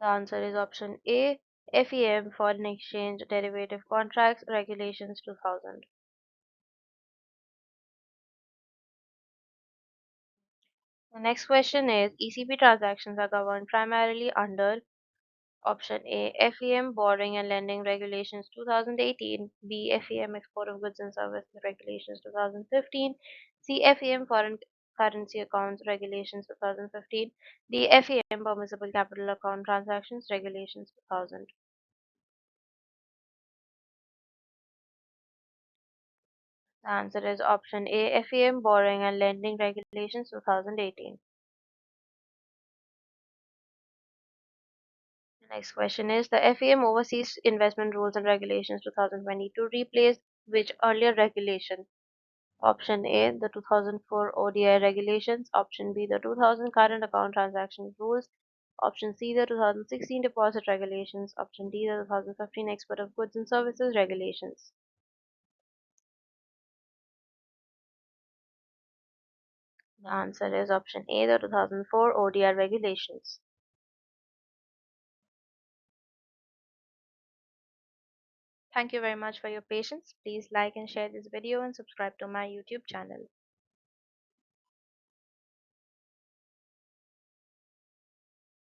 The answer is option A FEM Foreign Exchange Derivative Contracts Regulations 2000. The next question is ECB transactions are governed primarily under option A FEM Borrowing and Lending Regulations 2018, B FEM Export of Goods and Services Regulations 2015, C FEM Foreign Currency Accounts Regulations 2015, D FEM Permissible Capital Account Transactions Regulations 2000. The answer is option A FEM Borrowing and Lending Regulations 2018. The next question is the FEM Overseas Investment Rules and Regulations 2022 replaced which earlier regulation? Option A, the 2004 ODI regulations. Option B, the 2000 current account transaction rules. Option C, the 2016 deposit regulations. Option D, the 2015 export of goods and services regulations. The answer is option A, the 2004 ODI regulations. Thank you very much for your patience. Please like and share this video and subscribe to my YouTube channel.